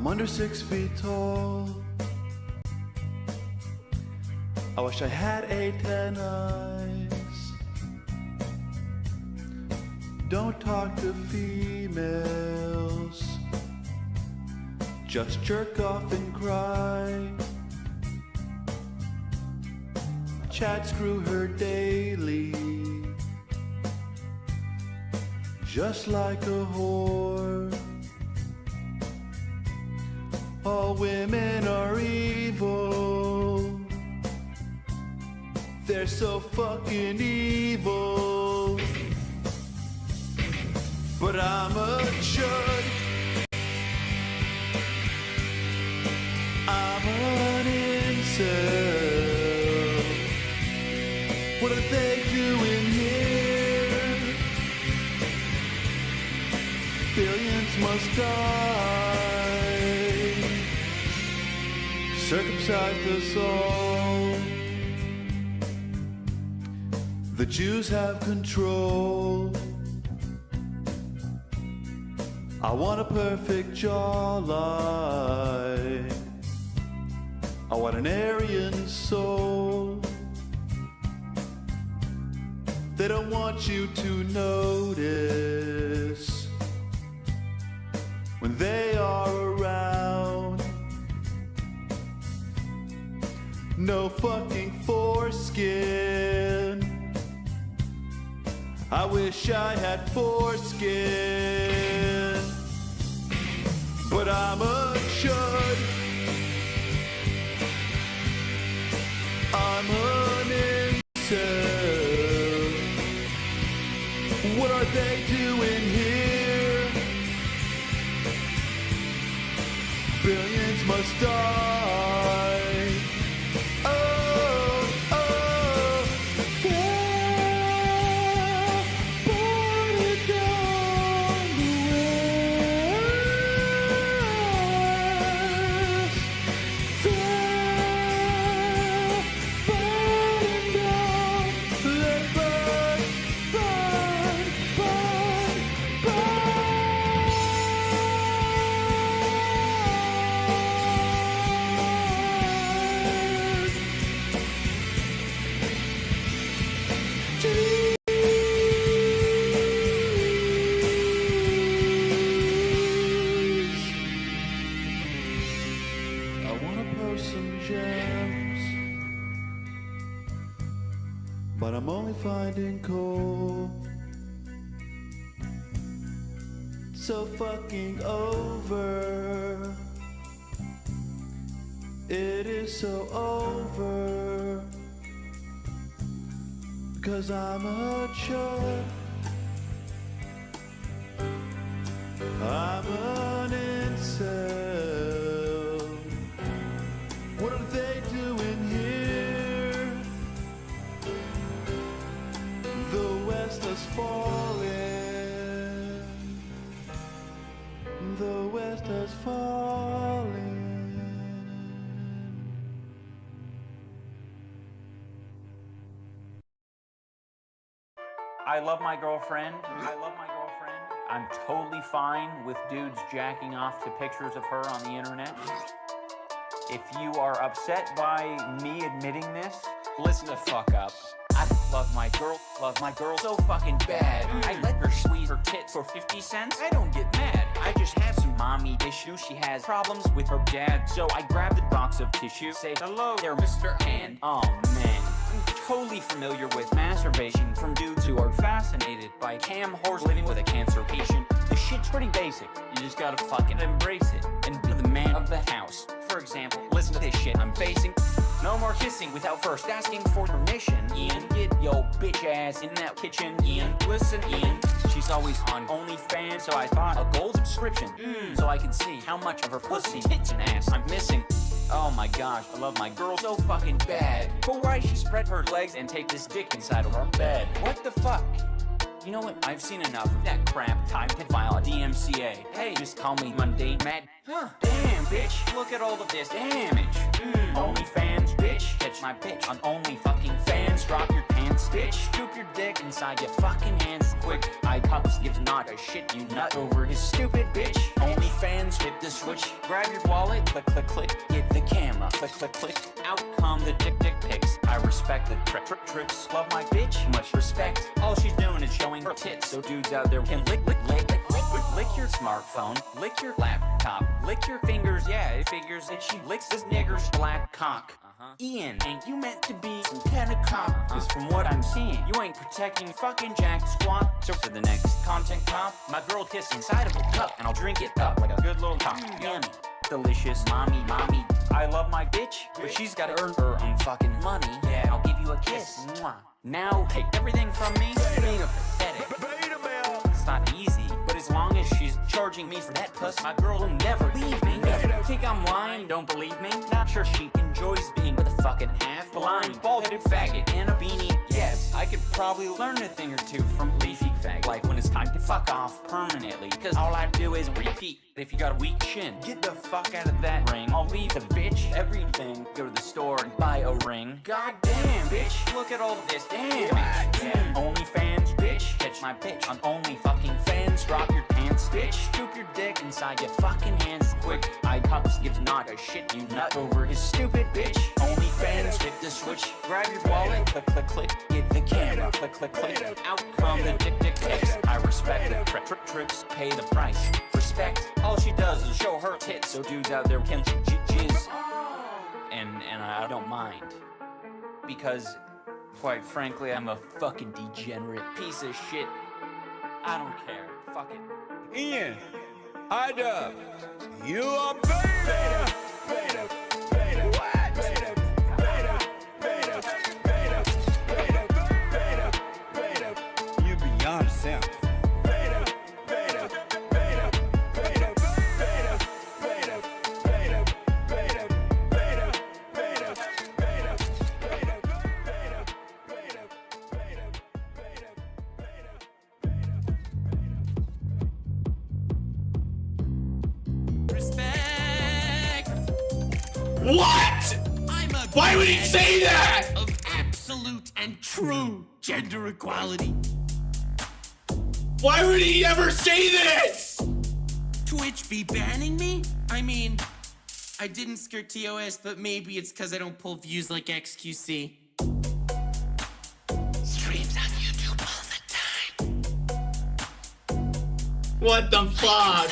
I'm under 6 feet tall. I wish I had 8, 10 eyes. Don't talk to females, just jerk off and cry. Chat screw her daily, just like a whore. All women are evil, they're so fucking evil. But I'm a chud, I'm an incel. What are they doing here? Billions must die. Circumcised us all. The Jews have control. I want a perfect jawline. I want an Aryan soul. They don't want you to notice when they are around. No fucking foreskin. I wish I had foreskin. But I'm a chud, I'm an incel. What are they doing here? Billions must die. But I'm only finding coal. So fucking over. It is so over. Because I'm a chud, I'm an incel. What are they doing here? The West has fallen. The West has fallen. I love my girlfriend. I'm totally fine with dudes jacking off to pictures of her on the internet. If you are upset by me admitting this, listen the fuck up. I love my girl so fucking bad. I let her squeeze her tit for 50 cents. I don't get mad. I just have some mommy issues. She has problems with her dad. So I grab the box of tissue, say, hello there, Mr. Hand. Oh man, I'm totally familiar with masturbation from dudes who are fascinated by cam whores living with a cancer patient. The shit's pretty basic. You just gotta fucking embrace it and be the man of the house. For example, listen to this shit I'm facing. No more kissing without first asking for permission. Ian, get yo bitch ass in that kitchen. Ian, listen, Ian. She's always on OnlyFans, so I bought a gold subscription so I can see how much of her pussy, tits, and ass I'm missing. Oh my gosh, I love my girl so fucking bad. But why she spread her legs and take this dick inside of her bed? What the fuck? You know what? I've seen enough of that crap. Time to file a DMCA. Hey, just call me mundane mad. Huh? Damn, bitch. Look at all of this damage. OnlyFans, bitch. Catch my bitch on Only fucking fans. Drop your pants. pants, bitch. Scoop your dick inside your fucking hands quick. iCups gives not a shit, you nut over his stupid bitch. OnlyFans, hit the switch. Grab your wallet, click, click, click. Get the camera, click, click, click. Out come the dick pics. I respect the tricks. Love my bitch, much respect. All she's doing is showing her tits. So dudes out there can lick your smartphone, lick your laptop, lick your fingers. Yeah, it figures that she licks this nigger's black cock. Ian, ain't you meant to be some kind of cop? Cause from what I'm seeing, you ain't protecting fucking jack squat. So for the next content cop, my girl kiss inside of a cup, and I'll drink it up like a good little cop. Yummy, delicious, mommy. I love my bitch, but she's gotta earn her own fucking money. Yeah, I'll give you a kiss. Mwah. Now take everything from me, being a pathetic. It's not easy, but as long as she's charging me for that puss, my girl will never leave me. Think I'm lying? Don't believe me? Not sure she enjoys being with a fucking half-blind, bald-headed faggot in a beanie. Yes, I could probably learn a thing or two from leafy fag, like when it's time to fuck off permanently, cause all I do is repeat. If you got a weak chin, get the fuck out of that ring. I'll leave the bitch everything, go to the store and buy a ring. God damn, bitch, look at all of this, damn. OnlyFans, bitch, catch my bitch on Only fucking fans. Drop your pants, bitch, scoop your dick inside your fucking hands quick. iCups gives not a shit, you nut over his stupid bitch. OnlyFans, hit the switch. Grab your wallet, click, click, click. Get the camera, click, click, click. Out come the dick pics. I respect the tricks, pay the price. Respect, all she does is show her tits, so dudes out there can jizz. And I don't mind. Because, quite frankly, I'm a fucking degenerate piece of shit. I don't care. Fuck it. Ian, I you are beta. What? You're beyond sound. What? Why would he say that? Of absolute and true gender equality. Why would he ever say this? Twitch be banning me? I mean, I didn't skirt TOS, but maybe it's because I don't pull views like XQC. Streams on YouTube all the time. What the fuck?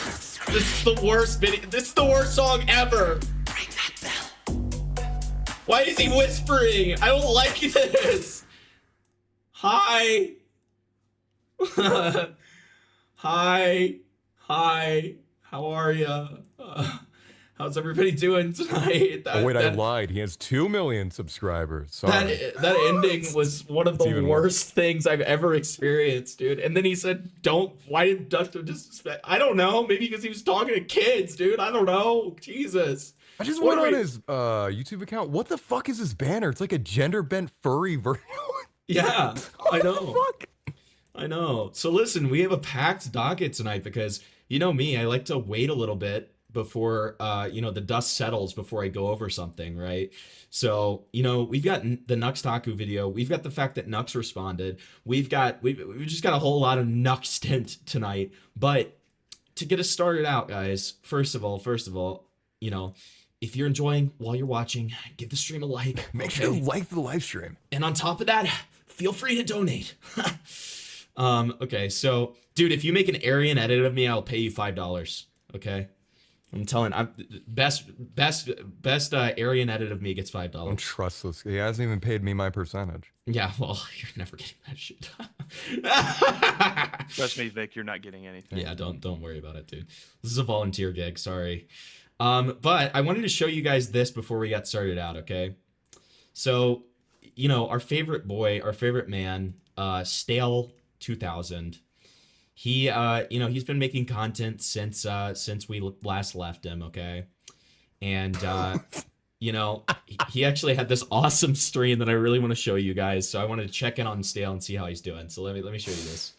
This is the worst video. This is the worst song ever. Ring that bell. Why is he whispering? I don't like this. Hi. Hi. How are ya? How's everybody doing tonight? I lied. He has 2 million subscribers. Sorry. That ending was one of the worst things I've ever experienced, dude. And then he said, why did Dustin disrespect? I don't know. Maybe because he was talking to kids, dude. I don't know. Jesus. I just went on his YouTube account. What the fuck is his banner? It's like a gender-bent furry version. Yeah, I know. What the fuck? I know. So listen, we have a packed docket tonight because, you know me, I like to wait a little bit before the dust settles before I go over something, right? So, we've got the Nux Taku video, we've got the fact that Nux responded, we've just got a whole lot of Nux stint tonight. But to get us started out, guys, first of all, if you're enjoying while you're watching, give the stream a like. Make sure you like the live stream. And on top of that, feel free to donate. Okay, so dude, if you make an Aryan edit of me, I'll pay you $5. Okay. I'm telling, best Aryan edit of me gets $5. Don't trust this. He hasn't even paid me my percentage. Yeah, well, you're never getting that shit. Trust me, Vic, you're not getting anything. Yeah, don't worry about it, dude. This is a volunteer gig, sorry. But I wanted to show you guys this before we got started out, okay? So, our favorite boy, our favorite man, Stale 2000. He, he's been making content since we last left him, okay? And, he actually had this awesome stream that I really want to show you guys. So I wanted to check in on Stale and see how he's doing. So let me show you this.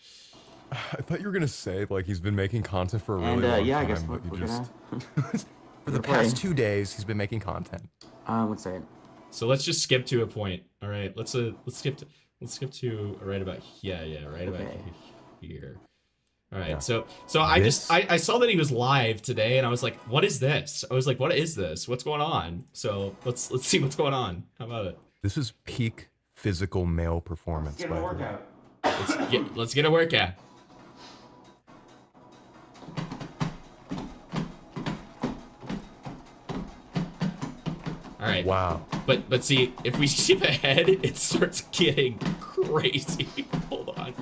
I thought you were gonna say like he's been making content for a really long time. I guess but we're you just gonna... for the past 2 days he's been making content. Let's say it. So let's just skip to a point. All right, let's skip to. Let's skip to right about yeah, right about here. All right, Yeah. so I saw that he was live today, and I was like, what is this? I was like, what is this? What's going on? So let's see what's going on. How about it? This is peak physical male performance. By the way. Let's get a workout. All right. Wow. But see, if we skip ahead, it starts getting crazy. Hold on.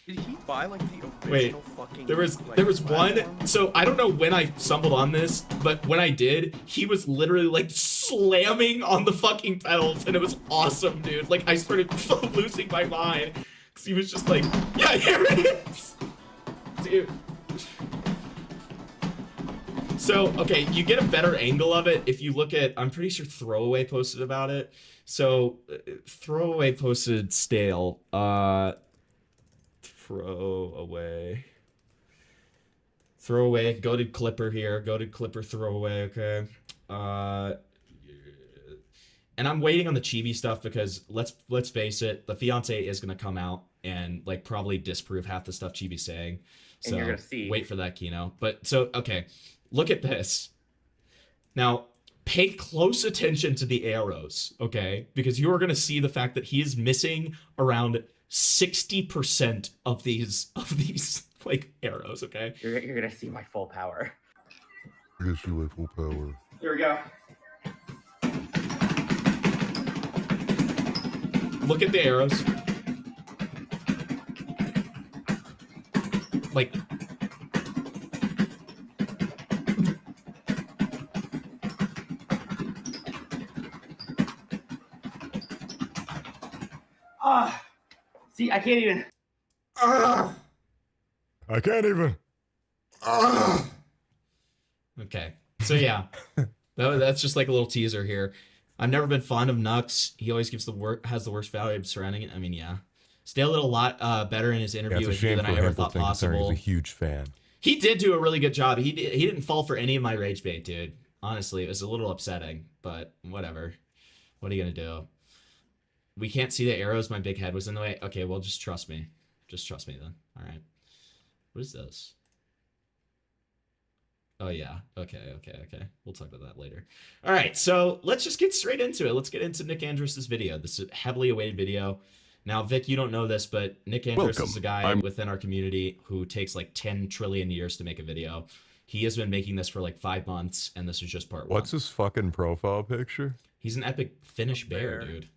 Did he buy like the original Wait, fucking? there was platform? one. So I don't know when I stumbled on this, but when I did, he was literally like slamming on the fucking pedals, and it was awesome, dude. Like I started losing my mind because he was just like, yeah, here it is, dude. So okay, you get a better angle of it if you look at. I'm pretty sure Throwaway posted about it. So Throwaway posted stale. Throwaway, goated clipper here, goated clipper throwaway, okay. And I'm waiting on the chibi stuff because let's face it, the fiance is gonna come out and like probably disprove half the stuff Chibi's saying. So And you're gonna see. Wait for that, Kino. But so okay, look at this. Now pay close attention to the arrows, okay? Because you are gonna see the fact that he is missing around 60% of these like arrows, okay? You're gonna see my full power. I guess you have full power. Here we go. Look at the arrows. Like See, I can't even. I can't even. okay. So yeah. That's just like a little teaser here. I've never been fond of Nux. He always gives has the worst value surrounding it. I mean, yeah. Stale did a lot better in his interview with you than I ever thought possible. He's a huge fan. He did do a really good job. He didn't fall for any of my rage bait, dude. Honestly, it was a little upsetting, but whatever. What are you gonna do? We can't see the arrows. My big head was in the way. Okay, well, just trust me. Just trust me then. All right. What is this? Oh, yeah. Okay. We'll talk about that later. All right, so let's just get straight into it. Let's get into Nick Andrus' video. This is a heavily awaited video. Now, Vic, you don't know this, but Nick Andrus is a guy within our community who takes like 10 trillion years to make a video. He has been making this for like 5 months, and this is just part one. What's his fucking profile picture? He's an epic Finnish bear, dude.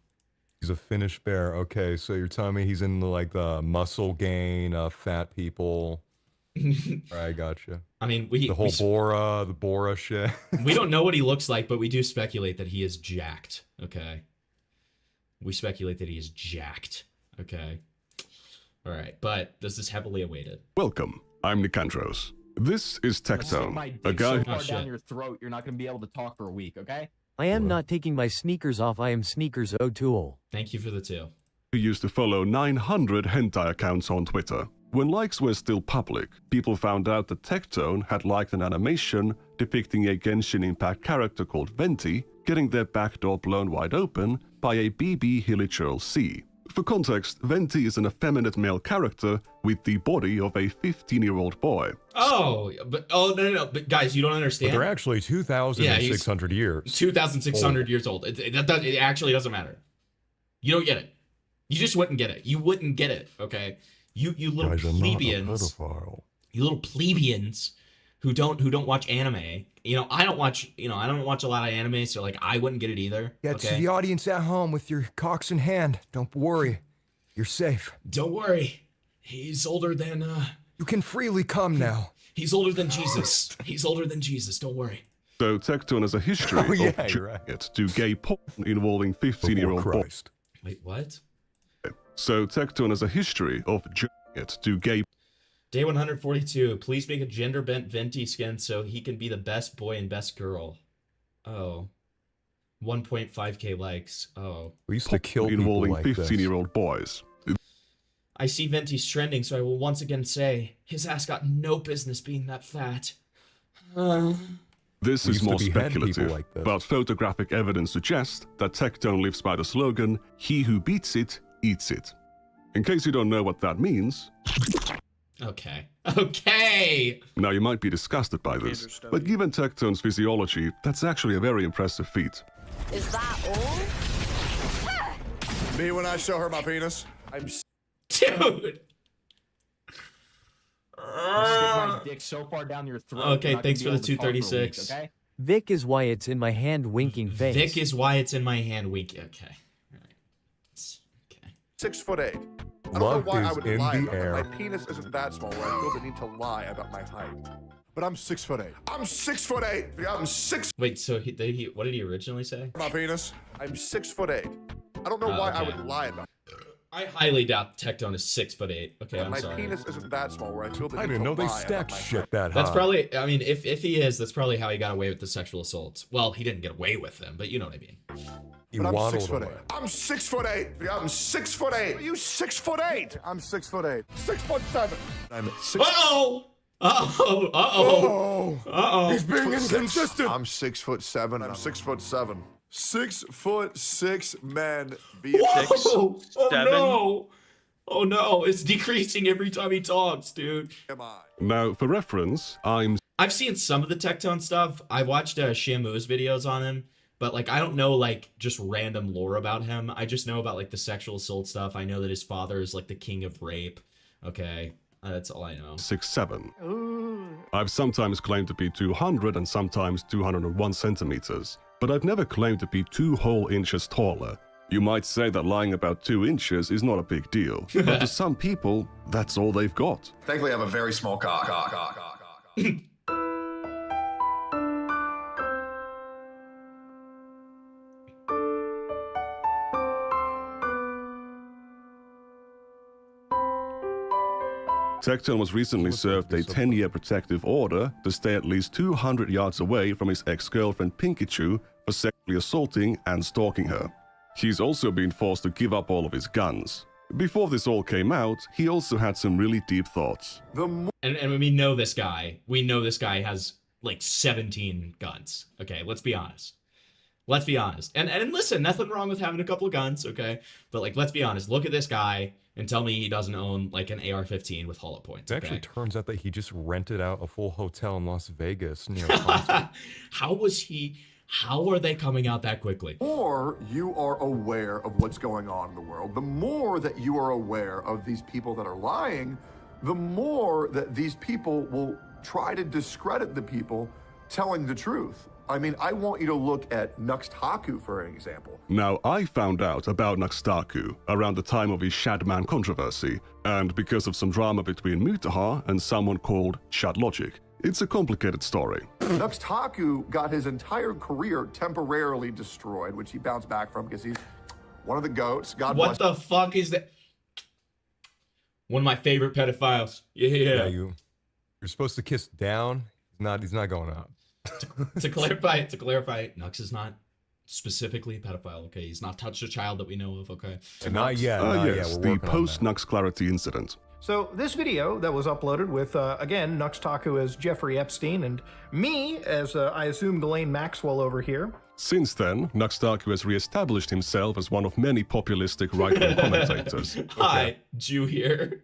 He's a Finnish bear. Okay, so you're telling me he's in like the muscle gain, fat people. I gotcha. I mean, the whole Bora shit. We don't know what he looks like, but we do speculate that he is jacked. Okay. We speculate that he is jacked. Okay. All right, but this is heavily awaited. Welcome. I'm Nick Andrus. This is Tectone, a guy down your throat. You're not going to be able to talk for a week, okay? I am not taking my sneakers off. I am Sneakers O'Toole. Thank you for the 2. who used to follow 900 hentai accounts on Twitter. When likes were still public, people found out that Tectone had liked an animation depicting a Genshin Impact character called Venti getting their back door blown wide open by a BB Hilichurl C. For context, Venti is an effeminate male character with the body of a 15-year-old boy. Oh, no, but guys, you don't understand. But they're actually 2,600 years. 2,600 years old. It actually doesn't matter. You don't get it. You just wouldn't get it. You wouldn't get it. Okay, you little Guys, plebeians. You little plebeians who don't watch anime. I don't watch a lot of anime, so like I wouldn't get it either. Yeah, okay? to the audience at home with your cocks in hand, don't worry. You're safe. Don't worry. He's older than You can freely come now. He's older than Jesus. He's older than Jesus. Don't worry. So Tectone has a history of it to gay porn involving 15-year-old boys. Wait, what? So Tectone has a history of it to gay. Day 142. Please make a gender bent Venti skin so he can be the best boy and best girl. Oh. 1.5k likes. Oh. We used to kill people involving like 15-year-old boys. I see Venti's trending, so I will once again say his ass got no business being that fat. This is more speculative, but photographic evidence suggests that Tectone lives by the slogan, "He who beats it, eats it. In case you don't know what that means, Okay. Okay. now you might be disgusted by this, but given Tectone's physiology, that's actually a very impressive feat. Is that all? Me when I show her my penis. Dude. my dick so far down your throat. Okay, thanks for the 236. Okay? Vic is why it's in my hand winking face. Vic is why it's in my hand winking. Okay. All right. Okay. 6'8". I don't Love know why I is would in lie the about it. air. My penis isn't that small where I feel the need to lie about my height. But I'm 6'8". I'm 6'8". I'm 6. Wait, so he what did he originally say? My penis. I'm 6'8". I don't know why I okay. would lie about it. I highly doubt Tectone is 6'8". Okay, I'm my sorry. penis isn't that small where I feel the need I didn't to know they lie stacked about my shit height. that high. That's probably, I mean, if he is, that's probably how he got away with the sexual assaults. Well, he didn't get away with them, but you know what I mean. He But I'm waddled 6'8". away. I'm 6'8". I'm 6'8". Are you 6'8"? I'm 6'8". 6'7". I'm 6. Uh-oh! Uh-oh! Uh-oh! Uh-oh! He's being inconsistent. I'm 6'7". I'm 6'7". 6'6" men. Whoa! Oh no! Oh no! It's decreasing every time he talks, dude. Am I? Now, for reference, I've seen some of the Tectone stuff. I watched Shamu's videos on him, but like I don't know like just random lore about him. I just know about like the sexual assault stuff. I know that his father is like the king of rape. Okay, that's all I know. 6'7". I've sometimes claimed to be 200 and sometimes 201 centimeters, but I've never claimed to be 2 whole inches taller. You might say that lying about 2 inches is not a big deal, but to some people, that's all they've got. Thankfully, I have a very small cock. Tectone was recently served a 10-year protective order to stay at least 200 yards away from his ex-girlfriend Pinkachu for sexually assaulting and stalking her. He's also been forced to give up all of his guns. Before this all came out, he also had some really deep thoughts. And we know this guy. We know this guy has like 17 guns. Okay, let's be honest. Let's be honest. And listen, nothing wrong with having a couple of guns, okay? But like, let's be honest. Look at this guy and tell me he doesn't own like an AR-15 with hollow points. It Okay? actually turns out that he just rented out a full hotel in Las Vegas near How are they coming out that quickly? The more you are aware of what's going on in the world, the more that you are aware of these people that are lying, the more that these people will try to discredit the people telling the truth. I mean, I want you to look at Nux Taku, for an example. Now, I found out about Nux Taku around the time of his Shadman controversy, and because of some drama between Mutaha and someone called Shadlogic. It's a complicated story. Nux Taku got his entire career temporarily destroyed, which he bounced back from because he's one of the GOATs. God bless. What the fuck is that? One of my favorite pedophiles. Yeah. you're supposed to kiss down. He's not going up. to clarify, Nux is not specifically a pedophile, okay? He's not touched a child that we know of, okay? Not yet. Yes, the post-Nux Clarity incident. So this video that was uploaded with, again, Nux Taku as Jeffrey Epstein and me as, I assume, Ghislaine Maxwell over here. Since then, Nux Taku has re-established himself as one of many populistic right-wing commentators. Hi, Jew here.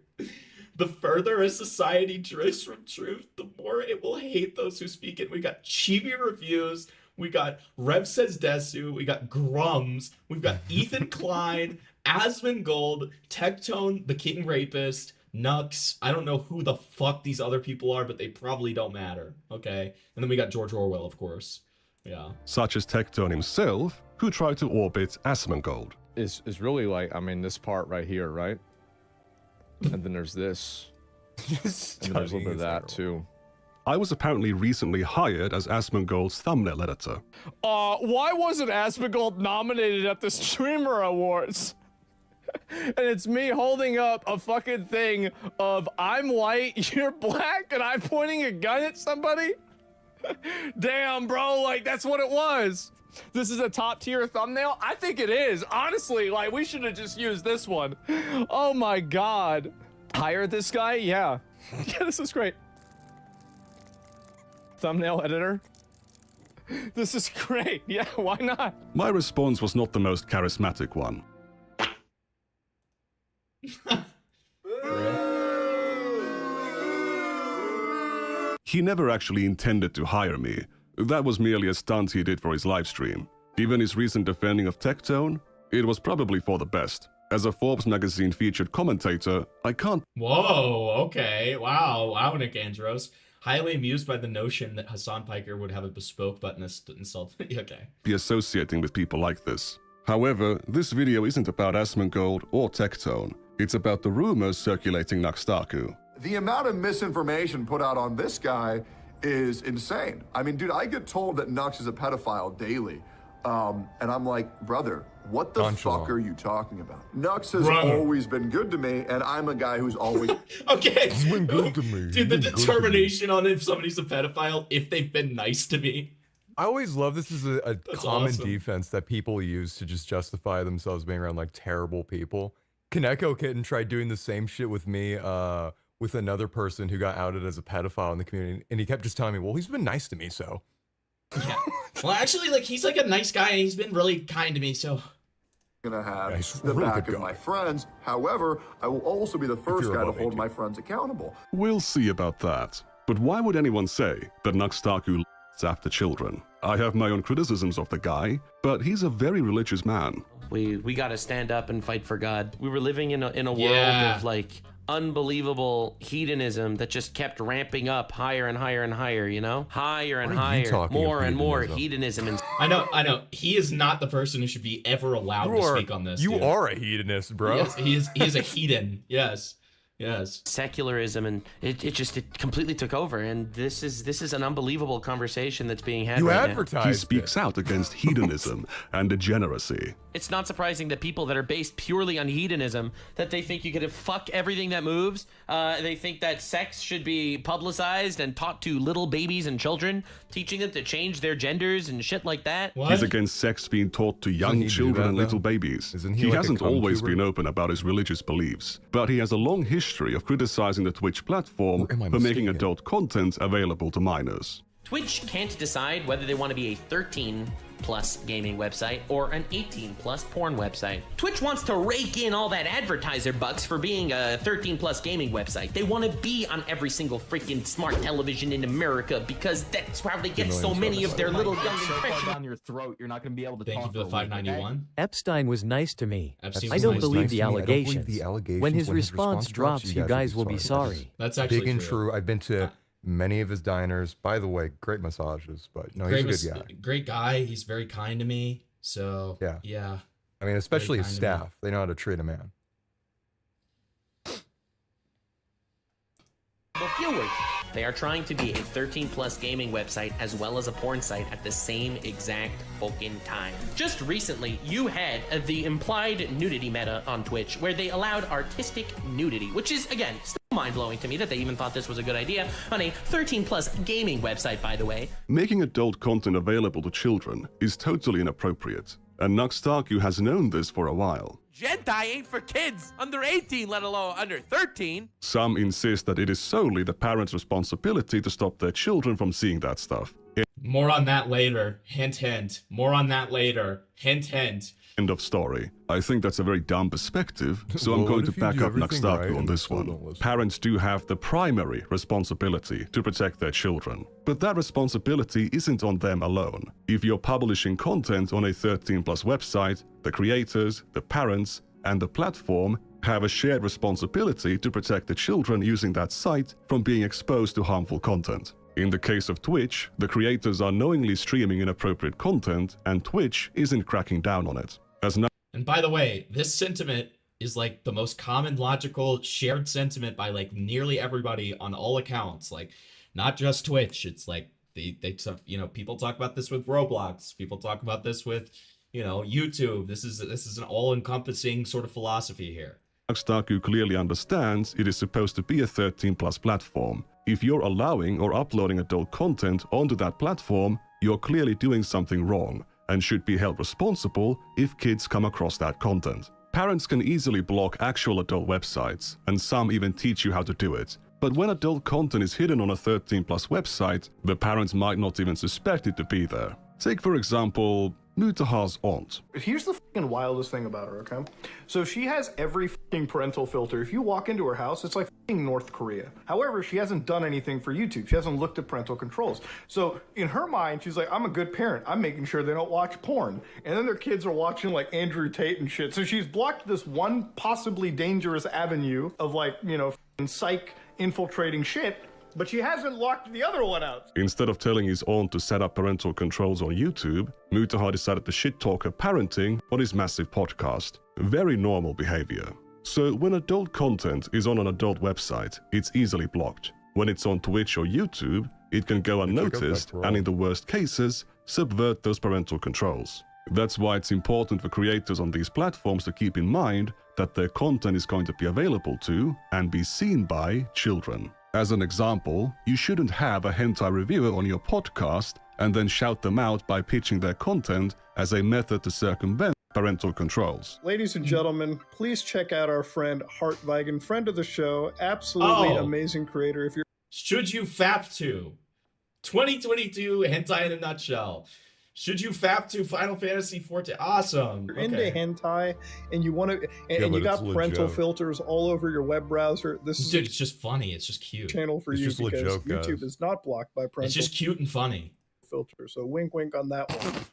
The further a society drifts from truth, the more it will hate those who speak it. We got Chibi Reviews, we got Rev Says Desu, we got Grums, we've got Ethan Klein, Asmongold, Tectone, the King Rapist, Nux. I don't know who the fuck these other people are, but they probably don't matter, okay? And then we got George Orwell, of course. Yeah. Such as Tectone himself, who tried to orbit Asmongold. Is really like, I mean, this part right here, right? And then there's this. And then there's a little bit of that too. I was apparently recently hired as Asmongold's thumbnail editor. Why wasn't Asmongold nominated at the Streamer Awards? And it's me holding up a fucking thing of I'm white, you're black, and I'm pointing a gun at somebody? Damn, bro, like that's what it was. This is a top tier thumbnail? I think it is. Honestly, like we should have just used this one. Oh my God. Hire this guy? Yeah. Yeah, this is great. Thumbnail editor. This is great. Yeah, why not? My response was not the most charismatic one. He never actually intended to hire me. That was merely a stunt he did for his livestream. Given his recent defending of Tectone, it was probably for the best. As a Forbes magazine featured commentator, I can't— Whoa, okay. Wow, Nick Andros. Highly amused by the notion that Hassan Piker would have a bespoke button installed. Okay. be associating with people like this. However, this video isn't about Asmongold or Tectone. It's about the rumors circulating Nux Taku. The amount of misinformation put out on this guy is insane. I mean, dude, I get told that Nux is a pedophile daily. And I'm like, brother, what the fuck are you talking about? Nux has always been good to me, and I'm a guy who's always... Okay. He's been good to me. Dude, the determination on if somebody's a pedophile, if they've been nice to me. I always love this is a common awesome. defense that people use to just justify themselves being around like terrible people. Kaneko Kitten tried doing the same shit with me, with another person who got outed as a pedophile in the community, and he kept just telling me, well, he's been nice to me, so. Yeah. Well, actually, like, he's like a nice guy, and he's been really kind to me, so. Gonna have the back of my friends. However, I will also be the first guy to hold my friends accountable. We'll see about that. But why would anyone say that Nux Taku is after children? I have my own criticisms of the guy, but he's a very religious man. We got to stand up and fight for God. We were living in a world of like unbelievable hedonism that just kept ramping up higher and higher and higher, you know? Higher and higher, more and more hedonism. And I know. He is not the person who should be ever allowed to speak on this. You are a hedonist, bro. He is a hedon. Yes. Secularism, and it completely took over, and this is an unbelievable conversation that's being had. He speaks out against hedonism and degeneracy. It's not surprising that people that are based purely on hedonism, that they think you could fuck everything that moves. They think that sex should be publicized and taught to little babies and children, teaching them to change their genders and shit like that. He's against sex being taught to young children and little babies. He like hasn't always been open about his religious beliefs, but he has a long history of criticizing the Twitch platform for making adult content available to minors. Twitch can't decide whether they want to be a 13+ gaming website or an 18+ porn website. Twitch wants to rake in all that advertiser bucks for being a 13+ gaming website. They want to be on every single freaking smart television in America because that's how they get so many of their little young impressions down your throat. You're not going to be able to Thank you for the 591. Epstein was nice to me. Epstein I was don't nice believe to the me. I don't believe allegations. the allegations. When his When his response drops, you guys will be sorry. That's actually big and true. true. I've been to many of his diners. By the way, great massages, but no, he's a good guy. Great guy. He's very kind to me. So yeah. I mean, especially his kind to me. staff. They know how to treat a man. viewers. They are trying to be a 13+ gaming website as well as a porn site at the same exact fucking time. Just recently, you had the implied nudity meta on Twitch where they allowed artistic nudity, which is, again, still mind-blowing to me that they even thought this was a good idea on a 13+ gaming website, by the way. Making adult content available to children is totally inappropriate, and Nux Taku has known this for a while. Gentai ain't for kids under 18, let alone under 13. Some insist that it is solely the parents' responsibility to stop their children from seeing that stuff. More on that later. Hint, hint. More on that later. Hint, hint. End of story. I think that's a very dumb perspective, so I'm Well, going what to if you back do up Nux everything Taku right on and this still one. don't listen? Parents do have the primary responsibility to protect their children, but that responsibility isn't on them alone. If you're publishing content on a 13+ website, the creators, the parents, and the platform have a shared responsibility to protect the children using that site from being exposed to harmful content. In the case of Twitch, the creators are knowingly streaming inappropriate content, and Twitch isn't cracking down on it. And by the way, this sentiment is like the most common, logical, shared sentiment by like nearly everybody on all accounts. Like, not just Twitch. It's like they people talk about this with Roblox. People talk about this with, YouTube. This is an all-encompassing sort of philosophy here. Nux Taku clearly understands it is supposed to be a 13+ platform. If you're allowing or uploading adult content onto that platform, you're clearly doing something wrong and should be held responsible if kids come across that content. Parents can easily block actual adult websites, and some even teach you how to do it. But when adult content is hidden on a 13+ website, the parents might not even suspect it to be there. Take, for example, Mutahar's aunt. Here's the fucking wildest thing about her, okay? So she has every fucking parental filter. If you walk into her house, it's like fucking North Korea. However, she hasn't done anything for YouTube. She hasn't looked at parental controls. So in her mind, she's like, I'm a good parent. I'm making sure they don't watch porn. And then their kids are watching like Andrew Tate and shit. So she's blocked this one possibly dangerous avenue of like, you know, fucking psych infiltrating shit, but she hasn't locked the other one out. Instead of telling his aunt to set up parental controls on YouTube, Mutahar decided to shit-talk her parenting on his massive podcast. Very normal behavior. So when adult content is on an adult website, it's easily blocked. When it's on Twitch or YouTube, it can go unnoticed and in the worst cases, subvert those parental controls. That's why it's important for creators on these platforms to keep in mind that their content is going to be available to and be seen by children. As an example, you shouldn't have a hentai reviewer on your podcast and then shout them out by pitching their content as a method to circumvent parental controls. Ladies and gentlemen, please check out our friend Hartweigen, friend of the show, absolutely amazing creator. If you're Should you fap to 2022 hentai in a nutshell? Should you fap to Final Fantasy XIV? Awesome. You're into hentai and you want to, and you got parental filters all over your web browser. This is Dude, it's just funny. It's just cute. channel for you because YouTube is not blocked by parental It's just cute and funny. filters. So wink, wink on that one.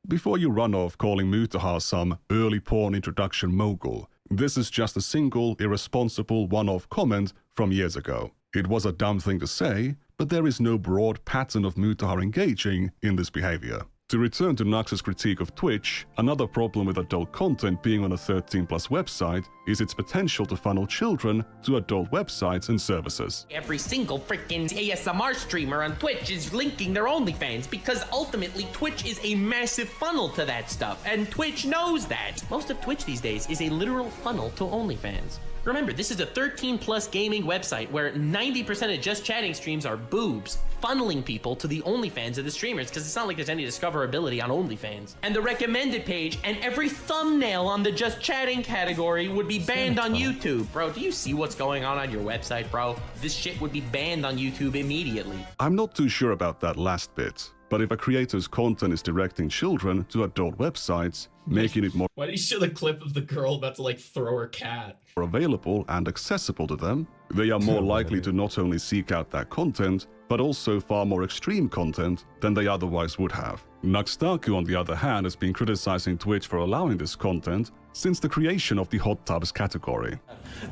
Before you run off calling Mutahar some early porn introduction mogul, this is just a single, irresponsible one-off comment from years ago. It was a dumb thing to say, but there is no broad pattern of Mutahar engaging in this behavior. To return to Nux's critique of Twitch, another problem with adult content being on a 13+ website is its potential to funnel children to adult websites and services. Every single freaking ASMR streamer on Twitch is linking their OnlyFans because ultimately Twitch is a massive funnel to that stuff, and Twitch knows that. Most of Twitch these days is a literal funnel to OnlyFans. Remember, this is a 13+ gaming website where 90% of just chatting streams are boobs, funneling people to the OnlyFans of the streamers, because it's not like there's any discoverability on OnlyFans. And the recommended page and every thumbnail on the just chatting category would be banned on YouTube. Bro, do you see what's going on your website, bro? This shit would be banned on YouTube immediately. I'm not too sure about that last bit, but if a creator's content is directing children to adult websites, making it more Why did you show the clip of the girl about to like throw her cat? available and accessible to them, they are more likely to not only seek out that content, but also far more extreme content than they otherwise would have. Nux Taku, on the other hand, has been criticizing Twitch for allowing this content since the creation of the hot tubs category.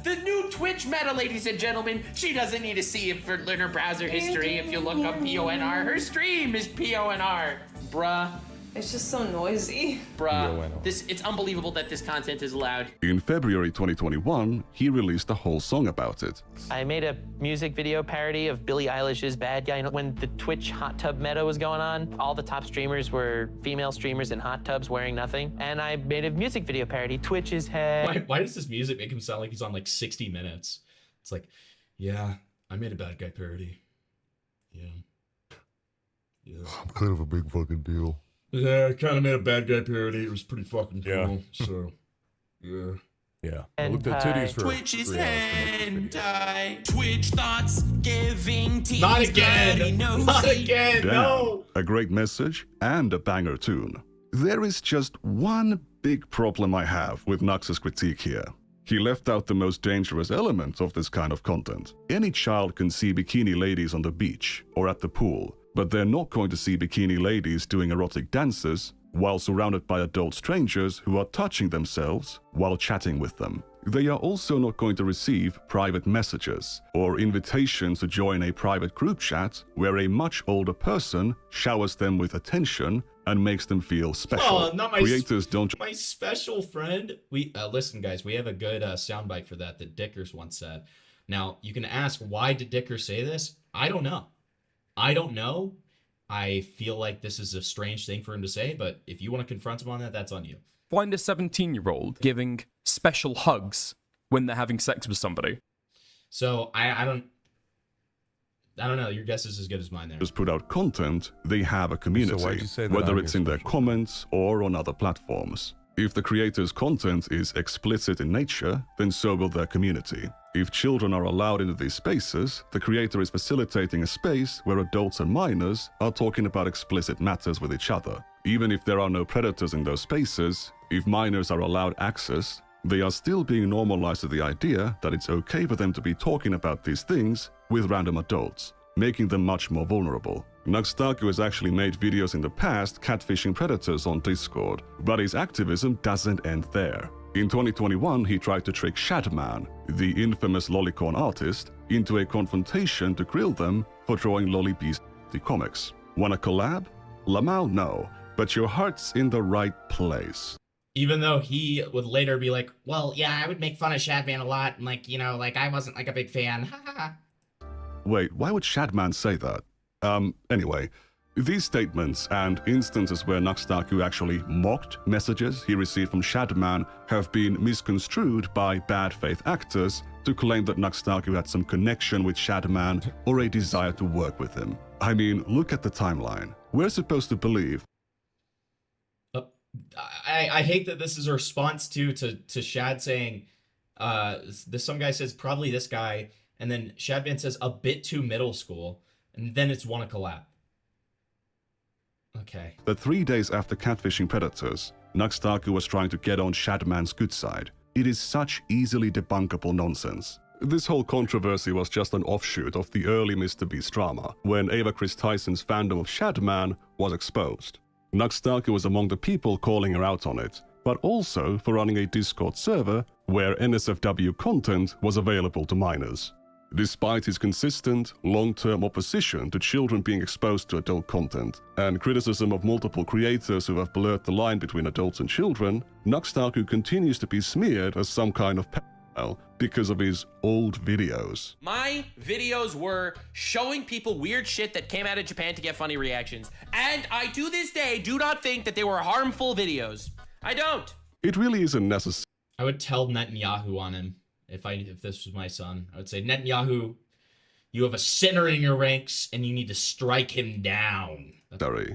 The new Twitch meta, ladies and gentlemen, she doesn't need to see it for her browser history if you look up PONR. Her stream is PONR, bruh. It's just so noisy. Bruh, it's unbelievable that this content is allowed. In February 2021, he released a whole song about it. I made a music video parody of Billie Eilish's Bad Guy. When the Twitch hot tub meta was going on, all the top streamers were female streamers in hot tubs wearing nothing. And I made a music video parody, Twitch is head. Why does this music make him sound like he's on like 60 Minutes? It's like, yeah, I made a Bad Guy parody. Yeah. I'm kind of a big fucking deal. Yeah, I kind of made a Bad Guy parody. It was pretty fucking cool. So, yeah. Yeah. I looked at titties for Twitch is hentai. Twitch thoughts giving teens. Not again. Not again. Damn, No. a great message and a banger tune. There is just one big problem I have with Nux's critique here. He left out the most dangerous element of this kind of content. Any child can see bikini ladies on the beach or at the pool, but they're not going to see bikini ladies doing erotic dances while surrounded by adult strangers who are touching themselves while chatting with them. They are also not going to receive private messages or invitations to join a private group chat where a much older person showers them with attention and makes them feel special. Oh, not my Creators don't. My special friend. We listen, guys. We have a good soundbite for that Dickers once said. Now you can ask, why did Dickers say this? I don't know. I feel like this is a strange thing for him to say, but if you want to confront him on that, that's on you. Find a 17-year-old giving special hugs when they're having sex with somebody. So I don't know. Your guess is as good as mine there. Just put out content, they have a community, So why'd you say that whether I'm it's your in their comments or on other platforms. If the creator's content is explicit in nature, then so will their community. If children are allowed into these spaces, the creator is facilitating a space where adults and minors are talking about explicit matters with each other. Even if there are no predators in those spaces, if minors are allowed access, they are still being normalized to the idea that it's okay for them to be talking about these things with random adults, making them much more vulnerable. Nux Taku has actually made videos in the past catfishing predators on Discord, but his activism doesn't end there. In 2021, he tried to trick Shadman, the infamous lolicon artist, into a confrontation to grill them for drawing Lolly Beast comics. Wanna collab? Lamau, no, but your heart's in the right place. Even though he would later be like, well, yeah, I would make fun of Shadman a lot, and like, you know, like I wasn't like a big fan. Wait, why would Shadman say that? Anyway, these statements and instances where Nux Taku actually mocked messages he received from Shadman have been misconstrued by bad faith actors to claim that Nux Taku had some connection with Shadman or a desire to work with him. I mean, look at the timeline. We're supposed to believe. I hate that this is a response to Shad saying, some guy says probably this guy, and then Shadman says a bit too middle school. And then it's wanna collab. Okay. That 3 days after catfishing predators, Nux Taku was trying to get on Shadman's good side. It is such easily debunkable nonsense. This whole controversy was just an offshoot of the early Mr. Beast drama, when Ava Chris Tyson's fandom of Shadman was exposed. Nux Taku was among the people calling her out on it, but also for running a Discord server where NSFW content was available to minors. Despite his consistent, long-term opposition to children being exposed to adult content, and criticism of multiple creators who have blurred the line between adults and children, Nux Taku continues to be smeared as some kind of pedophile because of his old videos. My videos were showing people weird shit that came out of Japan to get funny reactions, and I to this day do not think that they were harmful videos. I don't. It really isn't necessary. I would tell Netanyahu on him. If this was my son, I would say, Netanyahu, you have a sinner in your ranks and you need to strike him down.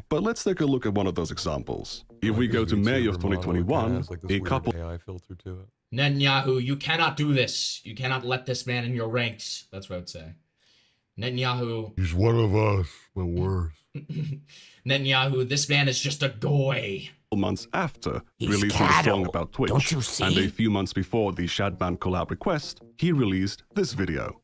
But let's take a look at one of those examples. If we go to May of 2021, a couple AI filter to it. Netanyahu, you cannot do this. You cannot let this man in your ranks. That's what I would say. Netanyahu. He's one of us, but worse. Netanyahu, this man is just a goy. Months after releasing a song about Twitch, and a few months before the Shadman collab request, he released this video.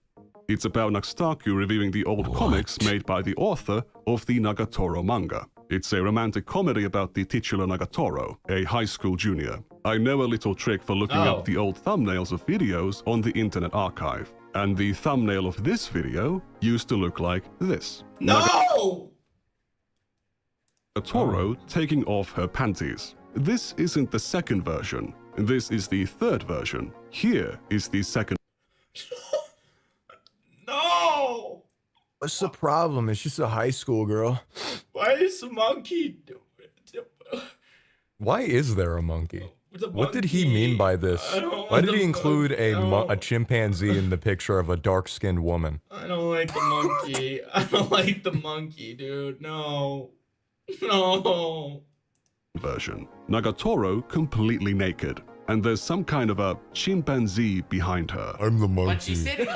It's about Nux Taku reviewing the old comics made by the author of the Nagatoro manga. It's a romantic comedy about the titular Nagatoro, a high school junior. I know a little trick for looking up the old thumbnails of videos on the Internet Archive, and the thumbnail of this video used to look like this. No! Nagatoro taking off her panties. This isn't the second version. This is the third version. Here is the second. No! What's the problem? It's just a high school girl. Why is the monkey Why is there a monkey? What did he mean by this? Why did he include a chimpanzee in the picture of a dark-skinned woman? I don't like the monkey. I don't like the monkey, dude. No. No. Version. Nagatoro completely naked, and there's some kind of a chimpanzee behind her. I'm the monkey. But she's sitting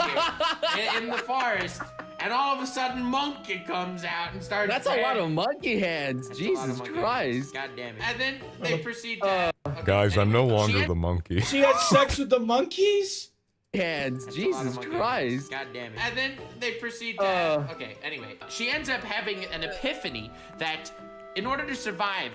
here in the forest, and all of a sudden, monkey comes out and starts. That's a lot of monkey hands. Jesus Christ. God damn it. And then they proceed to. Guys, I'm no longer the monkey. She had sex with the monkeys? Hands. Jesus Christ. God damn it. And then they proceed to. Okay, anyway. She ends up having an epiphany that in order to survive,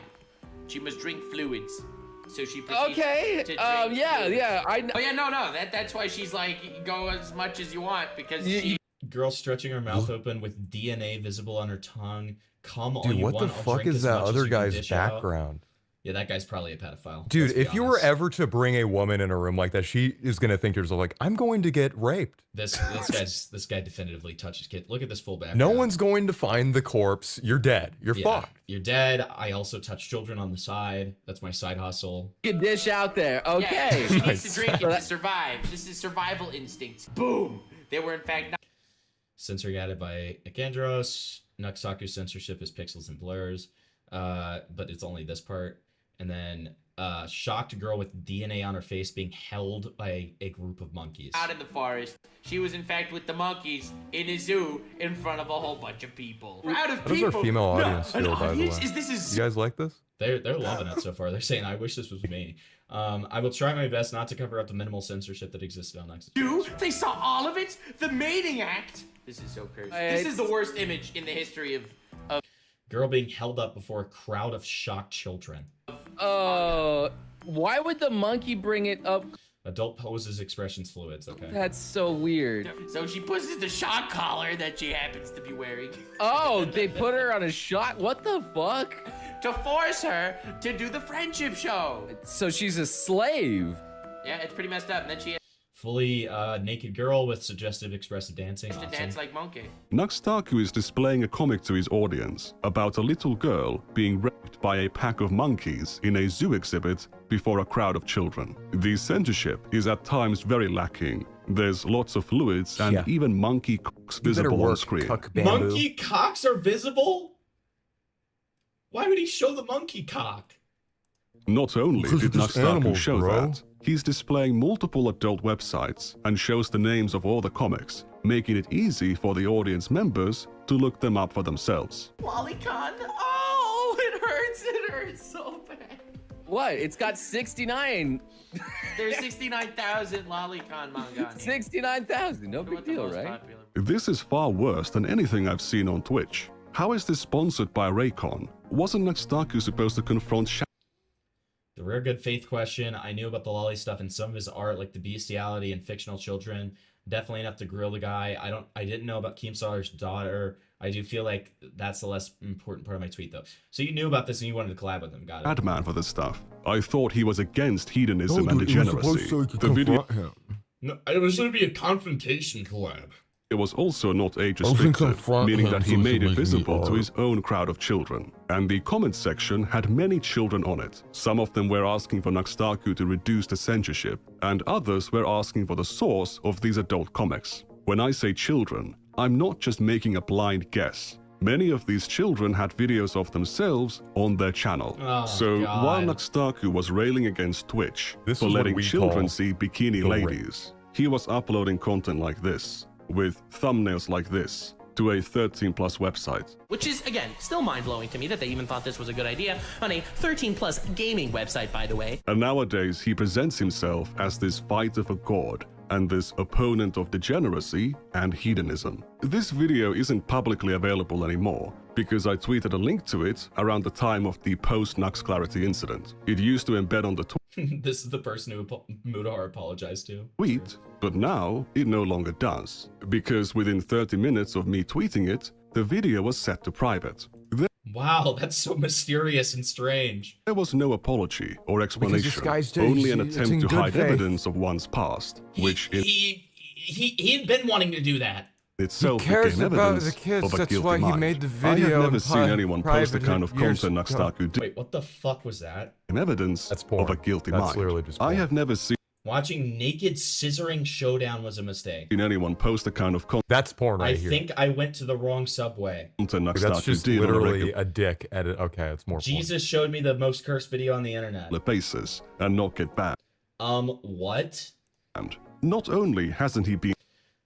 she must drink fluids. So she proceeds to drink yeah. Oh yeah, no. That's why she's like, go as much as you want, because she. Girl stretching her mouth open with DNA visible on her tongue. Come on, dude, what the fuck is that other guy's background? Yeah, that guy's probably a pedophile. Dude, if you were ever to bring a woman in a room like that, she is gonna think to herself like, I'm going to get raped. This guy definitively touches kids. Look at this full background. No one's going to find the corpse. You're dead. You're fucked. You're dead. I also touch children on the side. That's my side hustle. Get dish out there. Okay. Yeah, she needs to drink it to survive. This is survival instincts. Boom. They were in fact not. Censor guided by Akandros. Nux Taku censorship is pixels and blurs. But it's only this part. And then shocked girl with DNA on her face being held by a group of monkeys. Out in the forest. She was in fact with the monkeys in a zoo in front of a whole bunch of people. Crowd of How does people. our female audience an feel, by the way? audience? You guys like this? They're loving it so far. They're saying, I wish this was me. I will try my best not to cover up the minimal censorship that existed on Nux. They saw all of it? The mating act? This is so cursed. This is the worst image in the history of Girl being held up before a crowd of shocked children. Why would the monkey bring it up? Adult poses, expressions, fluids, okay. That's so weird. So she pushes the shock collar that she happens to be wearing. Oh, they put her on a shot? What the fuck? To force her to do the friendship show. So she's a slave. Yeah, it's pretty messed up. And then she Fully naked girl with suggestive expressive dancing. has to dance like monkey. Nux Taku is displaying a comic to his audience about a little girl being raped by a pack of monkeys in a zoo exhibit before a crowd of children. The censorship is at times very lacking. There's lots of fluids and even monkey cocks visible on screen. Monkey cocks are visible? Why would he show the monkey cock? Not only Because did they're Nux just Taku animals, show bro. that, he's displaying multiple adult websites and shows the names of all the comics, making it easy for the audience members to look them up for themselves. Lolicon. Oh, it hurts so bad. What? It's got 69. There's 69,000 Lolicon manga on here. 69,000. No big deal, right? Popular. This is far worse than anything I've seen on Twitch. How is this sponsored by Raycon? Wasn't Nux Taku supposed to confront The rare good faith question. I knew about the lolly stuff and some of his art, like the bestiality and fictional children. Definitely enough to grill the guy. I didn't know about Keemstar's daughter. I do feel like that's the less important part of my tweet, though. So you knew about this and you wanted to collab with him. Got it. bad man for this stuff? I thought he was against hedonism and degeneracy. The video No, it was going to be a confrontation collab. It was also not age I was gonna restricted, confront meaning him that so he he made could it make me visible to art. his own crowd of children. And the comment section had many children on it. Some of them were asking for Nux Taku to reduce the censorship, and others were asking for the source of these adult comics. When I say children, I'm not just making a blind guess. Many of these children had videos of themselves on their channel. Oh, So God. while Nux Taku was railing against Twitch This for is what letting we children call see bikini the rape. ladies, he was uploading content like this, with thumbnails like this, to a 13+ website. Which is, again, still mind-blowing to me that they even thought this was a good idea on a 13+ gaming website, by the way. And nowadays he presents himself as this fighter for God and this opponent of degeneracy and hedonism. This video isn't publicly available anymore because I tweeted a link to it around the time of the post-Nux Clarity incident. It used to embed on the This is the person who Mudahar apologized to. tweet, but now it no longer does, because within 30 minutes of me tweeting it, the video was set to private. Wow, that's so mysterious and strange. There was no apology or this explanation, guy's only an it's in attempt to good hide faith. evidence of one's past, which in He had been wanting to do that. itself cares became about evidence the kids, of a that's guilty why he mind. made the I have video never in seen anyone post the private kind of years content Nux ago. Taku did Wait, what the fuck was that? in evidence of a guilty That's mind. literally just I porn. have never seen Watching naked scissoring showdown was a mistake. anyone post the kind of That's porn right I here. think I went to the wrong subway. content Nux That's Taku just did on a literally regular a dick edit. Okay, it's more porn. Jesus showed me the most cursed video on the internet. basis and not get banned. What? And not only hasn't he been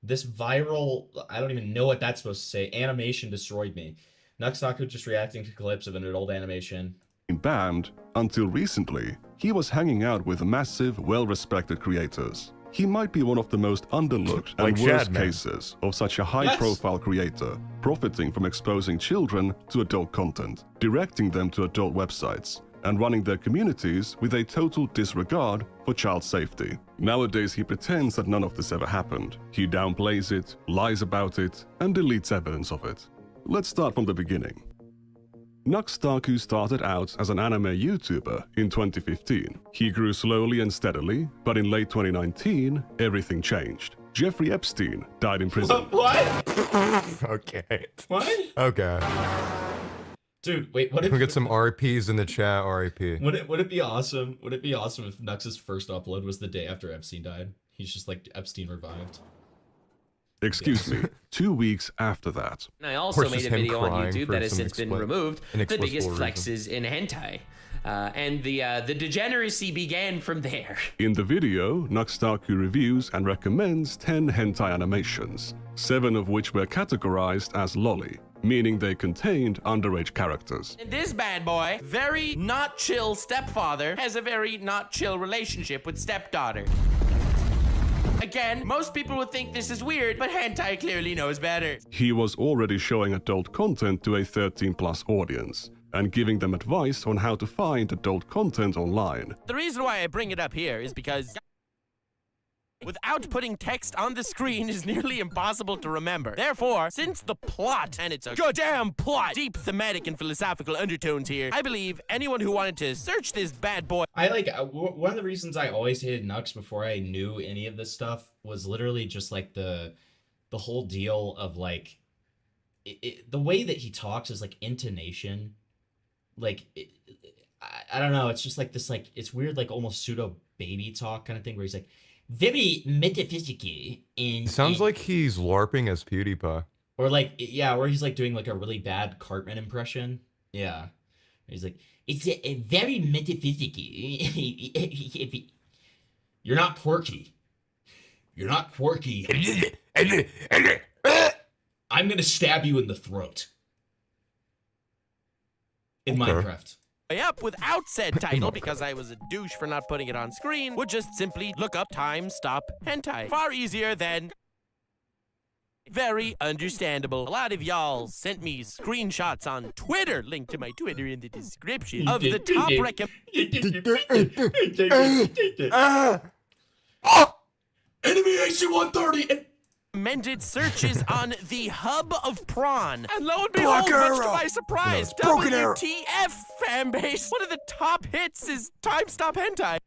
This viral, I don't even know what that's supposed to say. Animation destroyed me. Nux Taku just reacting to clips of an old animation. banned until recently, he was hanging out with massive, well-respected creators. He might be one of the most underlooked and Like worst Shadman. cases of such a high-profile creator, profiting from exposing children to adult content, directing them to adult websites, and running their communities with a total disregard for child safety. Nowadays, he pretends that none of this ever happened. He downplays it, lies about it, and deletes evidence of it. Let's start from the beginning. Nux Taku started out as an anime YouTuber in 2015. He grew slowly and steadily, but in late 2019, everything changed. Jeffrey Epstein died in prison. What? Okay. What? Okay. Dude, wait, what Can we if... get some RPs in the chat? RIP. Would it be awesome? Would it be awesome if Nux's first upload was the day after Epstein died? He's just like, Epstein revived. Excuse me, 2 weeks after that. And I also made a video on YouTube that has since been removed, the biggest flexes in hentai. And the degeneracy began from there. In the video, Nux Taku reviews and recommends 10 hentai animations, 7 of which were categorized as lolly, meaning they contained underage characters. And this bad boy, very not chill stepfather, has a very not chill relationship with stepdaughter. Again, most people would think this is weird, but hentai clearly knows better. He was already showing adult content to a 13+ audience, and giving them advice on how to find adult content online. The reason why I bring it up here is because without putting text on the screen is nearly impossible to remember. Therefore, since the plot, and it's a goddamn plot, deep thematic and philosophical undertones here, I believe anyone who wanted to search this bad boy... I like, one of the reasons I always hated Nux before I knew any of this stuff was literally just like the whole deal of like, the way that he talks is like intonation. Like, I don't know, it's just like this, like, it's weird, like almost pseudo baby talk kind of thing where he's like, very metaphysical in... Sounds like he's LARPing as PewDiePie. Or like, yeah, where he's like doing like a really bad Cartman impression. Yeah. He's like, it's a very metaphysical. You're not quirky. You're not quirky. I'm gonna stab you in the throat. In Minecraft. Up without said title because I was a douche for not putting it on screen would just simply look up time stop hentai. Far easier than very understandable. A lot of y'all sent me screenshots on Twitter, link to my Twitter in the description, of the top Enemy AC-130 recommended searches on the hub of prawn. And lo and behold, much to my surprise, WTF fanbase, one of the top hits is Time Stop Hentai.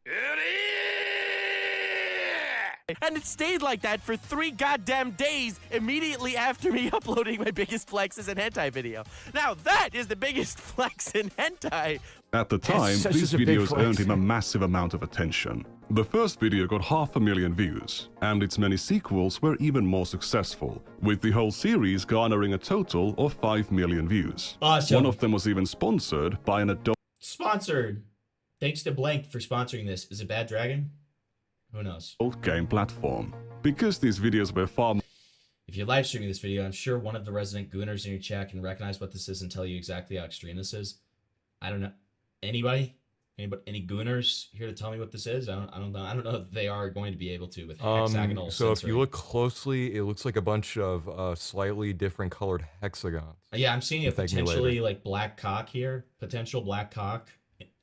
And it stayed like that for 3 goddamn days immediately after me uploading my biggest flexes in hentai video. Now that is the biggest flex in hentai. At the time, these videos earned him a massive amount of attention. The first video got 500,000 views, and its many sequels were even more successful, with the whole series garnering a total of 5 million views. Awesome. One of them was even sponsored by an adult... Sponsored. Thanks to Blank for sponsoring this. Is it Bad Dragon? Who knows? ...game platform. Because these videos were far... If you're live streaming this video, I'm sure one of the resident gooners in your chat can recognize what this is and tell you exactly how extreme this is. I don't know. Anybody? Any gooners here to tell me what this is? I don't know. I don't know if they are going to be able to with hexagonal So censoring. if you look closely, it looks like a bunch of slightly different colored hexagons. Yeah, I'm seeing a potentially like black cock here. Potential black cock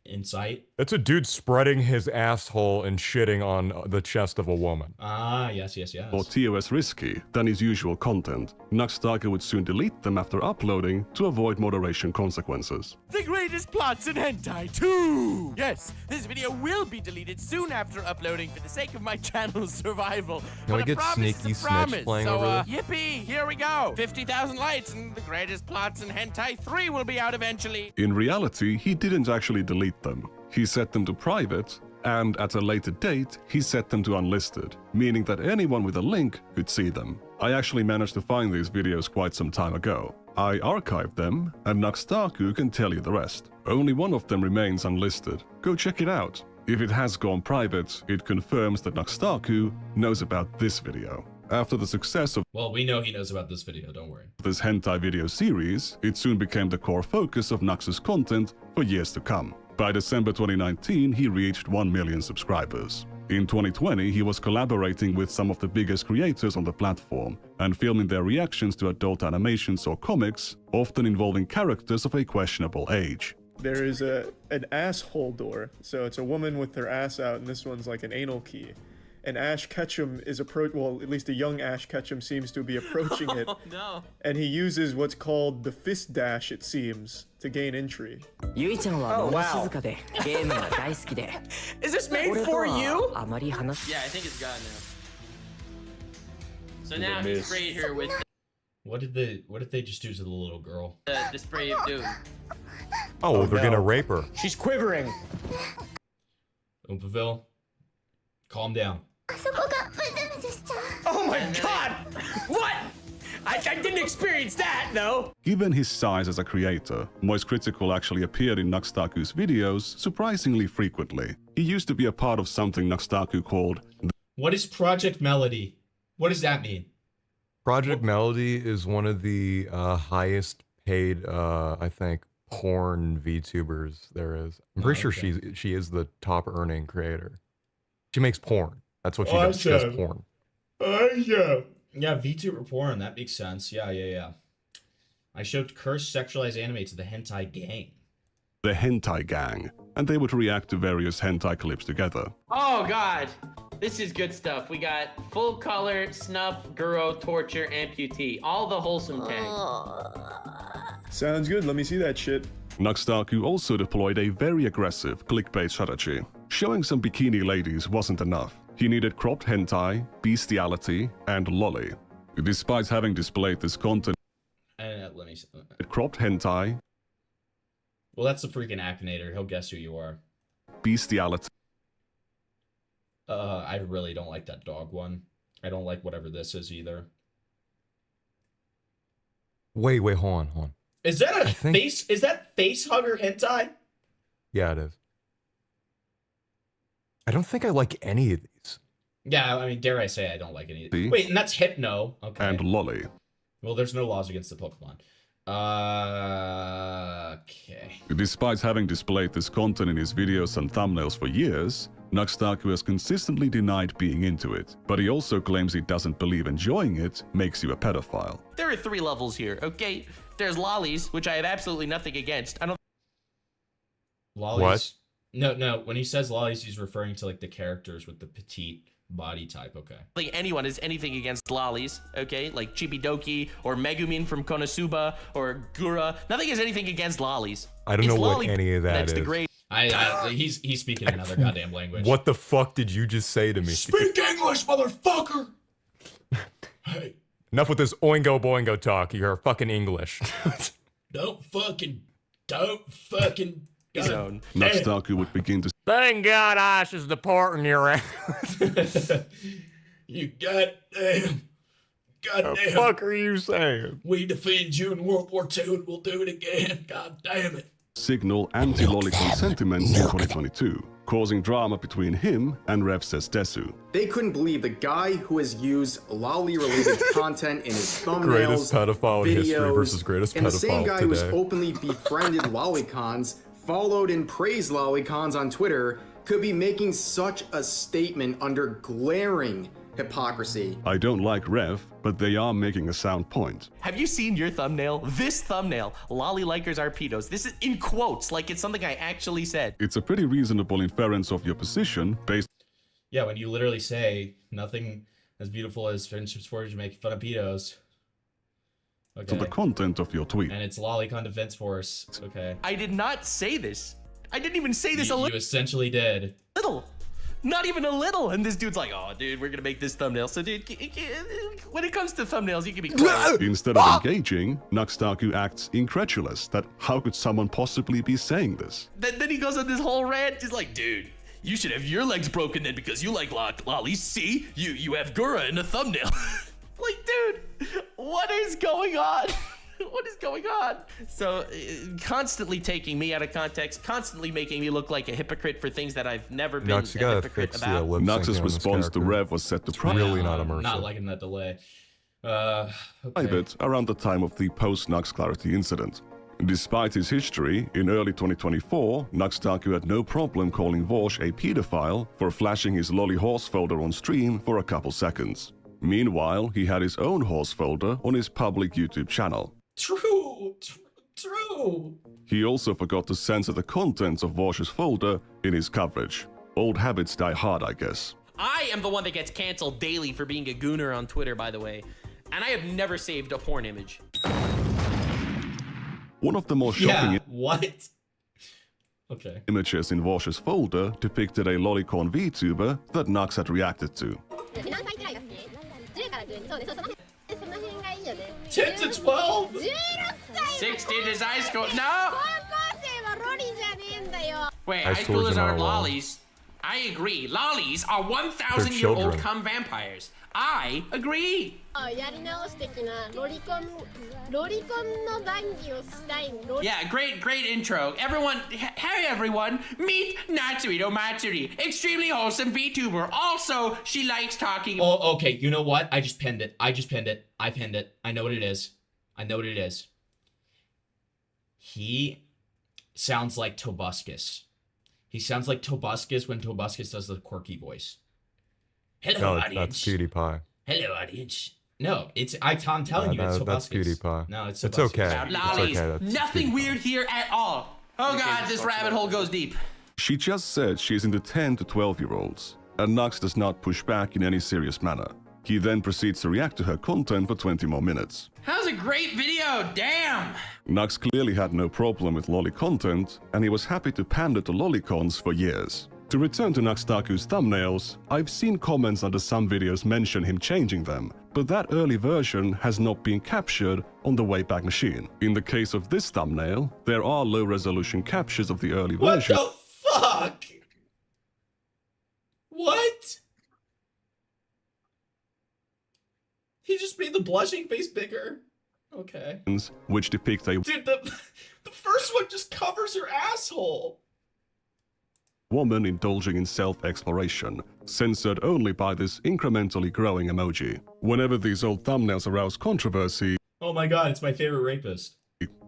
in sight. That's a dude spreading his asshole and shitting on the chest of a woman. Ah, yes. Or TOS risky than his usual content. Nux Taku would soon delete them after uploading to avoid moderation consequences. The greatest plots in hentai 2! Yes, this video will be deleted soon after uploading for the sake of my channel's survival. Now we get Sneaky Snitch playing over there. Yippee, here we go. 50,000 likes and the greatest plots in hentai 3 will be out eventually. In reality, he didn't actually delete them. He set them to private, and at a later date, he set them to unlisted, meaning that anyone with a link could see them. I actually managed to find these videos quite some time ago. I archived them, and Nux Taku can tell you the rest. Only one of them remains unlisted. Go check it out. If it has gone private, it confirms that Nux Taku knows about this video. After the success of Well, we know he knows about this video, don't worry. This hentai video series, it soon became the core focus of Nux's content for years to come. By December 2019, he reached 1 million subscribers. In 2020, he was collaborating with some of the biggest creators on the platform and filming their reactions to adult animations or comics, often involving characters of a questionable age. There is an asshole door, so it's a woman with her ass out, and this one's like an anal key. And Ash Ketchum is well, at least a young Ash Ketchum seems to be approaching it. Oh no. And he uses what's called the fist dash, it seems, to gain entry. Oh wow. Is this made for you? Yeah, I think it's gone now. So now he's sprayed her with What did they just do to the little girl? the spray of doom. Oh, they're gonna rape her. She's quivering. Oompaville, calm down. Oh my god! What? I didn't experience that, no. Given his size as a creator, Moist Critical actually appeared in Nux Taku's videos surprisingly frequently. He used to be a part of something Nux Taku called... What is Project Melody? What does that mean? Project Melody is one of the highest paid, I think, porn VTubers there is. I'm pretty sure she is the top earning creator. She makes porn. That's what she does. She does porn. Yeah, VTuber porn. That makes sense. Yeah. I showed cursed sexualized anime to the hentai gang. The Hentai Gang, and they would react to various hentai clips together. Oh god, this is good stuff. We got full color, snuff, guro, torture, amputee. All the wholesome tags. Sounds good. Let me see that shit. Nux Taku also deployed a very aggressive clickbait strategy. Showing some bikini ladies wasn't enough. He needed cropped hentai, bestiality, and lolly. Despite having displayed this content, Let me see. cropped hentai, Well, that's the freaking Akinator. He'll guess who you are. bestiality, I really don't like that dog one. I don't like whatever this is either. Wait, hold on. Is that a face? Is that face hugger hentai? Yeah, it is. I don't think I like any of these. Yeah, I mean, dare I say I don't like any of these. Wait, and that's Hypno. Okay. and lolly. Well, there's no laws against the Pokemon. Okay. Despite having displayed this content in his videos and thumbnails for years, Nux Taku has consistently denied being into it, but he also claims he doesn't believe enjoying it makes you a pedophile. There are 3 levels here, okay? There's lollies, which I have absolutely nothing against. I don't. Lollies. What? No. When he says lollies, he's referring to like the characters with the petite body type. Okay. Like anyone has anything against lollies, okay? Like Chibidoki or Megumin from Konosuba or Gura. Nothing has anything against lollies. I don't know what any of that that's is. the great. He's speaking another goddamn language. What the fuck did you just say to me? Speak English, motherfucker! Hey. Enough with this oingo boingo talk. You're fucking English. Don't fucking. Nux Taku would begin to Thank God Ice is departing your ass. You goddamn. The fuck are you saying? We defeated you in World War II and we'll do it again. God damn it. signal anti-lolicon sentiments in 2022, causing drama between him and Rev Says Desu. They couldn't believe the guy who has used lolly-related content in his thumbnails, Greatest pedophile in history versus greatest and the pedophile same guy who has today. openly befriended lolicons, followed and praised lolicons on Twitter, could be making such a statement under glaring hypocrisy. I don't like Rev, but they are making a sound point. Have you seen your thumbnail? This thumbnail, lolly likers are pedos. This is in quotes, like it's something I actually said. It's a pretty reasonable inference of your position based Yeah, when you literally say nothing as beautiful as friendships forged to make fun of pedos. Okay. on the content of your tweet. And it's Lolicon Defense Force. Okay. I did not say this. I didn't even say this You essentially did. little. Not even a little. And this dude's like, oh, dude, we're going to make this thumbnail. So, dude, when it comes to thumbnails, you can be quiet. Instead of engaging, Nux Taku acts incredulous that how could someone possibly be saying this? Then he goes on this whole rant. He's like, dude, you should have your legs broken then because you like lollies. See, you have Gura in the thumbnail. Like, dude, what is going on? What is going on? So, constantly taking me out of context, constantly making me look like a hypocrite for things that I've never been Nux, you a gotta hypocrite fix about. the Nux's response to Rev was set to really not immersive. Not liking that delay. Okay. private around the time of the post-Nux Clarity incident. Despite his history, in early 2024, Nux Taku had no problem calling Vosh a pedophile for flashing his lolly horse folder on stream for a couple seconds. Meanwhile, he had his own horse folder on his public YouTube channel. True. He also forgot to censor the contents of Vosh's folder in his coverage. Old habits die hard, I guess. I am the one that gets canceled daily for being a gooner on Twitter, by the way. And I have never saved a porn image. One of the more shocking what? Okay. images in Vosh's folder depicted a lolicon VTuber that Nux had reacted to. 10 to 12? 16 is high school. No! Wait, High high schoolers schoolers are aren't not allowed. lollies. I agree. Lollies are 1,000-year-old children. cum vampires. I agree. やり直し的なロリコンの談義をしたい。 Yeah, great intro. Everyone, hey everyone, meet Natsuito Matsuri, extremely wholesome VTuber. Also, she likes talking. Oh, okay. You know what? I just pinned it. I pinned it. I know what it is. He sounds like Tobuscus. He sounds like Tobuscus when Tobuscus does the quirky voice. Hello, audience. That's PewDiePie. Hello, audience. No, I'm telling you, it's Tobuscus. That's PewDiePie. No, it's It's Tobuscus. okay. Lollies, It's okay. That's nothing PewDiePie. weird here at all. Oh god, this rabbit hole goes deep. She just said she's into 10 to 12-year-olds, and Nux does not push back in any serious manner. He then proceeds to react to her content for 20 more minutes. That was a great video, damn! Nux clearly had no problem with lolly content, and he was happy to pander to lolicons for years. To return to Nux Taku's thumbnails, I've seen comments under some videos mention him changing them, but that early version has not been captured on the Wayback Machine. In the case of this thumbnail, there are low-resolution captures of the early version. What the fuck? What? He just made the blushing face bigger. Okay. Which depict a Dude, the first one just covers her asshole. woman indulging in self-exploration, censored only by this incrementally growing emoji. Whenever these old thumbnails arouse controversy, Oh my god, it's my favorite rapist.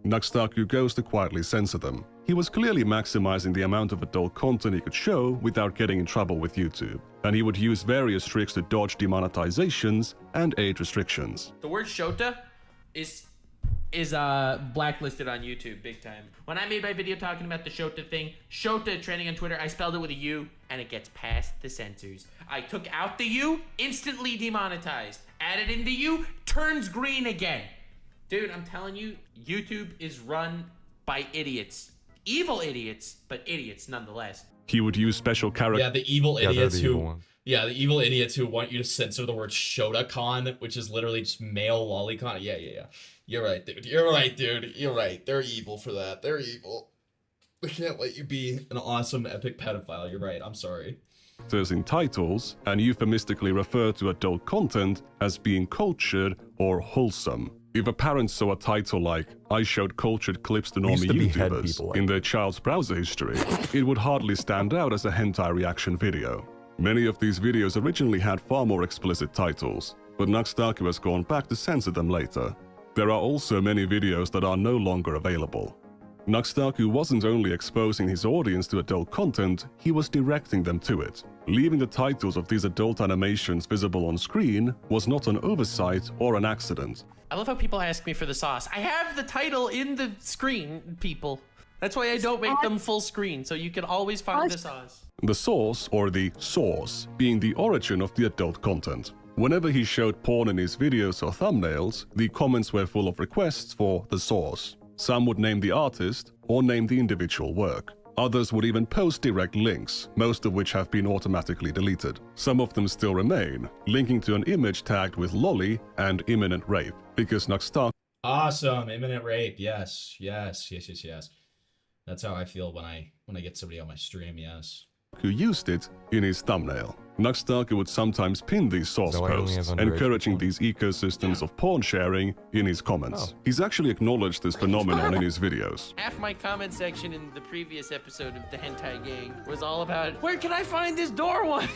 Nux Taku goes to quietly censor them. He was clearly maximizing the amount of adult content he could show without getting in trouble with YouTube, and he would use various tricks to dodge demonetizations and age restrictions. The word Shota is blacklisted on YouTube big time. When I made my video talking about the Shota thing, Shota trending on Twitter, I spelled it with a U, and it gets past the censors. I took out the U, instantly demonetized. Added in the U, turns green again. Dude, I'm telling you, YouTube is run by idiots. Evil idiots, but idiots nonetheless. He would use special characters. Yeah, the evil Yeah, they're idiots the who evil ones. Yeah, the evil idiots who want you to censor the word Shotacon, which is literally just male lolicon. Yeah. You're right, dude. You're right. They're evil for that. They're evil. We can't let you be an awesome epic pedophile. You're right. I'm sorry. In titles and euphemistically refer to adult content as being cultured or wholesome. If a parent saw a title like, I showed cultured clips to used normie to behead YouTubers people like in their child's browser history, it would hardly stand out as a hentai reaction video. Many of these videos originally had far more explicit titles, but Nux Taku has gone back to censor them later. There are also many videos that are no longer available. Nux Taku wasn't only exposing his audience to adult content, he was directing them to it. Leaving the titles of these adult animations visible on screen was not an oversight or an accident. I love how people ask me for the sauce. I have the title in the screen, people. That's why I don't make them full screen, so you can always find the sauce. The source, or the source, being the origin of the adult content. Whenever he showed porn in his videos or thumbnails, the comments were full of requests for the source. Some would name the artist or name the individual work. Others would even post direct links, most of which have been automatically deleted. Some of them still remain, linking to an image tagged with lolly and imminent rape, because Nux Taku Awesome. Imminent rape. Yes. That's how I feel when I get somebody on my stream. Yes. who used it in his thumbnail. Nux Taku would sometimes pin these source So I only posts, have underage encouraging people. these ecosystems of porn sharing in his comments. He's actually acknowledged this phenomenon in his videos. Half my comment section in the previous episode of the Hentai Gang was all about, where can I find this door one?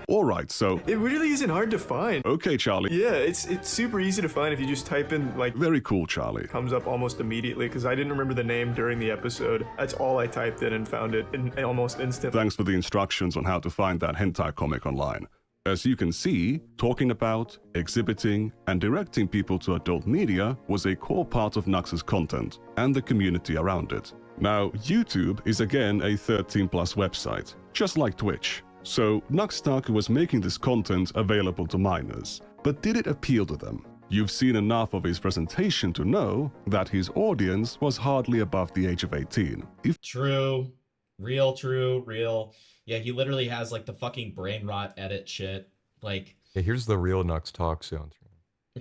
Alright, so... It really isn't hard to find. Okay, Charlie. Yeah, it's super easy to find if you just type in, like... Very cool, Charlie. Comes up almost immediately, because I didn't remember the name during the episode. That's all I typed in and found it in almost instantly. Thanks for the instructions on how to find that hentai comic online. As you can see, talking about, exhibiting, and directing people to adult media was a core part of Nux's content, and the community around it. Now, YouTube is again a 13+ website, just like Twitch. So, Nux Taku was making this content available to minors. But did it appeal to them? You've seen enough of his presentation to know that his audience was hardly above the age of 18. True. Real. Yeah, he literally has like the fucking brain rot edit shit. Like, yeah, here's the real Nux Taku sound.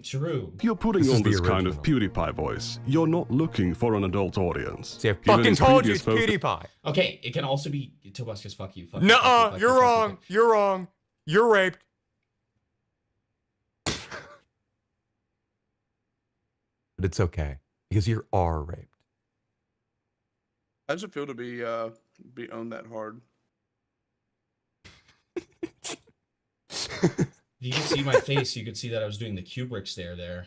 True. If you're putting This on is the this kind of original. PewDiePie voice, you're not looking for an adult audience. See, I Given fucking his told you previous it's focus- PewDiePie. Okay, it can also be Tobuskis. Fuck you. Fuck you, Nuh-uh, fuck you, you're fuck you, wrong. fuck you. You're wrong. You're raped. But it's okay because you are raped. How does it feel to be owned that hard? If you could see my face, you could see that I was doing the Kubrick stare there.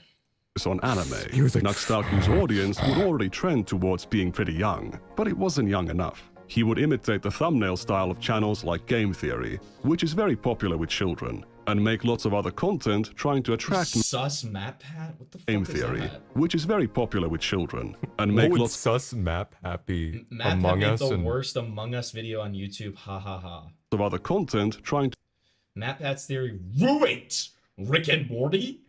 on anime, was like, Nux Taku's audience would already trend towards being pretty young, but it wasn't young enough. He would imitate the thumbnail style of channels like Game Theory, which is very popular with children, and make lots of other content trying to attract Sus map hat? What the fuck Game is Theory, that? which is very popular with children, and what make would lots sus map happy Map Among Hat made Us the and worst Among Us video on YouTube. Ha ha ha. of other content trying to Map Hat's theory ruined Rick and Morty,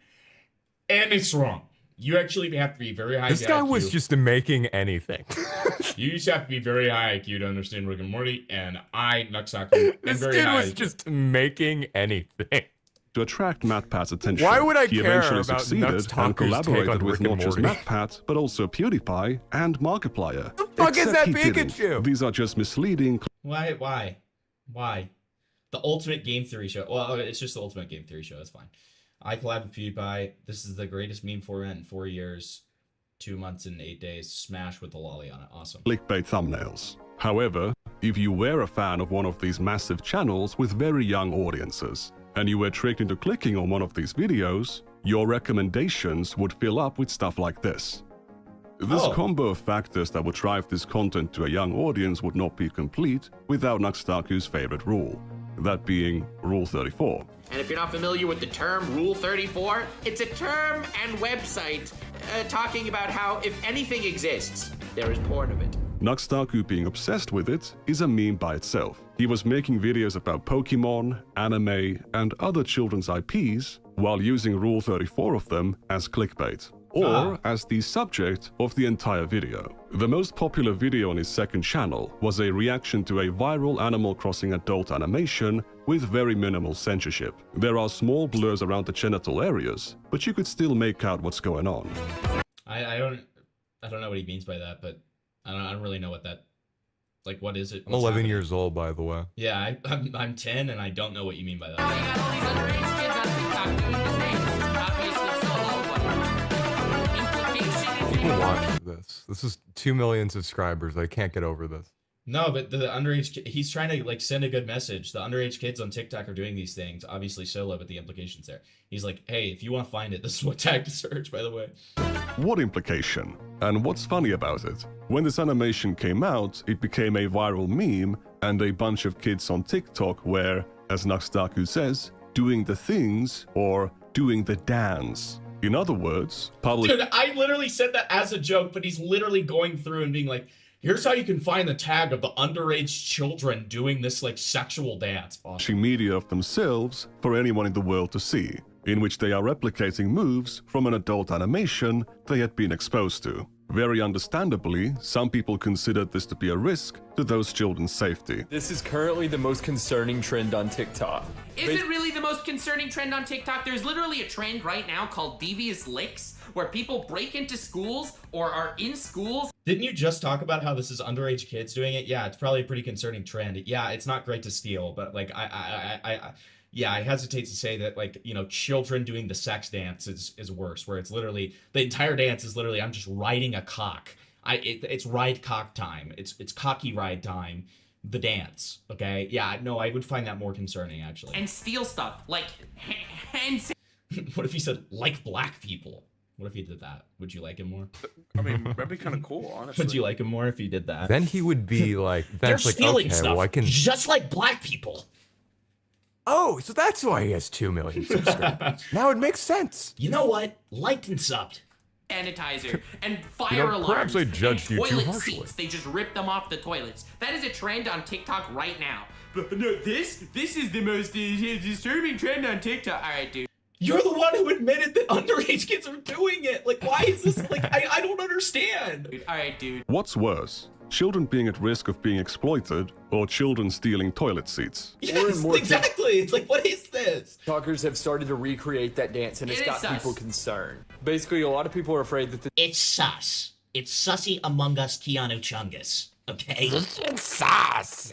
and it's wrong. You actually have to be very high. This guy IQ. was just making anything. You just have to be very high IQ to understand Rick and Morty, and Nux Taku, am This very dude high was IQ. just making anything. to attract MatPat's attention. Why would I he care eventually about succeeded Nux and Taku's take collaborated on with Rick and not just Morty? MatPat, but also PewDiePie and Markiplier. The fuck is Except that he didn't. Pikachu? These are just misleading Why? The Ultimate Game Theory Show. Well, it's just the Ultimate Game Theory Show. That's fine. I collab with PewDiePie. This is the greatest meme format in 4 years, 2 months and 8 days. Smash with the lolly on it. Awesome. clickbait thumbnails. However, if you were a fan of one of these massive channels with very young audiences, and you were tricked into clicking on one of these videos, your recommendations would fill up with stuff like this. This combo of factors that would drive this content to a young audience would not be complete without Nux Taku's favorite rule, that being Rule 34. And if you're not familiar with the term Rule 34, it's a term and website talking about how if anything exists, there is porn of it. Nux Taku being obsessed with it is a meme by itself. He was making videos about Pokemon, anime, and other children's IPs while using Rule 34 of them as clickbait, or as the subject of the entire video. The most popular video on his second channel was a reaction to a viral Animal Crossing adult animation with very minimal censorship. There are small blurs around the genital areas, but you could still make out what's going on. I don't know what he means by that, but I don't really know what that, like, what is it? I'm 11 years old, by the way. Yeah, I'm 10, and I don't know what you mean by that. People watch this. This is 2 million subscribers. I can't get over this. No, but the underage, he's trying to like send a good message. The underage kids on TikTok are doing these things, obviously solo, but the implications there. He's like, hey, if you want to find it, this is what tag to search, by the way. What implication? And what's funny about it? When this animation came out, it became a viral meme, and a bunch of kids on TikTok were, as Nux Taku says, doing the things or doing the dance. In other words, public. Dude, I literally said that as a joke, but he's literally going through and being like, here's how you can find the tag of the underage children doing this like sexual dance. Awesome. Media of themselves for anyone in the world to see, in which they are replicating moves from an adult animation they had been exposed to. Very understandably, some people considered this to be a risk to those children's safety. This is currently the most concerning trend on TikTok. Is it really the most concerning trend on TikTok? There's literally a trend right now called devious licks, where people break into schools or are in schools. Didn't you just talk about how this is underage kids doing it? Yeah, it's probably a pretty concerning trend. Yeah, it's not great to steal, but like I hesitate to say that, like, you know, children doing the sex dance is worse, where it's literally the entire dance is literally I'm just riding a cock. It's ride cock time. It's cocky ride time. The dance. Okay. Yeah. No, I would find that more concerning actually. And steal stuff like hands. What if he said like black people? What if he did that? Would you like him more? I mean, that'd be kind of cool, honestly. Would you like him more if he did that? Then he would be like, that's like, stealing okay, stuff, well, I can. just like black people. Oh, so that's why he has 2 million subscribers. Now it makes sense. You know what? Liked and subbed. Sanitizer and fire You know, alarms perhaps I judged and you too toilet harshly. seats. They just rip them off the toilets. That is a trend on TikTok right now. But no, this is the most disturbing trend on TikTok. All right, dude. You're the one who admitted that underage kids are doing it. Like, why is this? Like, I don't understand. All right, dude. What's worse, children being at risk of being exploited, or children stealing toilet seats. Yes, exactly. It's like, what is this? TikTokers have started to recreate that dance, and it's got people concerned. Basically, a lot of people are afraid that It's sus. It's sussy Among Us Keanu Chungus. Okay? It's sus.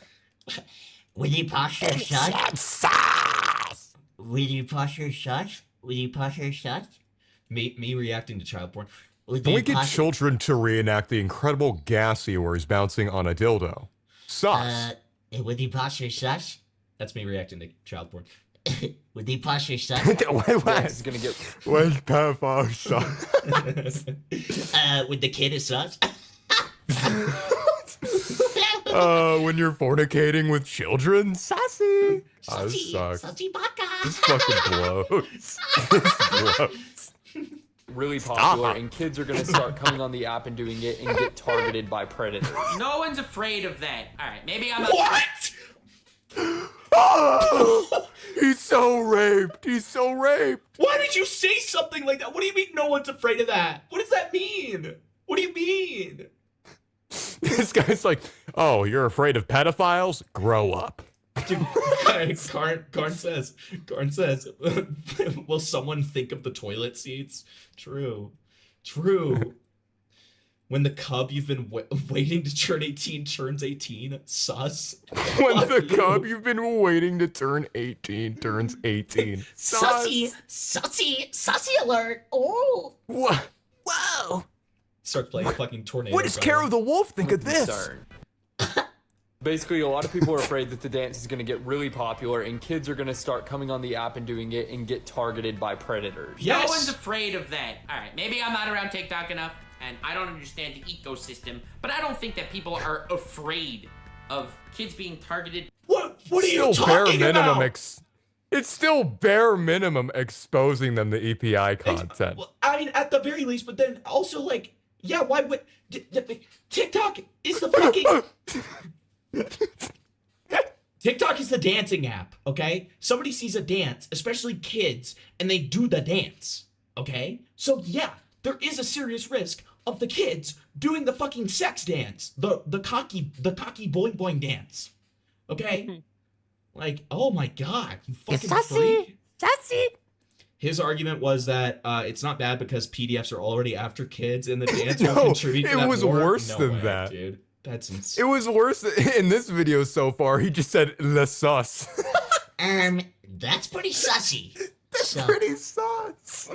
Will you posture sus? Sus. Will you posture sus? Will you posture sus? Me reacting to child porn. Can we get children to reenact the incredible Gassy where he's bouncing on a dildo? Sus. Will you posture sus? That's me reacting to child porn. Will you posture sus? It's gonna get. Where's pedophile sus? With the kid is sus? When you're fornicating with children? Sassy. Sussy. Sussy baka. This fucking blows. This blows. Really popular, and kids are gonna start coming on the app and doing it and get targeted by predators. No one's afraid of that. All right, maybe I'm. What? Oh, he's so raped. He's so raped. Why did you say something like that? What do you mean no one's afraid of that? What does that mean? What do you mean? This guy's like, oh, you're afraid of pedophiles? Grow up. Dude, Karn says, will someone think of the toilet seats? True. When the cub you've been waiting to turn 18 turns 18, sus. When the cub you've been waiting to turn 18 turns 18. Sussy alert. Oh. What? Whoa. Starts playing fucking tornado. What does Carol the Wolf think of this? Basically, a lot of people are afraid that the dance is gonna get really popular, and kids are gonna start coming on the app and doing it and get targeted by predators. No one's afraid of that. All right, maybe I'm not around TikTok enough, and I don't understand the ecosystem, but I don't think that people are afraid of kids being targeted. What are you talking about? It's still bare minimum exposing them to EPI content. Well, I mean, at the very least, but then also, like, yeah, why would... TikTok is the fucking... TikTok is the dancing app, okay? Somebody sees a dance, especially kids, and they do the dance, okay? So, yeah, there is a serious risk of the kids doing the fucking sex dance, the cocky boing boing dance, okay? Like, oh my god, you fucking freak. Sassy. His argument was that it's not bad because PDFs are already after kids and the dance will No, contribute to it that was more. worse No than way, that. Dude. That's insane. It was worse in this video so far. He just said le sus. That's pretty sussy. That's pretty sus.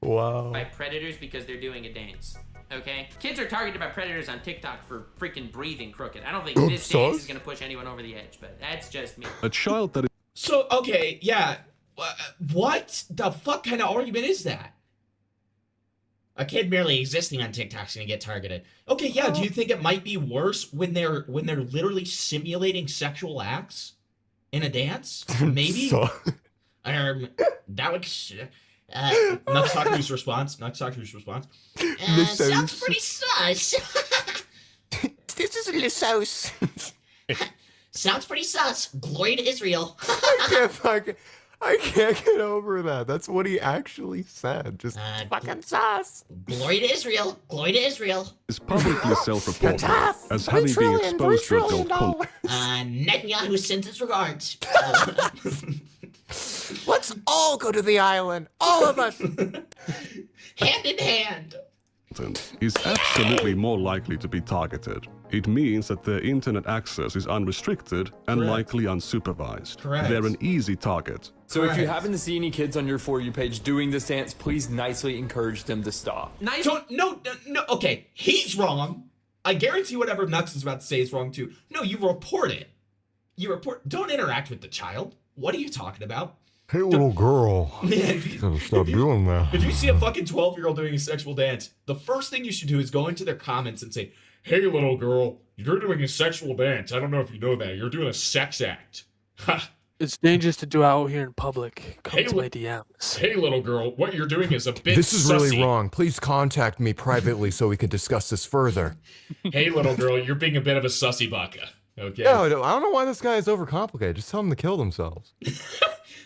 Wow. By predators because they're doing a dance. Okay? Kids are targeted by predators on TikTok for freaking breathing crooked. I don't think this dance is gonna push anyone over the edge, but that's just me. A child that is So, okay, yeah. What the fuck kind of argument is that? A kid merely existing on TikTok's gonna get targeted. Okay, yeah, do you think it might be worse when they're literally simulating sexual acts in a dance? Maybe? That would... Nux Taku's response. Sounds pretty sus. This is le sus. Sounds pretty sus. Glory to Israel. I can't get over that. That's what he actually said. Just fucking sus. Glory to Israel. Glory to Israel. is publicly self-reported as having been exposed to adult content. Netanyahu sends his regards. Let's all go to the island. All of us. Hand in hand. Is absolutely more likely to be targeted. It means that their internet access is unrestricted and Correct. likely unsupervised. Correct. They're an easy target. So if you happen to see any kids on your For You page doing this dance, please nicely encourage them to stop. No, okay, he's wrong. I guarantee whatever Nux is about to say is wrong too. No, you report it. Don't interact with the child. What are you talking about? Hey, little girl. Gotta stop doing that. If you see a fucking 12-year-old doing a sexual dance, the first thing you should do is go into their comments and say, hey, little girl, you're doing a sexual dance. I don't know if you know that. You're doing a sex act. Ha. It's dangerous to do out here in public. Come Hey, to my DMs. Hey, little girl, what you're doing is a bit This is really sussy. wrong. Please contact me privately so we can discuss this further. Hey, little girl, you're being a bit of a sussy baka. Okay? No, I don't know why this guy is overcomplicated. Just tell them to kill themselves.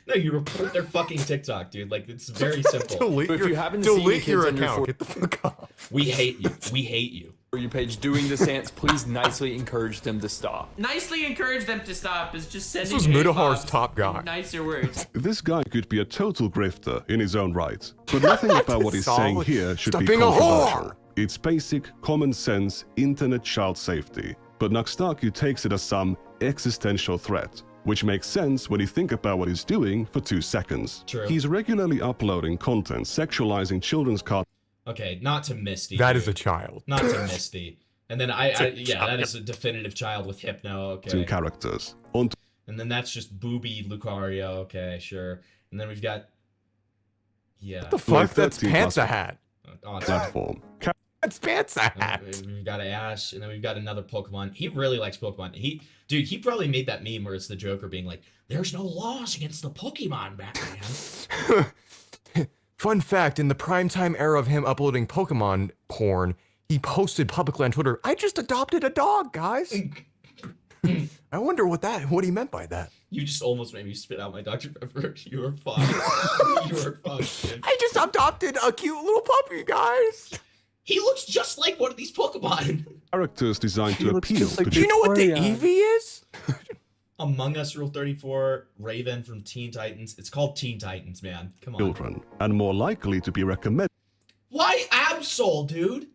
No, you report their fucking TikTok, dude. Like, it's very simple. But if you happen to see any kids on your Get the fuck off. We hate you. We hate you. For your page doing this dance, please nicely encourage them to stop. Nicely encourage them to stop is just sending This was Mudahar's top guy. nicer words. This guy could be a total grifter in his own right, but nothing about what he's saying Solid. here should Stop be being a controversial. whore. It's basic, common sense, internet child safety. But Nux Taku takes it as some existential threat, which makes sense when you think about what he's doing for 2 seconds. True. He's regularly uploading content sexualizing children's cartoons. Okay, not to Misty. That dude. is a child. Not to Misty. And then yeah, that is a definitive child with Hypno. Okay. Characters. On And then that's just Booby Lucario. Okay, sure. And then we've got. Yeah. What the fuck? That's Pantsa Hat. Awesome. Platform. That's Pantsa Hat. We've got Ash, and then we've got another Pokemon. He really likes Pokemon. He probably made that meme where it's the Joker being like, "There's no laws against the Pokemon, Batman." Fun fact, in the primetime era of him uploading Pokemon porn, he posted publicly on Twitter, "I just adopted a dog, guys." I wonder what he meant by that. You just almost made me spit out my Dr. Pepper. You were fine. You were fine, dude. I just adopted a cute little puppy, guys. He looks just like one of these Pokemon. Characters designed to appeal to Do you know what the Eevee is? Among Us Rule 34, Raven from Teen Titans. It's called Teen Titans, man. Come on. children, and more likely to be recommended. Why Absol, dude?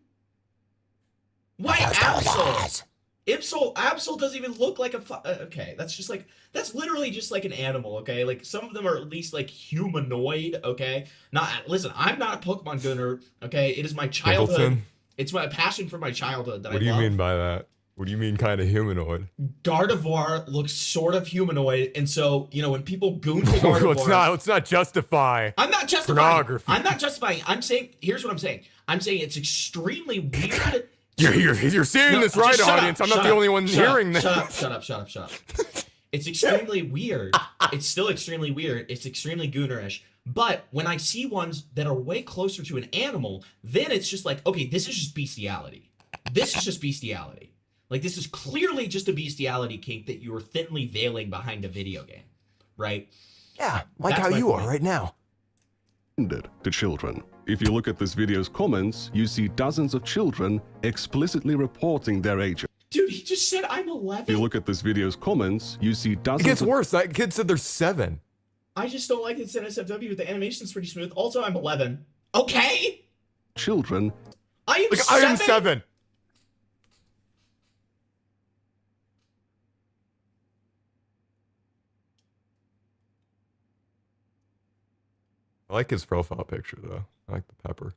Why Absol? Absol doesn't even look like a okay, that's literally just like an animal, okay? Like, some of them are at least, like, humanoid, okay? Listen, I'm not a Pokemon gunner, okay? It is my childhood. Pimpleton? It's my passion for my childhood that What do you mean by that? What do you mean kind of humanoid? Gardevoir looks sort of humanoid, and so, you know, when people goon to Gardevoir... let's not justify I'm not justifying. pornography. I'm not justifying. I'm saying, here's what I'm saying. I'm saying it's extremely weird. You're seeing this right, just shut audience. up, I'm not shut the up, only one shut up, hearing this. Shut up. It's extremely weird. It's still extremely weird. It's extremely goonerish. But when I see ones that are way closer to an animal, then it's just like, okay, this is just bestiality. This is just bestiality. Like, this is clearly just a bestiality kink that you are thinly veiling behind a video game, right? Yeah, like That's how my you point. are right now. To children. If you look at this video's comments, you see dozens of children explicitly reporting their age. Dude, he just said I'm 11. If you look at this video's comments, you see It dozens gets of worse. That kid said they're 7. I just don't like it's NSFW, but the animation's pretty smooth. Also, I'm 11. Okay? children. I am 7? I am 7. I like his profile picture, though. I like the pepper.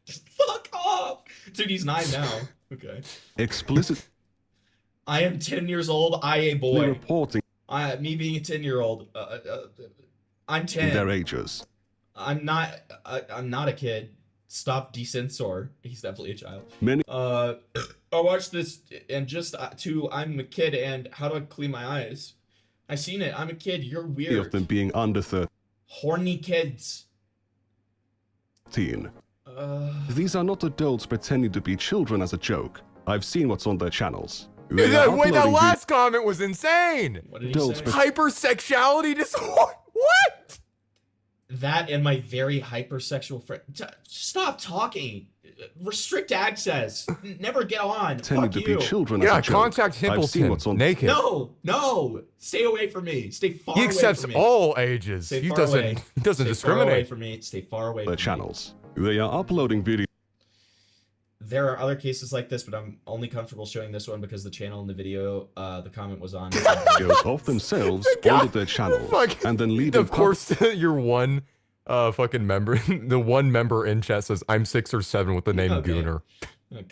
Fuck off! Dude, he's 9 now. Okay. Explicit I am 10 years old. I a boy. reporting Me being a 10-year-old. I'm 10. their ages. I'm not a kid. Stop decensor. He's definitely a child. Many I watched this and just I'm a kid and how do I clean my eyes? I seen it. I'm a kid. You're weird. of them being under Horny kids. 13. These are not adults pretending to be children as a joke. I've seen what's on their channels. They are Wait, that uploading last comment was insane. What did he Adults, say? but- Hypersexuality disorder. What? That and my very hypersexual friend. Stop talking. Restrict access. Never get on. pretending Fuck to you. be children as Yeah, a joke. contact I've seen Himpleton. what's on Naked. No. Stay away from me. Stay far He away accepts from me. all ages. Stay He far doesn't. away. He doesn't Stay far away discriminate. from me. Stay far away their from me. channels. They are uploading videos There are other cases like this, but I'm only comfortable showing this one because the channel in the video, the comment was on. of themselves onto their channels, and then leaving. Of course, your one fucking member, the one member in chat says, "I'm 6 or 7" with the name Gooner.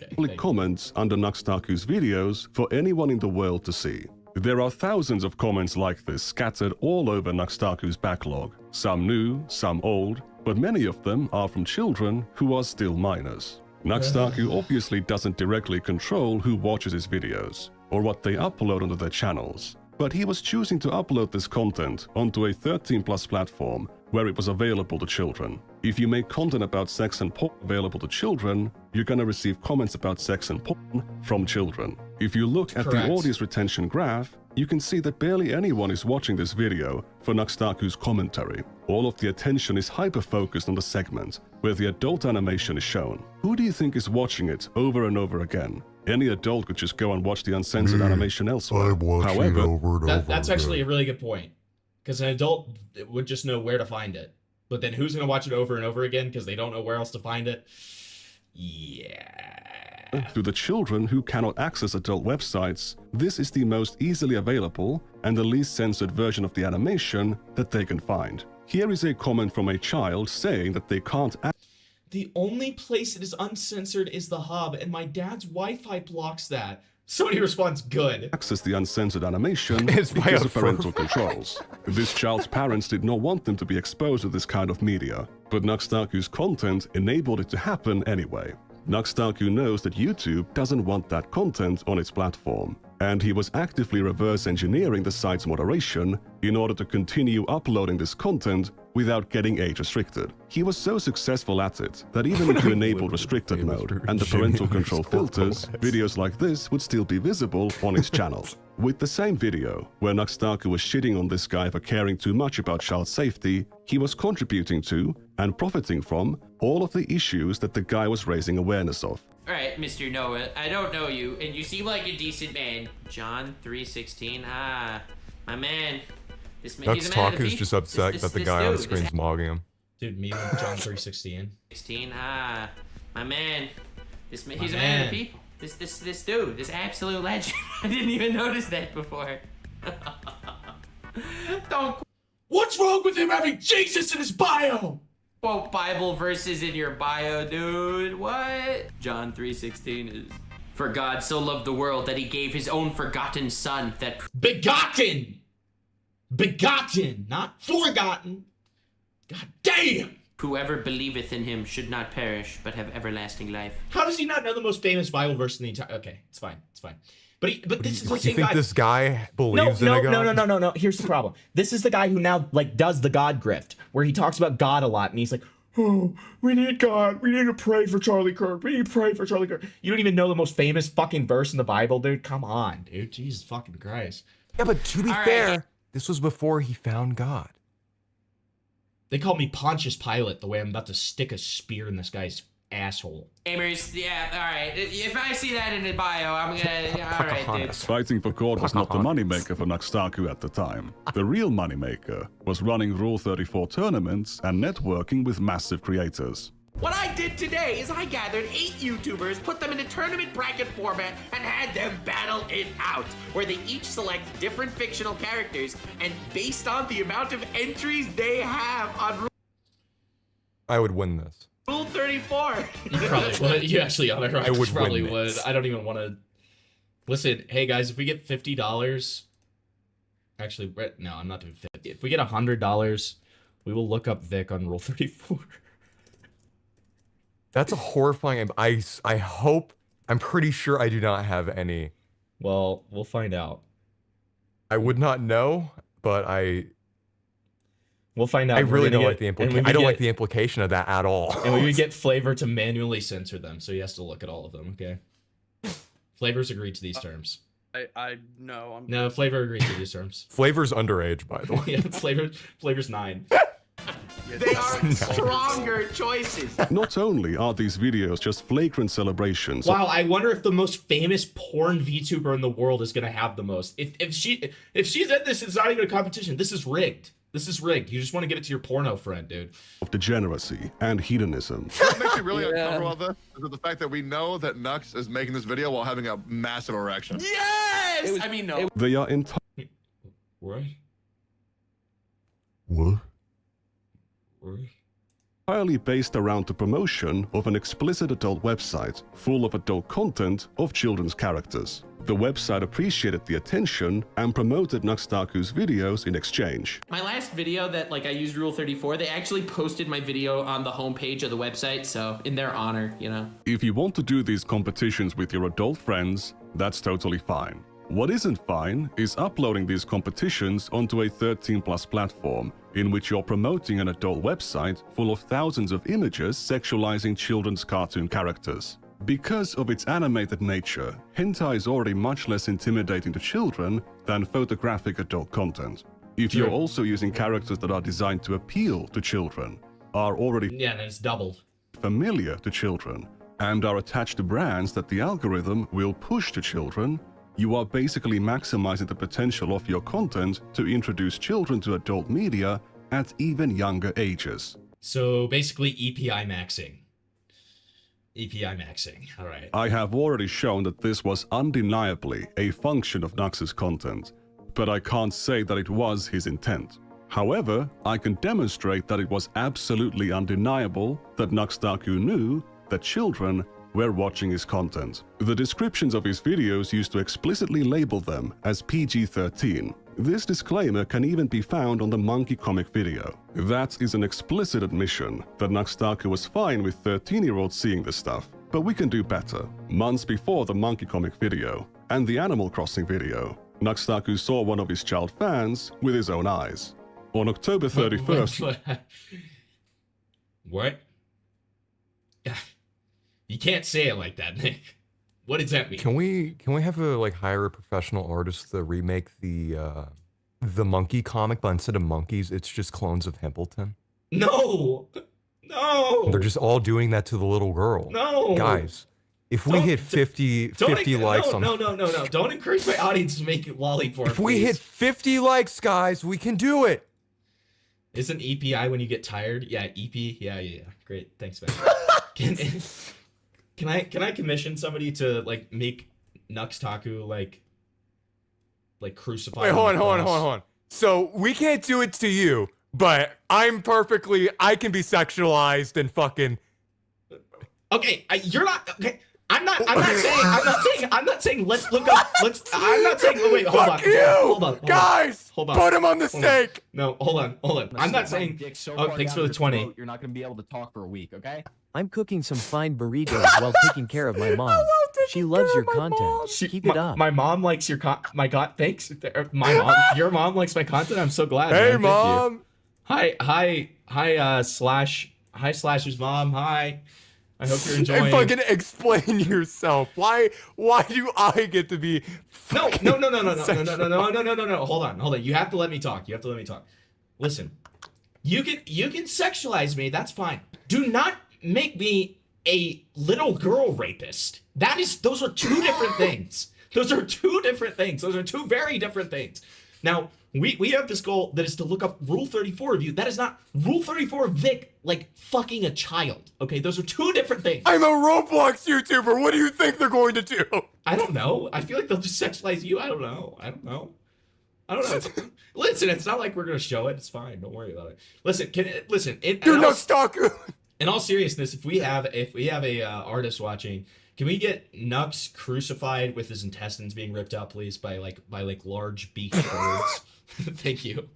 public comments under Nux Taku's videos for anyone in the world to see. There are thousands of comments like this scattered all over Nux Taku's backlog, some new, some old, but many of them are from children who are still minors. Nux Taku obviously doesn't directly control who watches his videos, or what they upload onto their channels, but he was choosing to upload this content onto a 13+ platform where it was available to children. If you make content about sex and porn available to children, you're gonna receive comments about sex and porn from children. If you look at Correct. the audience retention graph, you can see that barely anyone is watching this video for Nux Taku's commentary. All of the attention is hyper-focused on the segment where the adult animation is shown. Who do you think is watching it over and over again? Any adult could just go and watch the uncensored animation elsewhere. However, That's actually a really good point. Because an adult would just know where to find it. But then who's going to watch it over and over again because they don't know where else to find it? Yeah. to the children who cannot access adult websites, this is the most easily available and the least censored version of the animation that they can find. Here is a comment from a child saying that they can't The only place it is uncensored is the hub, and my dad's Wi-Fi blocks that. Somebody responds, good. access the uncensored animation because of parental controls. This child's parents did not want them to be exposed to this kind of media, but Nux Taku's content enabled it to happen anyway. Nux Taku knows that YouTube doesn't want that content on its platform, and he was actively reverse engineering the site's moderation in order to continue uploading this content without getting age restricted. He was so successful at it that even if you enabled restricted mode and the parental control filters, videos like this would still be visible on his channel. With the same video, where Nux Taku was shitting on this guy for caring too much about child safety, he was contributing to and profiting from all of the issues that the guy was raising awareness of. Alright, Mr. Noah, I don't know you, and you seem like a decent man. John 3:16, my man. This man, Nux Taku's just upset that the guy on the screen's mogging him. Dude, me with John 3:16. 16, my man. He's a man man. of the people. This dude, this absolute legend. I didn't even notice that before. Don't. What's wrong with him having Jesus in his bio? Quote Bible verses in your bio, dude. What? John 3:16 is, for God so loved the world that he gave his own forgotten son that Begotten! Begotten, not forgotten. God damn! whoever believeth in him should not perish, but have everlasting life. How does he not know the most famous Bible verse in the entire... Okay, it's fine, it's fine. But this is the Do you same think guy... this guy believes in a God? No. Here's the problem. This is the guy who now like does the God grift, where he talks about God a lot, and he's like, "Oh, we need God. We need to pray for Charlie Kirk. We need to pray for Charlie Kirk." You don't even know the most famous fucking verse in the Bible, dude. Come on, dude. Jesus fucking Christ. Yeah, but to be fair, this was before he found God. They call me Pontius Pilate the way I'm about to stick a spear in this guy's asshole. Gamers, yeah, alright. If I see that in the bio, I'm gonna... Alright, dude. Fighting for God was not the moneymaker for Nux Taku at the time. The real moneymaker was running Rule 34 tournaments and networking with massive creators. What I did today is I gathered 8 YouTubers, put them in a tournament bracket format, and had them battle it out, where they each select different fictional characters, and based on the amount of entries they have on I would win this. Rule 34. You probably would. You actually on I would probably win would. this. I don't even want to... Listen, hey guys, if we get $50... Actually, no, I'm not doing 50. If we get $100, we will look up Vic on Rule 34. That's a horrifying... I hope... I'm pretty sure I do not have any. Well, we'll find out. I would not know, but We'll find out. I really don't like the implication. I don't like the implication of that at all. And we would get Flavor to manually censor them, so he has to look at all of them, okay? Flavor's agreed to these terms. I know. No, Flavor agreed to these terms. Flavor's underage, by the way. Yeah, Flavor's 9. They are stronger choices. Not only are these videos just flagrant celebrations Wow, I wonder if the most famous porn VTuber in the world is gonna have the most. If she's in this, it's not even a competition. This is rigged. This is rigged. You just want to get it to your porno friend, dude. of degeneracy and hedonism. What makes me really uncomfortable about this is the fact that we know that Nux is making this video while having a massive erection. Yes! I mean, no. They are What? What? entirely based around the promotion of an explicit adult website full of adult content of children's characters. The website appreciated the attention and promoted Nux Taku's videos in exchange. My last video that I used Rule 34, they actually posted my video on the homepage of the website, so in their honor, you know. If you want to do these competitions with your adult friends, that's totally fine. What isn't fine is uploading these competitions onto a 13+ platform in which you're promoting an adult website full of thousands of images sexualizing children's cartoon characters. Because of its animated nature, hentai is already much less intimidating to children than photographic adult content. If you're also using characters that are designed to appeal to children, are already Yeah, then it's doubled. familiar to children, and are attached to brands that the algorithm will push to children, you are basically maximizing the potential of your content to introduce children to adult media at even younger ages. So basically EPI maxing. EPI maxing. All right. I have already shown that this was undeniably a function of Nux's content, but I can't say that it was his intent. However, I can demonstrate that it was absolutely undeniable that Nux Taku knew that children were watching his content. The descriptions of his videos used to explicitly label them as PG-13. This disclaimer can even be found on the monkey comic video. That is an explicit admission that Nux Taku was fine with 13-year-olds seeing this stuff. But we can do better. Months before the monkey comic video and the Animal Crossing video, Nux Taku saw one of his child fans with his own eyes. On October 31st... What? You can't say it like that, Nick. What does that mean? Can we have a hire a professional artist to remake the monkey comic, but instead of monkeys, it's just clones of Himpleton? No! No! They're just all doing that to the little girl. No! Guys, if we hit 50 likes on... No. Don't encourage my audience to make it lolly for If we hit 50 likes, guys, we can do it! Isn't EPI when you get tired? Yeah, EP. Yeah. Great. Thanks, man. Can I commission somebody to make Nux Taku crucify? Wait, hold on. So we can't do it to you, but I can be sexualized and fucking... Okay, you're not, okay. I'm not saying let's look up, I'm not saying, wait, hold on. Guys, put him on the stake. No, hold on. I'm not saying, thanks for the 20. You're not going to be able to talk for a week, okay? I'm cooking some fine burritos while taking care of my mom. She loves your content. Keep it up. My mom likes your thanks. Your mom likes my content. I'm so glad. Hey, man. Mom. Hi, Slash's mom. Hi. I hope you're enjoying. Hey, fucking explain yourself. Why do I get to be? No. Hold on. You have to let me talk. Listen, you can sexualize me. That's fine. Do not make me a little girl rapist. Those are two different things. Those are two very different things. Now, we have this goal that is to look up Rule 34 of you. That is not Rule 34 of Vic, fucking a child. Okay, those are two different things. I'm a Roblox YouTuber. What do you think they're going to do? I don't know. I feel like they'll just sexualize you. I don't know. Listen, it's not like we're gonna show it. It's fine. Don't worry about it. Listen. You're Nux Taku. In all seriousness, if we have a artist watching, can we get Nux crucified with his intestines being ripped out, please, by large beaked birds? Thank you.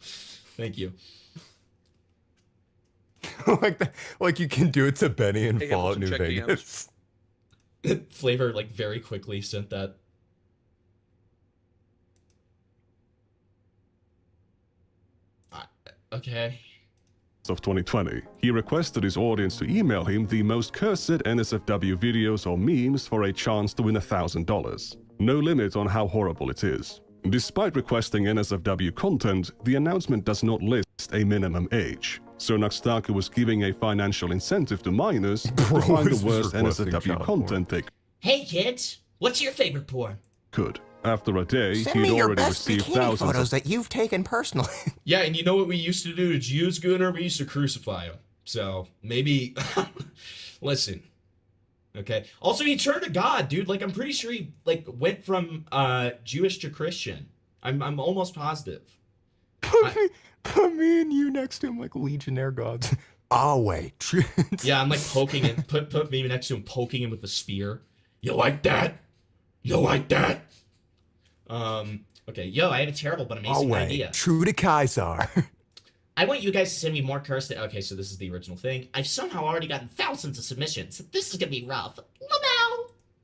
like you can do it to Benny in Fallout New Vegas. Flavor very quickly sent that. Okay. Of 2020, he requested his audience to email him the most cursed NSFW videos or memes for a chance to win $1,000. No limit on how horrible it is. Despite requesting NSFW content, the announcement does not list a minimum age. So Nux Taku was giving a financial incentive to minors to find the worst NSFW content they Hey kids, what's your favorite porn? could. After a day, Send me he'd your already best received bikini thousands photos of that you've taken personally. Yeah, and you know what we used to do to Jews, Gunnar? We used to crucify them. So maybe, listen. Okay. Also, he turned to God, dude. I'm pretty sure he went from Jewish to Christian. I'm almost positive. Put me and you next to him like legionnaire gods. Oh wait. Yeah, I'm poking him. Put me next to him, poking him with a spear. You like that? Okay, yo, I have a terrible but amazing idea. True to Kaiser. I want you guys to send me more cursed. Okay, so this is the original thing. I've somehow already gotten thousands of submissions. This is gonna be rough.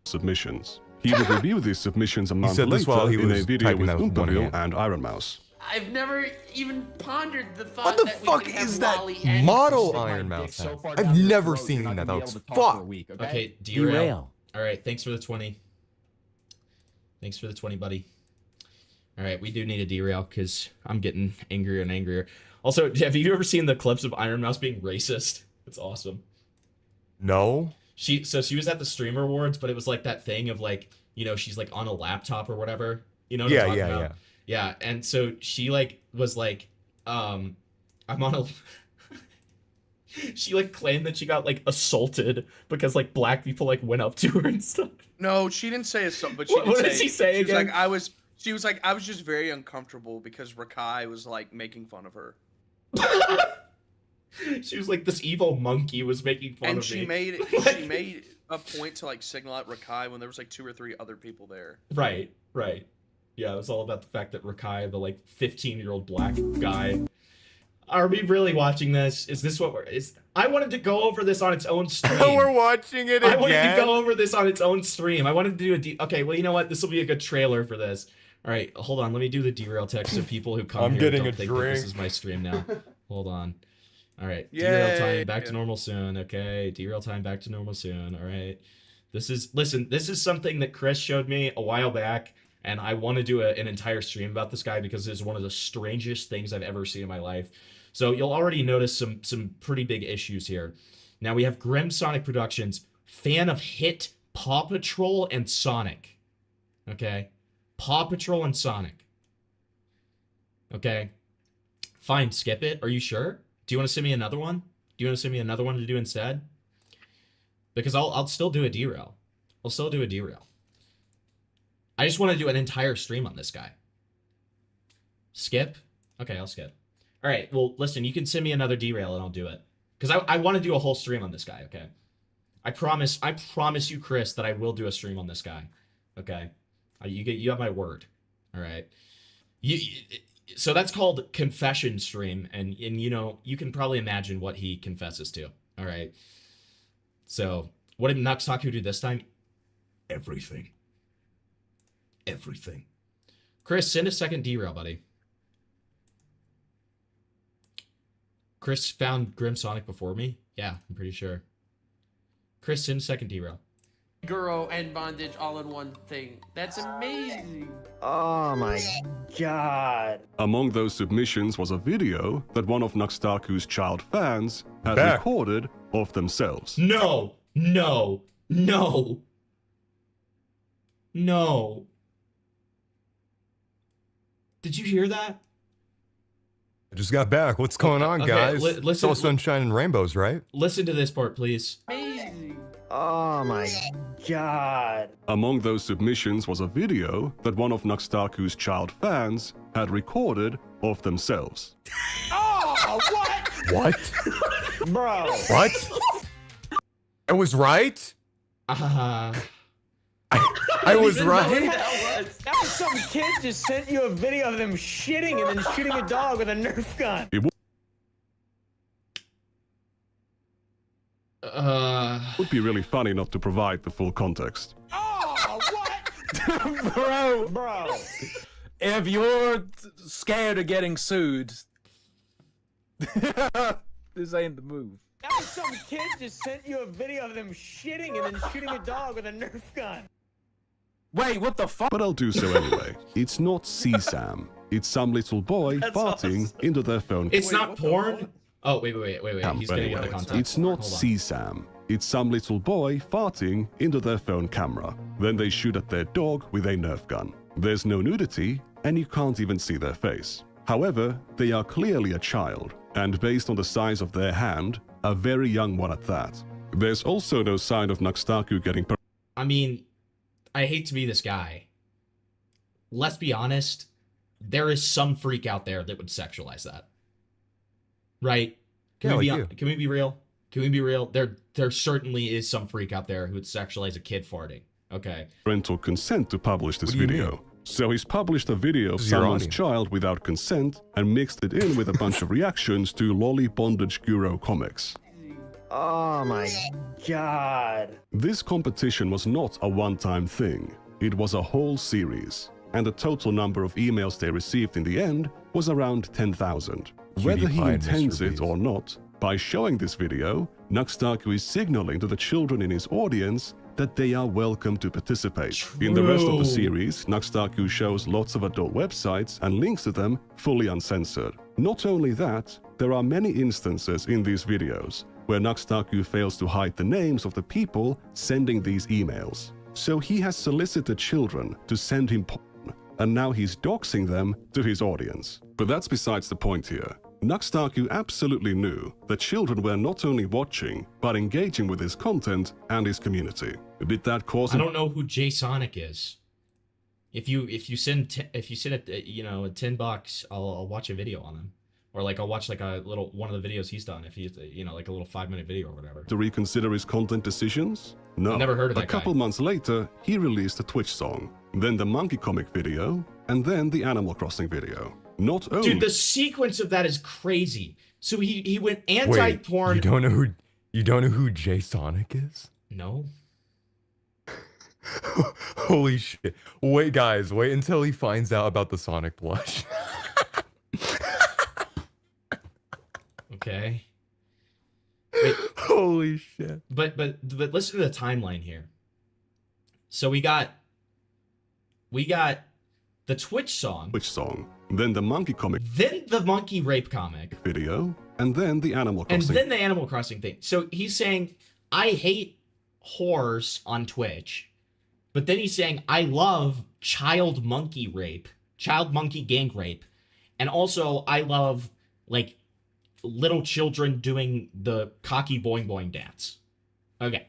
submissions. He would review these submissions a month said this while later he in a was video typing with that with one Umpaville hand. and Iron Mouse. I've never even pondered the thought What the that fuck we can is have that Wally and model stick my Iron dick Mouse so has? far I've down your never throat, seen you're not that. gonna That be was able to talk for a fuck. week, Okay, derail. All right, thanks for the 20. Thanks for the 20, buddy. All right, we do need a derail because I'm getting angrier and angrier. Also, have you ever seen the clips of Iron Mouse being racist? It's awesome. No. She was at the Streamer Awards, but it was like that thing of like, you know, she's like on a laptop or whatever. You know what I'm talking about? Yeah, and so she like was like, I'm on a she like claimed that she got like assaulted because like black people like went up to her and stuff. No, she didn't say assault, but she What did she say She was again? like, I was just very uncomfortable because Rakai was like making fun of her. She was like, this evil monkey was making fun And of me. she made a point to like signal out Rakai when there was like 2 or 3 other people there. Right. Yeah, it was all about the fact that Rakai, the like 15-year-old black guy. Are we really watching this? Is this what I wanted to go over this on its own stream. We're watching it again. I wanted to go over this on its own stream. I wanted to do okay, well, you know what? This will be a good trailer for this. All right, hold on. Let me do the derail text so people who come here don't think that this is my stream now. Hold on. All right, derail time back to normal soon. Okay, derail time back to normal soon. All right. This is something that Chris showed me a while back, and I want to do an entire stream about this guy because it's one of the strangest things I've ever seen in my life. So you'll already notice some pretty big issues here. Now we have Grim Sonic Productions, fan of hit Paw Patrol and Sonic. Okay? Paw Patrol and Sonic. Okay? Fine, skip it. Are you sure? Do you want to send me another one? Do you want to send me another one to do instead? Because I'll still do a derail. I'll still do a derail. I just want to do an entire stream on this guy. Skip? Okay, I'll skip. All right, well, listen, you can send me another derail and I'll do it. Because I want to do a whole stream on this guy, okay? I promise you, Chris, that I will do a stream on this guy. Okay? You have my word. All right? So that's called confession stream, and you know, you can probably imagine what he confesses to. All right? So, what did Nux Taku do this time? Everything. Everything. Chris, send a second derail, buddy. Chris found Grim Sonic before me? Yeah, I'm pretty sure. Chris, send a second derail. Guro and bondage all in one thing. That's amazing. Oh my god. Among those submissions was a video that one of Nux Taku's child fans had recorded of themselves. No! Did you hear that? I just got back. What's going on, guys? It's all sunshine and rainbows, right? Listen to this part, please. Amazing. Oh my god. Among those submissions was a video that one of Nux Taku's child fans had recorded of themselves. Oh, what? What? Bro. What? I was right? I was right? That was some kid just sent you a video of them shitting and then shooting a dog with a Nerf gun. It would be really funny not to provide the full context. Oh, what? bro. If you're scared of getting sued, this ain't the move. That was some kid just sent you a video of them shitting and then shooting a dog with a Nerf gun. Wait, what the fuck? But I'll do so anyway. It's not CSAM. It's some little boy farting into their phone. It's not porn? Oh, wait. He's getting Anyway, the context. it's not Hold on. CSAM. It's some little boy farting into their phone camera. Then they shoot at their dog with a Nerf gun. There's no nudity, and you can't even see their face. However, they are clearly a child, and based on the size of their hand, a very young one at that. There's also no sign of Nux Taku getting... I mean, I hate to be this guy. Let's be honest. There is some freak out there that would sexualize that. Right? Can we be real? Can we be real? There certainly is some freak out there who would sexualize a kid farting. Okay. Parental consent to publish this video. So he's published a video of This is your someone's audience. child without consent and mixed it in with a bunch of reactions to Lolly Bondage Guru comics. Oh my god. This competition was not a one-time thing. It was a whole series. And the total number of emails they received in the end was around 10,000. Whether he PewDiePie and intends Mr. it or not, by showing this video, Nux Taku is signaling to the children in his audience that they are welcome to participate. In the rest of the series, Nux Taku shows lots of adult websites and links to them fully uncensored. Not only that, there are many instances in these videos where Nux Taku fails to hide the names of the people sending these emails. So he has solicited children to send him porn, and now he's doxing them to his audience. But that's besides the point here. Nux Taku absolutely knew that children were not only watching, but engaging with his content and his community. Did that cause I don't know who Jay Sonic is. If you send it, you know, $10, I'll watch a video on him. Or like I'll watch like a little one of the videos he's done if he's, you know, like a little 5-minute video or whatever. to reconsider his content decisions? No. Never heard of A that couple guy. months later, he released a Twitch song, then the Monkey Comic video, and then the Animal Crossing video. Not only Dude, the sequence of that is crazy. So he went Wait, anti-porn. you don't know who Jay Sonic is? No. Holy shit. Wait, guys, wait until he finds out about the Sonic plush. Okay. Wait. Holy shit. But listen to the timeline here. So we got the Twitch song, then the Monkey Comic then the monkey rape comic, video, and then the Animal and Crossing. then the Animal Crossing thing. So he's saying, I hate whores on Twitch, but then he's saying, I love child monkey gang rape, and also I love like little children doing the cocky boing boing dance. Okay.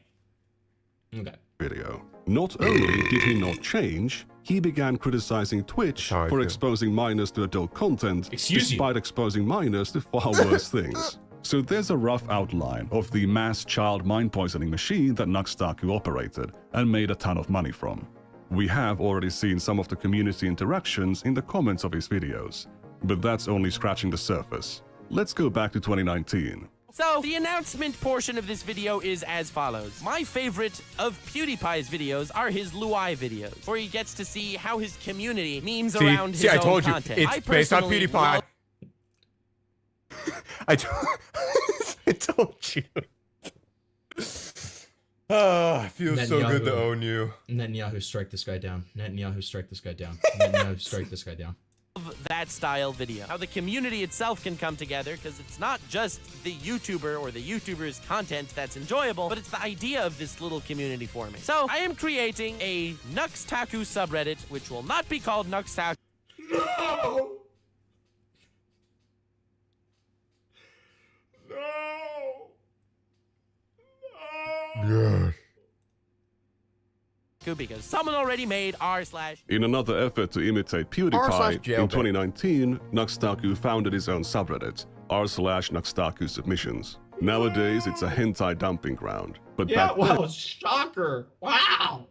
Video. Not only did he not change, he began criticizing Twitch for exposing minors to adult content, despite exposing minors to far worse things. So there's a rough outline of the mass child mind poisoning machine that Nux Taku operated and made a ton of money from. We have already seen some of the community interactions in the comments of his videos, but that's only scratching the surface. Let's go back to 2019. So, the announcement portion of this video is as follows. My favorite of PewDiePie's videos are his Luai videos, where he gets to see how his community memes around his I own told you, content. it's based on personally PewDiePie. I told you. Ah, feels so good to own you. Netanyahu, strike this guy down. Netanyahu, strike this guy down. Netanyahu, strike this guy down. That style video. How the community itself can come together, because it's not just the YouTuber or the YouTuber's content that's enjoyable, but it's the idea of this little community forming. So, I am creating a Nux Taku subreddit, which will not be called Nux Taku. No! Yes. Because someone already made r/. In another effort to imitate PewDiePie, in 2019, Nux Taku founded his own subreddit, r/Nux Taku submissions. Nowadays, it's a hentai dumping ground, but Yeah, back wow, shocker. Wow.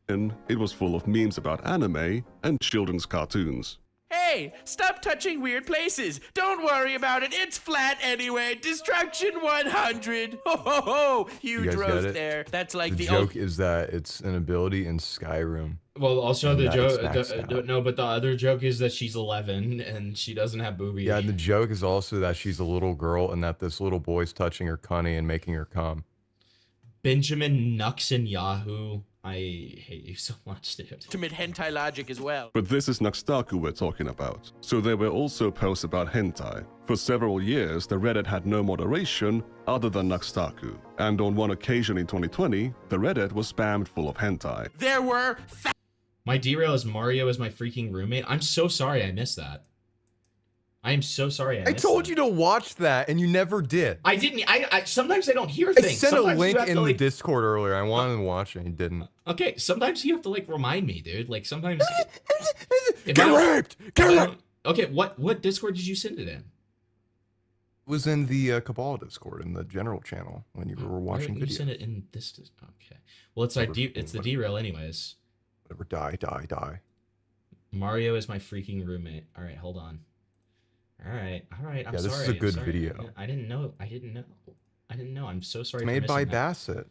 then, it was full of memes about anime and children's cartoons. Hey, stop touching weird places. Don't worry about it. It's flat anyway. Destruction 100. Ho ho ho. You Huge guys get roast it? there. That's like the the joke is that it's an ability in Skyrim. Well, also and the that it's joke. maxed out. No, but the other joke is that she's 11 and she doesn't have boobies. Yeah, the joke is also that she's a little girl and that this little boy's touching her cunny and making her come. Benjamin Nux and Yahoo. I hate you so much, dude. ultimate hentai logic as well. But this is Nux Taku we're talking about. So there were also posts about hentai. For several years, the Reddit had no moderation other than Nux Taku. And on one occasion in 2020, the Reddit was spammed full of hentai. There were My derail is Mario as my freaking roommate. I'm so sorry I missed that. I am so sorry I I missed told that. you to watch that and you never did. I didn't. I sometimes I don't hear I things. sent a Sometimes you link have in to, the like- Discord earlier. I wanted to watch it and you didn't. Okay, sometimes you have to like remind me, dude. Like sometimes. Get raped! Get raped! Okay, what Discord did you send it in? It was in the Cabal Discord in the general channel when you were Why watching didn't you videos. send it in this? Okay. Well, it's like it's the derail, anyways. Whatever. Die. Mario is my freaking roommate. All right, hold on. All right. I'm Yeah, sorry. this is a I'm good sorry. video. I didn't know. I'm so sorry. It's for made by missing that. Bassett.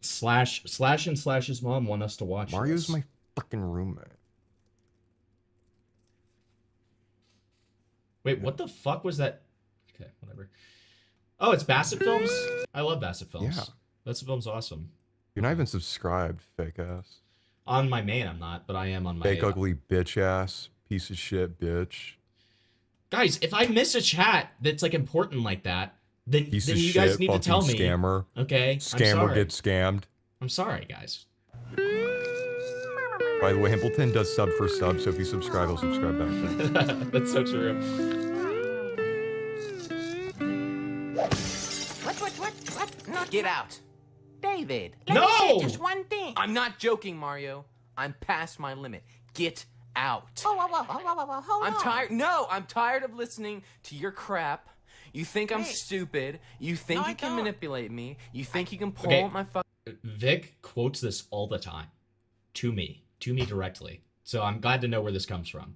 Slash and Slash's mom want us to watch. Mario's this. my fucking roommate. Wait, what the fuck was that? Okay, whatever. Oh, it's Bassett Films. I love Bassett Films. Yeah. Bassett Films awesome. You're not even subscribed, fake ass. On my main, I'm not, but I am on my. Fake ugly bitch ass piece of shit bitch. Guys, if I miss a chat that's like important like that, then Piece then of you guys shit, need to tell me. Scammer. Okay. Scammer gets scammed. I'm sorry, guys. By the way, Himpleton does sub for sub, so if you subscribe, he'll subscribe back. That's so true. What? No, get out. David, No! let me say just one thing. I'm not joking, Mario. I'm past my limit. Get out. Hold I'm tired. No, I'm tired of listening to your crap. You think I'm stupid. You think you can manipulate me. You think you can pull my fuck. Vic quotes this all the time to me directly. So I'm glad to know where this comes from.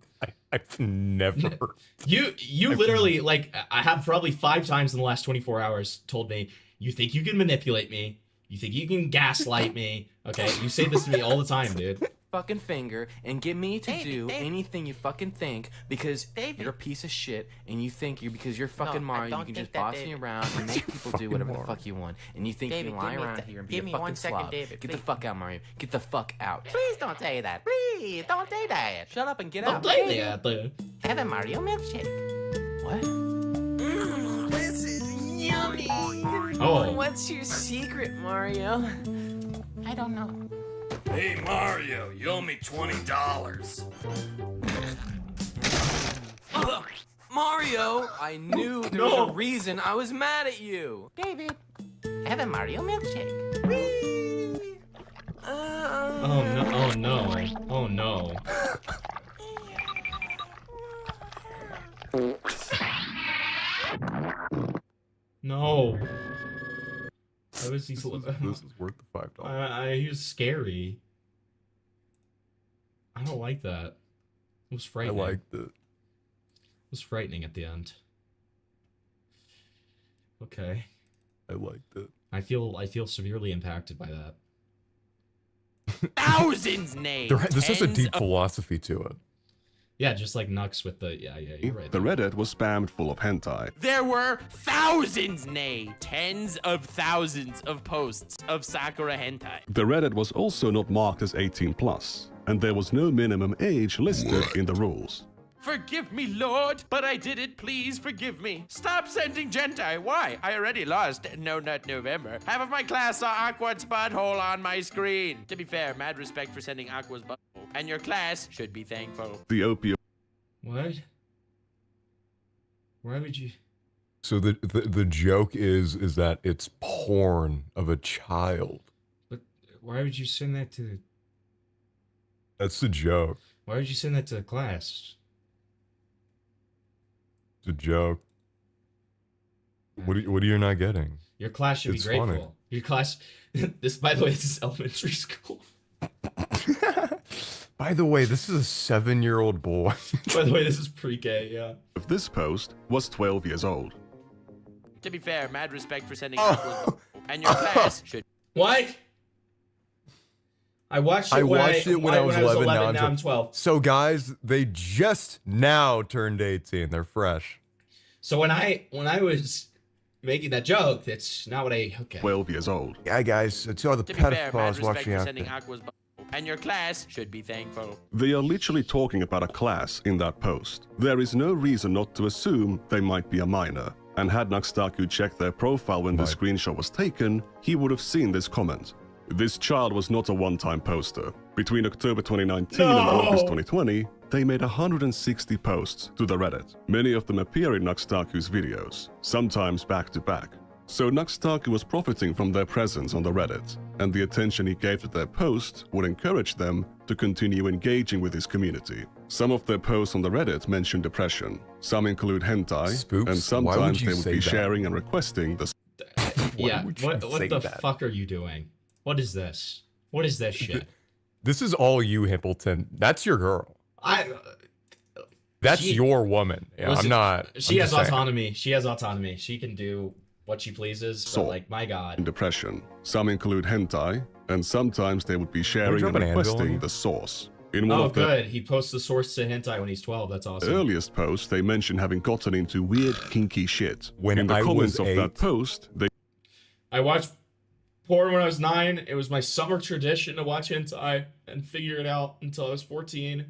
I've never. You literally, like, I have probably 5 times in the last 24 hours told me, you think you can manipulate me. You think you can gaslight me. Okay, you say this to me all the time, dude. Fucking finger and get me to do anything you fucking think because you're a piece of shit and you think because you're fucking Mario you can just boss me around and make people do whatever the fuck you want and you think you can lie around here and be a fucking slob. Get the fuck out, Mario. Get the fuck out. Please don't say that. Please don't say that. Shut up and get out. Don't say that. Have a Mario milkshake. What? This is yummy. Oh. What's your secret, Mario? I don't know. Hey Mario, you owe me $20. Mario, I knew there was a reason I was mad at you. David, have a Mario milkshake. Oh no! Oh no! Oh no! No. How is he? This is worth the $5. He was scary. I don't like that. It was frightening. I liked it. It was frightening at the end. Okay. I liked it. I feel severely impacted by that. Thousands, Nate. This has a deep philosophy to it. Yeah, just like Nux with the you're right. The Reddit was spammed full of hentai. There were thousands, nay, tens of thousands of posts of Sakura hentai. The Reddit was also not marked as 18+, and there was no minimum age listed in the rules. Forgive me, Lord, but I did it. Please forgive me. Stop sending Gentai. Why? I already lost No Nut November. Half of my class saw Aqua's butthole on my screen. To be fair, mad respect for sending Aqua's butthole. And your class should be thankful. The opium. What? Why would you? So the joke is that it's porn of a child. But why would you send that to? That's the joke. Why would you send that to the class? It's a joke. What are you not getting? Your class should It's be grateful. funny. Your class. This, by the way, this is elementary school. By the way, this is a 7-year-old boy. By the way, this is pre-K. Yeah. If this post was 12 years old. To be fair, mad respect for sending Aqua's butthole. And your class should. What? I watched it when I was 11. Now I'm 12. So guys, they just now turned 18. They're fresh. So when I was making that joke, that's not what I. Okay. 12 years old. Yeah, guys, it's all the To be fair, mad pedophiles respect watching for out sending there. Aqua's butthole. And your class should be thankful. They are literally talking about a class in that post. There is no reason not to assume they might be a minor. And had Nux Taku checked their profile when the screenshot was taken, he would have seen this comment. This child was not a one-time poster. Between October 2019 and August 2020, they made 160 posts to the Reddit. Many of them appear in Nux Taku's videos, sometimes back-to-back. So Nux Taku was profiting from their presence on the Reddit, and the attention he gave to their posts would encourage them to continue engaging with his community. Some of their posts on the Reddit mention depression, some include hentai, Spooks, and sometimes you they would say be that? sharing and requesting the Yeah. would you What say the that? fuck are you doing? What is this? What is this shit? This is all you, Himpleton. That's your girl. That's She- your woman. Yeah, Listen, I'm not. She I'm has just saying. autonomy. She has autonomy. She can do what she pleases. But like, my God. depression. Some include hentai, and sometimes they would be sharing drop and an anvil on requesting you? the source. In one Oh, of their good. He posts the source to hentai when he's 12. That's awesome. earliest posts, they mention having gotten into weird kinky shit. When in the I comments was of that 8. post, they I watched. porn when I was 9. It was my summer tradition to watch hentai and figure it out until I was 14.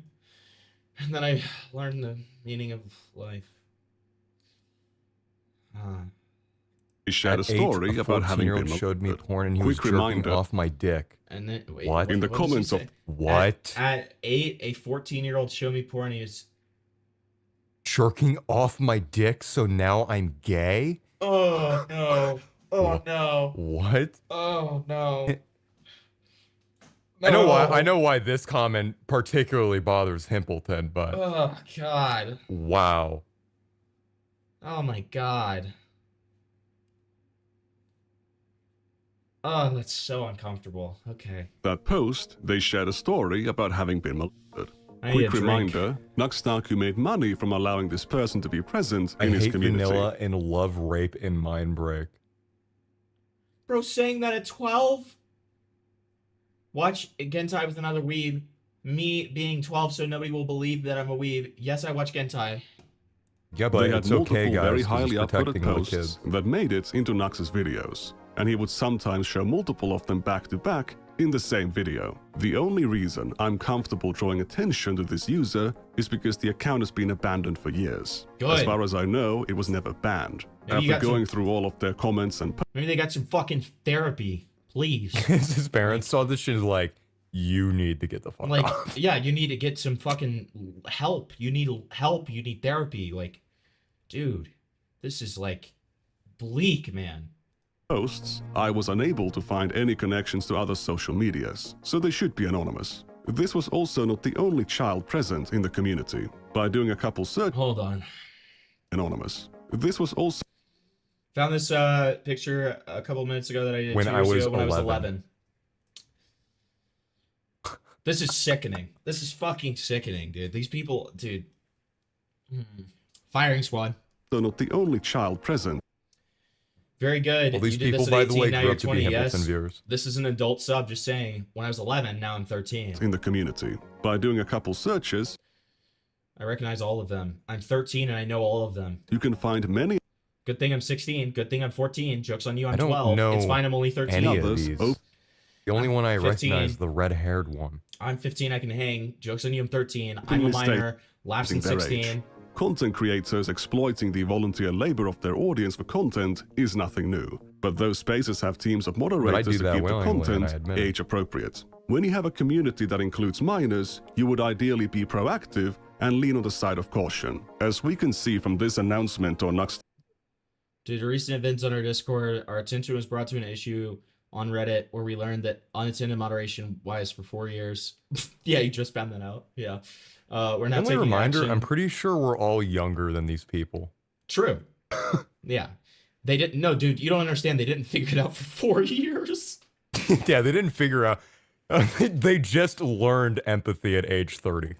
And then I learned the meaning of life. He shared a At story 8, a about having 14-year-old been showed me molested. porn and he was Quick jerking reminder. off my dick. And then wait, What? In the what does he comments of say? What? At 8, a 14-year-old showed me porn. He was Jerking off my dick, so now I'm gay? oh no. Oh no. What? Oh no. I know why this comment particularly bothers Himpleton, but Oh god. wow. Oh my god. Oh, that's so uncomfortable. Okay. That post, they shared a story about having been molested. I need a Quick drink. reminder, Nux Taku made money from allowing this person to be present I in his hate community. vanilla and love rape and mind break. Bro, saying that at 12? Watch Gentai with another weeb. Me being 12 so nobody will believe that I'm a weeb. Yes, I watch Gentai. Yeah, but They had it's multiple okay, guys, very 'cause highly he's upvoted protecting the posts kids. that made it into Nux's videos, and he would sometimes show multiple of them back to back in the same video. The only reason I'm comfortable drawing attention to this user is because the account has been abandoned for years. As Good. far as I know, it was never banned. Maybe you After got going through all of their comments and Maybe they got some fucking therapy. Please. His parents saw this shit and like, you need to get the fuck Like, off. yeah, you need to get some fucking help. You need help. You need therapy. Like, dude, this is like bleak, man. posts, I was unable to find any connections to other social medias, so they should be anonymous. This was also not the only child present in the community. By doing a couple search, Hold on. anonymous. This was also Found this picture a couple minutes ago that I did When 2 I years was ago when I was 11. 11. This is sickening. This is fucking sickening, dude. These people, dude. Firing squad. not the only child present. Very good. All these You did people, this at by the 18, way, now grew you're up to be 20, Himpleton yes. viewers. This is an adult sub just saying, when I was 11, now I'm 13. In the community. By doing a couple searches, I recognize all of them. I'm 13 and I know all of them. you can find many Good thing I'm 16. Good thing I'm 14. Joke's on you, I'm I don't 12. know It's fine, I'm only 13. any of others. these. Oh. The only one I 15. recognize is the red-haired one. I'm 15, I can hang. Joke's on you, I'm 13. I'm a Openly minor. Lapsing their 16. age. Content creators exploiting the volunteer labor of their audience for content is nothing new. But those spaces have teams of moderators do to that keep the willingly, and content I admit it. age appropriate. When you have a community that includes minors, you would ideally be proactive and lean on the side of caution. As we can see from this announcement on Nux Due to recent events on our Discord, our attention was brought to an issue on Reddit where we learned that unattended moderation wise for 4 years. Yeah, you just found that out. Yeah. We're now Only taking reminder, action. I'm pretty sure we're all younger than these people. True. Yeah. They didn't. No, dude, you don't understand. They didn't figure it out for 4 years. Yeah, they didn't figure out. They just learned empathy at age 30.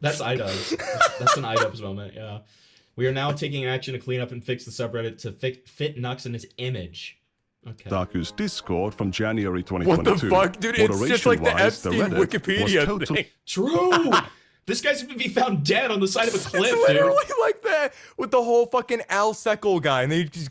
That's IDubs. That's an IDubs moment. Yeah. We are now taking action to clean up and fix the subreddit to fit Nux in his image. Okay. Taku's Discord from January What 2022. the fuck, dude? It's just like the Moderation-wise, Epstein Reddit was Wikipedia total- thing. True. This guy's gonna be found dead on the side of a cliff, It's literally dude. like that with the whole fucking Al Seckel guy, and they just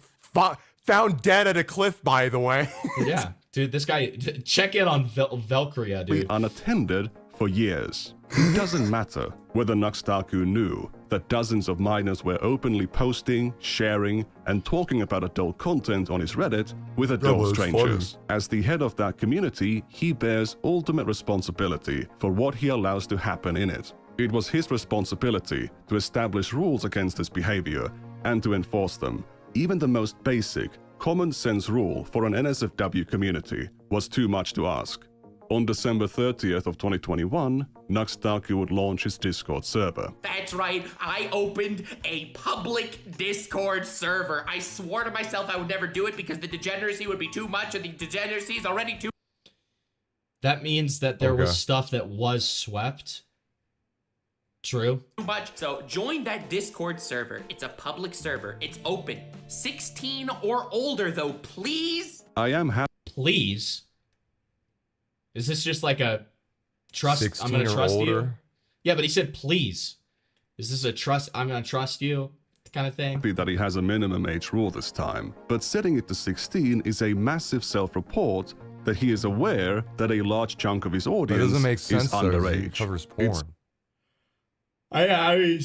found dead at a cliff, by the way. Yeah, dude, this guy. Check in on Velcria, Be dude. unattended for years. It doesn't matter whether Nux Taku knew that dozens of minors were openly posting, sharing, and talking about adult content on his Reddit with adult was strangers. As the head of that community, he bears ultimate responsibility for what he allows to happen in it. It was his responsibility to establish rules against this behavior and to enforce them. Even the most basic, common sense rule for an NSFW community was too much to ask. On December 30th of 2021, Nux Taku would launch his Discord server. That's right, I opened a public Discord server. I swore to myself I would never do it because the degeneracy would be too much, and the degeneracy is already too That means that there was Okay. stuff that was swept. True. much. So join that Discord server. It's a public server. It's open. 16 or older, though, please. I am happy. Please. Is this just like a trust? 16 I'm gonna or trust you. older. Yeah, but he said please. Is this a trust? I'm gonna trust you kind of thing. Happy that he has a minimum age rule this time, but setting it to 16 is a massive self-report that he is aware that a large chunk of his That audience doesn't make sense is though. underage. He covers porn. I mean,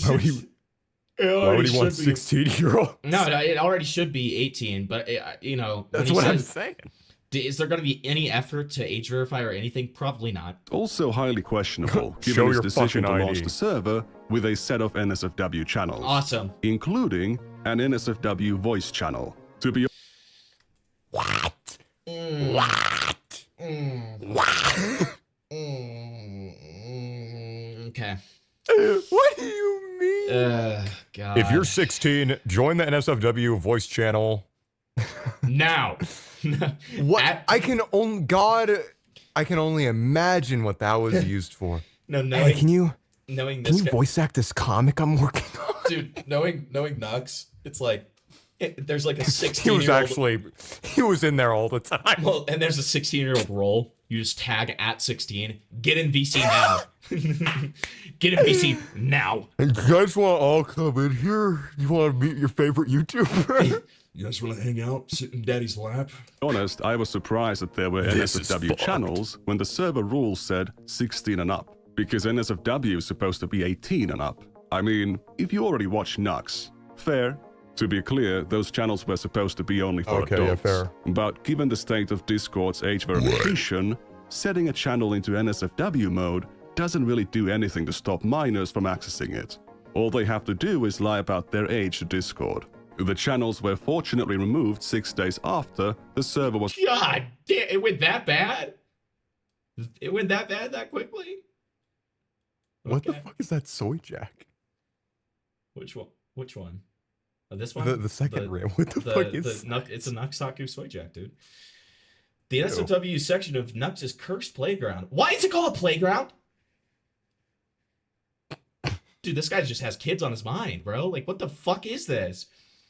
Why would he want 16-year-old? No, it already should be 18, but you know. That's what I'm saying. Is there going to be any effort to age verify or anything? Probably not. Also highly questionable, Show given his your decision to fucking launch ID. the server with a set of NSFW channels. Awesome. Including an NSFW voice channel. To be What? What? Okay. What do you mean? God. If you're 16, join the NSFW voice channel. Now. What? I can only imagine what that was used for. No, Hey, can you this guy, voice act this comic I'm working on? dude, knowing Nux, it's like there's like a 16 He was actually in there all the time. Well, and there's a 16-year-old role. You just tag at 16. Get in VC now. Get in VC now. And you guys want to all come in here? You want to meet your favorite YouTuber? You guys want to hang out, sit in daddy's lap? honest, I was surprised that there were This is NSFW fucked. channels when the server rules said 16 and up, because NSFW is supposed to be 18 and up. I mean, if you already watch Nux, fair. To be clear, those channels were supposed to be only for Okay, yeah, adults. fair. But given the state of Discord's age verification, setting a channel into NSFW mode doesn't really do anything to stop minors from accessing it. All they have to do is lie about their age to Discord. The channels were fortunately removed 6 days after the server was... God damn, it went that bad? It went that bad that quickly? What the fuck is that soy jack? Which one? Which one? This one? The second rim. What the fuck is it's a Nux Taku soy jack, dude. The NSFW section of Nux's cursed playground. Why is it called a playground? Dude, this guy just has kids on his mind, bro. Like, what the fuck is this?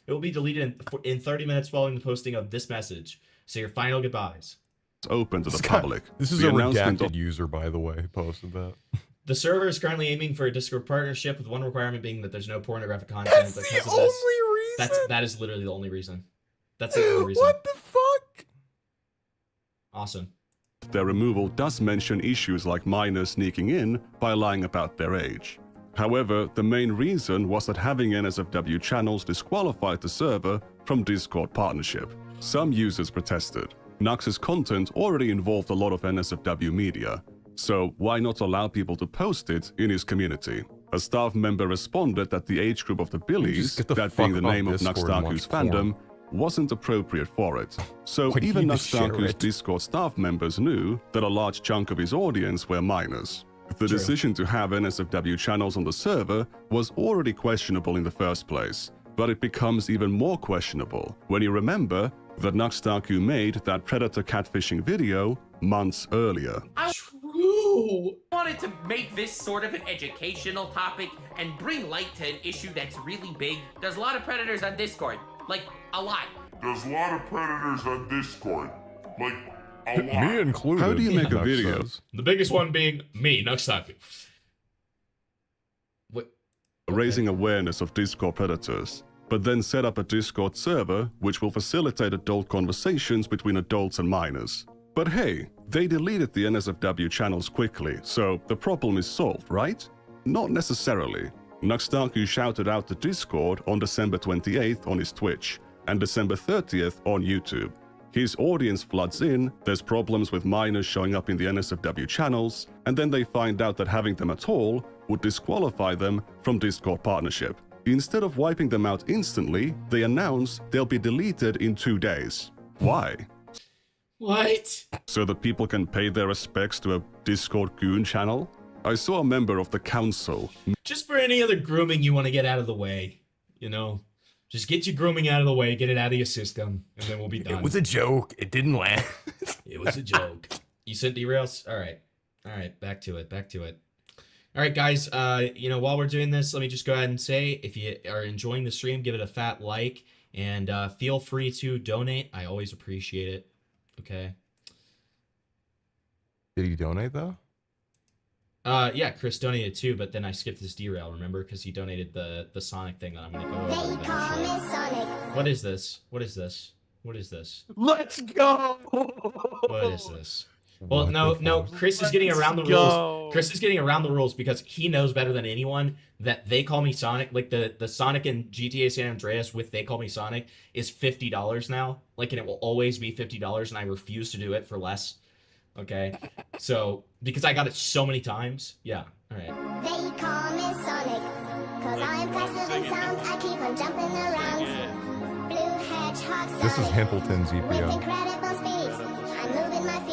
It will be deleted in 30 minutes following the posting of this message. Say your final goodbyes. open to the public. This is The a announcement redacted of- user, by the way, who posted that. The server is currently aiming for a Discord partnership, with one requirement being that there's no pornographic content. That's the only reason. That is literally the only reason. That's the only reason. What the fuck? Awesome. Their removal does mention issues like minors sneaking in by lying about their age. However, the main reason was that having NSFW channels disqualified the server from Discord partnership. Some users protested. Nux's content already involved a lot of NSFW media, so why not allow people to post it in his community? A staff member responded that the age group of the Billies, get the that being fuck the off name of Nux Discord and Taku's watch porn. fandom, wasn't appropriate for it. So Why do you even need to Nux share Taku's it? Discord staff members knew that a large chunk of his audience were minors. The True. decision to have NSFW channels on the server was already questionable in the first place, but it becomes even more questionable when you remember that Nux Taku made that predator catfishing video months earlier. True. I wanted to make this sort of an educational topic and bring light to an issue that's really big. There's a lot of predators on Discord. Like, a lot. There's a lot of predators on Discord. Like, a lot. Me included. How do you make a Nux video? says. The biggest one being me, Nux Taku. What? Raising awareness of Discord predators, but then set up a Discord server which will facilitate adult conversations between adults and minors. But hey, they deleted the NSFW channels quickly, so the problem is solved, right? Not necessarily. Nux Taku shouted out to Discord on December 28th on his Twitch, and December 30th on YouTube. His audience floods in, there's problems with minors showing up in the NSFW channels, and then they find out that having them at all would disqualify them from Discord partnership. Instead of wiping them out instantly, they announce they'll be deleted in 2 days. Why? What? So that people can pay their respects to a Discord goon channel? I saw a member of the council. Just for any other grooming you want to get out of the way, you know? Just get your grooming out of the way, get it out of your system, and then we'll be done. It was a joke. It didn't land. It was a joke. You said derails? All right, back to it. All right, guys, you know, while we're doing this, let me just go ahead and say, if you are enjoying the stream, give it a fat like, and feel free to donate. I always appreciate it. Okay. Did he donate though? Yeah, Chris donated too, but then I skipped this derail, remember? Because he donated the Sonic thing that I'm gonna go over eventually. What is this? What is this? What is this? Let's go. What is this? Well, What no, the no. fuck? Chris is getting around the Let's rules. go. Chris is getting around the rules because he knows better than anyone that They Call Me Sonic, like the Sonic and GTA San Andreas with They Call Me Sonic is $50 now. Like, and it will always be $50, and I refuse to do it for less. Okay, so because I got it so many times. Yeah. All right. They call me Sonic, cause I'm faster than sound. I keep on jumping around. Blue hedgehog Sonic. This is Hempleton's With EPO. incredible speed, I'm moving my feet.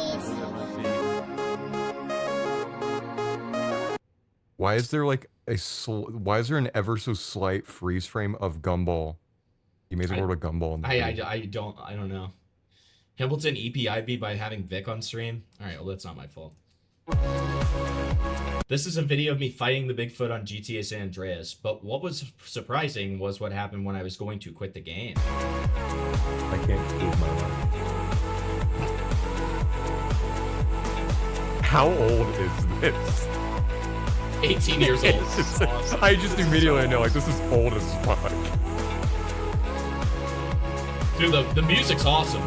Why is there like why is there an ever so slight freeze frame of Gumball? You made the word a Gumball in the I don't know. Hempleton EPI'd me by having Vic on stream. All right, well that's not my fault. This is a video of me fighting the Bigfoot on GTA San Andreas, but what was surprising was what happened when I was going to quit the game. I can't prove my life. How old is this? 18 years old. I just immediately know, like, this is old as fuck. Dude, the music's awesome.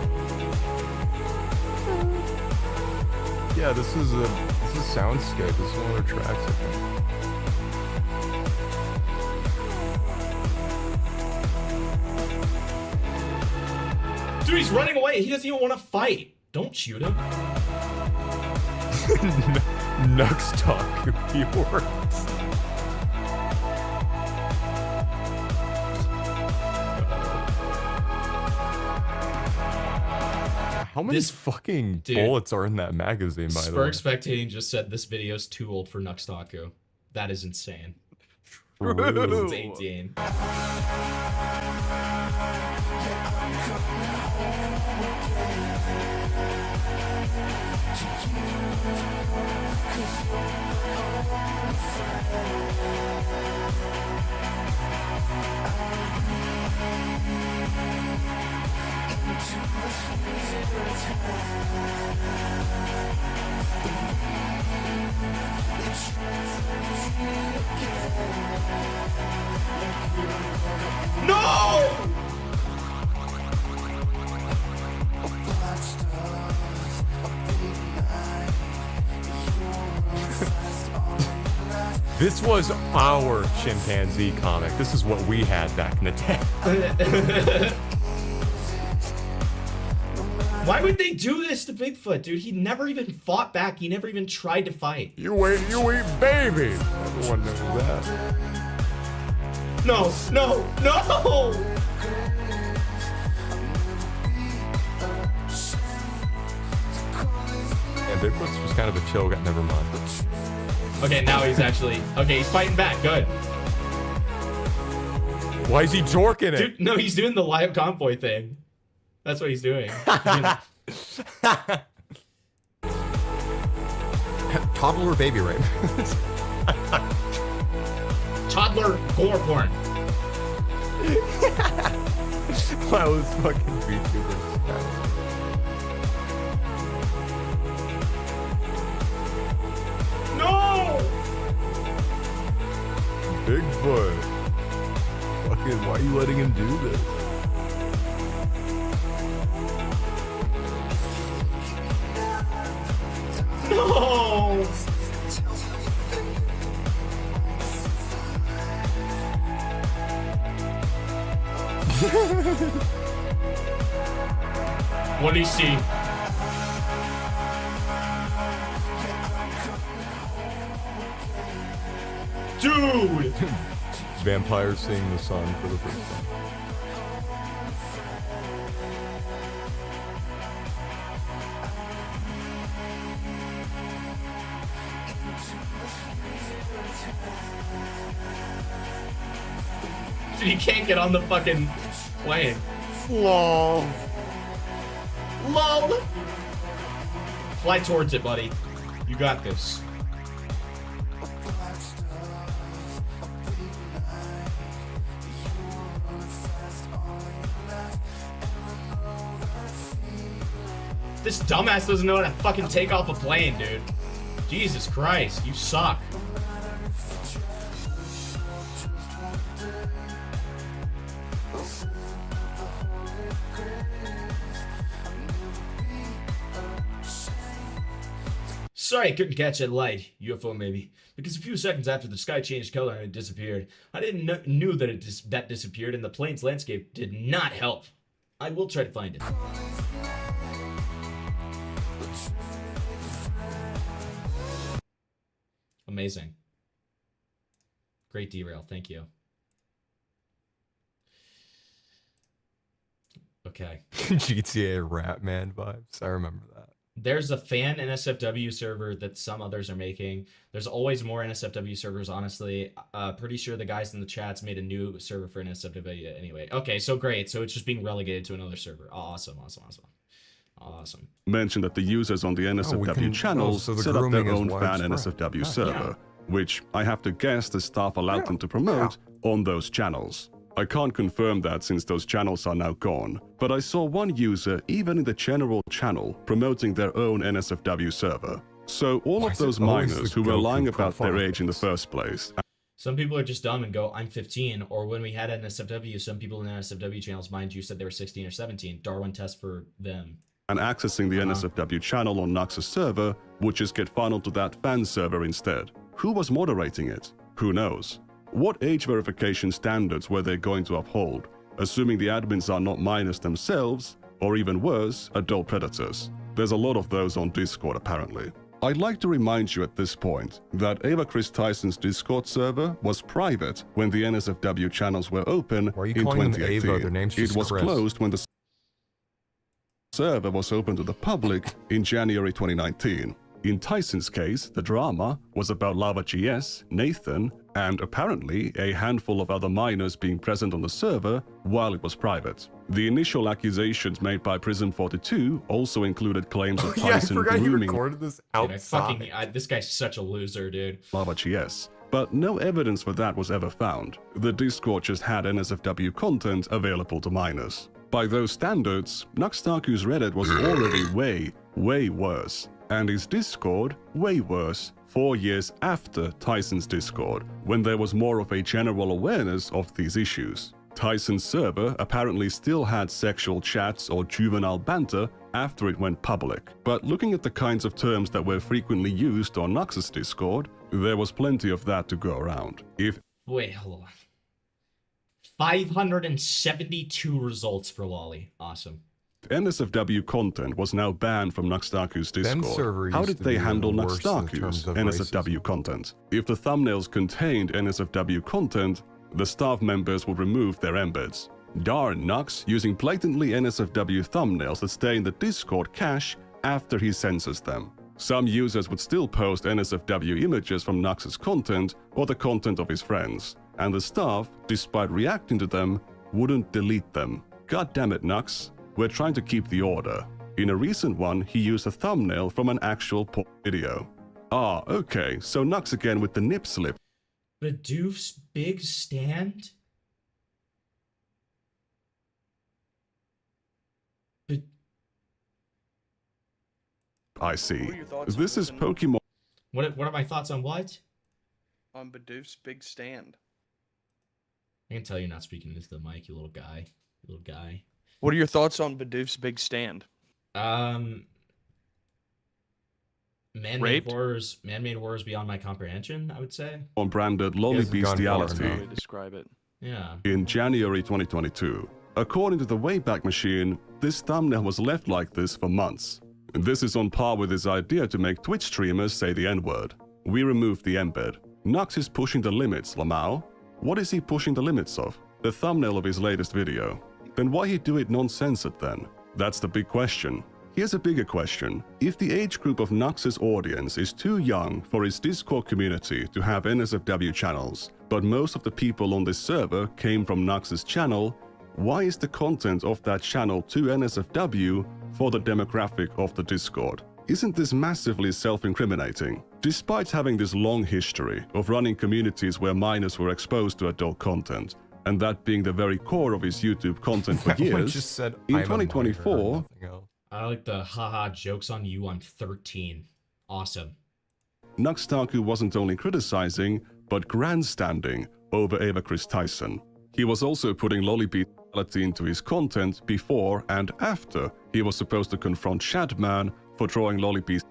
Yeah, this is soundscape. This is one of their tracks, I think. Dude, he's running away. He doesn't even want to fight. Don't shoot him. Nux Taku viewers. How many fucking bullets are in that magazine, by the way? Spurg Spectating just said this video's too old for Nux Taku. That is insane. True. It's 18. No! This was our chimpanzee comic. This is what we had back in the day. Why would they do this to Bigfoot, dude? He never even fought back. He never even tried to fight. You ain't baby. Everyone knows that. No, no, no! And Bigfoot's just kind of a chill guy. Never mind. Okay, now he's actually... Okay, he's fighting back. Good. Why is he jorking it? Dude, no, he's doing the live convoy thing. That's what he's doing. Toddler baby rape. Toddler gore porn. That was fucking VTubers. No! Bigfoot. Fucking, why are you letting him do this? No! What do you see? Dude! Vampires seeing the sun for the first time. Dude, he can't get on the fucking plane. Lol. LOL! Fly towards it, buddy. You got this. This dumbass doesn't know how to fucking take off a plane, dude. Jesus Christ, you suck. Sorry I couldn't catch that light, UFO maybe, because a few seconds after the sky changed color and it disappeared, I didn't knew that that disappeared, and the plane's landscape did not help. I will try to find it. Amazing. Great derail, thank you. Okay. GTA Ratman vibes. I remember that. There's a fan NSFW server that some others are making. There's always more NSFW servers, honestly. Pretty sure the guys in the chats made a new server for NSFW anyway. Okay, so great. So it's just being relegated to another server. Awesome. Mentioned that the users on the NSFW channels so the set up their grooming is own fan widespread. NSFW server, which I have to guess the staff allowed them to promote on those channels. I can't confirm that since those channels are now gone, but I saw one user even in the general channel promoting their own NSFW server. So all of those minors who were lying about their age in the first place. Some people are just dumb and go, I'm 15, or when we had NSFW, some people in NSFW channels, mind you, said they were 16 or 17. Darwin test for them. And accessing the NSFW channel on Nux's server would just get funneled to that fan server instead. Who was moderating it? Who knows? What age verification standards were they going to uphold, assuming the admins are not minors themselves, or even worse, adult predators? There's a lot of those on Discord apparently. I'd like to remind you at this point that Ava Chris Tyson's Discord server was private when the NSFW channels were open in 2018. Ava? Their name's just It was Chris. closed when the server was open to the public in January 2019. In Tyson's case, the drama was about LavaGS, Nathan, and apparently a handful of other minors being present on the server while it was private. The initial accusations made by Prism42 also included claims of Tyson grooming this This guy's such a loser, dude. LavaGS, but no evidence for that was ever found. The Discord just had NSFW content available to minors. By those standards, Nux Taku's Reddit was already way worse, and his Discord way worse 4 years after Tyson's Discord, when there was more of a general awareness of these issues. Tyson's server apparently still had sexual chats or juvenile banter after it went public, but looking at the kinds of terms that were frequently used on Nux's Discord, there was plenty of that to go around. Wait, hold on. 572 results for Lolly. Awesome. NSFW content was now banned from Nux Taku's Discord. How did they handle Nux Taku's NSFW content? If the thumbnails contained NSFW content, the staff members would remove their embeds. Darn Nux using blatantly NSFW thumbnails that stay in the Discord cache after he censors them. Some users would still post NSFW images from Nux's content or the content of his friends, and the staff, despite reacting to them, wouldn't delete them. God damn it, Nux. We're trying to keep the order. In a recent one, he used a thumbnail from an actual porn video. Ah, okay, so Nux again with the nip slip. Badoof's big stand? I see. This is Pokemon. What are my thoughts on what? On Badoof's big stand. I can tell you're not speaking into the mic, you little guy. What are your thoughts on Badoof's big stand? Man-made horrors beyond my comprehension, I would say. On branded lolly bestiality. Describe it. Yeah. In January 2022. According to the Wayback Machine, this thumbnail was left like this for months. This is on par with his idea to make Twitch streamers say the N-word. We removed the embed. Nux is pushing the limits, Lamau. What is he pushing the limits of? The thumbnail of his latest video. Then why he do it non-censored then? That's the big question. Here's a bigger question. If the age group of Nux's audience is too young for his Discord community to have NSFW channels, but most of the people on this server came from Nux's channel, why is the content of that channel too NSFW for the demographic of the Discord? Isn't this massively self-incriminating? Despite having this long history of running communities where minors were exposed to adult content, and that being the very core of his YouTube content for years, just said, in "I'm a minor," 2024, I like the haha jokes on you, I'm 13. Awesome. Nux Taku wasn't only criticizing, but grandstanding over Ava Chris Tyson. He was also putting lollipede into his content before and after he was supposed to confront Shadman for drawing lollipede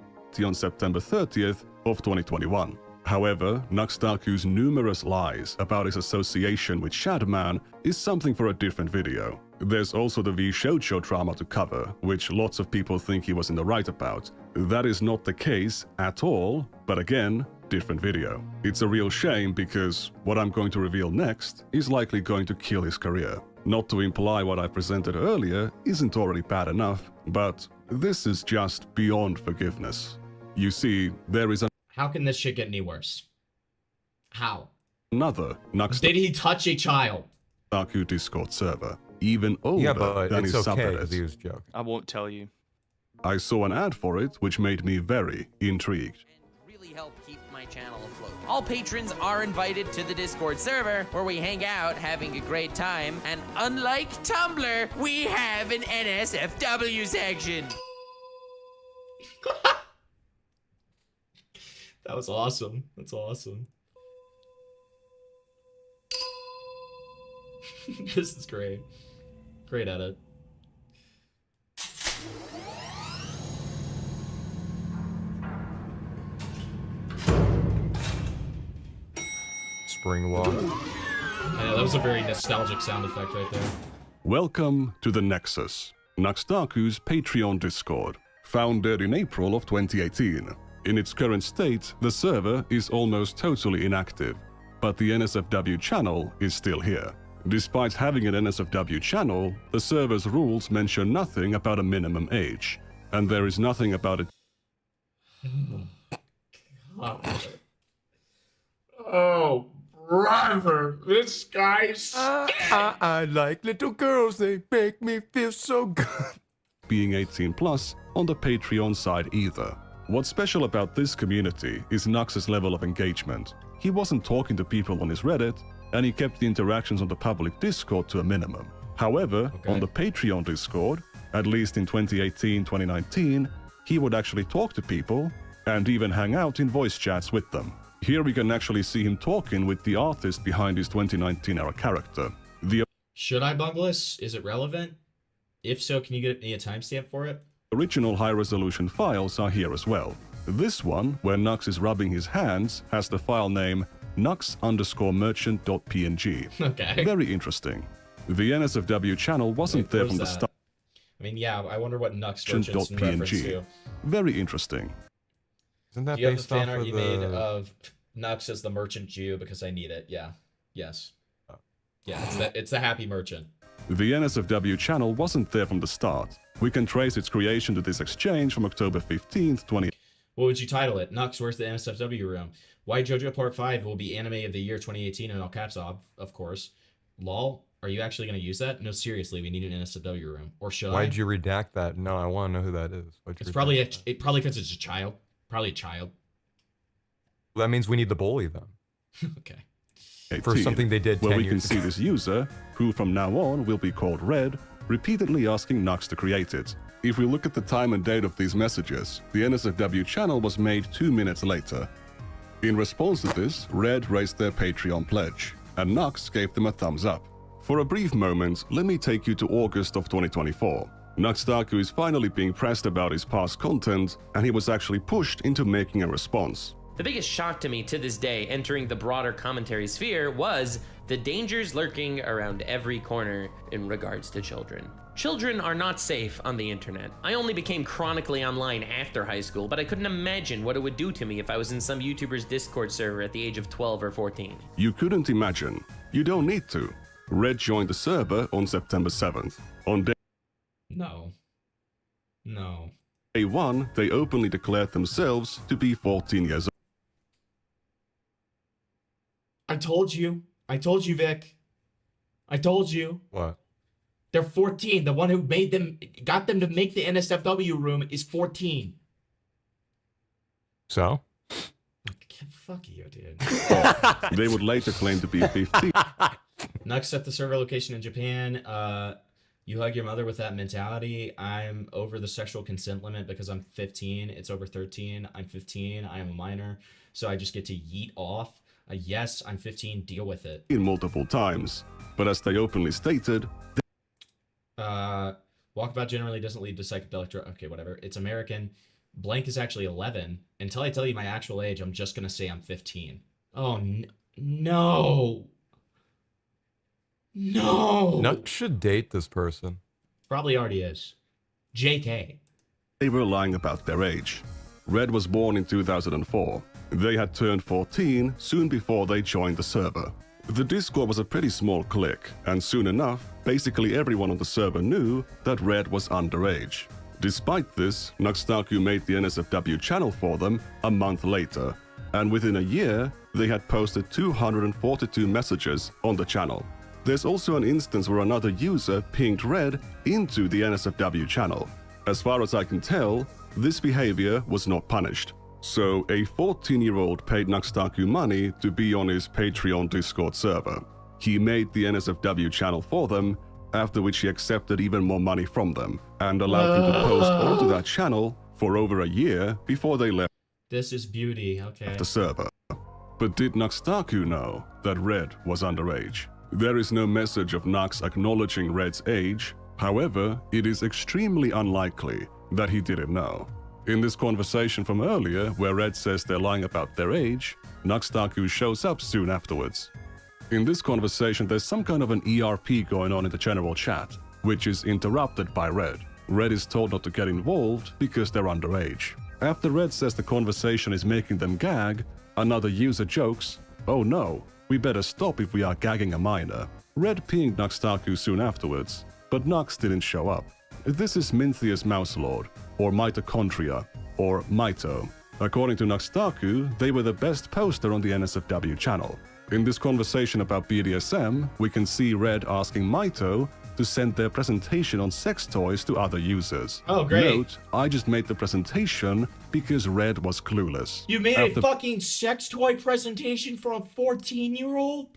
on September 30th of 2021. However, Nux Taku's numerous lies about his association with Shadman is something for a different video. There's also the V Shoujo drama to cover, which lots of people think he was in the right about. That is not the case at all, but again, different video. It's a real shame because what I'm going to reveal next is likely going to kill his career. Not to imply what I presented earlier isn't already bad enough, but this is just beyond forgiveness. You see, there is How can this shit get any worse? How? another Nux Did he touch a child? Taku Discord server, even older than his subreddit. He was joking. I won't tell you. I saw an ad for it, which made me very intrigued. Really help keep my channel afloat. All patrons are invited to the Discord server where we hang out having a great time, and unlike Tumblr, we have an NSFW section. That was awesome. That's awesome. This is great. Great edit. Spring Walk. Yeah, that was a very nostalgic sound effect right there. Welcome to the Nexus, Nux Taku's Patreon Discord, founded in April of 2018. In its current state, the server is almost totally inactive, but the NSFW channel is still here. Despite having an NSFW channel, the server's rules mention nothing about a minimum age, and there is nothing about it. Oh, brother, this guy's. I like little girls, they make me feel so good. Being 18 plus on the Patreon side either. What's special about this community is Nux's level of engagement. He wasn't talking to people on his Reddit, and he kept the interactions on the public Discord to a minimum. However, on the Patreon Discord, at least in 2018-2019, he would actually talk to people and even hang out in voice chats with them. Here we can actually see him talking with the artist behind his 2019-era character. Should I bungle this? Is it relevant? If so, can you get me a timestamp for it? Original high-resolution files are here as well. This one, where Nux is rubbing his hands, has the file name nux_merchant.png. Okay. Very interesting. The NSFW channel wasn't there from the start. I mean, yeah, I wonder what Nux Merchant's in reference to. Very interesting. Isn't that Do you have the based off fan art of you the... made of Nux as the merchant Jew because I need it? Yeah. Yes. Yeah, it's the happy merchant. The NSFW channel wasn't there from the start. We can trace its creation to this exchange from October 15th, 20... What would you title it? Nux, where's the NSFW room? Why JoJo Part 5 will be anime of the year 2018 in all caps, of course. Lol, are you actually going to use that? No, seriously, we need an NSFW room. Or should Why'd you redact that? No, I want to know who that is. It's probably probably because it's a child. Probably a child. Well, that means we need the bully then. Okay. For something they did 10 where we can years see this user, who from now on will be called Red, repeatedly asking Nux to create it. If we look at the time and date of these messages, the NSFW channel was made 2 minutes later. In response to this, Red raised their Patreon pledge, and Nux gave them a thumbs up. For a brief moment, let me take you to August of 2024. Nux Taku is finally being pressed about his past content, and he was actually pushed into making a response. The biggest shock to me to this day entering the broader commentary sphere was the dangers lurking around every corner in regards to children. Children are not safe on the internet. I only became chronically online after high school, but I couldn't imagine what it would do to me if I was in some YouTuber's Discord server at the age of 12 or 14. You couldn't imagine. You don't need to. Red joined the server on September 7th. On day No. Day 1, they openly declared themselves to be 14 years old. I told you, Vic. I told you. What? They're 14. The one who got them to make the NSFW room is 14. So? Fuck you, dude. They would later claim to be 15. Nux set the server location in Japan. You hug your mother with that mentality. I'm over the sexual consent limit because I'm 15. It's over 13. I'm 15. I am a minor. So I just get to yeet off. Yes, I'm 15. Deal with it. Multiple times, but as they openly stated, Walkabout generally doesn't lead to psychedelic drug. Okay, whatever. It's American. Blank is actually 11. Until I tell you my actual age, I'm just going to say I'm 15. Oh, no. No. Nux should date this person. Probably already is. JK. they were lying about their age. Red was born in 2004. They had turned 14 soon before they joined the server. The Discord was a pretty small clique, and soon enough, basically everyone on the server knew that Red was underage. Despite this, Nux Taku made the NSFW channel for them a month later, and within a year, they had posted 242 messages on the channel. There's also an instance where another user pinged Red into the NSFW channel. As far as I can tell, this behavior was not punished. So a 14-year-old paid Nux Taku money to be on his Patreon Discord server. He made the NSFW channel for them, after which he accepted even more money from them, and allowed them to post onto that channel for over a year before they left This is beauty, okay. the server. But did Nux Taku know that Red was underage? There is no message of Nux acknowledging Red's age. However, it is extremely unlikely that he didn't know. In this conversation from earlier, where Red says they're lying about their age, Nux Taku shows up soon afterwards. In this conversation, there's some kind of an ERP going on in the general chat, which is interrupted by Red. Red is told not to get involved because they're underage. After Red says the conversation is making them gag, another user jokes, "Oh no, we better stop if we are gagging a minor." Red pinged Nux Taku soon afterwards, but Nux didn't show up. This is Mintheus Mouselord, or Mitochondria, or Mito. According to Nux Taku, they were the best poster on the NSFW channel. In this conversation about BDSM, we can see Red asking Mito to send their presentation on sex toys to other users. Oh, great. Note, I just made the presentation because Red was clueless. You made a fucking sex toy presentation for a 14-year-old?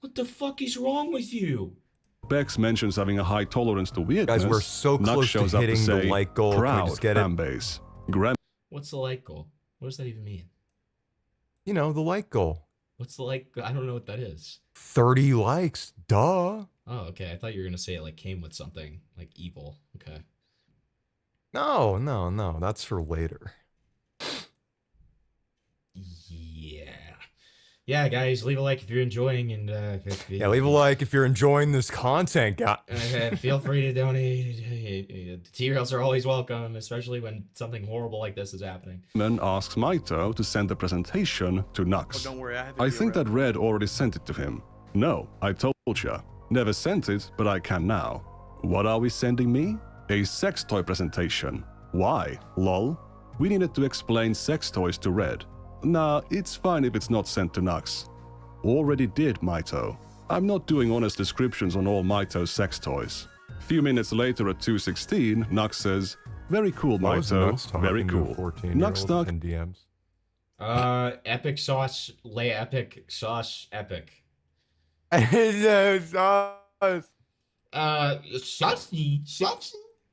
What the fuck is wrong with you? Bex mentions having a high tolerance to weirdness. Guys, we're so Nux close to shows up hitting the say, like goal. Can we Proud just get it? fan base. Graham What's the like goal? What does that even mean? You know, the like goal. What's the like? I don't know what that is. 30 likes, duh. Oh, okay. I thought you were gonna say it like came with something like evil. Okay. No, that's for later. Yeah, guys, leave a like if you're enjoying, and Yeah, leave a like if you're enjoying this content, guys. Feel free to donate. T-rails are always welcome, especially when something horrible like this is happening. asks Mito to send the presentation to Nux. Oh, don't worry, I think that Red already sent it to him. No, I told ya. Never sent it, but I can now. What are we sending me? A sex toy presentation. Why? Lol. We needed to explain sex toys to Red. Nah, it's fine if it's not sent to Nux. Already did, Mito. I'm not doing honest descriptions on all Mito's sex toys. Few minutes later at 2:16, Nux says, "Very cool, Why was Mito. Nux Very talking to a cool." 14-year-old Nux Taku in DMs. Epic sauce, lay epic sauce, epic. Saucy.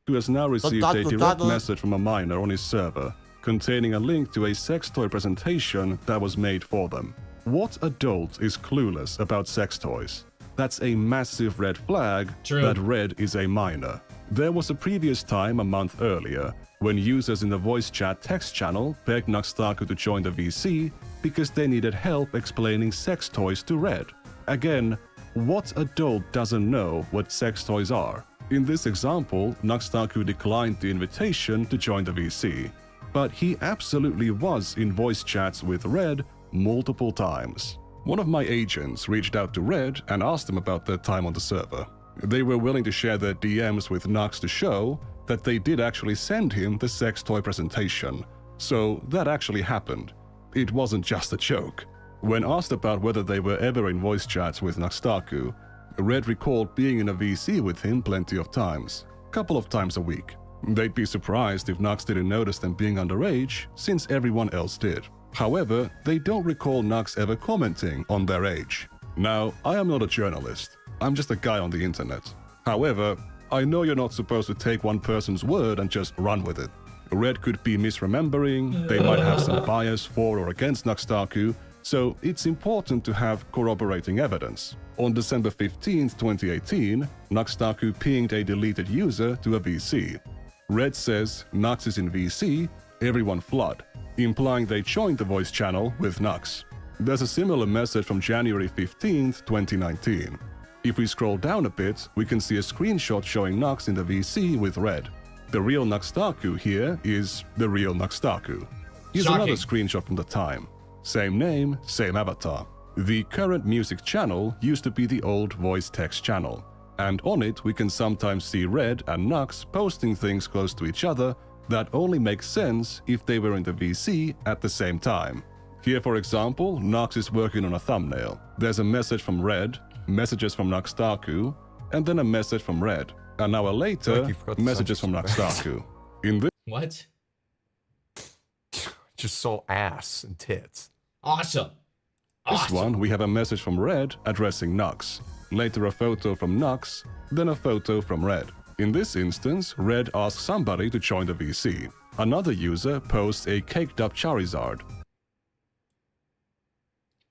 who has now received a direct message from a minor on his server, containing a link to a sex toy presentation that was made for them. What adult is clueless about sex toys? That's a massive red flag that Red is a minor. There was a previous time a month earlier when users in the voice chat text channel begged Nux Taku to join the VC because they needed help explaining sex toys to Red. Again, what adult doesn't know what sex toys are? In this example, Nux Taku declined the invitation to join the VC, but he absolutely was in voice chats with Red multiple times. One of my agents reached out to Red and asked him about their time on the server. They were willing to share their DMs with Nux to show that they did actually send him the sex toy presentation. So that actually happened. It wasn't just a joke. When asked about whether they were ever in voice chats with Nux Taku, Red recalled being in a VC with him plenty of times, couple of times a week. They'd be surprised if Nux didn't notice them being underage, since everyone else did. However, they don't recall Nux ever commenting on their age. Now, I am not a journalist. I'm just a guy on the internet. However, I know you're not supposed to take one person's word and just run with it. Red could be misremembering, they might have some bias for or against Nux Taku, so it's important to have corroborating evidence. On December 15th, 2018, Nux Taku pinged a deleted user to a VC. Red says Nux is in VC, everyone flood, implying they joined the voice channel with Nux. There's a similar message from January 15th, 2019. If we scroll down a bit, we can see a screenshot showing Nux in the VC with Red. The real Nux Taku here is the real Nux Taku. Here's another screenshot from the time. Same name, same avatar. The current music channel used to be the old voice text channel, and on it we can sometimes see Red and Nux posting things close to each other that only make sense if they were in the VC at the same time. Here, for example, Nux is working on a thumbnail. There's a message from Red, messages from Nux Taku, and then a message from Red. An hour later, messages from Nux Taku. In this What? Just saw ass and tits. Awesome. one, we have a message from Red addressing Nux. Later a photo from Nux, then a photo from Red. In this instance, Red asks somebody to join the VC. Another user posts a caked up Charizard.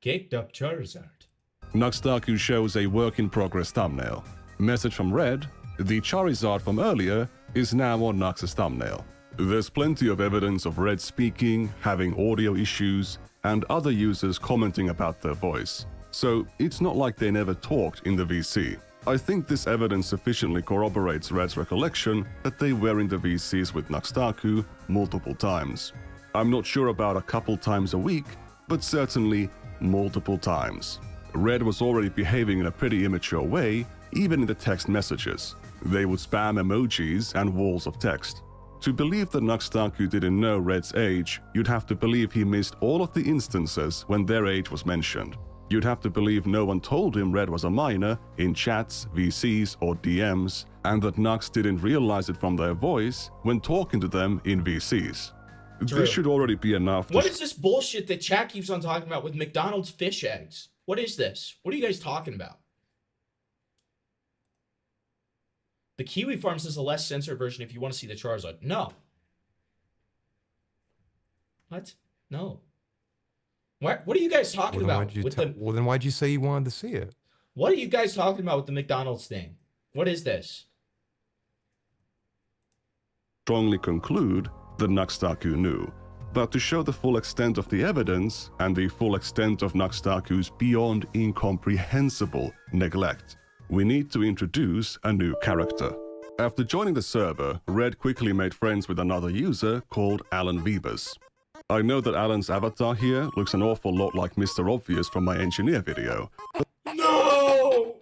Caked up Charizard. Nux Taku shows a work-in-progress thumbnail. Message from Red, the Charizard from earlier is now on Nux's thumbnail. There's plenty of evidence of Red speaking, having audio issues, and other users commenting about their voice. So it's not like they never talked in the VC. I think this evidence sufficiently corroborates Red's recollection that they were in the VCs with Nux Taku multiple times. I'm not sure about a couple times a week, but certainly multiple times. Red was already behaving in a pretty immature way, even in the text messages. They would spam emojis and walls of text. To believe that Nux Taku didn't know Red's age, you'd have to believe he missed all of the instances when their age was mentioned. You'd have to believe no one told him Red was a minor in chats, VCs, or DMs, and that Nux didn't realize it from their voice when talking to them in VCs. True. This should already be enough to What is this bullshit that chat keeps on talking about with McDonald's fish eggs? What is this? What are you guys talking about? The Kiwi Farm says a less censored version if you want to see the Charizard. No. What? No. What are you guys talking about? Well, then why'd you say you wanted to see it? What are you guys talking about with the McDonald's thing? What is this? strongly conclude that Nux Taku knew. But to show the full extent of the evidence and the full extent of Nux Taku's beyond incomprehensible neglect, we need to introduce a new character. After joining the server, Red quickly made friends with another user called Alan Vebus. I know that Alan's avatar here looks an awful lot like Mr. Obvious from my engineer video. No!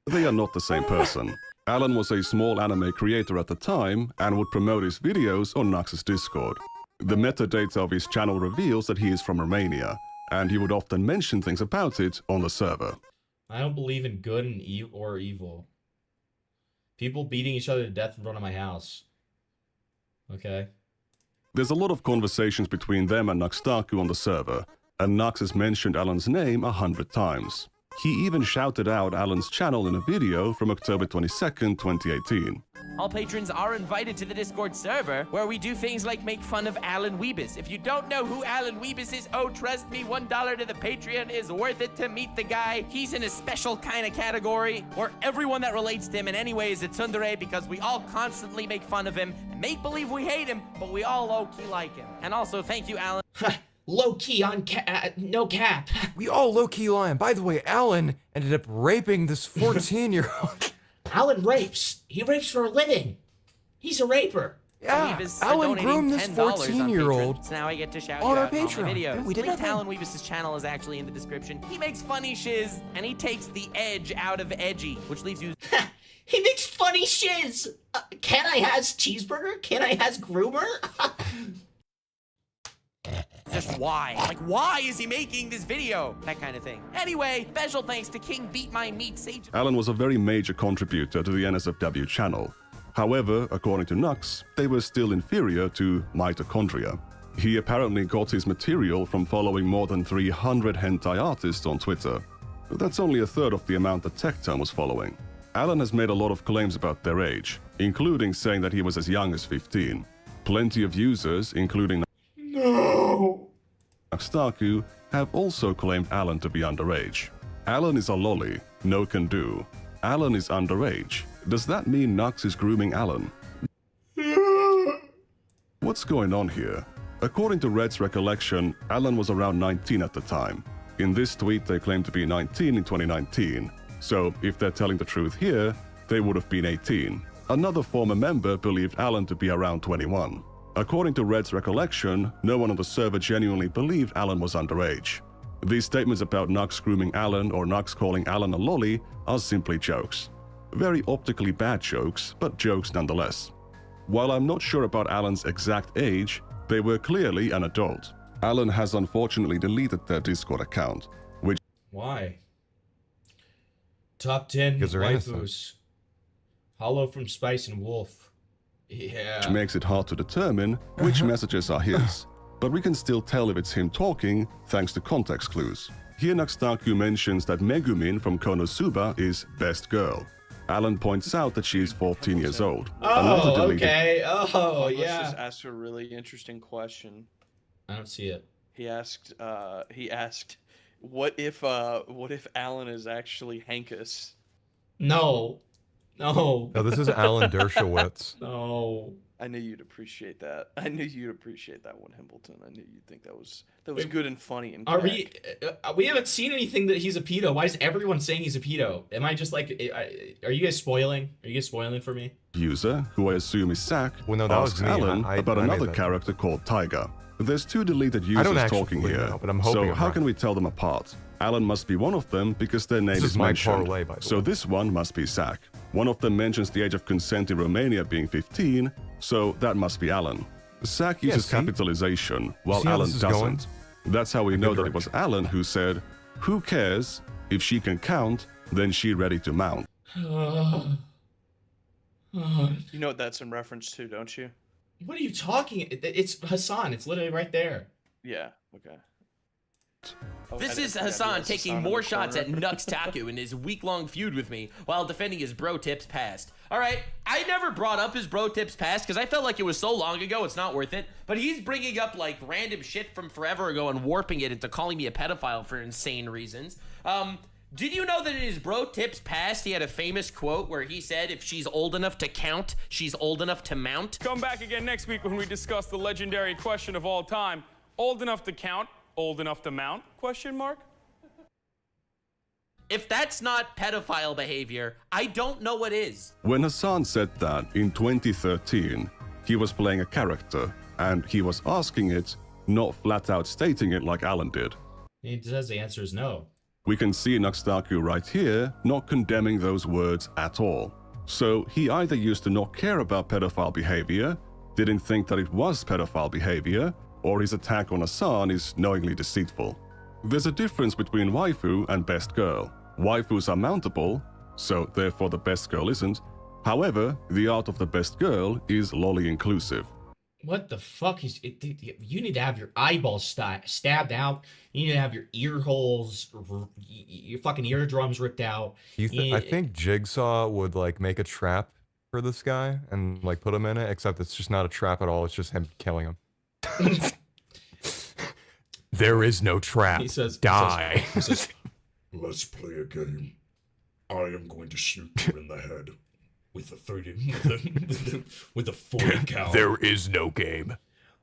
They are not the same person. Alan was a small anime creator at the time and would promote his videos on Nux's Discord. The metadata of his channel reveals that he is from Romania, and he would often mention things about it on the server. I don't believe in good and or evil. People beating each other to death in front of my house. Okay. There's a lot of conversations between them and Nux Taku on the server, and Nux has mentioned Alan's name 100 times. He even shouted out Alan's channel in a video from October 22nd, 2018. All patrons are invited to the Discord server, where we do things like make fun of Alan Weebus. If you don't know who Alan Weebus is, oh, trust me, $1 to the Patreon is worth it to meet the guy. He's in a special kind of category, where everyone that relates to him in any way is a tsundere, because we all constantly make fun of him and make believe we hate him, but we all low-key like him. And also, thank you, Alan. Low-key on no cap. We all low-key lie. And by the way, Alan ended up raping this 14-year-old. Alan rapes. He rapes for a living. He's a raper. Yeah, Alan groomed this 14-year-old. So now I get to shout on you our out in all Patreon. my videos. Yeah, we did Link to nothing. Alan Weebus' channel is actually in the description. He makes funny shiz, and he takes the edge out of edgy, which leaves you... He makes funny shiz. Can I has cheeseburger? Can I has groomer? Just why? Like, why is he making this video? That kind of thing. Anyway, special thanks to King Beat My Meat Sage. Alan was a very major contributor to the NSFW channel. However, according to Nux, they were still inferior to Mitochondria. He apparently got his material from following more than 300 hentai artists on Twitter. That's only a third of the amount that Tectone was following. Alan has made a lot of claims about their age, including saying that he was as young as 15. Plenty of users, including Nux Taku, have also claimed Alan to be underage. Alan is a lolly, no can do. Alan is underage. Does that mean Nux is grooming Alan? What's going on here? According to Red's recollection, Alan was around 19 at the time. In this tweet, they claim to be 19 in 2019. So, if they're telling the truth here, they would have been 18. Another former member believed Alan to be around 21. According to Red's recollection, no one on the server genuinely believed Alan was underage. These statements about Nux grooming Alan or Nux calling Alan a lolly are simply jokes. Very optically bad jokes, but jokes nonetheless. While I'm not sure about Alan's exact age, they were clearly an adult. Alan has unfortunately deleted their Discord account, which... Why? Top 10 waifus. Hollow from Spice and Wolf. Yeah. Which makes it hard to determine which messages are his. But we can still tell if it's him talking thanks to context clues. Here Nux Taku mentions that Megumin from Konosuba is best girl. Alan points out that she is 14 years old. Oh, okay. Oh, Let's yeah. just ask a really interesting question. I don't see it. He asked, what if Alan is actually Hankus? No. No. No, this is Alan Dershowitz. No. I knew you'd appreciate that. I knew you'd appreciate that one, Hambleton. I knew you'd think that was good and funny and. Are we haven't seen anything that he's a pedo. Why is everyone saying he's a pedo? Am I just like, are you guys spoiling? Are you guys spoiling for me? User, who I assume is Sack, well, no, that asks was me. Alan I about made another that. character called Tiger. There's two deleted users talking here, but I'm hoping so I'm how right. can we tell them apart? Alan must be one of them because their name This is is my mentioned. parlay, by the So way. this one must be Sack. One of them mentions the age of consent in Romania being 15, so that must be Alan. Sack uses see? capitalization, while See how Alan this is doesn't. going? That's how we know that it was Alan who said, "Who cares? If she can count, then she ready to mount." You know what that's in reference to, don't you? What are you talking? It's Hassan. It's literally right there. Yeah. Okay. This is Hassan taking more shots at Nux Taku in his week-long feud with me while defending his bro tips past. Alright, I never brought up his bro tips past because I felt like it was so long ago it's not worth it, but he's bringing up like random shit from forever ago and warping it into calling me a pedophile for insane reasons. Did you know that in his bro tips past he had a famous quote where he said if she's old enough to count, she's old enough to mount? Come back again next week when we discuss the legendary question of all time, old enough to count, old enough to mount? Question mark? If that's not pedophile behavior, I don't know what is. When Hassan said that in 2013, he was playing a character, and he was asking it, not flat out stating it like Alan did. He says the answer is no. We can see Nux Taku right here not condemning those words at all. So he either used to not care about pedophile behavior, didn't think that it was pedophile behavior, or his attack on Hassan is knowingly deceitful. There's a difference between waifu and best girl. Waifus are mountable, so therefore the best girl isn't. However, the art of the best girl is lolly inclusive. What the fuck is it? You need to have your eyeballs stabbed out. You need to have your ear holes, your fucking eardrums ripped out. I think Jigsaw would like make a trap for this guy and like put him in it, except it's just not a trap at all. It's just him killing him. There is no trap. He says, die. He says, let's play a game. I am going to shoot you in the head with a 30 with a 40 cal. There is no game.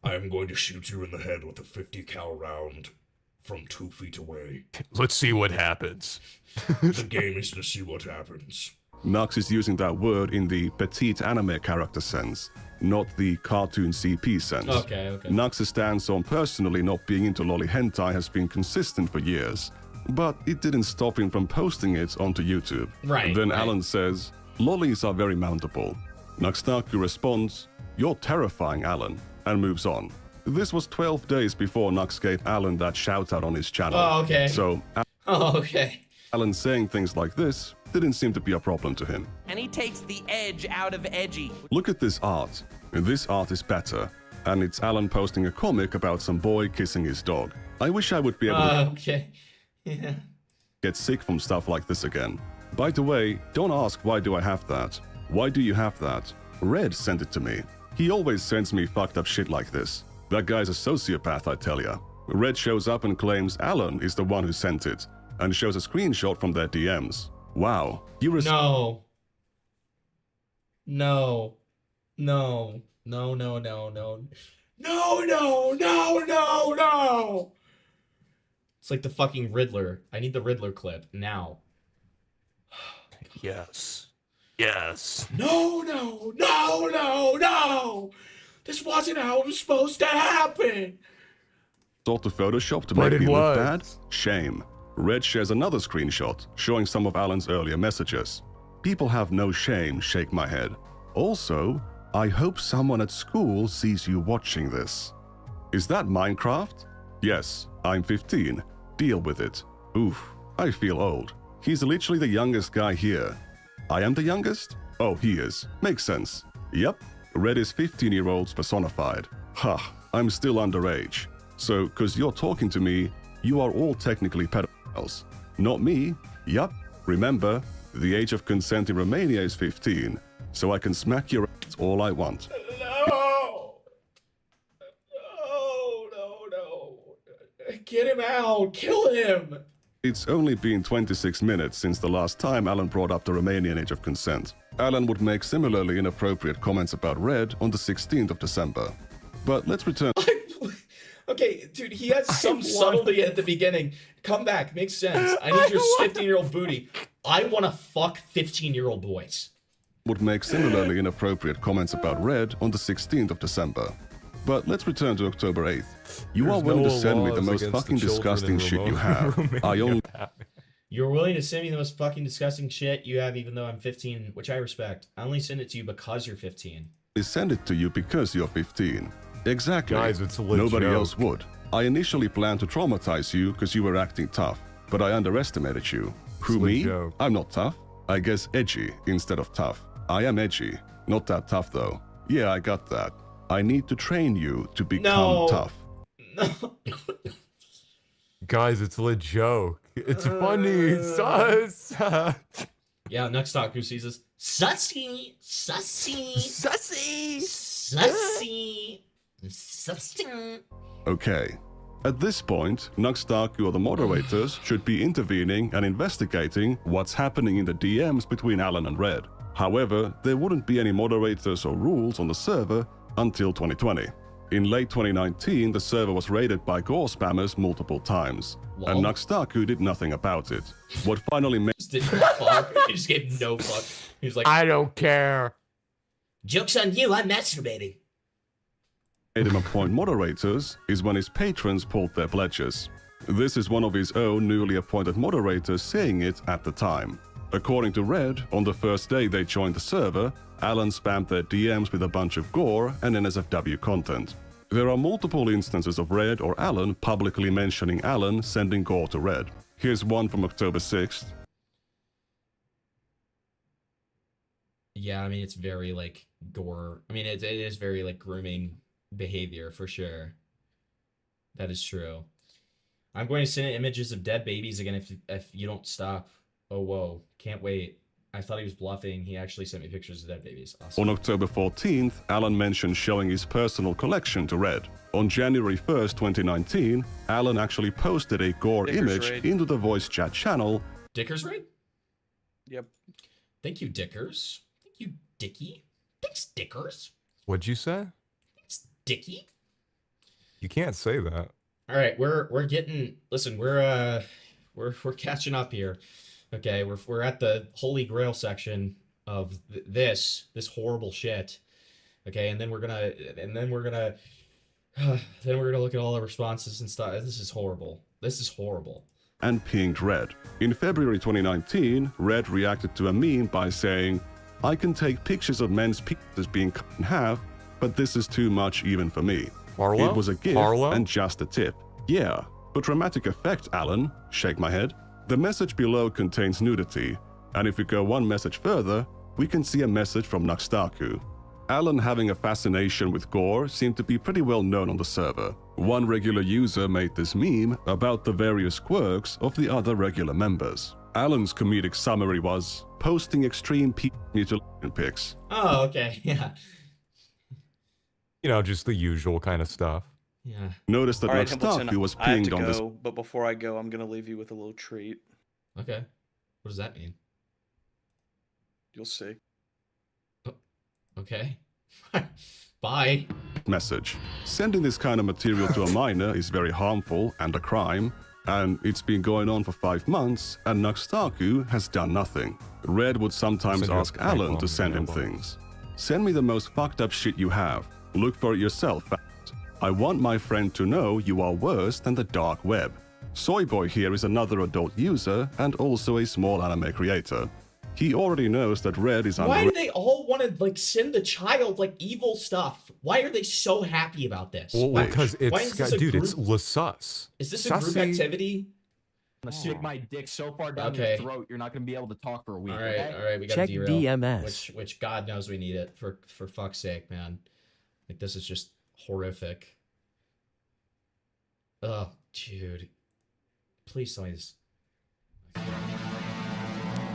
I am going to shoot you in the head with a 50 cal round from 2 feet away. Let's see what happens. The game is to see what happens. Nux is using that word in the petite anime character sense, not the cartoon CP sense. Okay. Nux's stance on personally not being into lolly hentai has been consistent for years, but it didn't stop him from posting it onto YouTube. Right. Then Alan says, "Lollies are very mountable." Nux Taku responds, "You're terrifying, Alan," and moves on. This was 12 days before Nux gave Alan that shout out on his channel. Oh, okay. So, okay. Alan saying things like this didn't seem to be a problem to him. And he takes the edge out of edgy. Look at this art. This art is better. and it's Alan posting a comic about some boy kissing his dog. I wish I would be able to Okay. Yeah. get sick from stuff like this again. By the way, don't ask why do I have that. Why do you have that? Red sent it to me. He always sends me fucked up shit like this. That guy's a sociopath, I tell ya. Red shows up and claims Alan is the one who sent it, and shows a screenshot from their DMs. Wow. You No. No. No. No, no, no, no. No, no, no, no, no! It's like the fucking Riddler. I need the Riddler clip now. Yes. Yes. No, no, no, no, no! This wasn't how it was supposed to happen! Sort of Photoshop to But make it me look was. bad? Shame. Red shares another screenshot showing some of Alan's earlier messages. People have no shame, shake my head. Also, I hope someone at school sees you watching this. Is that Minecraft? Yes, I'm 15. Deal with it. Oof, I feel old. He's literally the youngest guy here. I am the youngest? Oh, he is. Makes sense. Yep, Red is 15-year-olds personified. Ha, I'm still underage. So, cause you're talking to me, you are all technically pedophiles. Not me. Yup. Remember, the age of consent in Romania is 15, so I can smack your ass all I want. No! No, no, no. Get him out! Kill him! It's only been 26 minutes since the last time Alan brought up the Romanian age of consent. Alan would make similarly inappropriate comments about Red on the 16th of December. But let's return. Okay, dude, he has some subtlety at the beginning. Come back, makes sense. I need your 15-year-old booty. I want to fuck 15-year-old boys. Would make similarly inappropriate comments about Red on the 16th of December. But let's return to October 8th. You There's are willing no to send me the laws most against fucking the children disgusting in shit you Romania. have. I only You're willing to send me the most fucking disgusting shit you have even though I'm 15, which I respect. I only send it to you because you're 15. send it to you because you're 15. Exactly. Guys, it's a legit Nobody joke. else would. I initially planned to traumatize you because you were acting tough, but I underestimated you. Who, It's a me? joke. I'm not tough. I guess edgy instead of tough. I am edgy. Not that tough though. Yeah, I got that. I need to train you to become No. tough. Guys, it's a legit joke. It's funny. Sus. Yeah, Nux Taku sees this. Sussy! Sussy! Sussy! Sussy! Sussy! Okay. At this point, Nux Taku or the moderators should be intervening and investigating what's happening in the DMs between Alan and Red. However, there wouldn't be any moderators or rules on the server until 2020. In late 2019, the server was raided by gore spammers multiple times, and Lol. Nux Taku did nothing about it. What finally made Just didn't fuck. He just gave no fuck. He was like, I don't care. joke's on you, I'm masturbating. him appoint moderators is when his patrons pulled their pledges. This is one of his own newly appointed moderators saying it at the time. According to Red, on the first day they joined the server, Alan spammed their DMs with a bunch of gore and NSFW content. There are multiple instances of Red or Alan publicly mentioning Alan sending gore to Red. Here's one from October 6th. Yeah, I mean, it's very, like, gore. I mean, it is very, like, grooming behavior, for sure. That is true. I'm going to send images of dead babies again if you don't stop. Oh, whoa. Can't wait. I thought he was bluffing. He actually sent me pictures of dead babies. Awesome. On October 14th, Alan mentioned showing his personal collection to Red. On January 1st, 2019, Alan actually posted a gore Dickers image raid. into the voice chat channel. Dickers raid? Yep. Thank you, Dickers. Thank you, Dicky. Thanks, Dickers. What'd you say? Thanks, Dicky. You can't say that. All right, we're getting. Listen, we're catching up here. Okay, we're at the Holy Grail section of this horrible shit. Okay, and then we're gonna look at all the responses and stuff. This is horrible. This is horrible. And pinged Red. In February 2019, Red reacted to a meme by saying, "I can take pictures of men's penises being cut in half, but this is too much even for me." Harlow? It was a gift Harlow? and just a tip. Yeah, for dramatic effect, Alan, shake my head. The message below contains nudity, and if we go one message further, we can see a message from Nux Taku. Alan having a fascination with gore seemed to be pretty well known on the server. One regular user made this meme about the various quirks of the other regular members. Alan's comedic summary was, posting extreme mutilation pics. Oh, okay, yeah. You know, just the usual kind of stuff. Yeah. Notice that All right, Nux Taku was I have pinged to on this. go, but before I go, I'm gonna leave you with a little treat. Okay. What does that mean? You'll see. Okay. Bye. Message. Sending this kind of material to a minor is very harmful and a crime, and it's been going on for 5 months, and Nux Taku has done nothing. Red would sometimes Send your ask Alan to send him things. Send me the most fucked up shit you have. Look for it yourself. I want my friend to know you are worse than the dark web. Soyboy here is another adult user and also a small anime creator. He already knows that Red is Why do they all want to like send the child like evil stuff? Why are they so happy about this? Well, because Why it's is this a dude, group? it's Lasus. Is this a group activity? I'm gonna stick my dick so far down your throat, you're not gonna be able to talk for a week. All right, okay? all right, we got Check derail. DMS. Which God knows we need it for fuck's sake, man. Like this is just horrific. Oh, dude. Please tell me this.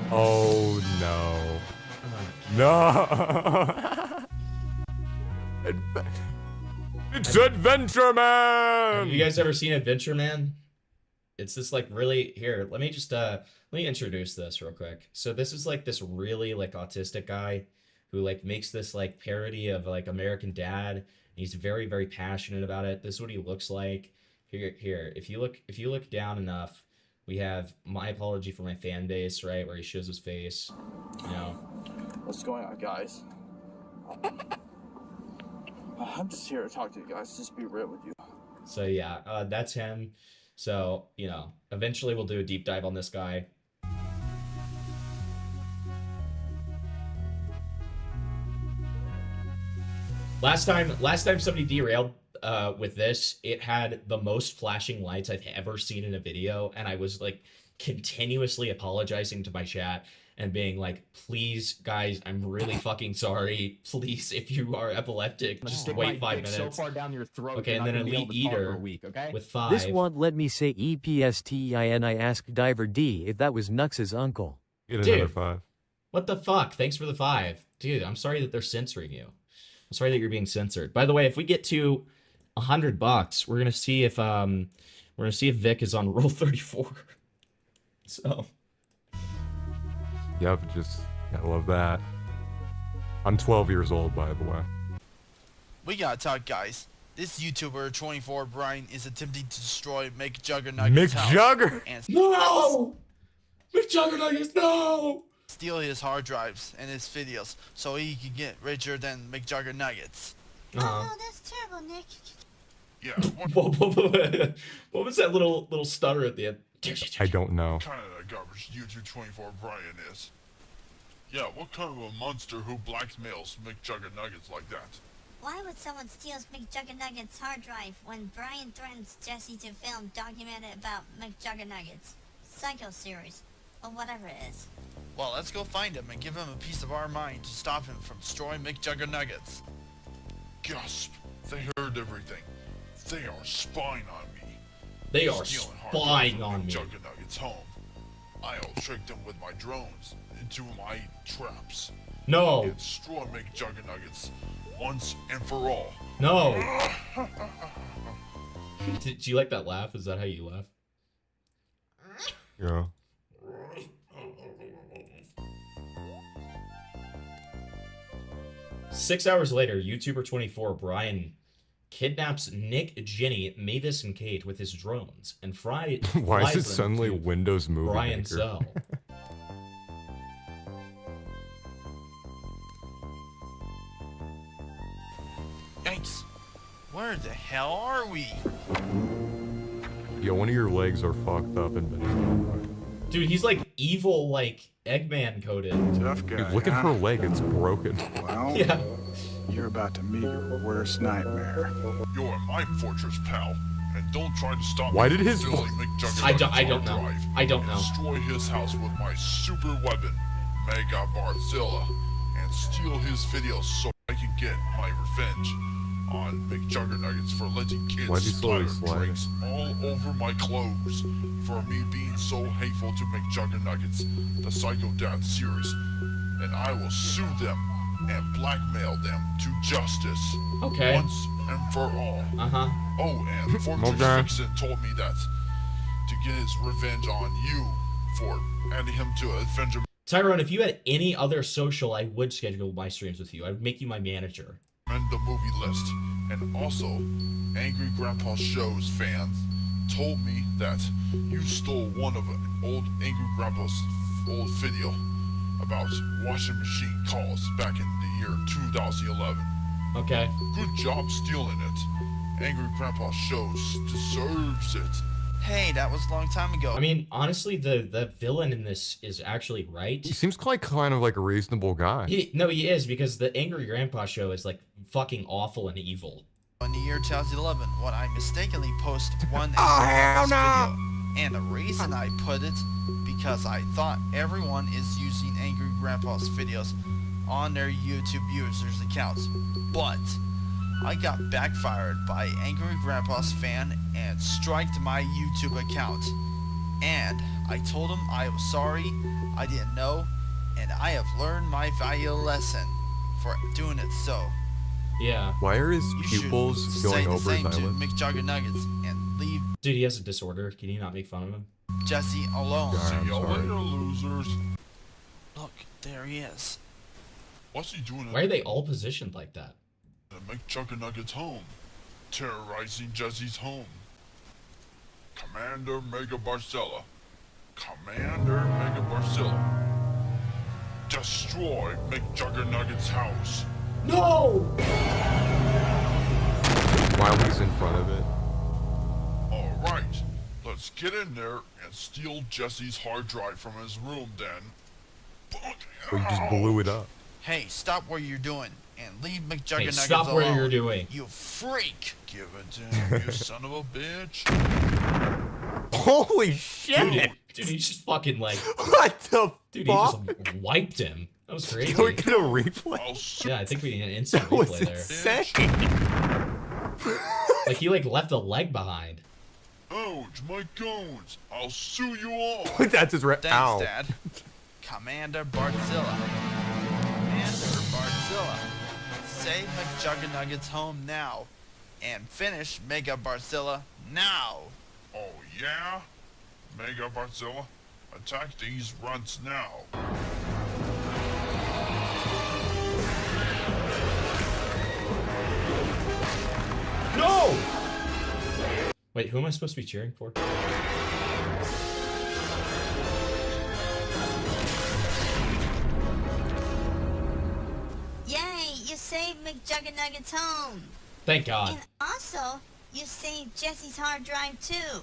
Oh no. No. It's Adventure Man. Have you guys ever seen Adventure Man? It's this like really here. Let me just let me introduce this real quick. So this is like this really like autistic guy who like makes this like parody of like American Dad. He's very very passionate about it. This is what he looks like. Here. If you look down enough, we have My Apology for My Fan Base, right, where he shows his face. You know. What's going on, guys? I'm just here to talk to you guys. Just be real with you. So yeah, that's him. So, you know, eventually we'll do a deep dive on this guy. Last time somebody derailed with this, it had the most flashing lights I've ever seen in a video, and I was like continuously apologizing to my chat and being like, please guys, I'm really fucking sorry. Please, if you are epileptic, just wait 5 minutes. So far down your throat. Okay, you're and then not gonna be Elite able to talk for Eater a week, okay? with 5. This won't let me say EPSTIN. I asked Diver D if that was Nux's uncle. Get another Dude, 5. What the fuck? Thanks for the 5. Dude, I'm sorry that they're censoring you. I'm sorry that you're being censored. By the way, if we get to $100, we're gonna see if Vic is on Rule 34. So. Yep, I love that. I'm 12 years old, by the way. We gotta talk, guys. This YouTuber 24 Brian is attempting to destroy McJuggerNugget's McJugger! and No! McJuggerNuggets, no! steal his hard drives and his videos so he can get richer than McJuggerNuggets. Oh, that's terrible, Nick. Yeah. What was that little stutter at the end? I don't know. Kind of garbage YouTube 24 Brian is. Yeah, what kind of a monster who blackmails McJuggerNuggets like that? Why would someone steal McJuggerNuggets' hard drive when Brian threatens Jesse to film documented about McJuggerNuggets? Psycho series, or whatever it is. Well, let's go find him and give him a piece of our mind to stop him from destroying McJuggerNuggets. Gasp! They heard everything. They are spying on me. They are Stealing hard spying drives on from me. McJuggerNuggets' home. I'll trick them with my drones into my traps. No. And destroy McJuggerNuggets once and for all. No. Did you like that laugh? Is that how you laugh? Yeah. Six hours later, YouTuber 24 Brian kidnaps Nick, Jenny, Mavis, and Kate with his drones and Why flies is it them suddenly to Windows Movie Brian's Maker? cell. Yikes. Where the hell are we? Yeah, one of your legs are fucked up and been. Dude, he's like evil, like Eggman coded. Tough guy. Dude, look at her leg, it's broken. Well, Yeah. You're about to meet your worst nightmare. You're my fortress, pal. And don't try to stop Why me did from his stealing vo- McJuggerNuggets' I don't hard know. drive I don't and know. Destroy his house with my super weapon, Mega Barzilla, and steal his videos so I can get my revenge on McJuggernuggets for letting Why'd you kids slowly splatter slide? drinks all over my clothes for me being so hateful to McJuggernuggets, the Psycho Dad series. And I will sue them and blackmail them to justice. Okay. Once and for all. Uh-huh. Oh, and Fortress Okay. Vixen told me that to get his revenge on you for adding him to Avenger. Tyrone, if you had any other social, I would schedule my streams with you. I would make you my manager. And the movie list. And also, Angry Grandpa Show's fans told me that you stole one of an old Angry Grandpa's old video about washing machine calls back in the year 2011. Okay. Good job stealing it. Angry Grandpa Shows deserves it. Hey, that was a long time ago. I mean, honestly, the villain in this is actually right. He seems like kind of like a reasonable guy. He is, because the Angry Grandpa Show is like fucking awful and evil. In the year 2011, when I mistakenly posted one hell no! video. And the reason I put it, because I thought everyone is using Angry Grandpa's videos on their YouTube users' accounts. But I got backfired by Angry Grandpa's fan and striked my YouTube account. And I told him I was sorry, I didn't know, and I have learned my valuable lesson for doing it so. Yeah. Why are his You should pupils say going the over his same to eyelids? McJuggernuggets and leave Dude, he has a disorder. Can you not make fun of him? Jesse alone. God, I'm See you sorry. later, losers. Look, there he is. What's he doing Why are they all positioned like that? at McJuggernuggets' home? Terrorizing Jesse's home. Commander Mega Barcella. Commander Mega Barcella. Destroy McJuggernuggets' house. No! While he's in front of it. Alright, let's get in there and steal Jesse's hard drive from his room then. Or you just blew it up. Hey, stop what you're doing and leave McJuggernuggets Hey, stop alone. what you're doing. You freak! Give it to him, you son of a bitch. Holy shit! Dude, he just fucking like... What the Dude, fuck? he just wiped him. That was crazy. Can we get a replay? Yeah, I think we need an instant That was replay there. insane. Like, he like left a leg behind. Ouch, my cones. I'll sue you all. That's his Thanks, ow. Dad. Commander Bartzilla. Commander Bartzilla. Save McJuggernuggets home now. And finish Mega Bartzilla now. Oh yeah? Mega Bartzilla, attack these runts now. No! Wait, who am I supposed to be cheering for? Yay, you saved McJuggernuggets home. Thank God. And also, you saved Jesse's hard drive too.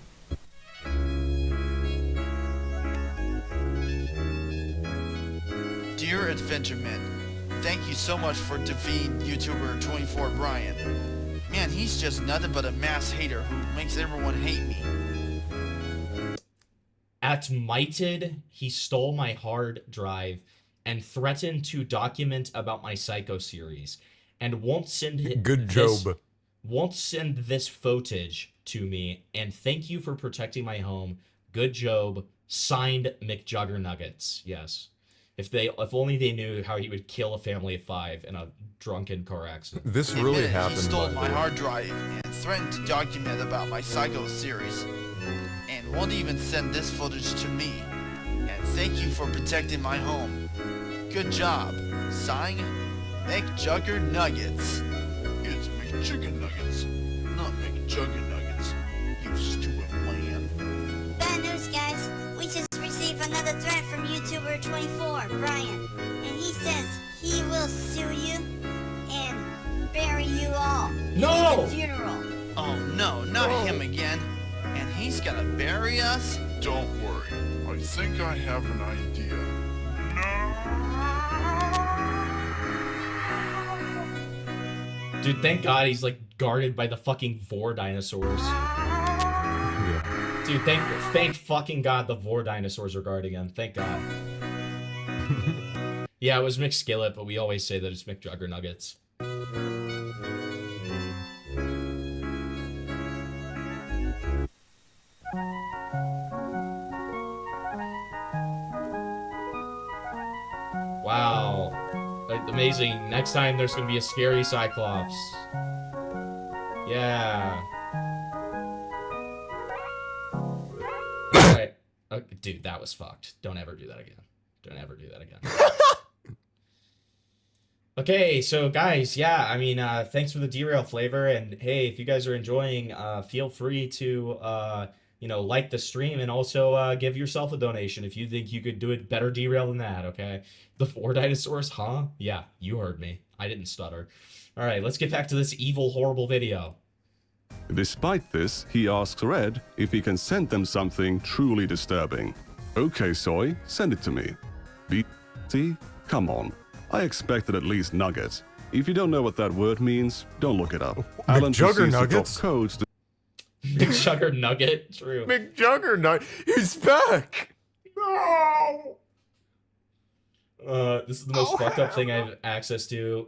Dear Adventuremen, thank you so much for defeating YouTuber 24 Brian. Man, he's just nothing but a mass hater who makes everyone hate me. At Mighted, he stole my hard drive and threatened to document about my Psycho series, and won't send Good job. Won't send this footage to me. And thank you for protecting my home. Good job. Signed, McJuggernuggets. Yes. If only they knew how he would kill a family of 5 in a drunken car accident. This really happened. He stole by the my way. hard drive and threatened to document about my Psycho series. And won't even send this footage to me. And thank you for protecting my home. Good job. Signed, McJuggernuggets. It's McJuggernuggets, not McJuggernuggets. You stupid man. Bad news, guys. We just received another threat from YouTuber 24, Brian. And he says he will sue you and bury you all. No! At the funeral. Oh no, not him again. And he's gonna bury us? Don't worry. I think I have an idea. Dude, thank God he's like guarded by the fucking Vor dinosaurs. Dude, thank fucking God the Vor dinosaurs are guarding him. Thank God. Yeah, it was McSkillet, but we always say that it's McJuggernuggets. Wow. Amazing. Next time there's gonna be a scary Cyclops. Yeah. Alright. Okay, dude, that was fucked. Don't ever do that again. Don't ever do that again. Okay, so guys, yeah, I mean, thanks for the derail flavor, and hey, if you guys are enjoying, feel free to, you know, like the stream, and also give yourself a donation if you think you could do it better derail than that, okay? The 4 dinosaurs, huh? Yeah, you heard me. I didn't stutter. All right, let's get back to this evil, horrible video. Despite this, he asks Red if he can send them something truly disturbing. Okay, Soy, send it to me. BT? Come on. I expected at least nuggets. If you don't know what that word means, don't look it up. Alan McJugger proceeds to drop nuggets? codes to McJugger Nugget? True. McJuggerNut, he's back! No! This is the most fucked up thing I have access to.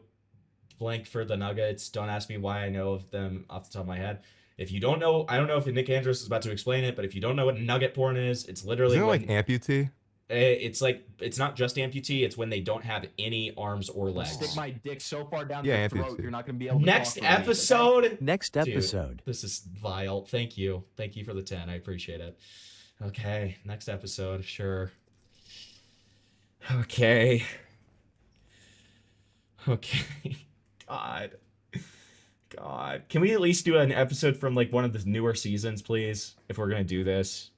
Blank for the nuggets. Don't ask me why I know of them off the top of my head. If you don't know, I don't know if Nick Andrews is about to explain it, but if you don't know what nugget porn is, it's literally Isn't it like amputee? It's like, it's not just amputee, it's when they don't have any arms or legs. Stick my dick so far down Yeah, your throat, amputee. you're not gonna be able to Next talk for a week, okay? episode. Next Dude, episode. this is vile. Thank you. Thank you for the 10. I appreciate it. Okay, next episode. Sure. Okay. Okay. God. God. Can we at least do an episode from like one of the newer seasons, please? If we're gonna do this.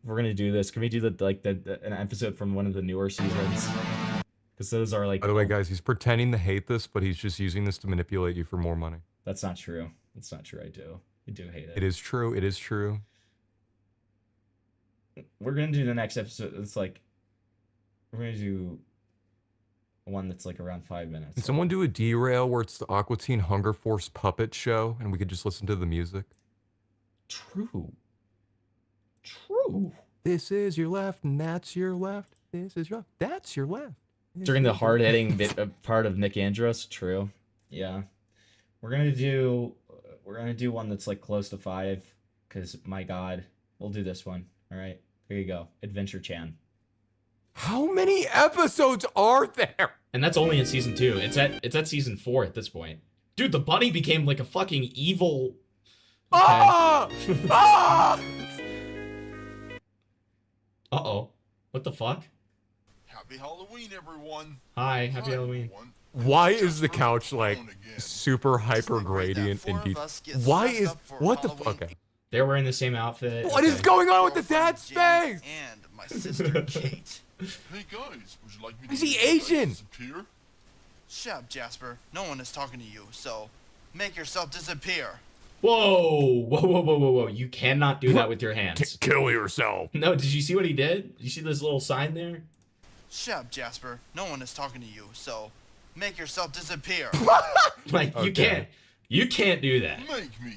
If we're gonna do this, can we do an episode from one of the newer seasons? Because those are like. By the way, guys, he's pretending to hate this, but he's just using this to manipulate you for more money. That's not true. That's not true. I do hate it. It is true. It is true. We're gonna do the next episode. It's like we're gonna do one that's like around 5 minutes. Can someone do a derail where it's the Aqua Teen Hunger Force puppet show and we could just listen to the music? True. True. This is your left and that's your left. This is your left. That's your left. During the hard-hitting bit part of Nick Andros. True. Yeah. We're gonna do one that's like close to 5, because my God, we'll do this one. All right. There you go. Adventure Chan. How many episodes are there? And that's only in season 2. It's at season 4 at this point. Dude, the bunny became like a fucking evil. Okay. Ah! Ah! Uh-oh. What the fuck? Happy Halloween, everyone. Hi, happy Halloween. Why is the couch like super hyper gradient and deep? Why is what the fuck? Okay. They're wearing the same outfit. What is going on with the dad's face? And my sister Kate. Hey guys, would you like me to Is he make you guys Asian? disappear? Shut up, Jasper. No one is talking to you, so make yourself disappear. Whoa, whoa, whoa, whoa, whoa, whoa. You cannot do that with your hands. Kill yourself. No, did you see what he did? Did you see this little sign there? Shut up, Jasper. No one is talking to you, so make yourself disappear. Like, you can't do that. Make me.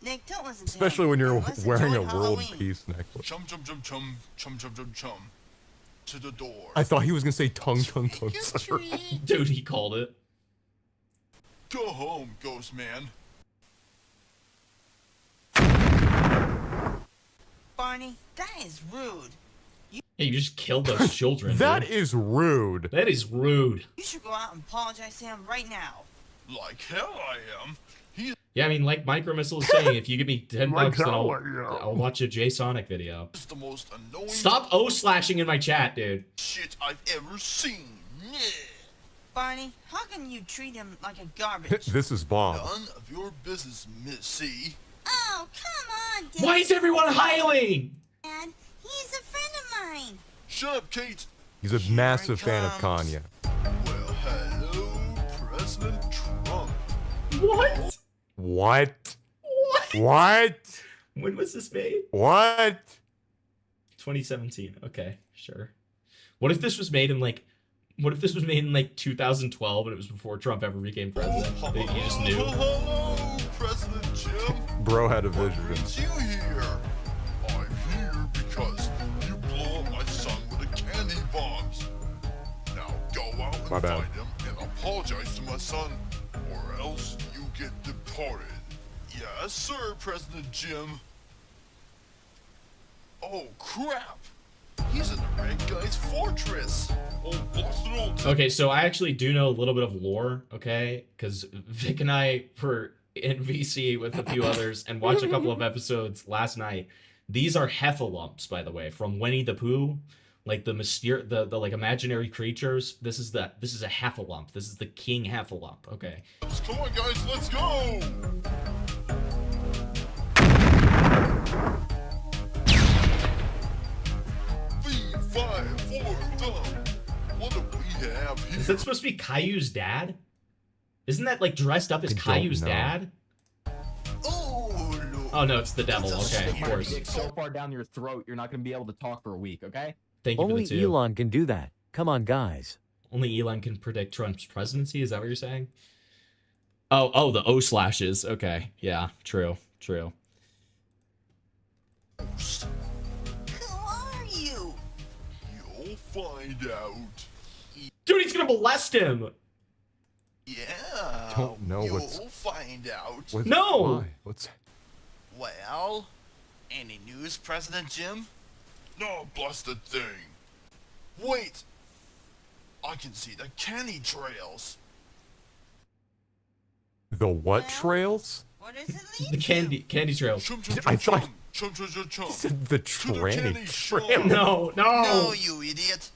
Nick, don't listen to Especially him. when you're Let's wearing a enjoy world Halloween. peace necklace. Chum chum chum chum chum chum chum chum. To the door. I thought he was gonna say tongue, tongue, tongue. Dude, he called it. Go home, ghost man. Barney, that is rude. Hey, you just killed those children. That dude. is rude. That is rude. You should go out and apologize to him right now. Like hell I am. He Yeah, I mean, like Micro Missile is saying, if you give me 10 Like bucks, then hell I am. I'll watch a Jay Sonic video. is the most annoying Stop O-slashing in my chat, dude. shit I've ever seen. Yeah. Barney, how can you treat him like a garbage? This is Bob. None of your business, Missy. Oh, come on, Dad. Why is everyone howling? Dad, he's a friend of mine. Shut up, Kate. He's a massive fan of Kanye. Well, hello, President Trump. What? What? What? What? When was this made? What? 2017. Okay, sure. What if this was made in like 2012 and it was before Trump ever became president? You just knew. Hello, President Jim. Bro had a vision. Brings you here. I'm here because you blew up my son with the candy bombs. Now go out and My bad. find him and apologize to my son or else you get deported. Yes, sir, President Jim. Oh, crap! He's in the red guy's fortress. Oh, busted old. Okay, so I actually do know a little bit of lore, okay? Because Vic and I were in VC with a few others and watched a couple of episodes last night. These are heffalumps, by the way, from Winnie the Pooh, like the the like imaginary creatures. This is a heffalump. This is the king heffalump. Okay. Come on, guys, let's go! V5 for dumb. What do we have here? Is that supposed to be Caillou's dad? Isn't that like dressed up as Caillou's dad? Oh no, it's the devil. Okay, of course. Dick so far down your throat, you're not gonna be able to talk for a week. Okay. Thank you Only for the two. Elon can do that. Come on, guys. Only Elon can predict Trump's presidency. Is that what you're saying? Oh, the O slashes. Okay, yeah, true. Who are you? You'll find out. Dude, he's gonna molest him. Yeah. Don't know you'll what's. find out. No! Why? What's. Well, any news, President Jim? No, busted thing. Wait. I can see the candy trails. The what trails? What does it lead The candy trails. I thought. Chum, chum, chum, chum. He said the tranny trail. No. No, you idiot.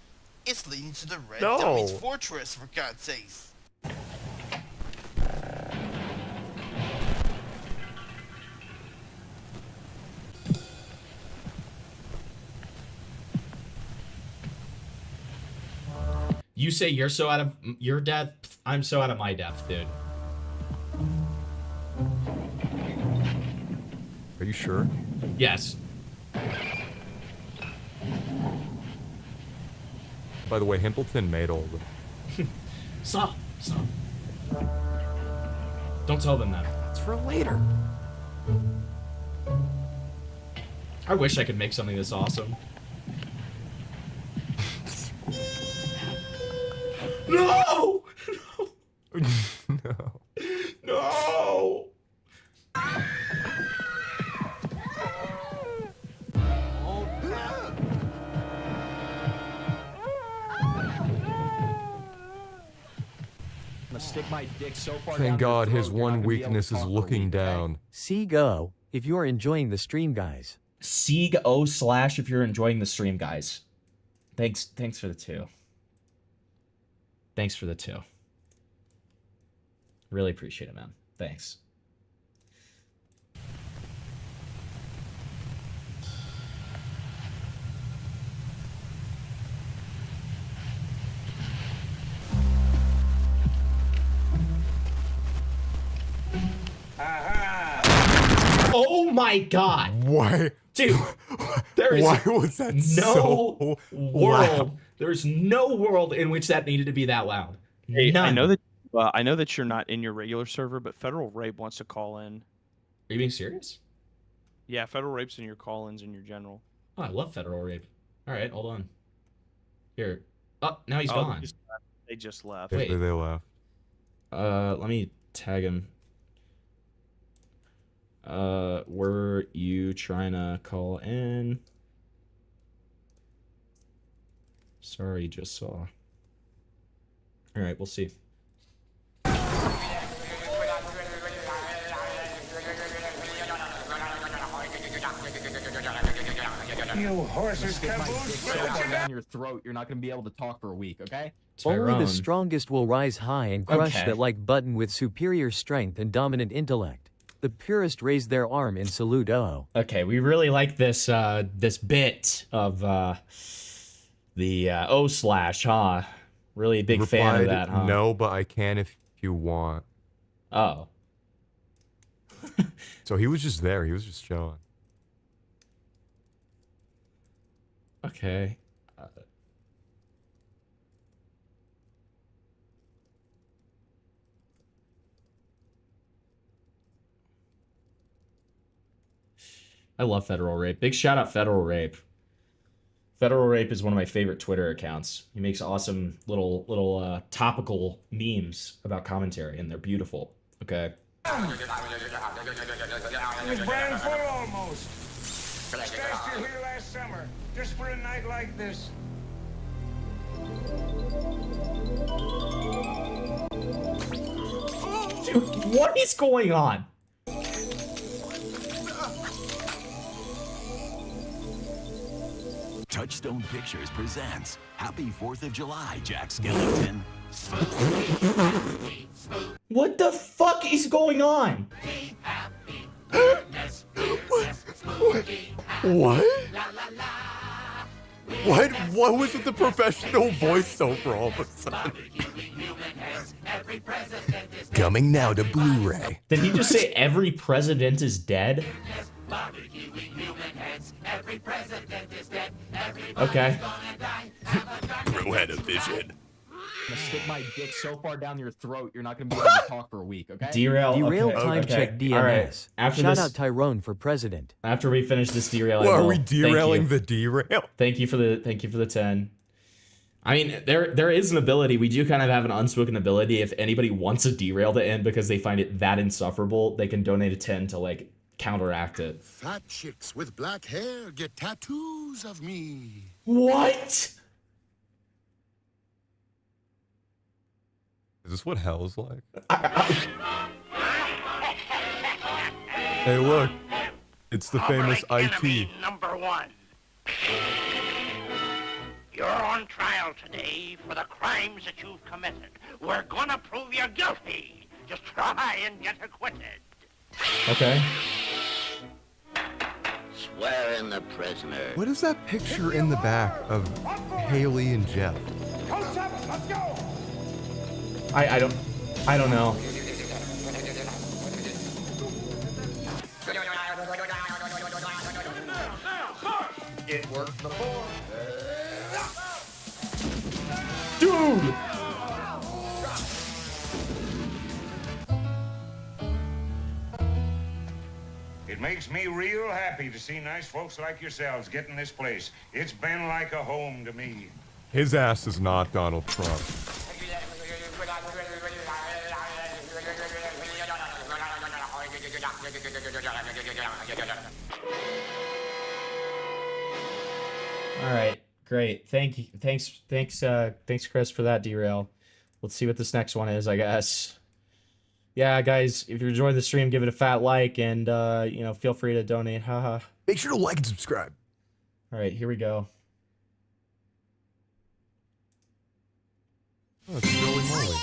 It's leading to the Red No. Dummy's fortress, for God's sakes. You say you're so out of your depth. I'm so out of my depth, dude. Are you sure? Yes. By the way, Himpleton made all the. Stop. Don't tell them that. It's for later. I wish I could make something this awesome. No! No. No! I'm gonna stick my dick so far down Thank your God his throat, you're not one gonna be able to weakness is talk for a looking week, okay? down. Go, if you are enjoying the stream, guys. Sieg O slash if you're enjoying the stream, guys. Thanks for the two. Thanks for the two. Really appreciate it, man. Thanks. Oh my god. Why? Dude, there is Why was that no so world. loud? There's no world in which that needed to be that loud. Hey, None. I know that you're not in your regular server, but Federal Rape wants to call in. Are you being serious? Yeah, Federal Rape's in your call-ins in your general. Oh, I love federal rape. All right, hold on. Here. Oh, now he's gone. They just left. Wait. They left. Let me tag him. Were you trying to call in? Sorry, just saw. All right, we'll see. You horses down your throat, you're not gonna be able to talk for a week, okay? Only the strongest will rise high and crush Okay. that like button with superior strength and dominant intellect. The purest raise their arm in salute. Oh. Okay, we really like this this bit of the O slash, huh? Really a big fan of Replied, that, huh? No, but I can if you want. Oh. So he was just there. He was just chilling. Okay. I love federal rape. Big shout out federal rape Federal Rape is one of my favorite Twitter accounts. He makes awesome little topical memes about commentary, and they're beautiful. Okay. It's brand full almost. Stashed you here last summer, just for a night like this. Dude, what is going on? Touchstone Pictures presents Happy 4th of July, Jack Skellington. What the fuck is going on? What? What was with the professional voiceover all of a sudden? Coming now to Blu-ray. Did he just say every president is dead? Okay. Bro had a vision. I'm gonna stick my dick so far down your throat, you're not gonna be able to talk for a week, okay? Derail. Derail Okay, time okay. check DNS. All right. After Shout this, out Tyrone for president. after we finish this derail, Well, I are will- we thank you. derailing the derail? Thank you for the 10. I mean, there is an ability. We do kind of have an unspoken ability. If anybody wants a derail to end because they find it that insufferable, they can donate a 10 to like counteract it. Fat chicks with black hair get tattoos of me. What? Is this what hell is like? Hey, look. It's the famous IT. Number one. You're on trial today for the crimes that you've committed. We're gonna prove you're guilty. Just try and get acquitted. Okay. Swear in the prisoner. What is that picture in the back of Haley and Jeff? Coast up, let's go! I don't know. It worked before. Dude! It makes me real happy to see nice folks like yourselves getting this place. It's been like a home to me. His ass is not Donald Trump. All right, great. Thank you. Thanks, Chris, for that derail. Let's see what this next one is, I guess. Yeah, guys, if you're enjoying the stream, give it a fat like and feel free to donate. Haha. Make sure to like and subscribe. All right, here we go. Oh, it's Joey Molly.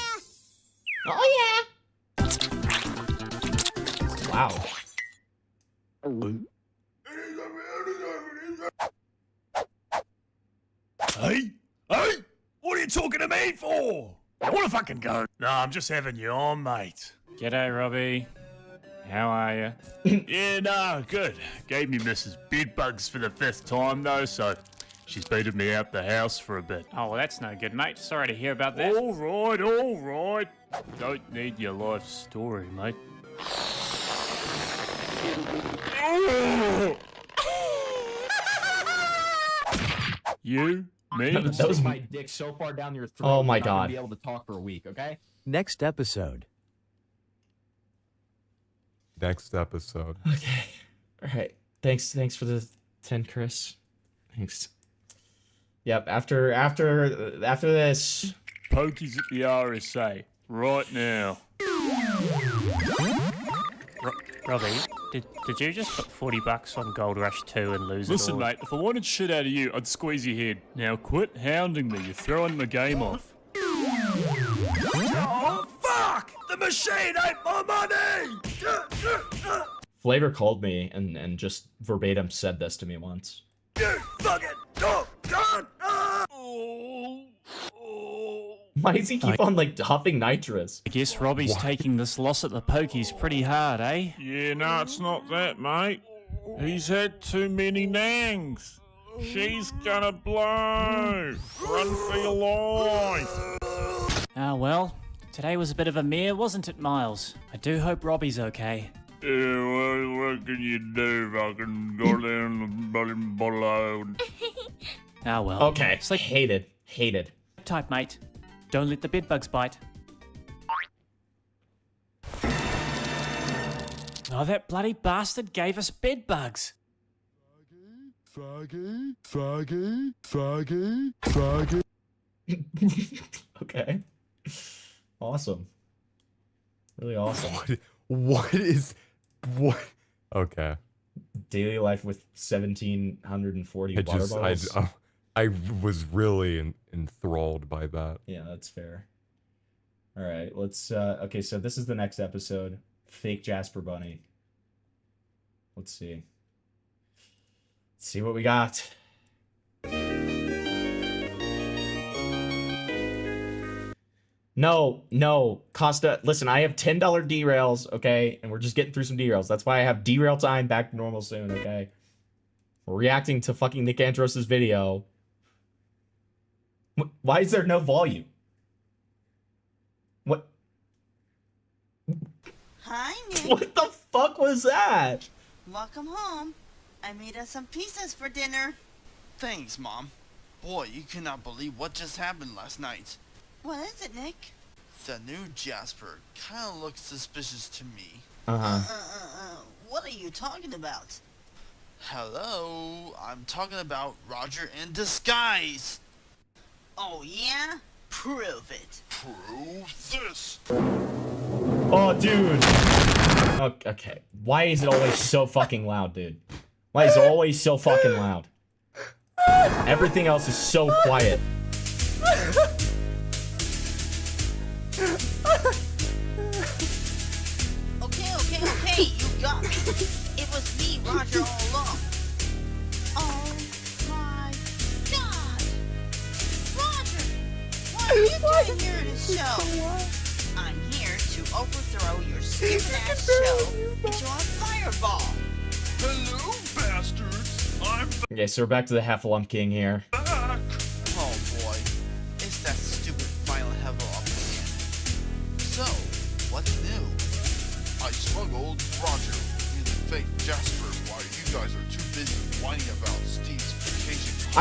Oh yeah. Wow. Hey, what are you talking to me for? I want to fucking go. No, I'm just having you on, mate. G'day, Robbie. How are you? Yeah, no, good. Gave me Mrs. Bedbugs for the 5th time, though, so she's beated me out the house for a bit. Oh, well, that's no good, mate. Sorry to hear about that. All right. Don't need your life story, mate. You, me, That was my dick so far down your throat. Oh my you're not gonna God. Be able to talk for a week, okay? Next episode. Next episode. Okay. All right. Thanks for the 10, Chris. Thanks. Yep. After this. Pokies at the RSA right now. Robbie, did you just put $40 on Gold Rush 2 and lose Listen, it all? mate, if I wanted shit out of you, I'd squeeze your head. Now quit hounding me. You're throwing my game off. Oh, fuck! The machine ate my money! Flavor called me and just verbatim said this to me once. You fucking dog gun! Why does he keep on like huffing nitrous? I guess Robbie's taking this loss at the Pokies pretty hard, eh? Yeah, no, it's not that, mate. He's had too many nangs. She's gonna blow. Run for your life. Ah, well, today was a bit of a mare, wasn't it, Miles? I do hope Robbie's okay. Yeah, what can you do? Fucking go down the below. Ah, well. Okay. It's like hated. Type, mate. Don't let the bedbugs bite. Oh, that bloody bastard gave us bedbugs. Okay. Awesome. Really awesome. What? Okay. Daily life with 1,740 water bottles. I was really enthralled by that. Yeah, that's fair. All right, let's. Okay, so this is the next episode. Fake Jasper Bunny. Let's see. Let's see what we got. No, Costa, listen, I have $10 derails, okay? And we're just getting through some derails. That's why I have derail time back to normal soon, okay? We're reacting to fucking Nick Andros' video. Why is there no volume? What? Hi, Nick. What the fuck was that? Welcome home. I made us some pizzas for dinner. Thanks, Mom. Boy, you cannot believe what just happened last night. What is it, Nick? The new Jasper kind of looks suspicious to me. What are you talking about? Hello, I'm talking about Roger in disguise. Oh, yeah? Prove it. Prove this. Oh, dude. Okay. Why is it always so fucking loud, dude? Why is it always so fucking loud? Everything else is so quiet. Okay, you got me. It was me, Roger, all along. Oh my god! Roger! What are you doing here in the show? I'm here to overthrow your stupid-ass show into a fireball. Hello, bastards. I'm Okay, so we're back to the Heffalump King here. back. Oh boy, it's that stupid violent Hevel up again. So, what's new? I smuggled Roger in fake Jasper while you guys are too busy whining about Steve's vacation.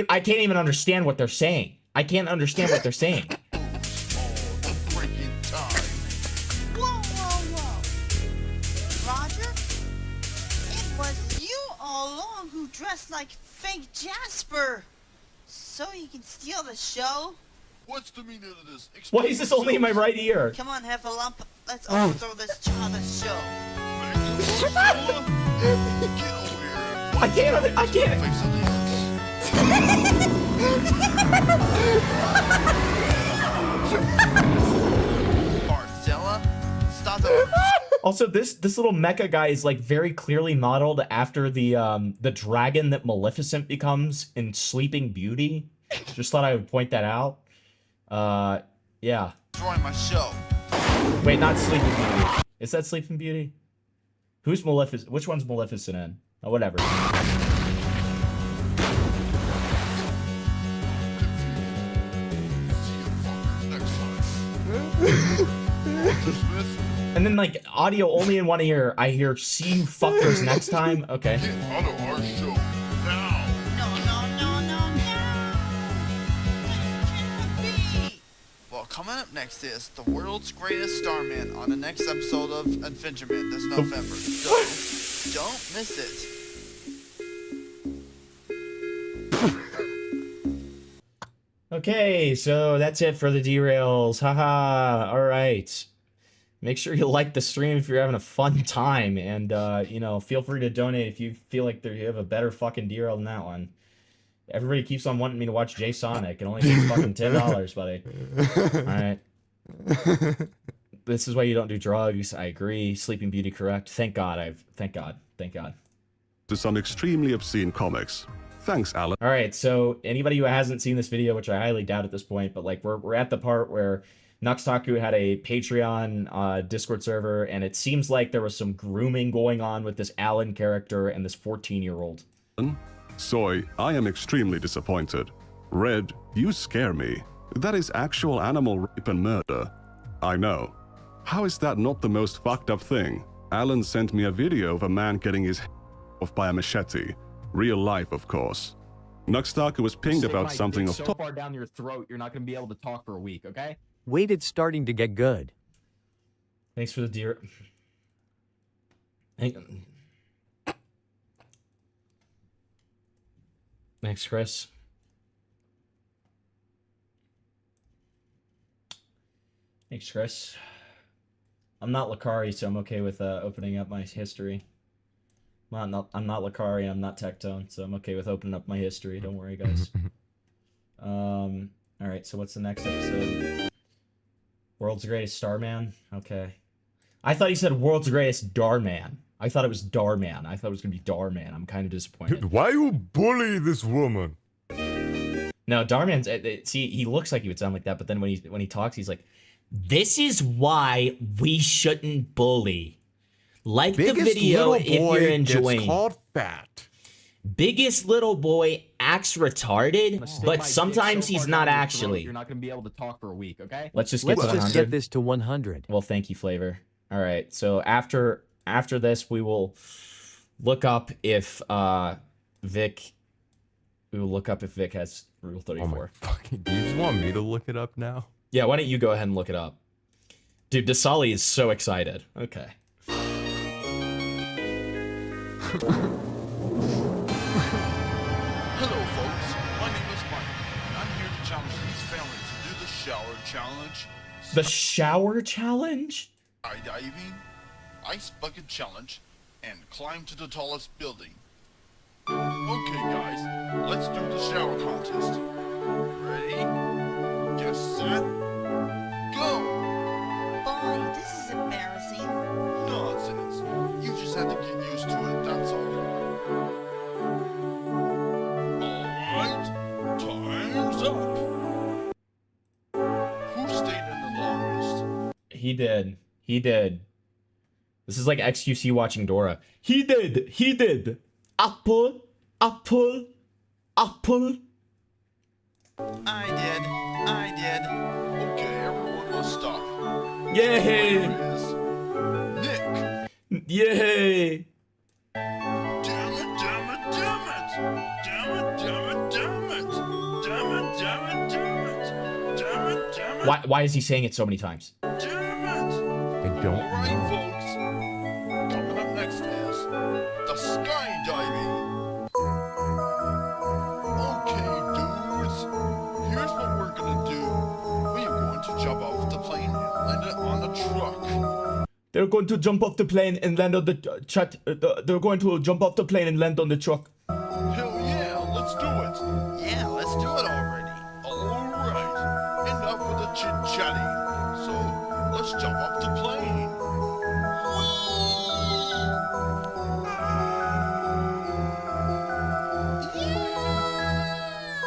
I can't even understand what they're saying. I can't understand what they're saying. Whoa. Roger? It was you all along who dressed like fake Jasper. So you can steal the show? What's the meaning of this? Why is this only in my right ear? Come on, Heffalump. Let's overthrow this childish show. I can't. Marcella, stop the... Also, this little mecha guy is like very clearly modeled after the dragon that Maleficent becomes in Sleeping Beauty. Just thought I would point that out. Yeah. Destroying my show. Wait, not Sleeping Beauty. Is that Sleeping Beauty? Who's Maleficent? Which one's Maleficent in? Oh, whatever. And then, like, audio only in one ear, I hear, see you fuckers next time? Okay. Out of our show now. Well, coming up next is the world's greatest starman on the next episode of Adventureman this November. So, don't miss it. Okay, so that's it for the derails. Haha. All right. Make sure you like the stream if you're having a fun time, and you know, feel free to donate if you feel like you have a better fucking derail than that one. Everybody keeps on wanting me to watch Jay Sonic. It only takes fucking $10, buddy. All right. This is why you don't do drugs. I agree. Sleeping Beauty correct. Thank God. Thank God. To some extremely obscene comics. Thanks, Alan. All right. So anybody who hasn't seen this video, which I highly doubt at this point, but like we're at the part where Nux Taku had a Patreon Discord server, and it seems like there was some grooming going on with this Alan character and this 14-year-old. Soy, I am extremely disappointed. Red, you scare me. That is actual animal rape and murder. I know. How is that not the most fucked up thing? Alan sent me a video of a man getting his head off by a machete. Real life, of course. Nux Taku was pinged Stick about my something dick of so top. far down your throat, you're not gonna be able to talk for a week, okay? Wait, it's starting to get good. Thanks for the deer. Thanks, Chris. Thanks, Chris. I'm not Lakari, so I'm okay with opening up my history. I'm not Lakari, I'm not Tectone, so I'm okay with opening up my history. Don't worry, guys. All right. So what's the next episode? World's Greatest Starman. Okay. I thought he said World's Greatest Darman. I thought it was Darman. I thought it was gonna be Darman. I'm kind of disappointed. Why you bully this woman? No, Darman's. See, he looks like he would sound like that, but then when he talks, he's like, "This is why we shouldn't bully." Like the Biggest video little if boy you're enjoying. gets called fat. Biggest little boy acts retarded, Stick my but dick sometimes so he's far not down your throat, actually. You're not gonna be able to talk for a week, okay? Let's just get to 100. Let's just get this to 100. Well, thank you, Flavor. All right. So after this, we will look up if Vic. We will look up if Vic has Rule 34. Fucking, do you just want me to look it up now? Yeah. Why don't you go ahead and look it up, dude? Dasali is so excited. Okay. Hello, folks. My name is Mike, and I'm here to challenge these families to do the shower challenge, The shower challenge. skydiving, ice bucket challenge, and climb to the tallest building. Okay, guys, let's do the shower contest. Ready? Get set. Go! Boy, this is embarrassing. Nonsense. You just have to get used to it, that's all. Alright, time's up. Who stayed in the longest? He did. He did. This is like XQC watching Dora. He did. He did. Apple. Apple. Apple. I did. Okay, everyone must stop. Yay. Here is Nick. Yay. Damn it, damn it, damn it! Damn it, damn it, damn it! Damn it, damn it, damn it! Damn it, damn it! Why is he saying it so many times? Damn it! I don't Alright, know. folks. Coming up next is the skydiving. Okay, dudes. Here's what we're gonna do. We are going to jump off the plane and land it on the truck. They're going to jump off the plane and land on the they're going to jump off the plane and land on the truck. Hell yeah, let's do it. Yeah, let's do it already. Alright, enough with the chit-chatting. So, let's jump off the plane.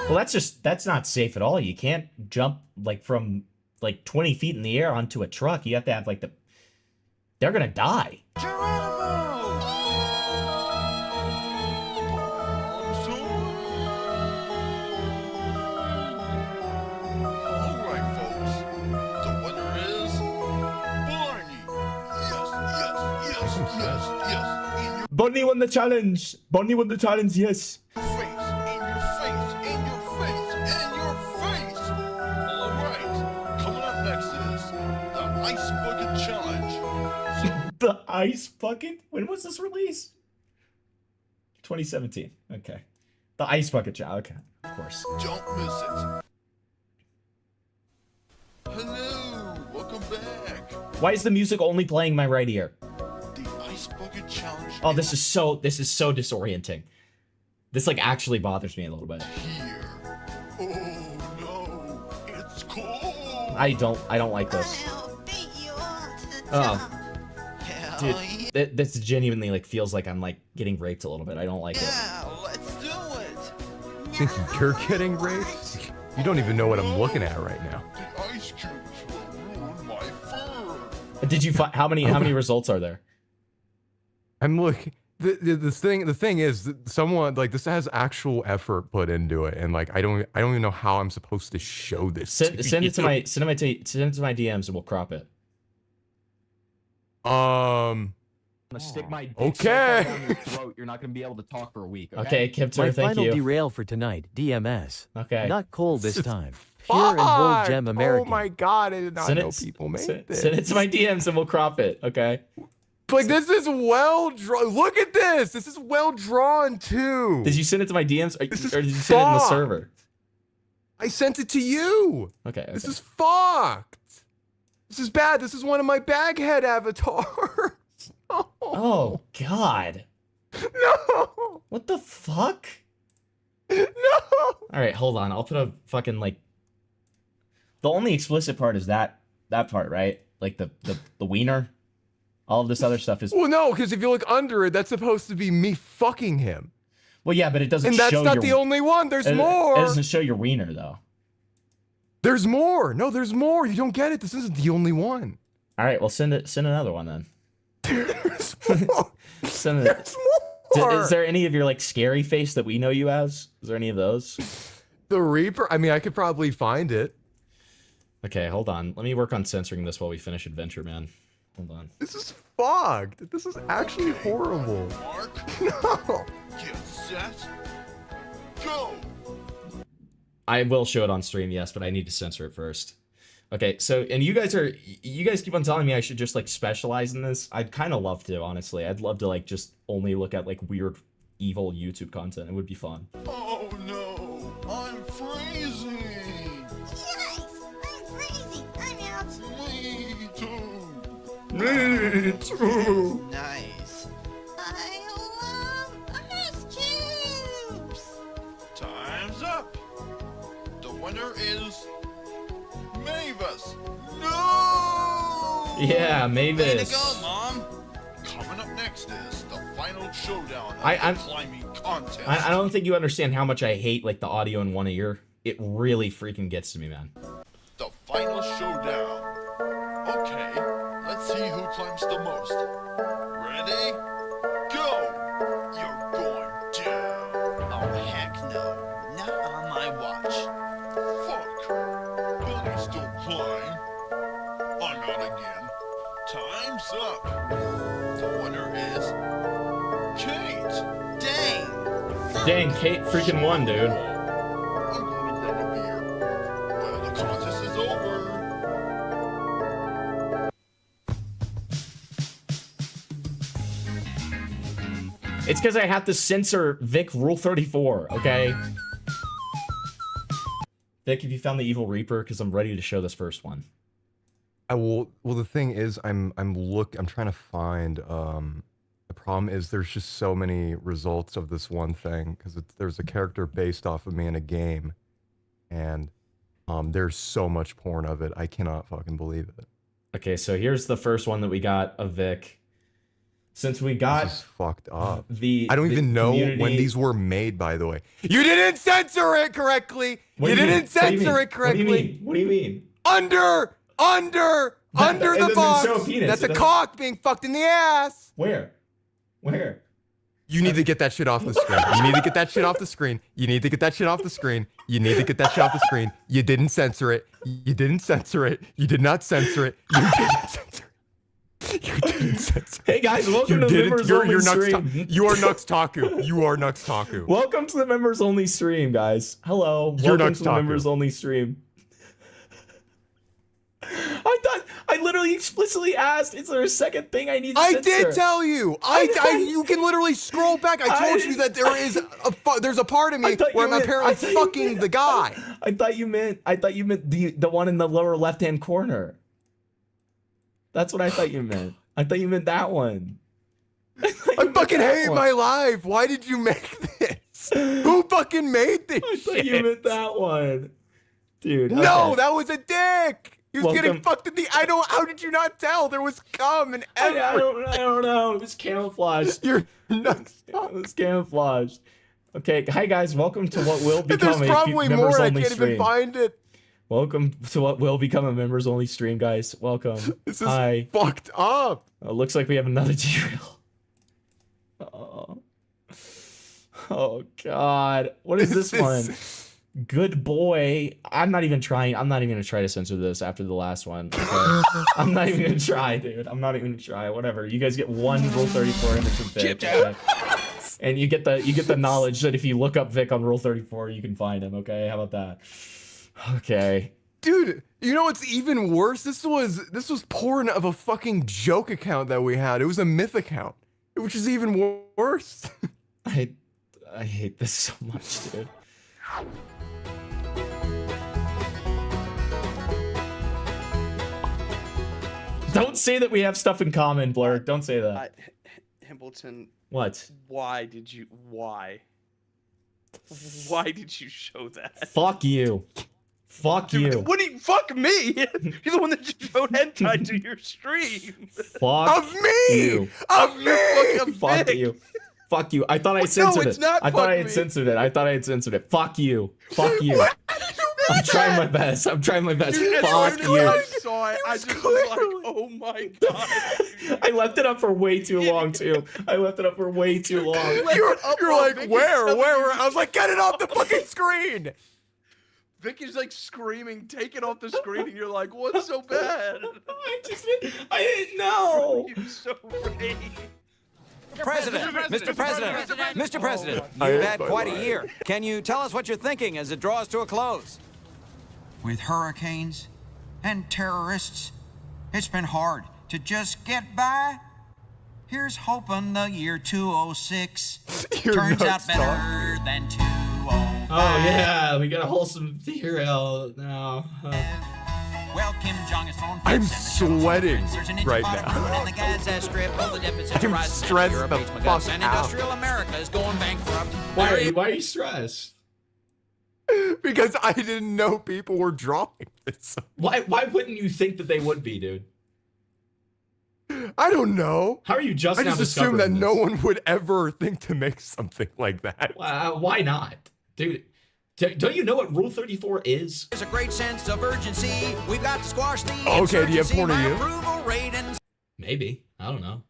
Well, that's not safe at all. You can't jump like from like 20 feet in the air onto a truck. You have to have like they're gonna die. Alright, folks. The winner is Barney. Yes. In your Bonnie won the challenge. Bonnie won the challenge. Yes. face, in your face, in your face, in your face. Alright, coming up next is the Ice Bucket Challenge. The ice bucket. When was this released? 2017. Okay. The ice bucket challenge. Okay, of course. Don't miss it. Hello, welcome back. Why is the music only playing my right ear? The Ice Bucket Challenge Oh, this is so disorienting. This like actually bothers me a little bit. here. Oh no, it's cold. I don't like this. Oh, dude, this genuinely like feels like I'm like getting raped a little bit. I don't like it. Let's do it. Think you're getting raped? You don't even know what I'm looking at right now. The ice cubes will ruin my fur. Did you find how many results are there? I'm looking. The thing is that someone like this has actual effort put into it, and like I don't even know how I'm supposed to show this. Send it to my DMs and we'll crop it. I'm gonna stick my dick Okay. so far down your throat, you're not gonna be able to talk for a week. Okay, Kipter, My thank final you. derail for tonight, DMS. Okay. Not cold this time. Pure and whole gem American. Oh my god, I did not Send know it, people made this. send it to my DMs and we'll crop it, okay? Like, this is well drawn. Look at this. This is well drawn, too. Did you send it to my DMs or did you is send it in the fucked. server? I sent it to you. Okay. This is fucked. This is bad. This is one of my baghead avatars. Oh, God. No. What the fuck? No. All right, hold on. I'll put a fucking, like... The only explicit part is that part, right? Like the wiener? All of this other stuff is... Well, no, because if you look under it, that's supposed to be me fucking him. Well, yeah, but it doesn't And show that's not your... the only one. There's It more. doesn't show your wiener, though. There's more. No, there's more. You don't get it. This isn't the only one. All right, well, send another one, then. There's more. Send it. There's more. Is there any of your, like, scary face that we know you as? Is there any of those? The Reaper? I mean, I could probably find it. Okay, hold on. Let me work on censoring this while we finish Adventure, man. Hold on. This is fogged. This is actually horrible. Mark, No. get set, go! I will show it on stream, yes, but I need to censor it first. Okay, so, and you guys keep on telling me I should just, like, specialize in this. I'd kind of love to, honestly. I'd love to, like, just only look at, like, weird, evil YouTube content. It would be fun. Oh no, I'm freezing! Yikes! I'm freezing! I'm out! Me too! Me too! Nice. I love ice cubes! Time's up! The winner is... Mavis! No! Yeah, Mavis. Way to go, Mom. Coming up next is the final showdown of I'm- the climbing contest. I don't think you understand how much I hate, like, the audio in one ear. It really freaking gets to me, man. The final showdown. Okay, let's see who climbs the most. Ready? Go! You're going down. Oh, heck no. Not on my watch. Fuck. Billy's still climb. I'm out again. Time's up. The winner is... Kate! Dang. Dang, Kate freaking won, dude. I'm going to grab a beer. Well, the contest is over. It's because I have to censor Vic Rule 34, okay? Vic, have you found the Evil Reaper? Because I'm ready to show this first one. I will. Well, the thing is, I'm trying to find. The problem is there's just so many results of this one thing because there's a character based off of me in a game, and there's so much porn of it. I cannot fucking believe it. Okay, so here's the first one that we got of Vic. Since we got This is fucked up. the I don't the even know when community- these were made. By the way, you didn't censor it correctly. What You do mean? didn't What do you censor mean? it correctly. What do you mean? Under That- the it doesn't box. show a penis. That's It a doesn't- cock being fucked in the ass. Where? You need to get that shit off the screen. You need to get that shit off the screen. You need to get that shit off the screen. You need to get that shit off the screen. You didn't censor it. You didn't censor it. You did not censor it. You didn't censor it. You didn't censor it. Hey guys, welcome to the members You're only Nux stream. You are Nux Taku. You are Nux Taku. Welcome to the members only stream, guys. Hello. You're Welcome Nux to the Taku. members only stream. I literally explicitly asked, is there a second thing I need to I censor? did tell you. You can literally scroll back. I told you that there's a part of me where I'm apparently fucking the guy. I thought you meant the one in the lower left hand corner. That's what I thought you meant. I thought you meant that one. I fucking hate my life. Why did you make this? Who fucking made this I thought shit? you meant that one. Dude. No, okay. that was a dick. He was getting Welcome. fucked in the. How did you not tell? There was cum and everything. I don't know. It was camouflaged. You're nuts. It was camouflaged. Okay, hi guys. Welcome to what will become There's a probably members more. I only can't stream. even find it. Welcome to what will become a members only stream, guys. Welcome. This is Hi. fucked up. Looks like we have another derail. Oh God. What is this one? Good boy. I'm not even gonna try to censor this after the last one. Okay? I'm not even gonna try, dude. I'm not even gonna try. Whatever. You guys get one Rule 34 image of Vic. Okay? And you get the knowledge that if you look up Vic on Rule 34, you can find him. Okay? How about that? Okay. Dude, you know what's even worse? This was porn of a fucking joke account that we had. It was a myth account, which is even worse. I hate this so much, dude. Don't say that we have stuff in common, Blur. Don't say that. Hambleton. What? Why did you show that? Fuck you. Fuck you. What do you? Fuck me! You're the one that showed hentai to your stream. Fuck of me. You. Of me. Fuck you. Fuck you. I thought I censored it's it. not I thought I fuck had me. censored it. I thought I had censored it. Fuck you. Fuck you. I'm trying my best. I'm trying my best. Dude, Fuck as soon as you. I saw it, I just was like, oh my god. I left it up for way too long, too. I left it up for way too long. You're like, where? I was like, get it off the fucking screen. Vicky's like screaming, take it off the screen, and you're like, what's so bad? I didn't know. You're so right. President, Mr. President, Mr. President, I you've hate had my quite a life. year. Can you tell us what you're thinking as it draws to a close? With hurricanes and terrorists, it's been hard to just get by. Here's hoping the year 206 turns out better than 205. Oh yeah, we got a wholesome derail now. Well, Kim Jong is throwing I'm fits and sweating there's an right intifada now. brewing in the Gaza Strip. All the deficits I'm are rising. stressed Europe the hates my fuck guts, and out. industrial America is going bankrupt. Why are you stressed? Because I didn't know people were drawing this. Why wouldn't you think that they would be, dude? I don't know. How are you just I now just assumed that discovering no this? one would ever think to make something like that. Why not? Dude, don't you know what Rule 34 is? There's a great sense of urgency. We've got to squash the Okay, do you have insurgency. porn of My you? approval ratings. Maybe. I don't know.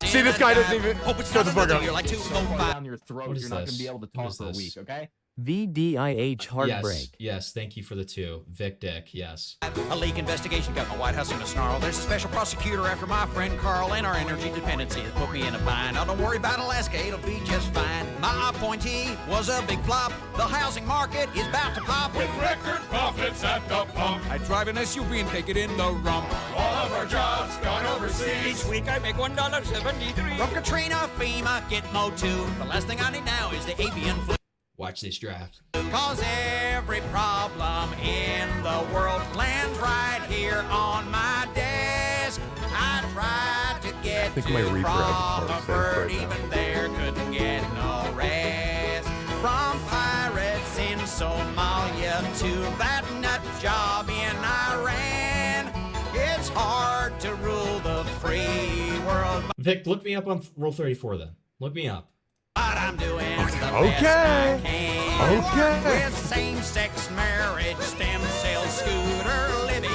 See, this guy doesn't even Hope it's shut not the fuck another up. year like So far 205. down your throat, What is you're not this? gonna be able to What talk is for a this? week, okay? VDIH heartbreak. Yes, thank you for the 2. Vic Dick, yes. A leak investigation got my White House in a snarl. There's a special prosecutor after my friend Carl and our energy dependency that put me in a bind. Oh, don't worry about Alaska, it'll be just fine. My appointee was a big flop. The housing market is about to pop. With record profits at the pump. I drive an SUV and take it in the rump. All of our jobs gone overseas. Each week I make $1.73. From Katrina, FEMA, Gitmo 2. The last thing I need now is the avian flu. Watch this draft. Cause every problem in the world lands right here on my desk. I tried to get think to my Reaper has a Frog part Bird, right now. even there couldn't get no rest. From pirates in Somalia to that nut job in Iran, it's hard to rule the free world. Vic, look me up on Rule 34 then. Look me up. But I'm doing the best Okay. I can. Okay. With same-sex marriage, stem cell scooter, Libby,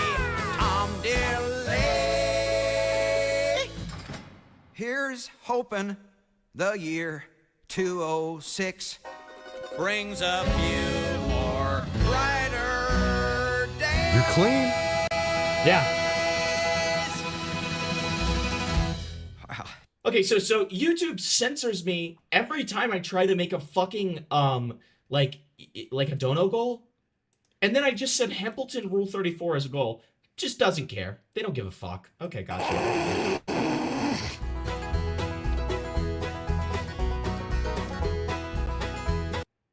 Tom DeLay. Here's hoping the year 206 brings a few more brighter days. You're clean. Yeah. Okay, so YouTube censors me every time I try to make a fucking like a dono goal, and then I just said Hempleton Rule 34 as a goal. Just doesn't care. They don't give a fuck. Okay, gotcha.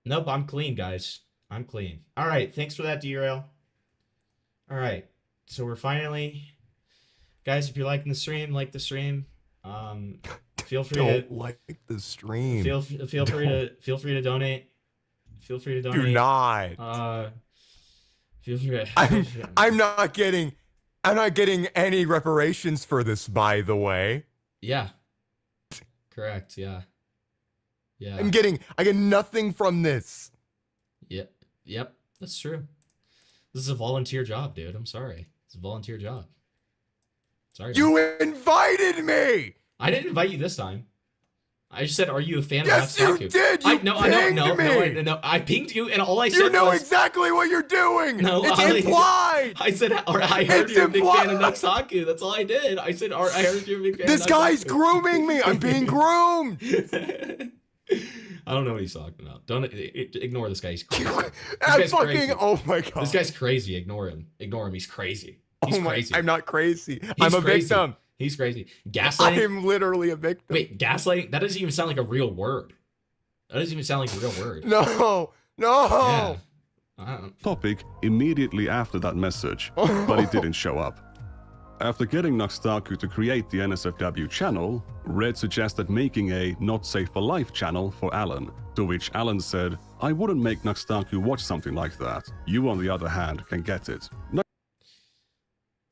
Nope, I'm clean, guys. I'm clean. All right, thanks for that, derail. All right, so we're finally, guys. If you're liking the stream, like the stream. Feel free Don't to like the stream. feel free to donate. Feel free to donate. Do not. Feel free to. I'm not getting any reparations for this, by the way. Yeah. Correct. Yeah. I get nothing from this. Yep. That's true. This is a volunteer job, dude. I'm sorry. It's a volunteer job. Sorry. You invited me. I didn't invite you this time. I just said, are you a fan Yes, of Nux you Taku? did! You pinged me! I pinged you, and all I said You know was, exactly what you're doing! No, it's I- implied! I said, or I heard It's you're a big fan of implied! Nux Taku. That's all I did. I said, or I heard you're a big fan This of Nux guy's Taku. grooming me! I'm being groomed! I don't know what he's talking about. Don't ignore this guy. He's crazy. This I'm guy's fucking, crazy. oh my god. This guy's crazy. Ignore him. Ignore him. He's crazy. He's crazy. I'm not crazy. He's I'm a crazy. victim. He's crazy. Gaslighting. I'm literally a victim. Wait, gaslighting? That doesn't even sound like a real word. That doesn't even sound like a real word. No, no. Yeah. Topic immediately after that message, but it didn't show up. After getting Nux Taku to create the NSFW channel, Red suggested making a Not Safe for Life channel for Alan, to which Alan said, I wouldn't make Nux Taku watch something like that. You, on the other hand, can get it.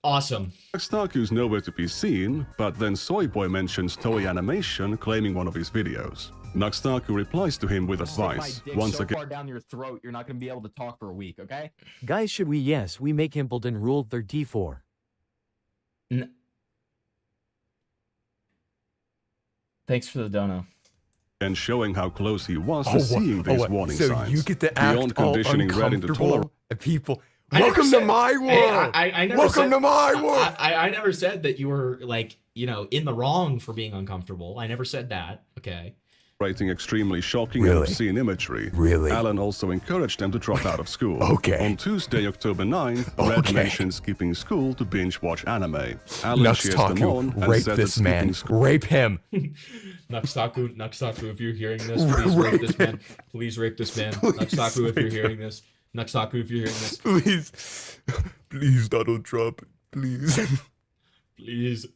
Awesome. Nux Taku's nowhere to be seen, but then Soyboy mentions Toei Animation claiming one of his videos. Nux Taku replies to him with Stick my advice, dick once so again. far down your throat, you're not gonna be able to talk for a week, okay? Guys, should we? Yes, we make Himpleton Rule 34. Thanks for the dono. And showing how close he was to seeing these warning so signs. you get to act Beyond all conditioning Red into uncomfortable tolerance. at people. I never Welcome said- to my world. Hey, I never Welcome said- to my world. I never said that you were like, in the wrong for being uncomfortable. I never said that. Okay. Writing extremely shocking and Really? obscene imagery. Really? Alan also encouraged them to drop out of school. Okay. On Tuesday, October 9th, Red Okay. mentions skipping school to binge watch anime. Alan Nux cheers them Taku, on and rape says this that man. skipping school Rape him. Nux Taku, if you're hearing this, please rape this man. Please rape this man. Nux Taku, if you're hearing this. Nux Taku, if you're hearing this. Please. Please, Donald Trump. Please. Please.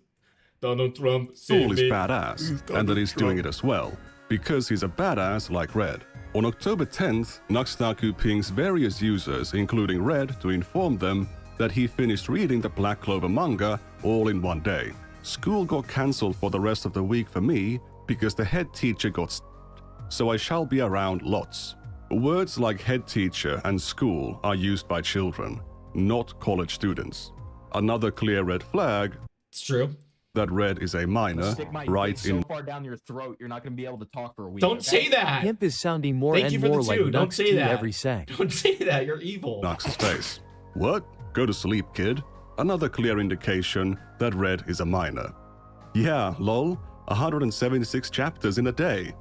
Donald Trump, School save is me. badass, and that he's doing it as well, because he's a badass like Red. On October 10th, Nux Taku pings various users, including Red, to inform them that he finished reading the Black Clover manga all in one day. School got cancelled for the rest of the week for me because the head teacher got so I shall be around lots. Words like head teacher and school are used by children, not college students. Another clear red flag. It's true. That Red is a minor, Stick my right dick so in far down your throat, you're not gonna be able to talk for a week. Don't okay? say that. Hemp is sounding more Thank and you for more the like two. Don't Nux say T that. every sec. Don't say that. You're evil. Nux's face. What? Go to sleep, kid. Another clear indication that Red is a minor. Yeah, lol. 176 chapters in a day.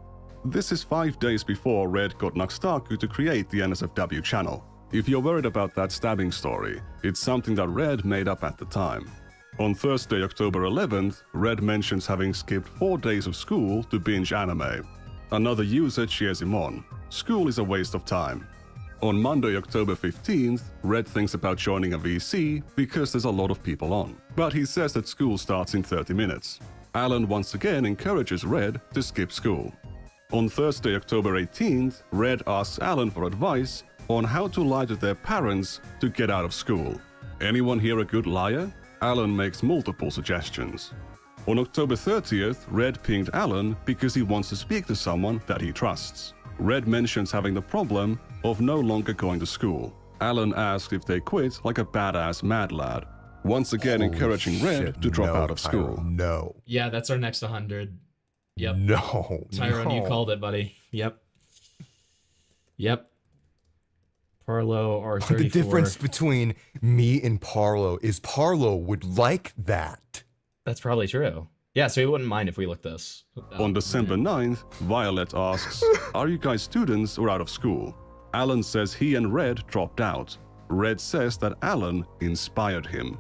This is 5 days before Red got Nux Taku to create the NSFW channel. If you're worried about that stabbing story, it's something that Red made up at the time. On Thursday, October 11th, Red mentions having skipped 4 days of school to binge anime. Another user cheers him on. School is a waste of time. On Monday, October 15th, Red thinks about joining a VC because there's a lot of people on. But he says that school starts in 30 minutes. Alan once again encourages Red to skip school. On Thursday, October 18th, Red asks Alan for advice on how to lie to their parents to get out of school. Anyone here a good liar? Alan makes multiple suggestions. On October 30th, Red pinged Alan because he wants to speak to someone that he trusts. Red mentions having the problem of no longer going to school. Alan asks if they quit like a badass mad lad, once again Holy encouraging Red shit, to drop no, out of school. Tyrone, no. Yeah, that's our next 100. Yep. No. Tyrone, you no. called it, buddy. Yep. Yep. Parlo R34. The difference between me and Parlo is Parlo would like that. That's probably true. Yeah, so he wouldn't mind if we looked this. On December 9th, Violet asks, are you guys students or out of school? Alan says he and Red dropped out. Red says that Alan inspired him.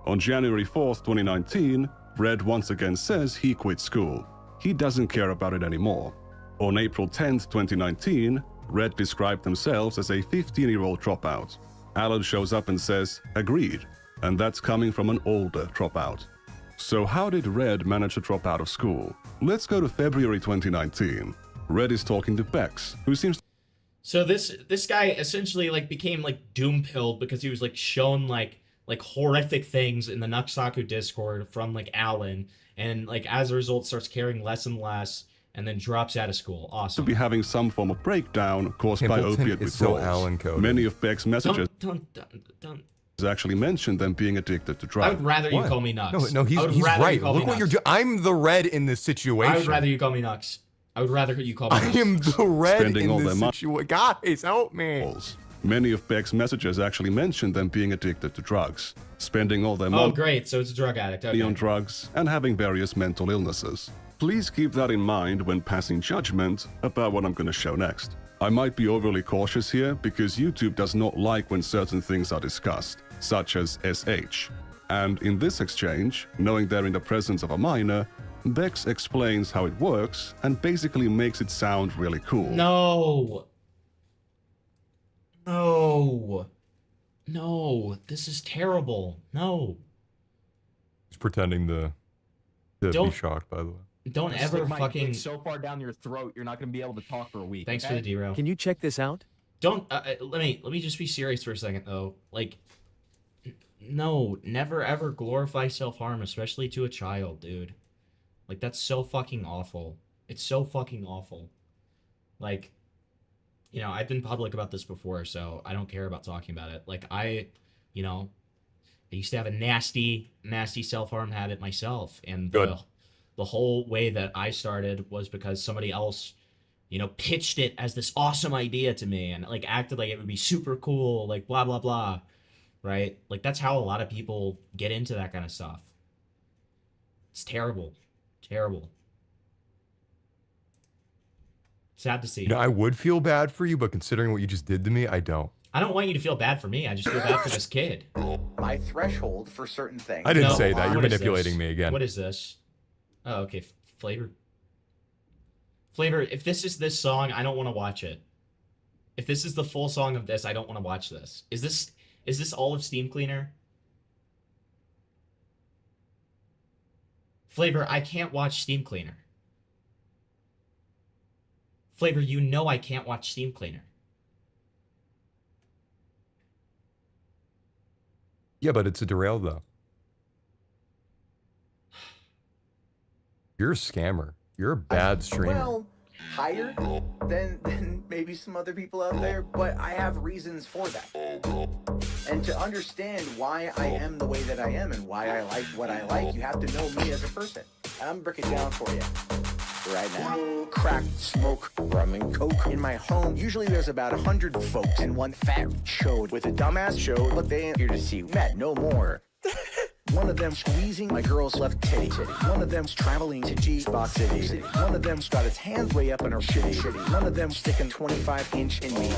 On January 4th, 2019, Red once again says he quit school. He doesn't care about it anymore. On April 10th, 2019, Red described themselves as a 15-year-old dropout. Alan shows up and says, agreed, and that's coming from an older dropout. So how did Red manage to drop out of school? Let's go to February 2019. Red is talking to Bex, who seems So this guy essentially became doom pilled because he was shown like horrific things in the Nux Taku Discord from Alan, and as a result starts caring less and less, and then drops out of school. to Awesome. be having some form of breakdown caused by Templeton opiate is so withdrawals. Alan coded. Many of Beck's messages Don't. actually mentioned them being addicted to I drugs. would rather you call me Nux. No, I would he's rather right. you call me Look what Nux. you're doing. I'm the Red in this situation. I would rather you call me Nux. I would rather you call me. I am the red Spending all in their this money. situation. Guys, help me. Many of Beck's messages actually mention them being addicted to drugs, spending all their Oh, money great. So it's a drug addict. Okay. on drugs, and having various mental illnesses. Please keep that in mind when passing judgment about what I'm going to show next. I might be overly cautious here because YouTube does not like when certain things are discussed, such as SH. And in this exchange, knowing they're in the presence of a minor, Bex explains how it works and basically makes it sound really cool. No. No. No. This is terrible. No. He's pretending to be Don't- shocked, by the way. Don't Stick ever my fucking. dick so far down your throat, you're not gonna be able to talk for a week. Thanks okay? for the derail. Can you check this out? Don't let me just be serious for a second though. Like, no, never ever glorify self-harm, especially to a child, dude. Like, that's so fucking awful. It's so fucking awful. Like, you know, I've been public about this before, so I don't care about talking about it. Like, you know, I used to have a nasty self-harm habit myself, and the whole way that I started was because somebody else, you know, pitched it as this awesome idea to me and like acted like it would be super cool, like blah blah blah, right? Like that's how a lot of people get into that kind of stuff. It's terrible. Terrible. Sad to see. You know, I would feel bad for you, but considering what you just did to me, I don't. I don't want you to feel bad for me. I just feel bad for this kid. My threshold for certain things. I didn't say that. You're What is manipulating this? me again. What is this? Oh, okay. Flavor. If this is this song, I don't want to watch it. If this is the full song of this, I don't want to watch this. Is this all of Steam Cleaner? Flavor, I can't watch Steam Cleaner. Flavor, you know I can't watch Steam Cleaner. Yeah, but it's a derail, though. You're a scammer. You're a bad streamer. Well, higher than maybe some other people out there, but I have reasons for that. And to understand why I am the way that I am and why I like what I like, you have to know me as a person. I'm breaking it down for you right now. Crack, smoke, rum, and coke. In my home, usually there's about 100 folks and one fat chode with a dumbass chode, but they ain't here to see Matt no more. One of them squeezing my girl's left titty. One of them's traveling to G-Spot City. One of them's got his hands way up in her shitty. One of them's sticking 25-inch in me.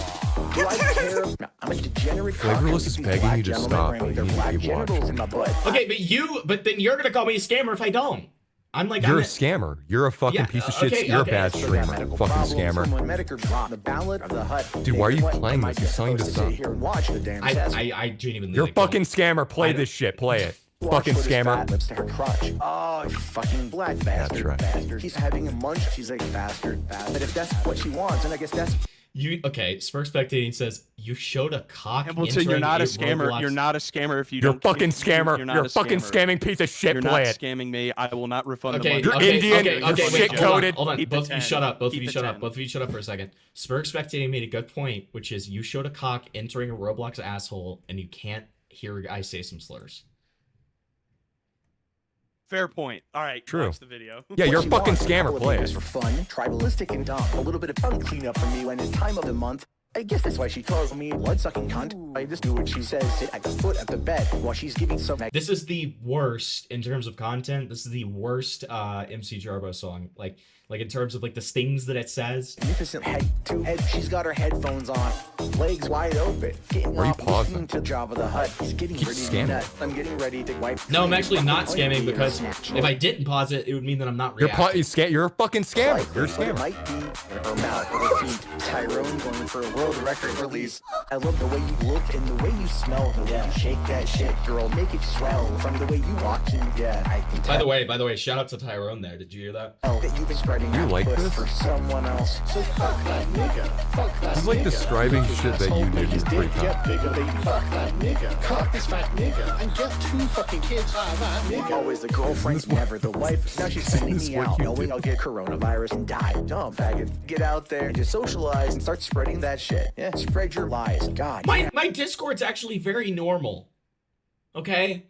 Do I care? No, I'm a degenerate. Flavorless is begging you to stop. You need to keep watching. In my butt. Okay, but then you're gonna call me a scammer if I don't. I'm like, You're I'm a scammer. You're a fucking Yeah, piece of shit. okay, You're okay. a bad streamer. Fucking scammer. Dude, why are you playing this? You're selling this stuff. I genuinely. You're a like, fucking scammer. Play this shit. Play it. Fucking scammer. Lips to her crotch. Oh, you fucking black bastard. That's right. Bastard. He's having a munch. She's like, bastard. But if that's what she wants, then I guess that's. Spur Spectating says you showed a cock. Hamilton, you're not a scammer. Roblox. You're not a scammer if you You're don't. fucking scammer. You're, not You're a a fucking scammer. scamming piece of shit. You're Play not it. scamming me. I will not refund Okay, the money. You're Indian, Okay, you're wait, shit-coded. Hold on. Keep the Both of you 10. shut up. Both of Keep you the shut 10. up. Both of you shut up for a second. Spur Spectating made a good point, which is you showed a cock entering a Roblox asshole, and you can't hear a guy say some slurs. Fair point. All right, True. watch the video. Yeah, you're a What she fucking wants, scammer. couple of Play beers it. for fun, tribalistic and dumb. A little bit of tongue cleanup for me when it's time of the month. I guess that's why she calls me blood-sucking cunt. I just do what she says, sit at the foot of the bed while she's giving some. This is the worst in terms of content. This is the worst MC Jarbo song. Like in terms of like the things that it says. Magnificent head to head. She's got her headphones on, legs wide open, getting Why are you off pausing? listening to Jabba the Hutt. He's getting Keep ready scamming. to nut. I'm getting ready to wipe. No, I'm actually not scamming Point because me in a snatch. if I didn't pause it, it would mean that I'm not You're reacting. you're a fucking scammer. You're a But it scammer. might be in her mouth or her feet. Tyrone going for a world record release. I love the way you look and the way you smell. The way you shake that shit, girl. Make it swell from the way you walk. And yeah, I can By tell the way, shout out to Tyrone there. Did you hear that? that you've been spreading You that like puss this? for someone else. So fuck that nigga. Fuck that This is like describing shit that you did is pretty tough. Get bigger, baby. Fuck that nigga. Cock this fat nigga. And get 2 fucking kids out of that nigga. Always the girlfriend, never the wife. Now she's sending This is me what out, you knowing did. I'll get coronavirus and die. Dumb faggot. Get out there and just socialize and start spreading that shit. Yeah, spread your lies. God. My Discord's actually very normal. Okay?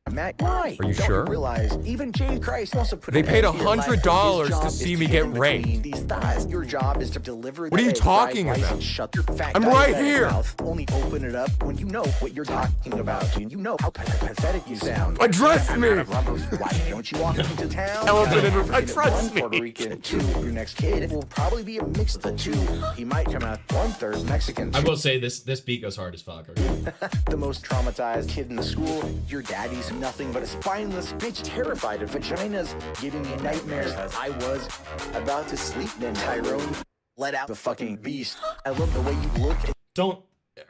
Matt, why? Are you Don't sure? Realize even Jay Christ wants to put. They an paid end to your life, but his $100 to job is see me get get in raped. between These thighs. Your job is to deliver. What are you that talking fried rice about? and shut your fat I'm guy right fat here. Mouth. Only open it up when you know what you're talking about, and you know how pathetic you sound. Address me. Why don't you walk into town? Elephant in One address me. Puerto Rican, 2. Your next kid will probably be a mix of the 2. He might come out 1/3 Mexican. I will say this beat goes hard as fuck. Okay? The most traumatized kid in the school. Your daddy's nothing but a spineless bitch terrified of vaginas, giving me nightmares as I was about to sleep. Then Tyrone let out the fucking beast. I love the way you look. Don't.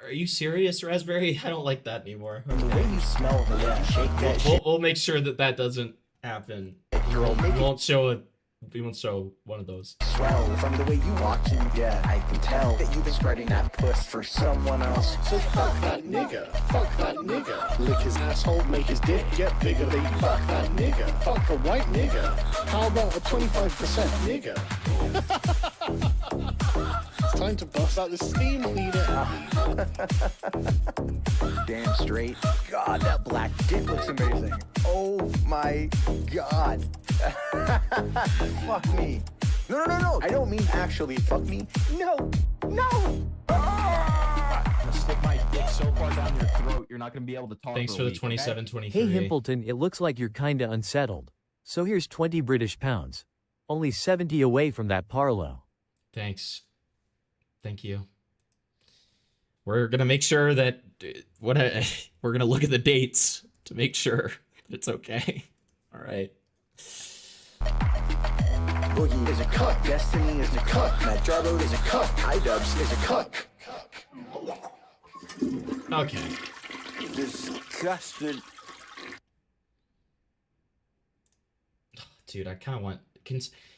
Are you serious, Raspberry? I don't like that anymore. The way you smell, the way you shake that shit. We'll make sure that doesn't happen. We won't show one of those. Swell from the way you walk, and yeah, I can tell that you've been spreading that puss for someone else. So fuck that nigga, fuck that nigga. Lick his asshole, make his dick get bigger. They fuck that nigga, fuck a white nigga. How about a 25% nigga? It's time to bust out the steam cleaner. Damn straight. God, that black dick looks amazing. Oh my god. Fuck me. No. I don't mean actually fuck me. No. I'm gonna stick my dick so far down your throat, you're not gonna be able to talk. Thanks for the 27.23. Hey Himpleton, it looks like you're kinda unsettled. So here's 20 British pounds. Only 70 away from that Parlo. Thanks. Thank you. We're gonna make sure that we're gonna look at the dates to make sure that it's okay. All right. Boogie is a cuck. Destiny is a cuck. Matt Jarbo is a cuck. iDubbbz is a cuck. Okay. Disgusted. Dude, I kind of want.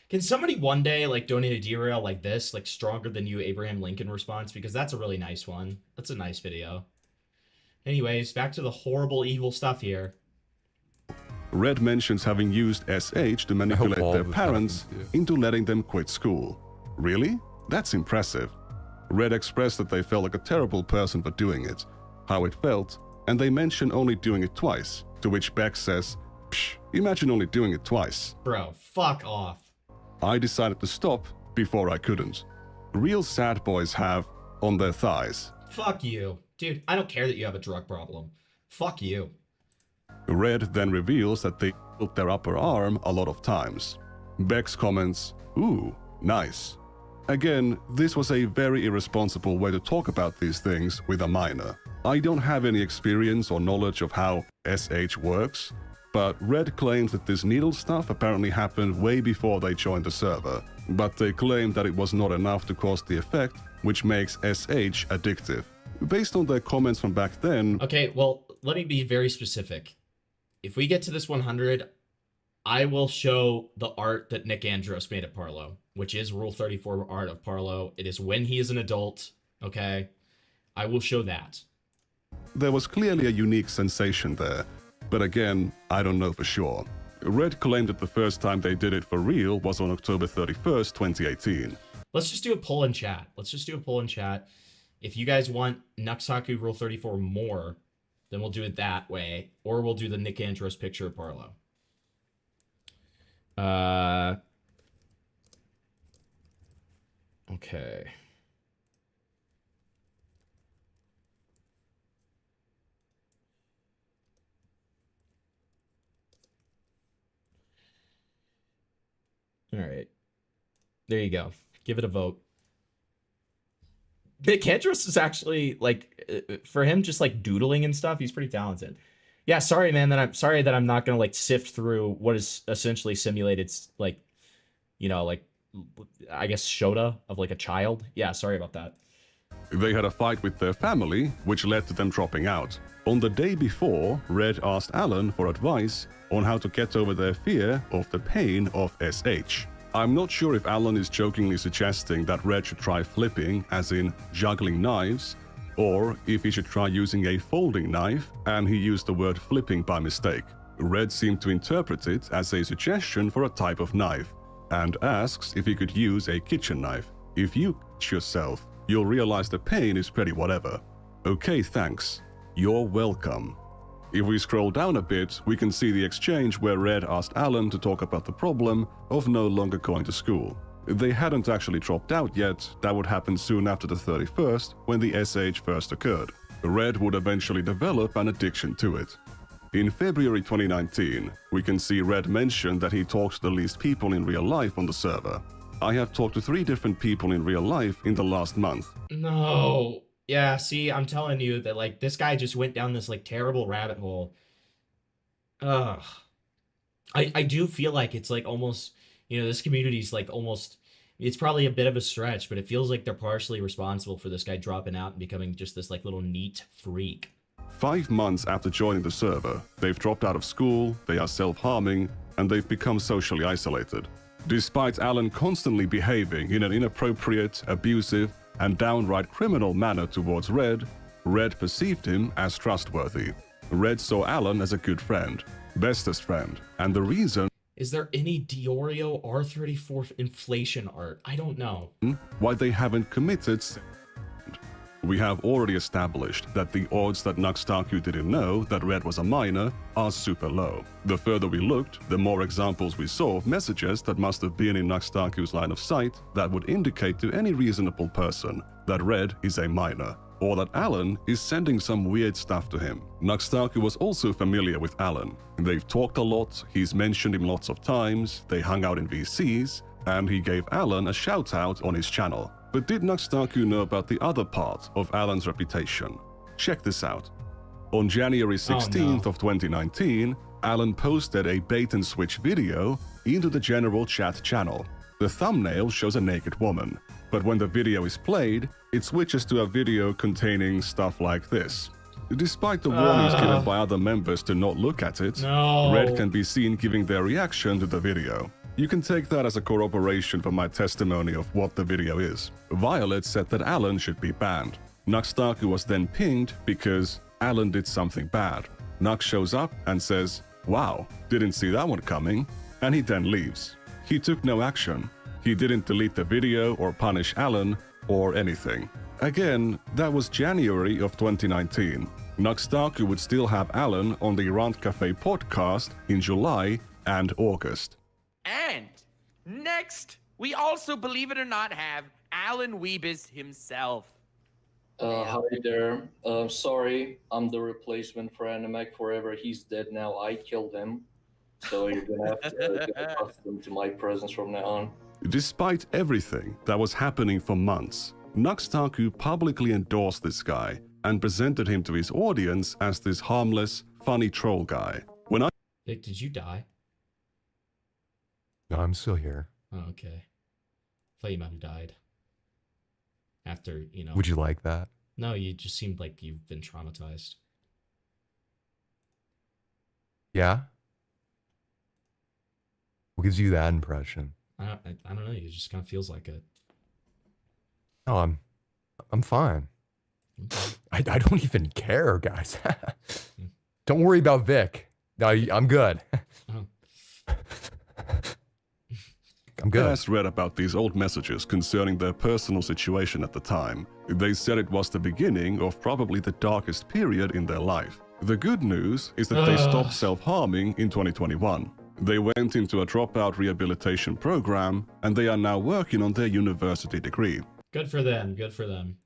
Can somebody one day like donate a derail like this, like Stronger Than You Abraham Lincoln response, because that's a really nice one. That's a nice video. Anyways, back to the horrible evil stuff here. Red mentions having used SH to manipulate their parents into letting them quit school. Really? That's impressive. Red expressed that they felt like a terrible person for doing it, how it felt, and they mention only doing it twice, to which Beck says, "Psh, imagine only doing it twice." Bro, fuck off. I decided to stop before I couldn't. Real sad boys have on their thighs. Fuck you. Dude, I don't care that you have a drug problem. Fuck you. Red then reveals that they built their upper arm a lot of times. Bex comments, "Ooh, nice." Again, this was a very irresponsible way to talk about these things with a minor. I don't have any experience or knowledge of how SH works, but Red claims that this needle stuff apparently happened way before they joined the server, but they claim that it was not enough to cause the effect, which makes SH addictive. Based on their comments from back then... Okay, well, let me be very specific. If we get to this 100, I will show the art that Nick Andros made at Parlo, which is Rule 34 art of Parlo. It is when he is an adult, okay? I will show that. There was clearly a unique sensation there, but again, I don't know for sure. Red claimed that the first time they did it for real was on October 31st, 2018. Let's just do a poll in chat. If you guys want Nux Taku Rule 34 more, then we'll do it that way, or we'll do the Nick Andros picture of Parlo. Okay. All right. There you go. Give it a vote. Nick Andros is actually, like, for him just, like, doodling and stuff, he's pretty talented. Yeah, sorry, man, I'm sorry that I'm not going to, like, sift through what is essentially simulated, like, you know, like, I guess Shota of, like, a child. Yeah, sorry about that. They had a fight with their family, which led to them dropping out. On the day before, Red asked Alan for advice on how to get over their fear of the pain of SH. I'm not sure if Alan is jokingly suggesting that Red should try flipping, as in juggling knives, or if he should try using a folding knife, and he used the word flipping by mistake. Red seemed to interpret it as a suggestion for a type of knife, and asks if he could use a kitchen knife. If you cut yourself, you'll realize the pain is pretty whatever. Okay, thanks. You're welcome. If we scroll down a bit, we can see the exchange where Red asked Alan to talk about the problem of no longer going to school. They hadn't actually dropped out yet. That would happen soon after the 31st, when the SH first occurred. Red would eventually develop an addiction to it. In February 2019, we can see Red mention that he talks to the least people in real life on the server. I have talked to 3 different people in real life in the last month. No. Yeah, see, I'm telling you that, like, this guy just went down this, like, terrible rabbit hole. Ugh. I do feel like it's, like, almost, you know, this community's, like, almost, it's probably a bit of a stretch, but it feels like they're partially responsible for this guy dropping out and becoming just this, like, little neat freak. 5 months after joining the server, they've dropped out of school, they are self-harming, and they've become socially isolated. Despite Alan constantly behaving in an inappropriate, abusive, and downright criminal manner towards Red, Red perceived him as trustworthy. Red saw Alan as a good friend, bestest friend, and the reason Is there any Diorio R34 inflation art? I don't know. why they haven't committed. We have already established that the odds that Nux Taku didn't know that Red was a minor are super low. The further we looked, the more examples we saw of messages that must have been in Nux Taku's line of sight that would indicate to any reasonable person that Red is a minor, or that Alan is sending some weird stuff to him. Nux Taku was also familiar with Alan. They've talked a lot, he's mentioned him lots of times, they hung out in VCs, and he gave Alan a shout out on his channel. But did Nux Taku know about the other part of Alan's reputation? Check this out. On January 16th of 2019, Alan posted a bait and switch video into the general chat channel. The thumbnail shows a naked woman, but when the video is played, it switches to a video containing stuff like this. Despite the warnings given by other members to not look at it, Red can be seen giving their reaction to the video. You can take that as a corroboration for my testimony of what the video is. Violet said that Alan should be banned. Nux Taku was then pinged because Alan did something bad. Nux shows up and says, "Wow, didn't see that one coming," and he then leaves. He took no action. He didn't delete the video or punish Alan or anything. Again, that was January of 2019. Nux Taku would still have Alan on the Rant Cafe podcast in July and August. And next, we also, believe it or not, have Alan Wiebes himself. Hi there. Sorry, I'm the replacement for Animac Forever. He's dead now. I killed him. So you're gonna have to get accustomed to my presence from now on. Despite everything that was happening for months, Nux Taku publicly endorsed this guy and presented him to his audience as this harmless, funny troll guy. When I... Vic, did you die? No, I'm still here. Oh, okay. I thought you might have died. After, you know... Would you like that? No, you just seemed like you've been traumatized. Yeah? What gives you that impression? I don't know, it just kind of feels like it. No, I'm fine. I don't even care, guys. Don't worry about Vic. No, I'm good. I'm good. I asked Red about these old messages concerning their personal situation at the time. They said it was the beginning of probably the darkest period in their life. The good news is that they stopped self-harming in 2021. They went into a dropout rehabilitation program, and they are now working on their university degree. Good for them, good for them.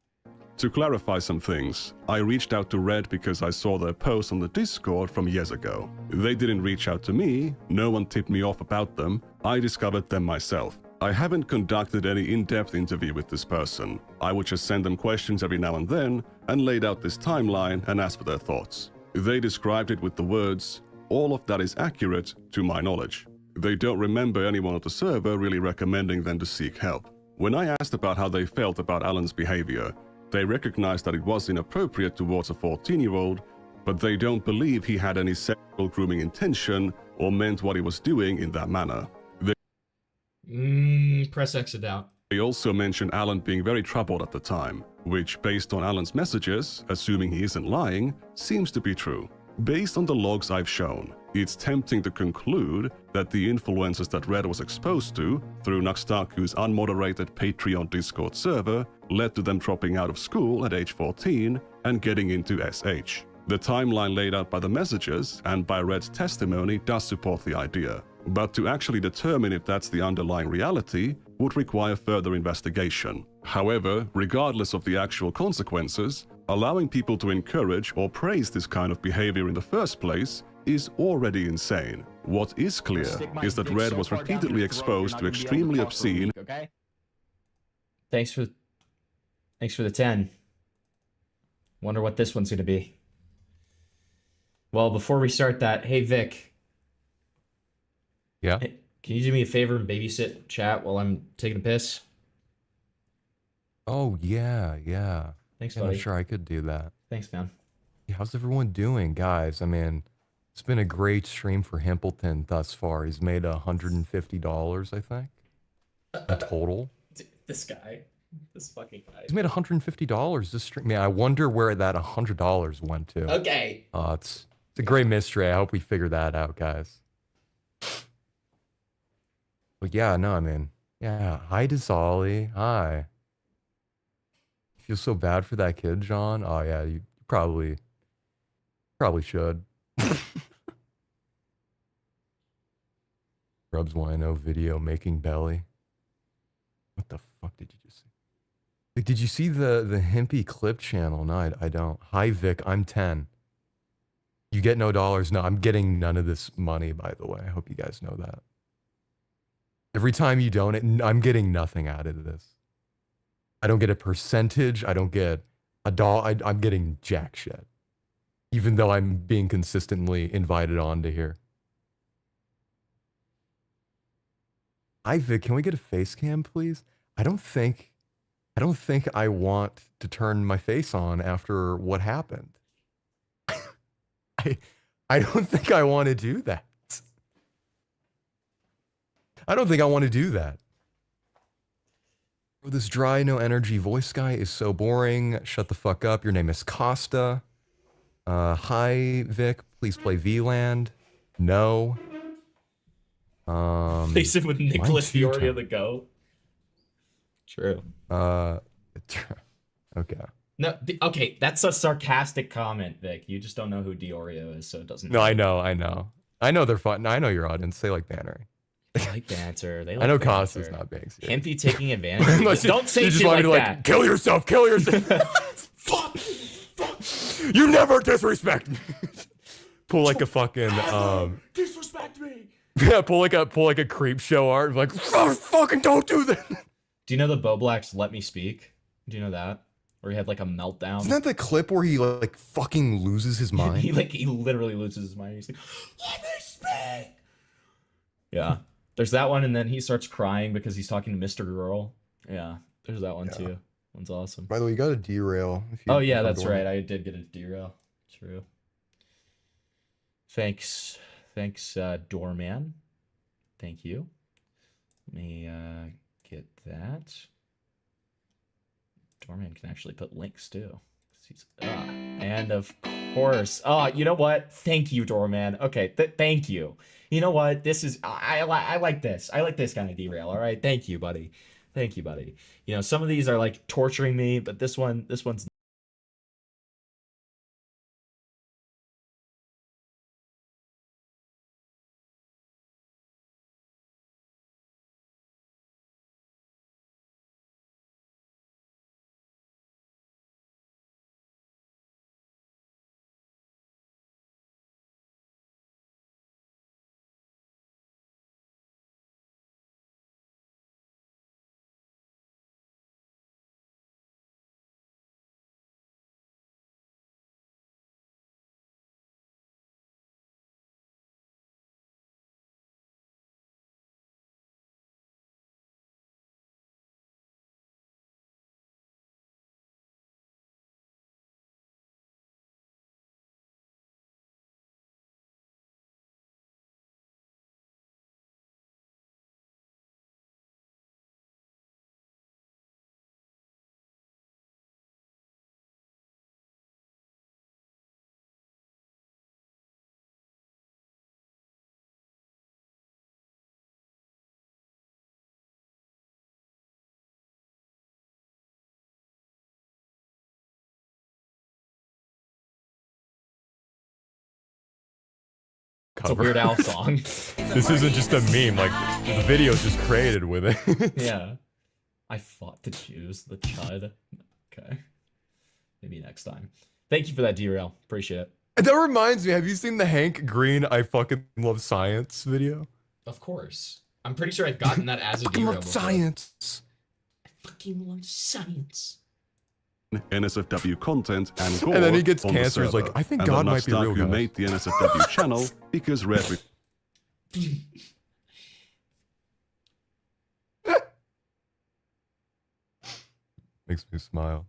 To clarify some things, I reached out to Red because I saw their post on the Discord from years ago. They didn't reach out to me, no one tipped me off about them, I discovered them myself. I haven't conducted any in-depth interview with this person. I would just send them questions every now and then, and laid out this timeline and asked for their thoughts. They described it with the words, "All of that is accurate to my knowledge." They don't remember anyone on the server really recommending them to seek help. When I asked about how they felt about Alan's behavior, they recognized that it was inappropriate towards a 14-year-old, but they don't believe he had any sexual grooming intention or meant what he was doing in that manner. Press exit out. They also mentioned Alan being very troubled at the time, which, based on Alan's messages, assuming he isn't lying, seems to be true. Based on the logs I've shown, it's tempting to conclude that the influences that Red was exposed to through Nux Taku's unmoderated Patreon Discord server led to them dropping out of school at age 14 and getting into SH. The timeline laid out by the messages and by Red's testimony does support the idea, but to actually determine if that's the underlying reality would require further investigation. However, regardless of the actual consequences, allowing people to encourage or praise this kind of behavior in the first place is already insane. What is clear is that Red was repeatedly exposed to extremely obscene. Okay. Thanks for the 10. Wonder what this one's gonna be. Well, before we start that, hey Vic. Yeah. Hey, can you do me a favor and babysit chat while I'm taking a piss? Oh yeah. Thanks, Yeah, I'm buddy. sure I could do that. Thanks, man. Yeah, how's everyone doing, guys? I mean, it's been a great stream for Himpleton thus far. He's made $150, I think, in total. This guy. This fucking guy. He's made $150 this stream. Man, I wonder where that $100 went to. Okay. It's a great mystery. I hope we figure that out, guys. But yeah, no, I mean, yeah. Hi, Dizali. Hi. You feel so bad for that kid, John? Oh yeah, you probably should. Rubs Wino video making belly. What the fuck did you just say? Like, did you see the Himpy clip channel? No, I don't. Hi Vic, I'm 10. You get no dollars. No, I'm getting none of this money, by the way. I hope you guys know that. Every time you donate, I'm getting nothing out of this. I don't get a percentage. I don't get a dollar. I'm getting jack shit. Even though I'm being consistently invited on to here. Hi Vic, can we get a face cam, please? I don't think I want to turn my face on after what happened. I don't think I want to do that. I don't think I want to do that. Oh, this dry, no energy voice guy is so boring. Shut the fuck up. Your name is Costa. Hi, Vic. Please play VLAND. No. Face it with Nicholas mine too, Fiore Tom. of the Go. True. Okay. No, okay, that's a sarcastic comment, Vic. You just don't know who Diorio is, so it doesn't. No, I know. I know they're fun. I know your audience. They like banner. They like banter. They like I know banter. Costa's not being serious. Himpy taking advantage. Don't say you just shit want like me to that. kill yourself. Fuck. You never disrespect me. Pull like a fucking disrespect me. Yeah, pull like a creep show art. Like fucking don't do that. Do you know the Boblack's "Let Me Speak"? Do you know that? Where he had like a meltdown. Isn't that the clip where he like fucking loses his mind? he literally loses his mind. He's like, "Let me speak." Yeah, there's that one, and then he starts crying because he's talking to Mr. Girl. Yeah, there's that one too. One's awesome. By the way, you got a derail. Oh yeah, that's right. I did get a derail. True. Thanks, Doorman. Thank you. Let me get that. Doorman can actually put links too. And of course, you know what? Thank you, Doorman. Okay, thank you. You know what? This is I like this. I like this kind of derail. All right, thank you, buddy. Thank you, buddy. You know, some of these are like torturing me, but this one's cover. It's a Weird Al song. This isn't just a meme. Like the video's just created with it. Yeah. I fought the Jews, the chud. Okay. Maybe next time. Thank you for that, derail. Appreciate it. That reminds me, have you seen the Hank Green I fucking love science video? Of course. I'm pretty sure I've gotten that as a fucking derail love before. science. I fucking love science. NSFW content and gore And then he gets on the cancer, he's like, server. I think And God the might be real, Nux Taku guys. made the NSFW channel because Red Makes me smile.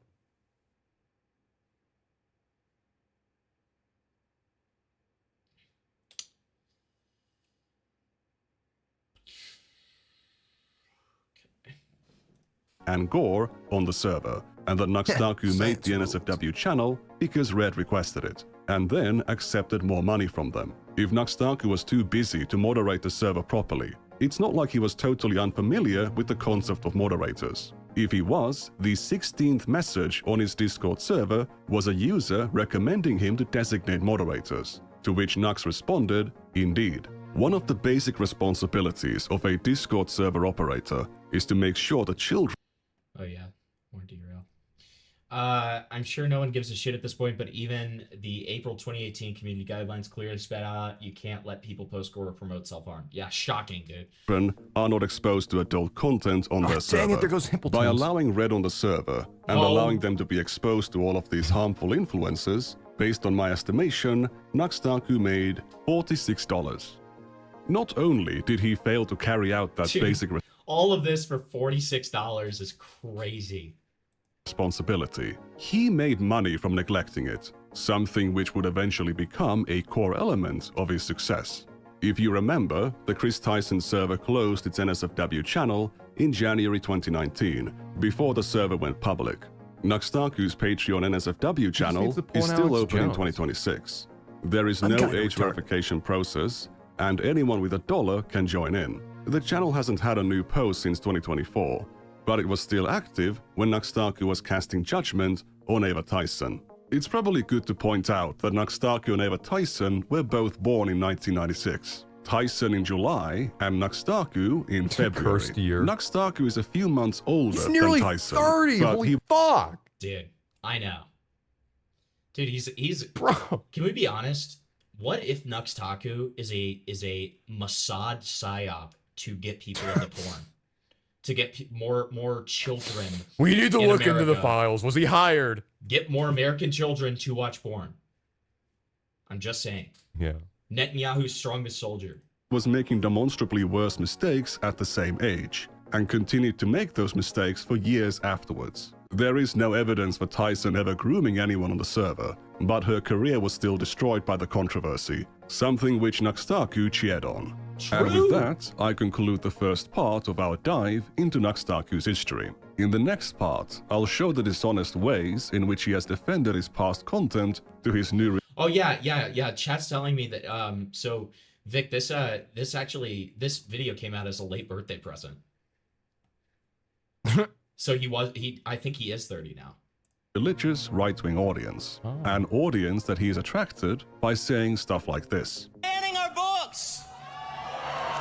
and gore on the server, and that Nux Taku made the NSFW channel because Red requested it, and then accepted more money from them. If Nux Taku was too busy to moderate the server properly, it's not like he was totally unfamiliar with the concept of moderators. If he was, the 16th message on his Discord server was a user recommending him to designate moderators, to which Nux responded, indeed. One of the basic responsibilities of a Discord server operator is to make sure the children... Oh yeah, more derail. I'm sure no one gives a shit at this point, but even the April 2018 community guidelines clearly spell out you can't let people post gore or promote self-harm. Yeah, shocking, dude. Are not exposed to adult content on their server. Dang it, there goes Himpleton's. By allowing Red on the server and allowing them to be exposed to all of these harmful influences, based on my estimation, Nux Taku made $46. Not only did he fail to carry out that Dude, basic all of this for $46 is crazy. responsibility, he made money from neglecting it, something which would eventually become a core element of his success. If you remember, the Chris Tyson server closed its NSFW channel in January 2019, before the server went public. Nux Taku's Patreon NSFW channel needs to is porn still Alex open in Jones. 2026. There is no gotta age retard. verification process, and anyone with $1 can join in. The channel hasn't had a new post since 2024, but it was still active when Nux Taku was casting judgment on Ava Tyson. It's probably good to point out that Nux Taku and Ava Tyson were both born in 1996. Tyson in July and Nux Taku in February. Cursed year. Nux Taku is a few months older He's nearly than Tyson. 30. but Holy he fuck. Dude, I know. Dude, he's Bro. Can we be honest? What if Nux Taku is a Mossad psyop to get people into porn? To get more children. We need to in look into the America. files. Was he hired? Get more American children to watch porn. I'm just saying. Yeah. Netanyahu's strongest soldier. was making demonstrably worse mistakes at the same age, and continued to make those mistakes for years afterwards. There is no evidence for Tyson ever grooming anyone on the server, but her career was still destroyed by the controversy, something which Nux Taku cheered on. And with that, I conclude the first part of our dive into Nux Taku's history. In the next part, I'll show the dishonest ways in which he has defended his past content to his new Oh yeah. Chat's telling me that so Vic, this video came out as a late birthday present. So I think he is 30 now. religious right-wing audience, an audience that he is attracted by saying stuff like this. Banning our books.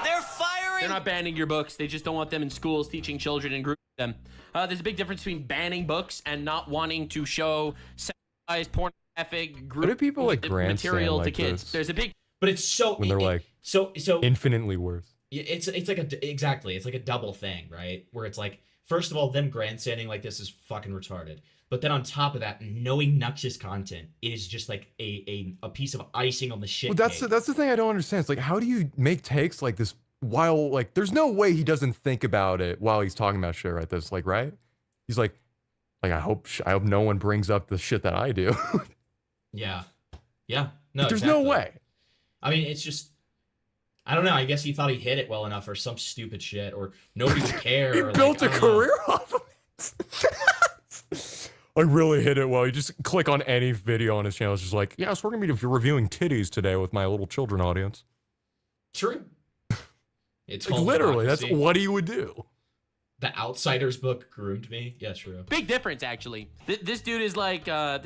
They're firing. They're not banning your books. They just don't want them in schools teaching children and grouping them. There's a big difference between banning books and not wanting to show sexualized pornographic What do people like material grandstand to like kids. this? There's a big. But it's so When they're like so infinitely worse. it's like it's like a double thing, right? Where it's like, first of all, them grandstanding like this is fucking retarded. But then on top of that, knowing Nux's content is just like a piece of icing on the shit. Well, that's the thing I don't understand. It's like, how do you make takes like this while like there's no way he doesn't think about it while he's talking about shit like this, like, right? He's like I hope no one brings up the shit that I do. Yeah. No, Like, there's exactly. no way. I mean, it's just, I don't know. I guess he thought he hit it well enough or some stupid shit or nobody would care. He or built like, a I don't know. career off of it. I really hit it well. You just click on any video on his channel. It's just like, yeah, so we're going to be reviewing titties today with my little children audience. True. It's Like, called literally, that's democracy. what he would do. The Outsiders book groomed me. Yeah, true. Big difference, actually. This dude is like, I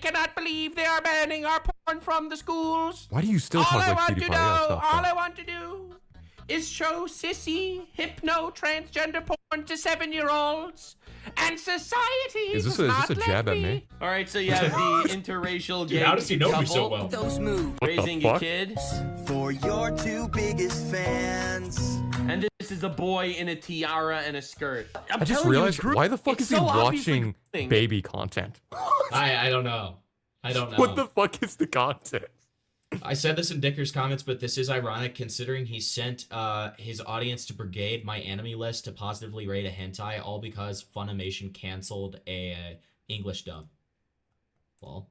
cannot believe they are banning our porn from the schools. Why do you still talk like PewDiePie? Yeah, stop All that. I want to do is show sissy, hypno, transgender porn to 7-year-olds. And society Is this does a not jab let at me? All right, so you have the interracial Dude, gay how does he know me couple so well? Those moves. What the raising a fuck? kid. For your two biggest fans. And this is a boy in a tiara and a skirt. I'm I just telling you, realized, it's why the fuck it's is he so obviously watching grooming. baby content? I don't know. I don't know. What the fuck is the content? I said this in Dicker's comments, but this is ironic considering he sent his audience to Brigade, my enemy list, to positively rate a hentai, all because Funimation canceled a English dub. Well,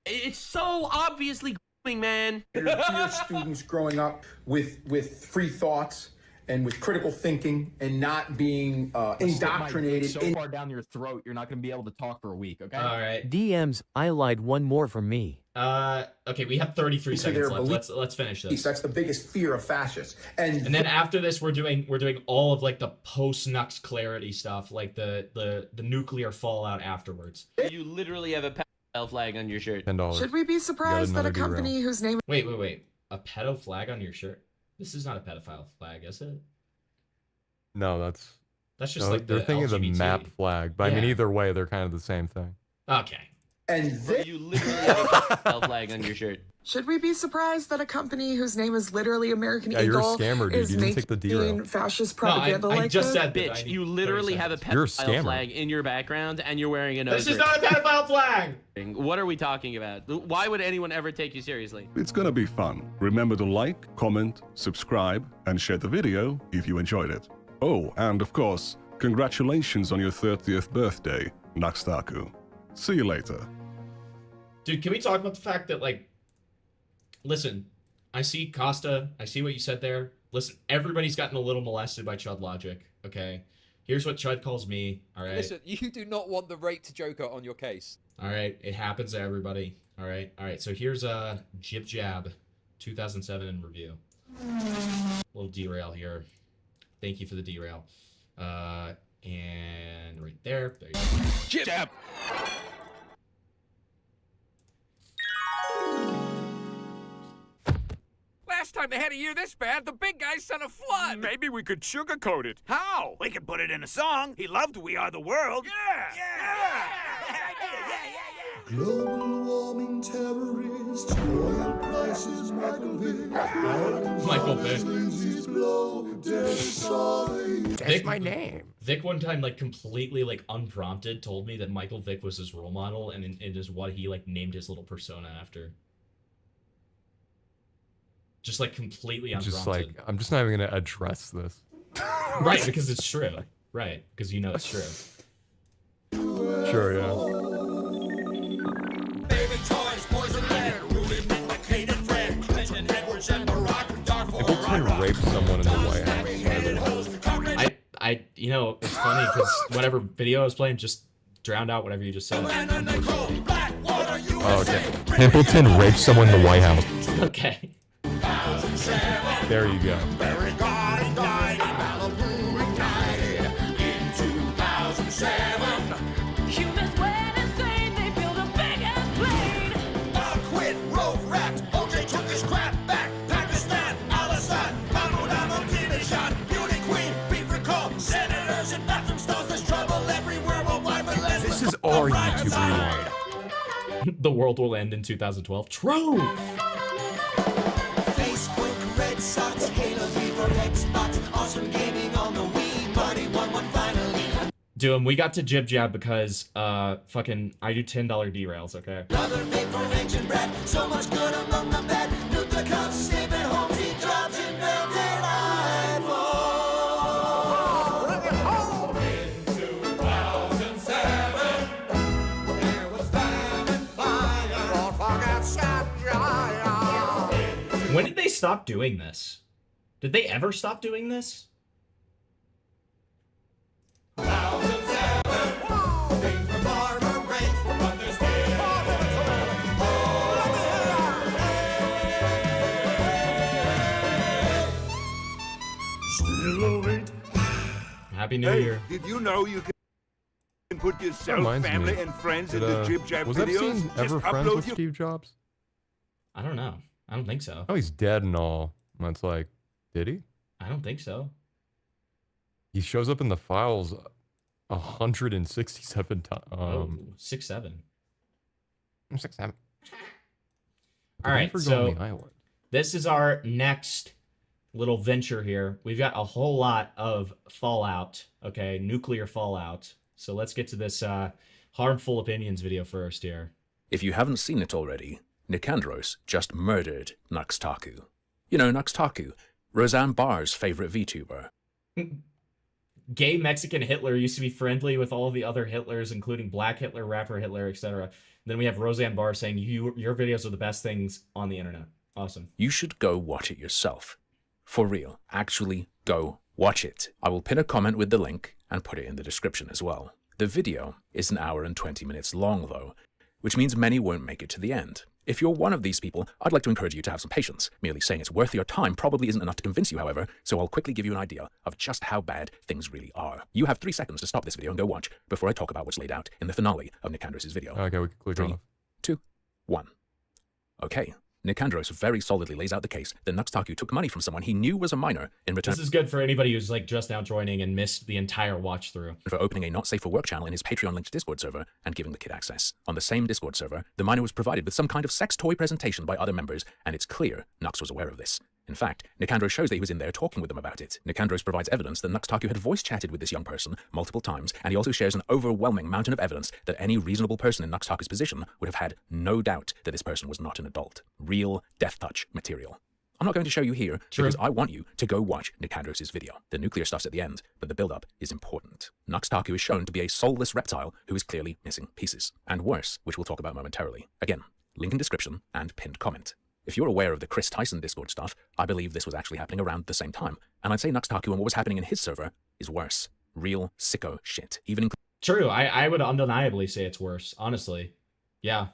It's so obviously grooming, man. Dear students growing up with free thoughts and with critical thinking and not being indoctrinated so far down your throat, you're not going to be able to talk for a week, okay? all right. DMs, I lied, one more from me. Okay, we have 33 into seconds their left. belief. Let's finish this. That's the biggest fear of fascists. And And then after this, we're doing all of like the post Nux clarity stuff, like the nuclear fallout afterwards. You literally have a pedophile flag on your shirt. $10. Should we be surprised that a company whose name Wait. A pedo flag on your shirt? This is not a pedophile flag, is it? No, that's just no, like they're the thinking of the LGBT. map flag, but I mean Yeah. either way, they're kind of the same thing. Okay. And You literally have a pedophile flag on your shirt. should we be surprised that a company whose name is literally American Yeah, you're a Eagle scammer, dude. is You didn't take the derail. making fascist No, I propaganda like just this? said that. I Bitch, need you 30 literally have a seconds. You're a pedophile scammer. flag in your background, and you're wearing a nose This is ring. not a pedophile flag! What are we talking about? Why would anyone ever take you seriously? It's gonna be fun. Remember to like, comment, subscribe, and share the video if you enjoyed it. Oh, and of course, congratulations on your 30th birthday, Nux Taku. See you later. Dude, can we talk about the fact that, like, listen, I see Costa, I see what you said there. Listen, everybody's gotten a little molested by Chud Logic, okay? Here's what Chud calls me, alright? Listen, you do not want the rate to Joker on your case. Alright, it happens to everybody, alright? Alright, so here's a Jib Jab 2007 in review. Little derail here. Thank you for the derail. And right there you go. Jib Jab! Last time they had a year this bad, the big guy sent a flood. Maybe we could sugarcoat it. How? We could put it in a song. He loved We Are the World. Global warming terrorists, oil prices, Michael Vick. Michael Vick. That's my name. Vic one time, like, completely, like, unprompted, told me that Michael Vick was his role model, and it is what he, like, named his little persona after. Just, like, completely unprompted. Just like, I'm just not even gonna address this. Right, because it's true. Right, because you know it's true. Sure, yeah. Baby toys, poison red, rooted in the Caden red, Clinton, Edwards, and Barack, People can rape someone in the White House. You know, it's funny, because whatever video I was playing just drowned out whatever you just said. Oh, okay. Pimpleton raped someone in the White House. Okay. There you go. Humans went insane, they built a big ass plane. Quit, road rat, OJ took his crap back. Pakistan, Al-Assad, Mahmoud Ahmadinejad, beauty queen, beef recall, senators and bathroom stalls. There's trouble everywhere. This is our YouTube rewind. The world will end in 2012. True! Facebook, Red Sox, Halo, Vivo, Xbox, awesome gaming on the Wii, Party 1-1 finally. Doom, we got to Jib Jab because, fucking, I do $10 derails, okay? Another vapor engine bread, so much good among the bad. Nuke the cops, stay at home, he drops in melted iPhone. Bring it home! In 2007, there was time and fire. Don't forget Sanjaya. When did they stop doing this? Did they ever stop doing this? Happy New Hey, Year. did you know you can put yourself, Reminds family, me. and friends Did, into Jib Jab was videos? Epstein ever Just friends upload with your Steve Jobs? I don't know. I don't think so. Oh, he's dead and all. And it's like, did he? I don't think so. He shows up in the files 167 times. 6'7". 6'7". All right, so this is our next little venture here. We've got a whole lot of fallout, okay, nuclear fallout. So let's get to this harmful opinions video first here. If you haven't seen it already, Nicandros just murdered Nux Taku. You know Nux Taku, Roseanne Barr's favorite VTuber. Gay Mexican Hitler used to be friendly with all of the other Hitlers, including Black Hitler, rapper Hitler, etc. Then we have Roseanne Barr saying, your videos are the best things on the internet. Awesome. You should go watch it yourself. For real. Actually, go watch it. I will pin a comment with the link and put it in the description as well. The video is 1 hour and 20 minutes long though, which means many won't make it to the end. If you're one of these people, I'd like to encourage you to have some patience. Merely saying it's worth your time probably isn't enough to convince you, however, so I'll quickly give you an idea of just how bad things really are. You have 3 seconds to stop this video and go watch before I talk about what's laid out in the finale of Nicandros' video. Okay, we can click 3, off. 2, 1. Okay. Nicandros very solidly lays out the case that Nux Taku took money from someone he knew was a minor in return. This is good for anybody who's like just now joining and missed the entire watch through. For opening a not safe for work channel in his Patreon-linked Discord server and giving the kid access. On the same Discord server, the minor was provided with some kind of sex toy presentation by other members, and it's clear Nux was aware of this. In fact, Nicandros shows that he was in there talking with them about it. Nicandros provides evidence that Nux Taku had voice chatted with this young person multiple times, and he also shares an overwhelming mountain of evidence that any reasonable person in Nux Taku's position would have had no doubt that this person was not an adult. Real death touch material. I'm not going to show you here because I want you to go watch Nicandros' video. The nuclear stuff's at the end, but the build-up is important. Nux Taku is shown to be a soulless reptile who is clearly missing pieces. And worse, which we'll talk about momentarily. Again, link in description and pinned comment. If you're aware of the Chris Tyson Discord stuff, I believe this was actually happening around the same time. And I'd say Nux Taku and what was happening in his server is worse. Real sicko shit. Even True, I would undeniably say it's worse, honestly. Yeah.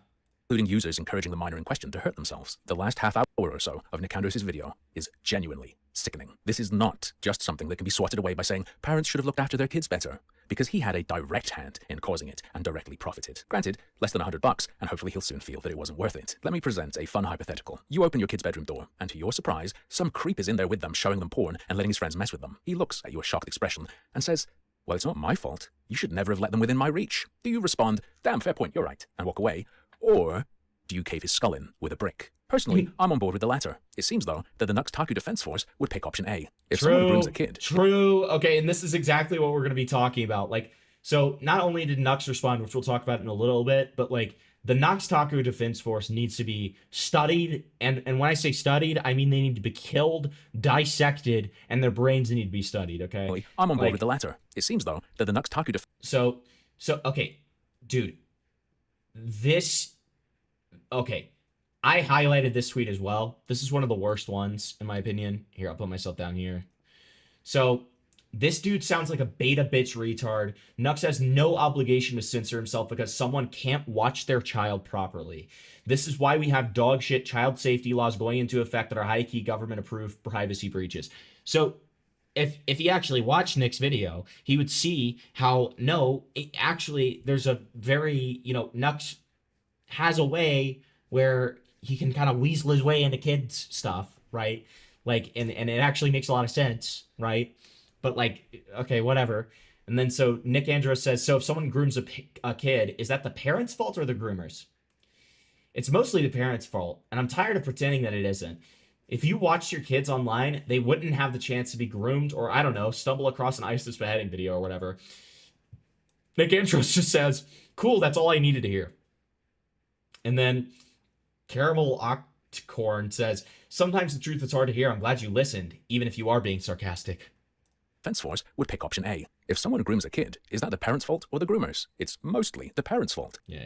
Including users encouraging the minor in question to hurt themselves. The last half hour or so of Nicandros' video is genuinely sickening. This is not just something that can be swatted away by saying parents should have looked after their kids better, because he had a direct hand in causing it and directly profited. Granted, less than $100, and hopefully he'll soon feel that it wasn't worth it. Let me present a fun hypothetical. You open your kid's bedroom door, and to your surprise, some creep is in there with them showing them porn and letting his friends mess with them. He looks at your shocked expression and says, well, it's not my fault. You should never have let them within my reach. Do you respond, damn, fair point, you're right, and walk away? Or do you cave his skull in with a brick? Personally, I'm on board with the latter. It seems, though, that the Nux Taku Defense Force would pick option A. If someone grooms a kid... True. Okay, and this is exactly what we're going to be talking about. Like, so not only did Nux respond, which we'll talk about in a little bit, but like the Nux Taku Defense Force needs to be studied. And when I say studied, I mean they need to be killed, dissected, and their brains need to be studied, okay? I'm on board with the latter. It seems, though, that the Nux Taku So, okay, dude. Okay. I highlighted this tweet as well. This is one of the worst ones, in my opinion. Here, I'll put myself down here. So, this dude sounds like a beta bitch retard. Nux has no obligation to censor himself because someone can't watch their child properly. This is why we have dog shit child safety laws going into effect that are high-key government-approved privacy breaches. So, if he actually watched Nick's video, he would see how, actually, there's a very, Nux has a way where he can kind of weasel his way into kids stuff, right? Like, and it actually makes a lot of sense, right? But like, okay, whatever. And then so Nick Andros says, so if someone grooms a kid, is that the parents' fault or the groomers? It's mostly the parents' fault, and I'm tired of pretending that it isn't. If you watched your kids online, they wouldn't have the chance to be groomed or, I don't know, stumble across an ISIS beheading video or whatever. Nick Andros just says, cool, that's all I needed to hear. And then Caramel Octcorn says, sometimes the truth is hard to hear. I'm glad you listened, even if you are being sarcastic. Defense Force would pick option A. If someone grooms a kid, is that the parent's fault or the groomer's? It's mostly the parent's fault. Yeah.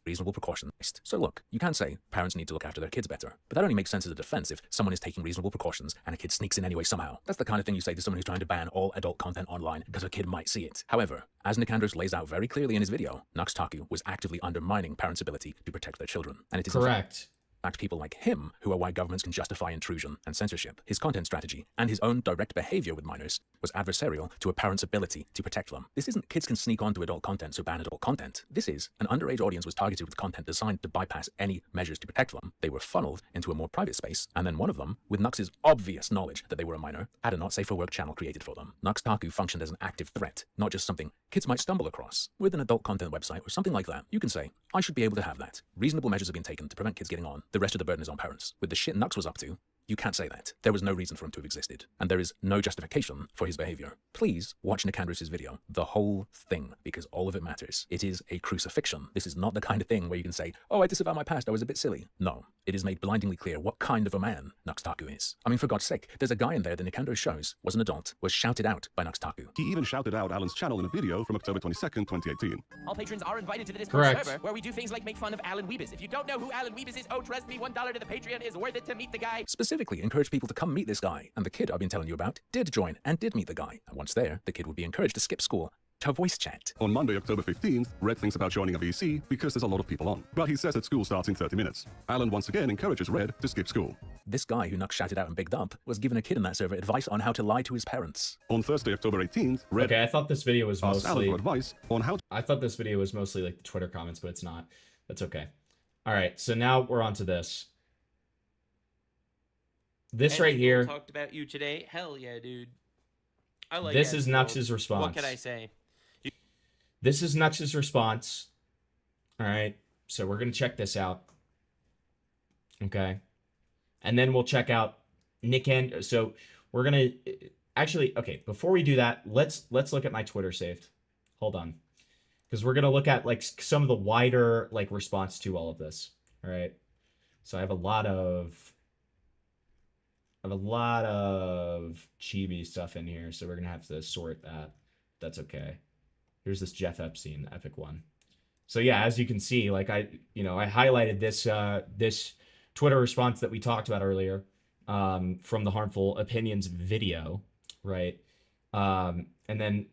Reasonable precautions. So look, you can say parents need to look after their kids better, but that only makes sense as a defense if someone is taking reasonable precautions and a kid sneaks in anyway somehow. That's the kind of thing you say to someone who's trying to ban all adult content online because a kid might see it. However, as Nicandros lays out very clearly in his video, Nux Taku was actively undermining parents' ability to protect their children. And it is correct. fact, people like him who are why governments can justify intrusion and censorship. His content strategy and his own direct behavior with minors was adversarial to a parent's ability to protect them. This isn't kids can sneak onto adult content, so ban adult content. This is an underage audience was targeted with content designed to bypass any measures to protect them. They were funneled into a more private space, and then one of them, with Nux's obvious knowledge that they were a minor, had a not safe for work channel created for them. Nux Taku functioned as an active threat, not just something kids might stumble across. With an adult content website or something like that, you can say, I should be able to have that. Reasonable measures have been taken to prevent kids getting on. The rest of the burden is on parents. With the shit Nux was up to, you can't say that. There was no reason for him to have existed, and there is no justification for his behavior. Please watch Nicandrous' video, the whole thing, because all of it matters. It is a crucifixion. This is not the kind of thing where you can say, oh, I disavow my past, I was a bit silly. No, it is made blindingly clear what kind of a man Nux Taku is. I mean, for God's sake, there's a guy in there that Nicandrous shows was an adult, was shouted out by Nux Taku. He even shouted out Alan's channel in a video from October 22nd, 2018. All patrons are invited to the Discord Correct. server, where we do things like make fun of Alan Weebus. If you don't know who Alan Weebus is, oh, trust me, $1 to the Patreon is worth it to meet the guy. Specifically encourage people to come meet this guy, and the kid I've been telling you about did join and did meet the guy. And once there, the kid would be encouraged to skip school to voice chat. On Monday, October 15th, Red thinks about joining a VC because there's a lot of people on. But he says that school starts in 30 minutes. Alan once again encourages Red to skip school. This guy who Nux shouted out and bigged up was giving a kid in that server advice on how to lie to his parents. On Thursday, October 18th, Red Okay, I thought this video was asked Alan mostly for advice on how I thought this video was mostly like the Twitter comments, but it's not. That's okay. All right, so now we're on to this. This right here. Talked about you today. Hell yeah, dude. I like This is Asmongold. Nux's response. What can I say? This is Nux's response. All right, so we're gonna check this out. Okay, and then we'll check out Nick and so we're gonna actually okay. Before we do that, let's look at my Twitter saved. Hold on, because we're gonna look at like some of the wider like response to all of this. All right, so I have a lot of chibi stuff in here, so we're gonna have to sort that. That's okay. Here's this Jeff Epstein epic one. So yeah, as you can see, like I highlighted this this Twitter response that we talked about earlier from the Harmful Opinions video, right? And then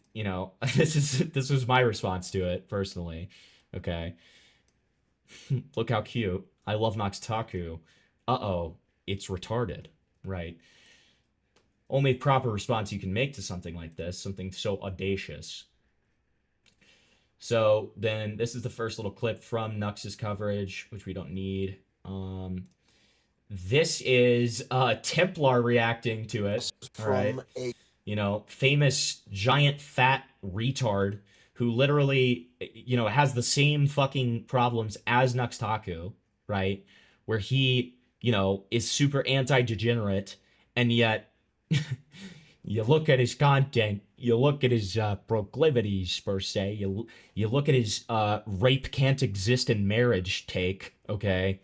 this was my response to it personally. Okay, look how cute. I love Nux Taku. Uh-oh, it's retarded, right? Only proper response you can make to something like this, something so audacious. So then this is the first little clip from Nux's coverage, which we don't need. This is Templar reacting to it. All right. Famous giant fat retard who literally, has the same fucking problems as Nux Taku, right? Where he, is super anti-degenerate, and yet you look at his content, you look at his proclivities per se, you look at his rape can't exist in marriage take. Okay,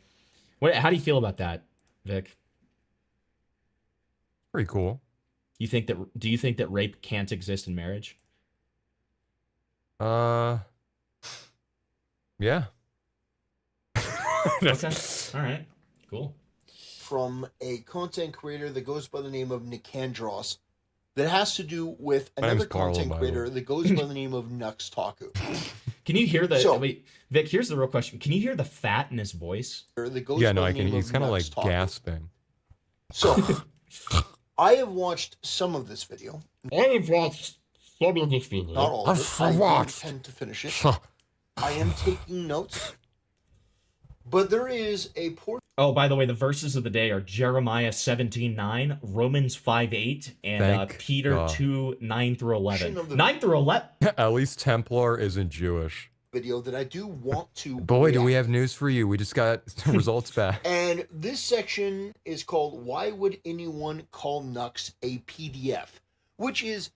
how do you feel about that, Vic? Pretty cool. Do you think that rape can't exist in marriage? Yeah. Okay. All right. Cool. From a content creator that goes by the name of Nicandros, that has to do with My name's another Carlo, content by the creator way. that goes by the name of Nux Taku. Can you hear the? So- wait, Vic. Here's the real question. Can you hear the fat in his voice? That goes Yeah, by no, the I can. name He's kind of Nux like Taku. gasping. So, I have watched some of this video. I've watched some of this video. Not all of it. I do watched. intend to finish it. I am taking notes. But there is a portion. Oh, by the way, the verses of the day are Jeremiah 17:9, Romans 5:8, and Thank Peter God. 2:9 through 11. of the 9 through 11. At least Templar isn't Jewish. video that I do want to. Boy, do we react have news for you. We just got results back. And this section is called Why Would Anyone Call Nux a PDF? Which is,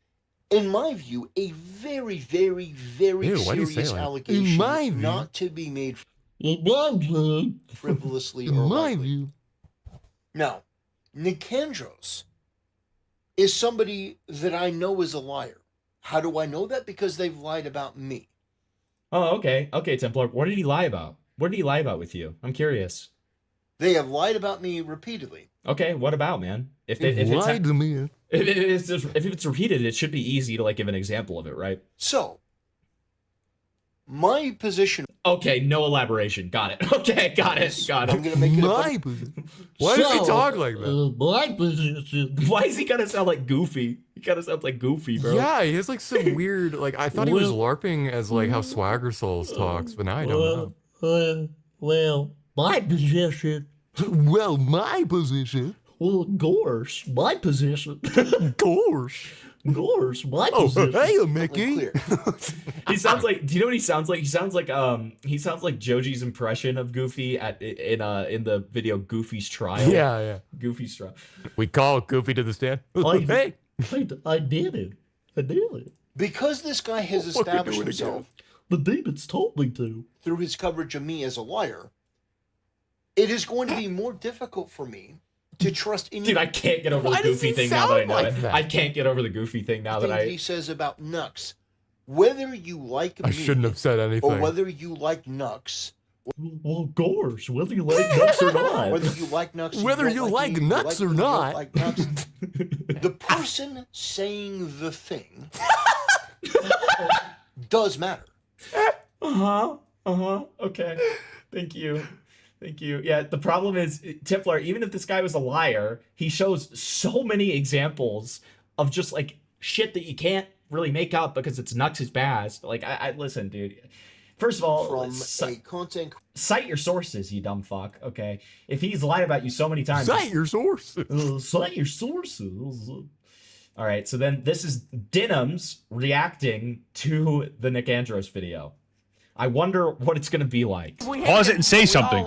in my view, a very, very, very Ew, why do you say serious like- allegation In my view. not to be made frivolously or In my lightly. view. Now, Nicandros is somebody that I know is a liar. How do I know that? Because they've lied about me. Oh, okay. Okay, Templar. What did he lie about? What did he lie about with you? I'm curious. They have lied about me repeatedly. Okay, what about, man? If Lied to me. if it's repeated, it should be easy to like give an example of it, right? So, My position. Okay, no elaboration. Got it. Okay, got it. Got it. I'm gonna make it My position. Why does he talk like that? My position. Why is he gotta sound like Goofy? He gotta sound like Goofy, bro. Yeah, he has like some weird. Like I thought he was LARPing as like how Swagger Souls talks, but now I don't know. Well, my position. Well, my position. Well, Gorsh, my position. Gorsh. Gorsh, my Oh, position. hey, Mickey. He sounds like. Do you know what he sounds like? He sounds like Joji's impression of Goofy in the video Goofy's Trial. Yeah, yeah. Goofy's Trial. We call Goofy to the stand. Hey, I did it. I did it. Because this guy has established himself. The demons told me to. Through his coverage of me as a liar, it is going to be more difficult for me to trust any. Dude, I can't get over the Goofy thing now that I know it. I can't get over the Goofy thing now that thing I. he says about Nux, whether you like I me shouldn't have said anything. or whether you like Nux. Well, Gorsh, whether you like Nux or not. Whether you like Nux, Whether you like Nux or not. like Nux, the person saying the thing does matter. Okay. Thank you. Thank you. Yeah, the problem is, Tippler, even if this guy was a liar, he shows so many examples of just like shit that you can't really make up because it's Nux's past. Like, I listen, dude. First of all, cite your sources, you dumb fuck. Okay, if he's lied about you so many times, Cite your sources. Cite your sources. All right, so then this is Denims reacting to the Nick Andros video. I wonder what it's gonna be like. Pause it and say something.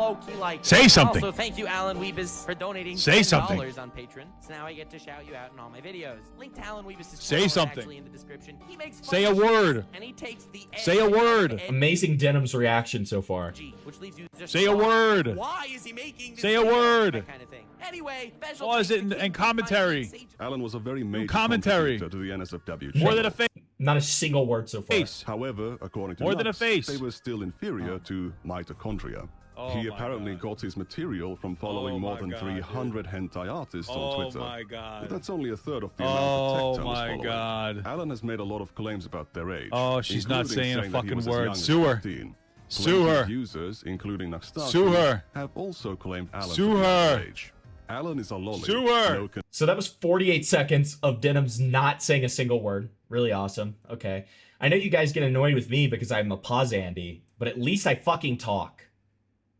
Say something. Also, thank you, Alan Weebus, for donating Say $10 something. on Patreon. So now I get to shout you out in all my videos. Link to Alan Weebus' Say channel is something. actually in the description. He makes fun Say a of shit, word. and he takes the Say a word. Amazing Denims reaction so far. which leaves you just Say a word. Why is he making this Say a video? word. That kind of thing. Anyway, special Pause it and commentary. Alan was a very major commentary. contributor to the NSFW More channel. than a face. Not a single word so far. However, according to More than a Nux, face. they were still inferior to mitochondria. He apparently got his material from following more than 300 hentai artists on Twitter. Oh my god. But that's only a third of the amount Oh that Tecton was my following. god. Alan has made a lot of claims about their age. Oh, she's not including saying a that he fucking was as word. young as Sue her. 15. Sue Plenty of her. users, including Nux Taku, Sue her. have also claimed Alan Sue to be her. their age. Alan is a lolly. Sue her. No So that was 48 seconds of Denims not saying a single word. Really awesome. Okay. I know you guys get annoyed with me because I'm a pause Andy, but at least I fucking talk.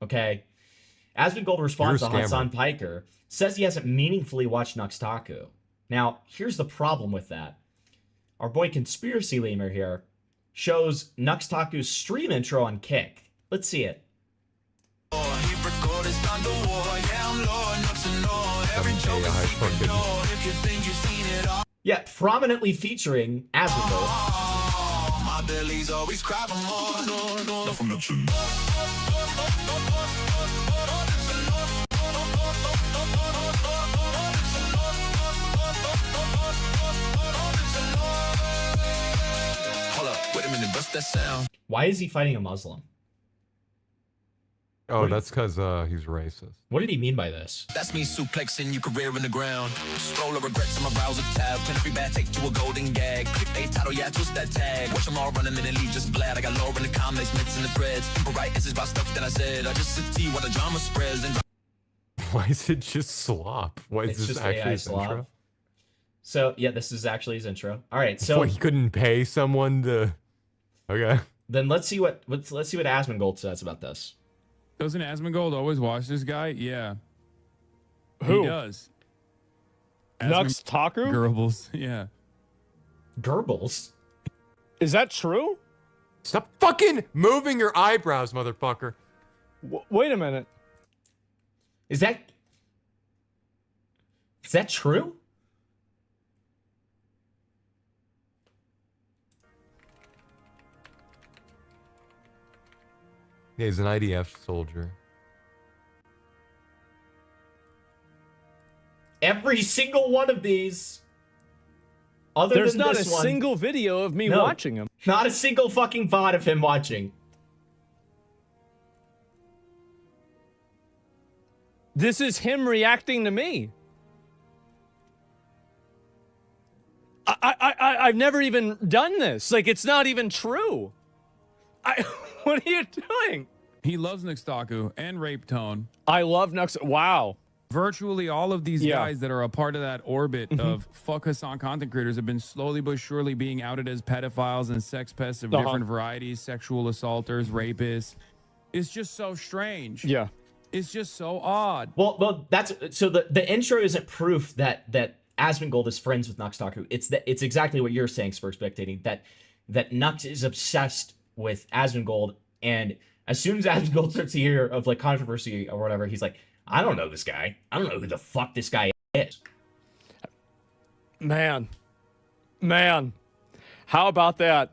Okay? Asmongold responds to You're a Hassan scammer. Piker, says he hasn't meaningfully watched Nux Taku. Now, here's the problem with that. Our boy Conspiracy Lemur here shows Nux Taku's stream intro on Kick. Let's see it. Yeah, prominently featuring Asmongold. My belly's always cry for more. No, from the Hold up, wait a minute, bust that sound. Why is he fighting a Muslim? Oh, that's because he's racist. What did he mean by this? That's me suplexing your career in the ground. Scroll of regrets on my browser tab. Turn every bad take to a golden gag. Click a title, yeah, twist that tag. Watch them all running and then leave just glad. I got lower in the comments, mitts in the threads. People write essays about stuff that I said. I just sit tea while the drama spreads. And Why is it just slop? Why is It's this just actually AI his slop. intro? So, yeah, this is actually his intro. All right, so What, he couldn't pay someone to. Okay. then let's see what Asmongold says about this. Doesn't Asmongold always watch this guy? Yeah. Who? He does. Nux Taku? Goebbels, yeah. Goebbels? Is that true? Stop fucking moving your eyebrows, motherfucker. Wait a minute. Is that true? Yeah, he's an IDF soldier. Every single one of these. Other There's than not this a one, single video of me No. watching him. Not a single fucking VOD of him watching. This is him reacting to me. I've never even done this. Like, it's not even true. What are you doing? He loves Nux Taku and Rape Tone. I love Nux. Wow. Virtually all of these Yeah. guys that are a part of that orbit of fuck Hassan content creators have been slowly but surely being outed as pedophiles and sex pests of different varieties, sexual assaulters, rapists. It's just so strange. Yeah. It's just so odd. Well, that's so the intro isn't proof that Asmongold is friends with Nux Taku. It's exactly what you're saying, Spur Spectating, that Nux is obsessed with Asmongold, and as soon as Asmongold starts to hear of like controversy or whatever, he's like, I don't know this guy. I don't know who the fuck this guy is. Man. How about that?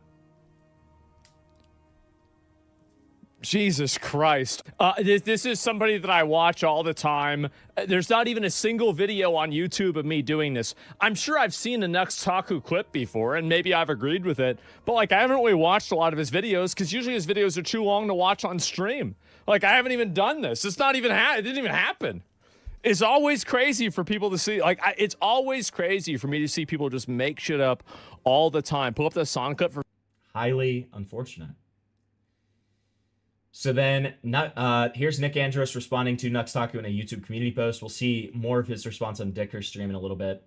Jesus Christ. This is somebody that I watch all the time. There's not even a single video on YouTube of me doing this. I'm sure I've seen a Nux Taku clip before, and maybe I've agreed with it, but like I haven't really watched a lot of his videos because usually his videos are too long to watch on stream. Like I haven't even done this. It's not even it didn't even happen. It's always crazy for people to see. Like it's always crazy for me to see people just make shit up all the time. Pull up the song clip for Highly unfortunate. So then, here's Nick Andros responding to Nux Taku in a YouTube community post. We'll see more of his response on Dicker's stream in a little bit.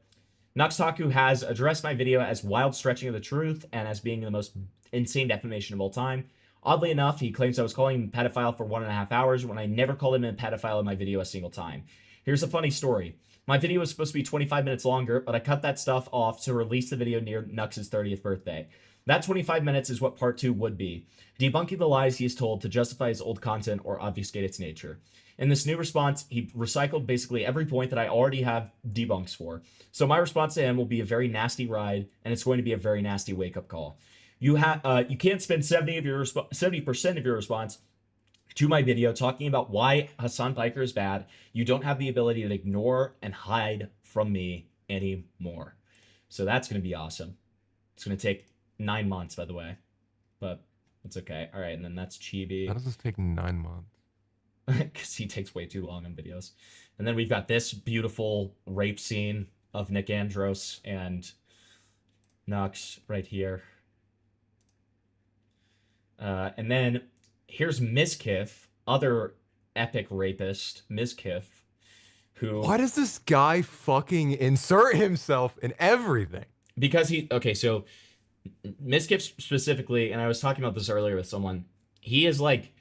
Nux Taku has addressed my video as wild stretching of the truth and as being the most insane defamation of all time. Oddly enough, he claims I was calling him a pedophile for 1.5 hours when I never called him a pedophile in my video a single time. Here's a funny story. My video was supposed to be 25 minutes longer, but I cut that stuff off to release the video near Nux's 30th birthday. That 25 minutes is what part 2 would be, debunking the lies he is told to justify his old content or obfuscate its nature. In this new response, he recycled basically every point that I already have debunks for. So my response to him will be a very nasty ride, and it's going to be a very nasty wake-up call. You can't spend 70% of your response to my video talking about why Hassan Piker is bad. You don't have the ability to ignore and hide from me anymore. So that's going to be awesome. It's going to take 9 months, by the way, but it's okay. All right, and then that's Chibi. How does this take 9 months? Because he takes way too long on videos. And then we've got this beautiful rape scene of Nick Andros and Nux right here. And then here's Mizkif, other epic rapist, Mizkif, who... Why does this guy fucking insert himself in everything? Because okay, so Mizkif specifically, and I was talking about this earlier with someone, he is like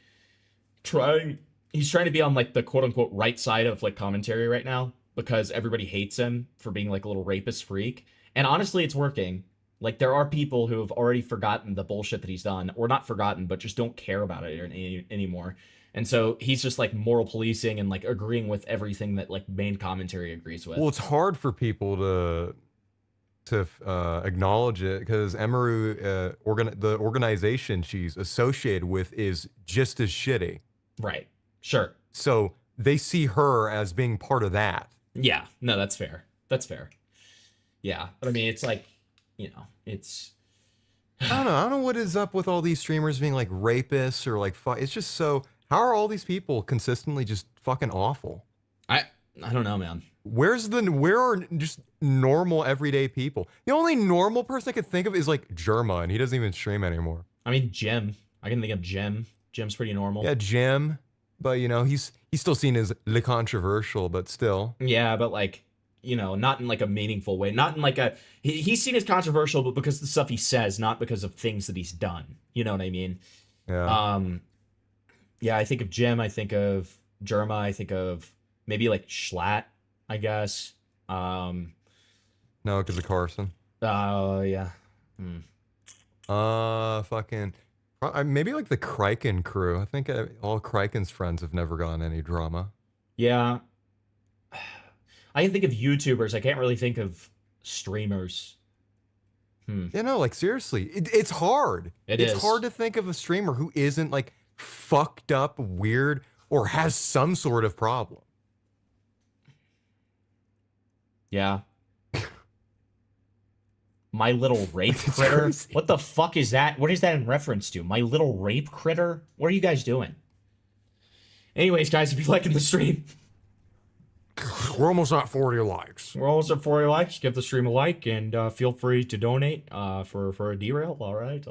he's trying to be on like the quote unquote right side of like commentary right now because everybody hates him for being like a little rapist freak. And honestly, it's working. Like there are people who have already forgotten the bullshit that he's done, or not forgotten, but just don't care about it anymore. And so he's just like moral policing and like agreeing with everything that like main commentary agrees with. Well, it's hard for people to acknowledge it because Emaru, the organization she's associated with is just as shitty. Right. Sure. So they see her as being part of that. Yeah. No, that's fair. That's fair. Yeah. But I mean, it's like, you know, it's... I don't know what is up with all these streamers being like rapists or like, it's just so, how are all these people consistently just fucking awful? I don't know, man. Where are just normal everyday people? The only normal person I could think of is like Jerma, and he doesn't even stream anymore. I mean, Jim. I can think of Jim. Jim's pretty normal. Yeah, Jim. But you know, he's still seen as le controversial, but still. Yeah, but like, you know, not in like a meaningful way. Not in like a he's seen as controversial, but because of the stuff he says, not because of things that he's done. You know what I mean? Yeah. Yeah, I think of Jim, I think of Jerma, I think of maybe like Schlatt, I guess. No, because of Carson. Oh, yeah. Fucking... Maybe like the Kraken crew. I think all Kraken's friends have never gotten any drama. Yeah. I can think of YouTubers. I can't really think of streamers. Yeah, no, like seriously. It's hard. It's hard to think of a streamer who isn't like fucked up, weird, or has some sort of problem. Yeah. My Little Rape Critter? What the fuck is that? What is that in reference to? My Little Rape Critter? What are you guys doing? Anyways, guys, if you're liking the stream... We're almost at 40 likes. We're almost at 40 likes. Give the stream a like, and feel free to donate for a derail, all right?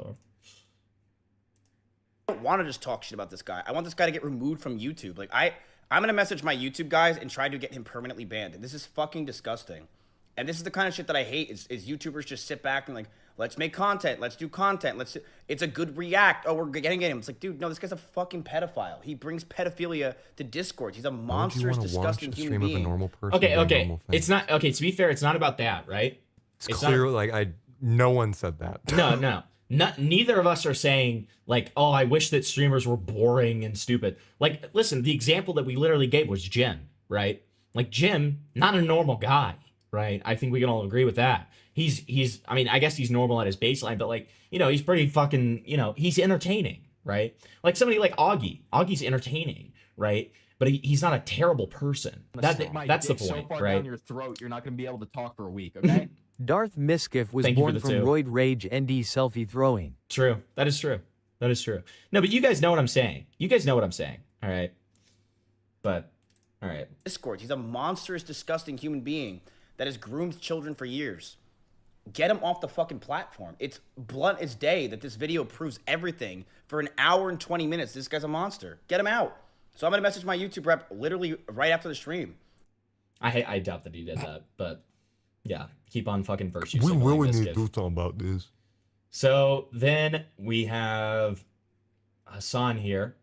don't want to just talk shit about this guy. I want this guy to get removed from YouTube. Like I'm gonna message my YouTube guys and try to get him permanently banned. This is fucking disgusting. And this is the kind of shit that I hate is YouTubers just sit back and like, let's make content, let's do content, it's a good react. Oh, we're getting him. It's like, dude, no, this guy's a fucking pedophile. He brings pedophilia to Discord. He's a monstrous, disgusting human being. Of a normal person Okay. It's not okay. To be fair, it's not about that, right? It's clear. No one said that. No. Neither of us are saying like, oh, I wish that streamers were boring and stupid. Like, listen, the example that we literally gave was Jim, right? Like Jim, not a normal guy, right? I think we can all agree with that. He's I mean, I guess he's normal at his baseline, but like, he's pretty fucking, he's entertaining, right? Like somebody like Augie. Augie's entertaining, right? But he's not a terrible person. That's the point, so far right? down your throat, you're not going to be able to talk for a week, okay? Darth Miskiff was born from Roid Rage ND selfie throwing. True. That is true. No, but you guys know what I'm saying. All right. But, all right. Discord. He's a monstrous, disgusting human being that has groomed children for years. Get him off the fucking platform. It's blunt as day that this video proves everything. For an hour and 20 minutes, this guy's a monster. Get him out. So I'm going to message my YouTube rep literally right after the stream. I doubt that he did that, but yeah, keep on fucking virtue. We really need to do something about this. So then we have Hassan here.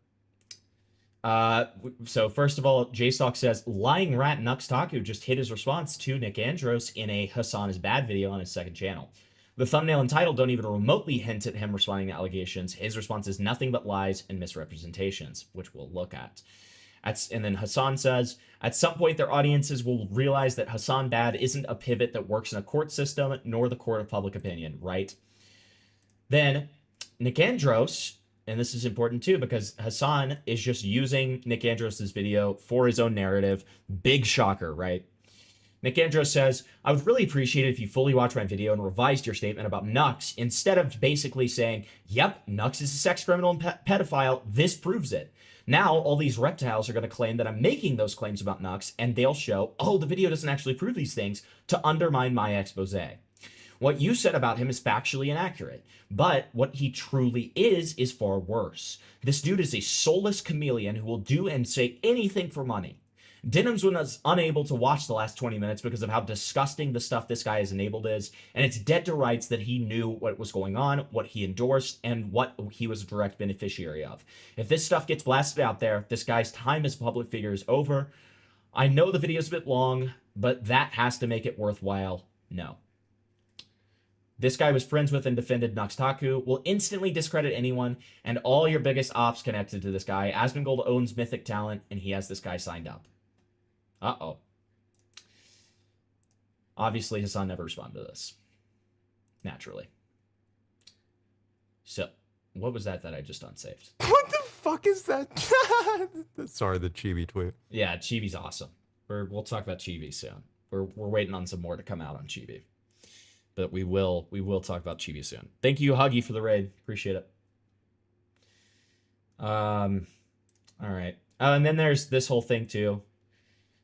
So first of all, JStalk says, lying rat Nux Taku just hit his response to Nick Andros in a Hassan is bad video on his second channel. The thumbnail and title don't even remotely hint at him responding to allegations. His response is nothing but lies and misrepresentations, which we'll look at. And then Hassan says, at some point their audiences will realize that Hassan bad isn't a pivot that works in a court system nor the court of public opinion, right? Then Nick Andros, and this is important too because Hassan is just using Nick Andros' video for his own narrative. Big shocker, right? Nick Andros says, I would really appreciate it if you fully watched my video and revised your statement about Nux instead of basically saying, yep, Nux is a sex criminal and pedophile. This proves it. Now, all these reptiles are going to claim that I'm making those claims about Nux, and they'll show, oh, the video doesn't actually prove these things to undermine my expose. What you said about him is factually inaccurate, but what he truly is far worse. This dude is a soulless chameleon who will do and say anything for money. Denham's was unable to watch the last 20 minutes because of how disgusting the stuff this guy has enabled is, and it's dead to rights that he knew what was going on, what he endorsed, and what he was a direct beneficiary of. If this stuff gets blasted out there, this guy's time as a public figure is over. I know the video's a bit long, but that has to make it worthwhile. No. This guy was friends with and defended Nux Taku, will instantly discredit anyone, and all your biggest ops connected to this guy. Asmongold owns Mythic Talent, and he has this guy signed up. Uh-oh. Obviously, Hassan never responded to this. Naturally. So, what was that I just unsaved? What the fuck is that? Sorry, the Chibi tweet. Yeah, Chibi's awesome. We'll talk about Chibi soon. We're waiting on some more to come out on Chibi. But we will talk about Chibi soon. Thank you, Huggy, for the raid. Appreciate it. All right. And then there's this whole thing too.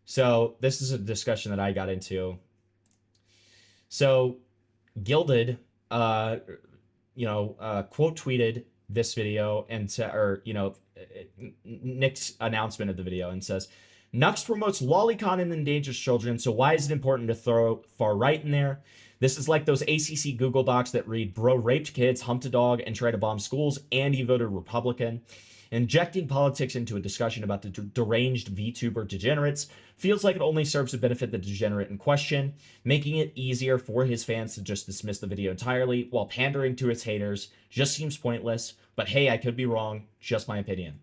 So this is a discussion that I got into. So Gilded, quote tweeted this video and Nick's announcement of the video and says, Nux promotes lolicon and endangers children, so why is it important to throw far right in there? This is like those ACC Google Docs that read, bro raped kids, humped a dog, and tried to bomb schools, and he voted Republican. Injecting politics into a discussion about the deranged VTuber degenerates feels like it only serves to benefit the degenerate in question, making it easier for his fans to just dismiss the video entirely while pandering to his haters just seems pointless, but hey, I could be wrong, just my opinion.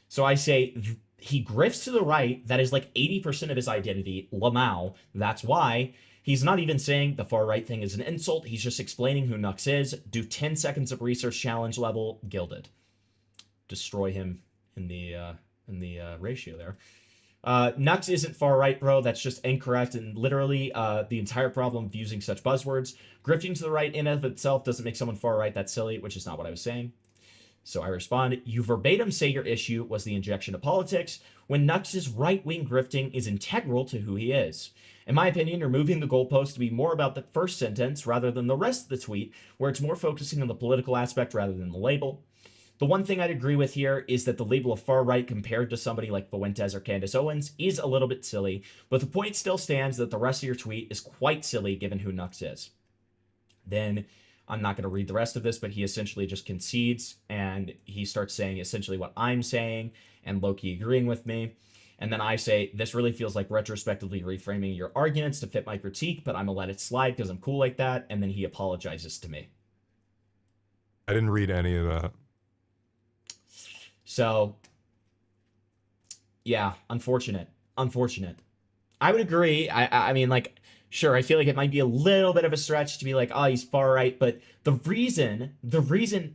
So I say, he grifts to the right, that is like 80% of his identity, Lamau, that's why. He's not even saying the far right thing is an insult, he's just explaining who Nux is. Do 10 seconds of research challenge level, Gilded. Destroy him in the ratio there. Nux isn't far right, bro. That's just incorrect, and literally the entire problem of using such buzzwords. Grifting to the right in and of itself doesn't make someone far right. That's silly, which is not what I was saying. So I respond, you verbatim say your issue was the injection of politics, when Nux's right-wing grifting is integral to who he is. In my opinion, you're moving the goalpost to be more about the first sentence rather than the rest of the tweet, where it's more focusing on the political aspect rather than the label. The one thing I'd agree with here is that the label of far right compared to somebody like Fuentes or Candace Owens is a little bit silly, but the point still stands that the rest of your tweet is quite silly given who Nux is. Then I'm not going to read the rest of this, but he essentially just concedes and he starts saying essentially what I'm saying and Loki agreeing with me. And then I say, this really feels like retrospectively reframing your arguments to fit my critique, but I'm going to let it slide because I'm cool like that. And then he apologizes to me. I didn't read any of that. So, yeah, unfortunate. I would agree. I mean, like, sure, I feel like it might be a little bit of a stretch to be like, oh, he's far right. But the reason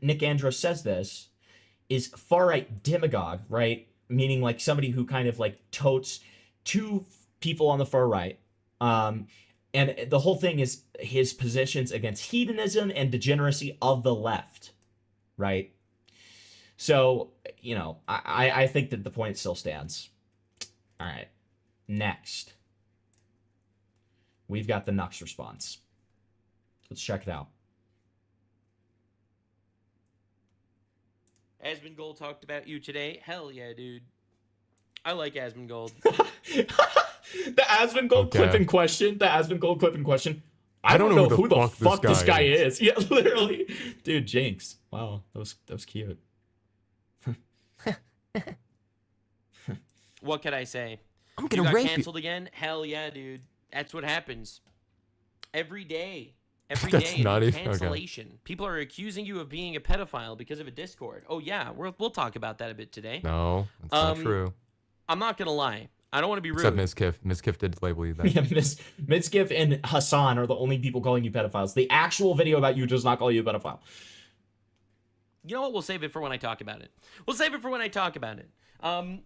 Nick Andros says this is far right demagogue, right? Meaning like somebody who kind of like totes two people on the far right. And the whole thing is his positions against hedonism and degeneracy of the left, right? So, you know, I think that the point still stands. All right, next. We've got the Nux response. Let's check it out. Asmongold talked about you today. Hell yeah, dude. I like Asmongold. The Asmongold clip in question. I don't know who the fuck this guy is. Yeah, literally. Dude, Jinx. Wow, that was cute. What can I say? I'm You gonna got rape you. canceled again? Hell yeah, dude. That's what happens. Every day. Every That's day, not a even- okay. cancellation. People are accusing you of being a pedophile because of a Discord. Oh yeah, we'll talk about that a bit today. No, that's not true. I'm not gonna lie. I don't want to be rude. Except Ms. Kiff. Ms. Kiff did label you that. Yeah, Mitskiff and Hassan are the only people calling you pedophiles. The actual video about you does not call you a pedophile. You know what? We'll save it for when I talk about it.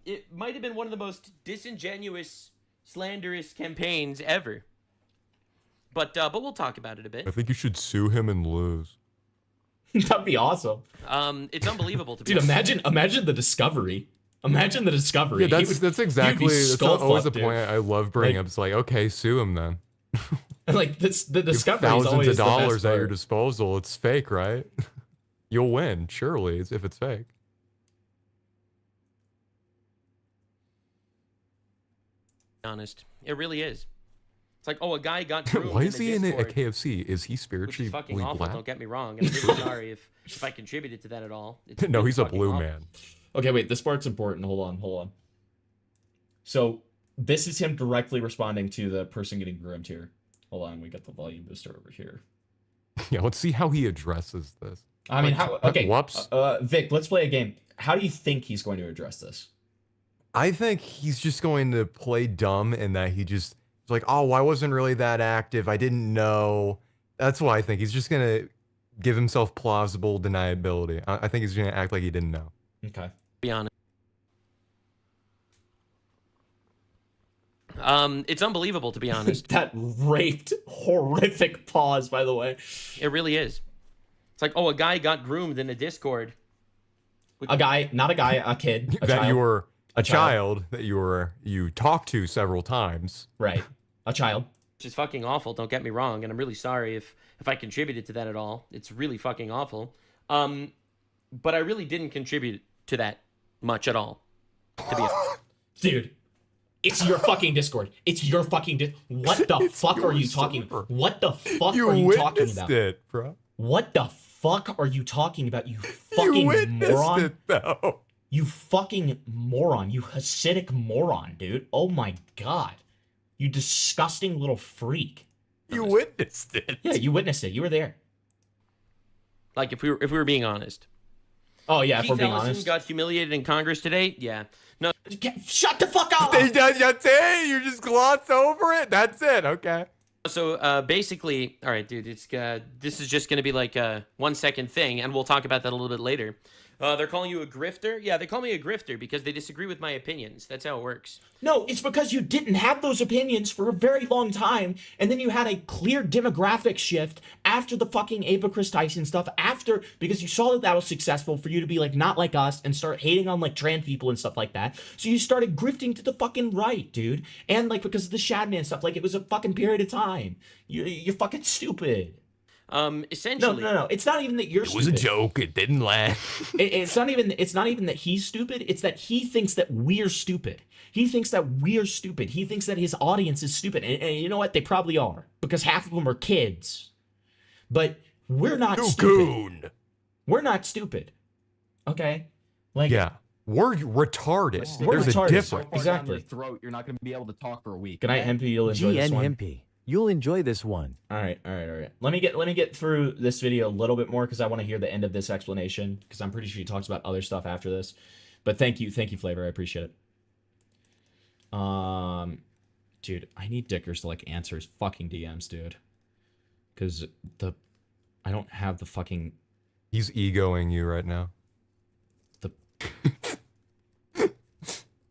It might have been one of the most disingenuous, slanderous campaigns ever. But we'll talk about it a bit. I think you should sue him and lose. That'd be awesome. It's unbelievable to be Dude, imagine the discovery. Imagine the discovery. Yeah, that's exactly. That's always the dude. point I love bringing Like- up. It's like, okay, sue him then. Like the You have discovery is thousands always of the best dollars at your part. disposal. It's fake, right? You'll win, surely, if it's fake. honest. It really is. It's like, oh, a guy got groomed Why is he in a Discord, KFC? Is he which spiritually is fucking awful. black? Don't get me wrong. I'm really sorry if I contributed to that at all. It's No, really he's a fucking blue awful. man. Okay, wait, this part's important. Hold on. So this is him directly responding to the person getting groomed here. Hold on, we got the volume booster over here. Yeah, let's see how he addresses this. I mean, how? Okay, Whoops. Vic, let's play a game. How do you think he's going to address this? I think he's just going to play dumb in that he just it's like, oh, I wasn't really that active. I didn't know. That's what I think. He's just going to give himself plausible deniability. I think he's going to act like he didn't know. Okay. Be honest. It's unbelievable, to be honest. That raped, horrific pause, by the way. It really is. It's like, oh, a guy got groomed in a Discord. A guy, not a guy, a kid. A that child. you were A a child that you talked to several times. Right. A child. Which is fucking awful, don't get me wrong, and I'm really sorry if I contributed to that at all. It's really fucking awful. But I really didn't contribute to that much at all. To be honest. Dude, it's your fucking Discord. It's your fucking What the fuck are you talking about? What the fuck are you talking witnessed about? it, bro. What the fuck are you talking about, you You fucking witnessed moron? it, though. You fucking moron. You Hasidic moron, dude. Oh my god. You disgusting little freak. You witnessed it. Yeah, you witnessed it. You were there. Like, if we were being honest. Oh, yeah, if Keith we're being Ellison honest. got humiliated in Congress today? Yeah. No. Shut the fuck up! That's it? You just gloss over it? That's it. Okay. So basically, all right, dude, it's this is just going to be like a 1 second thing, and we'll talk about that a little bit later. They're calling you a grifter? Yeah, they call me a grifter because they disagree with my opinions. That's how it works. No, it's because you didn't have those opinions for a very long time, and then you had a clear demographic shift after the fucking Ava Chris Tyson stuff, because you saw that was successful for you to be like, not like us, and start hating on like trans people and stuff like that. So you started grifting to the fucking right, dude. And like, because of the Shadman stuff, like it was a fucking period of time. You're fucking stupid. Essentially, No. It's not even that you're stupid. joke. It didn't land. It's not even that he's stupid. It's that he thinks that we're stupid. He thinks that we're stupid. He thinks that his audience is stupid. And you know what? They probably are, because half of them are kids. But we're not stupid. We're not stupid. Okay? Like, yeah. We're retarded. We're There's retarded. a difference. Exactly. Your throat, you're not going to be able to talk for a week. Good night, Hempy. You'll enjoy this GN one. Hempy. You'll enjoy this one. All right. Let me get through this video a little bit more, because I want to hear the end of this explanation, because I'm pretty sure he talks about other stuff after this. But thank you, Flavor. I appreciate it. Dude, I need Dickers to like answer his fucking DMs, dude, because I don't have the fucking. He's egoing you right now.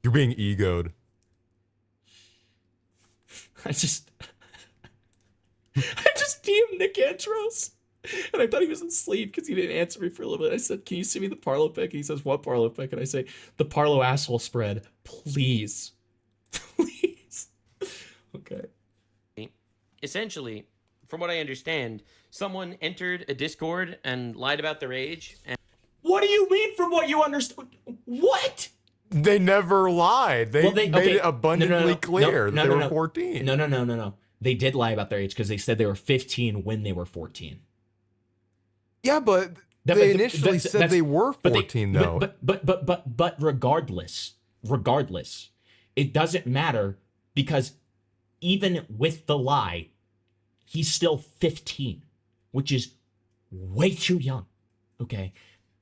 You're being egoed. I just DM'd Nick Antros, and I thought he was asleep because he didn't answer me for a little bit. I said, "Can you send me the Parlo pic?" He says, "What Parlo pic?" And I say, "The Parlo asshole spread, please, please." Okay. essentially, from what I understand, someone entered a Discord and lied about their age. And what do you mean from what you understand? What? They never lied. They made it abundantly clear that they were 14. No. They did lie about their age because they said they were 15 when they were 14. Yeah, but they initially said they were 14, though. But regardless, it doesn't matter, because even with the lie, he's still 15, which is way too young. Okay,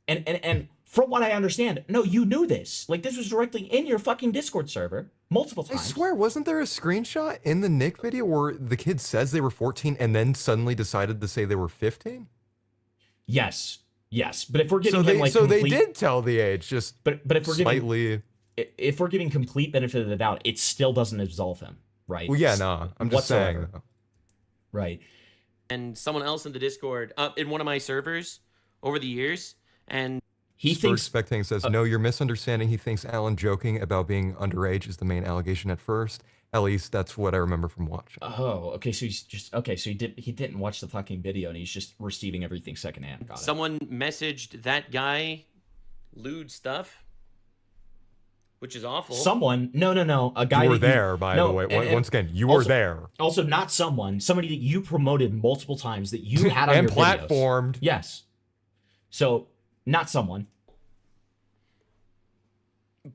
and from what I understand, no, you knew this. Like, this was directly in your fucking Discord server multiple times. I swear, wasn't there a screenshot in the Nick video where the kid says they were 14 and then suddenly decided to say they were 15? Yes, but if we're giving him like they did tell the age, just but if we're slightly. If we're giving complete benefit of the doubt, it still doesn't absolve him, right? Well, yeah, no, I'm just saying. Right. And someone else in the Discord, in one of my servers over the years, and He thinks Spectating says, no, you're misunderstanding. He thinks Alan joking about being underage is the main allegation at first. At least that's what I remember from watching. Oh, okay. So he didn't watch the fucking video, and he's just receiving everything secondhand. Got it. Someone messaged that guy lewd stuff, which is awful. Someone, no, a guy. You were there, by the way. Once again, you were there. Also, not somebody that you promoted multiple times, that you had on your videos. Platformed. Yes. So, not someone.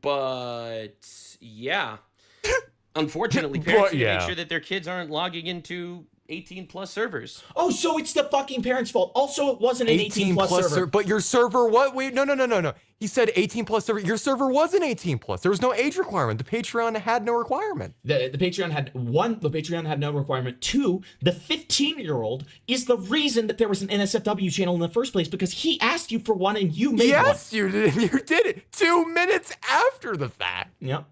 But yeah, unfortunately, parents need to make sure that their kids aren't logging into 18+ servers. Oh, so it's the fucking parents' fault. Also, it wasn't an 18+ server. But your server, what? Wait, no. He said 18+ server. Your server wasn't 18+. There was no age requirement. The Patreon had no requirement. The Patreon had the Patreon had no requirement. 2, the 15-year-old is the reason that there was an NSFW channel in the first place, because he asked you for one and you made one. Yes, you did. You did it 2 minutes after the fact. Yep.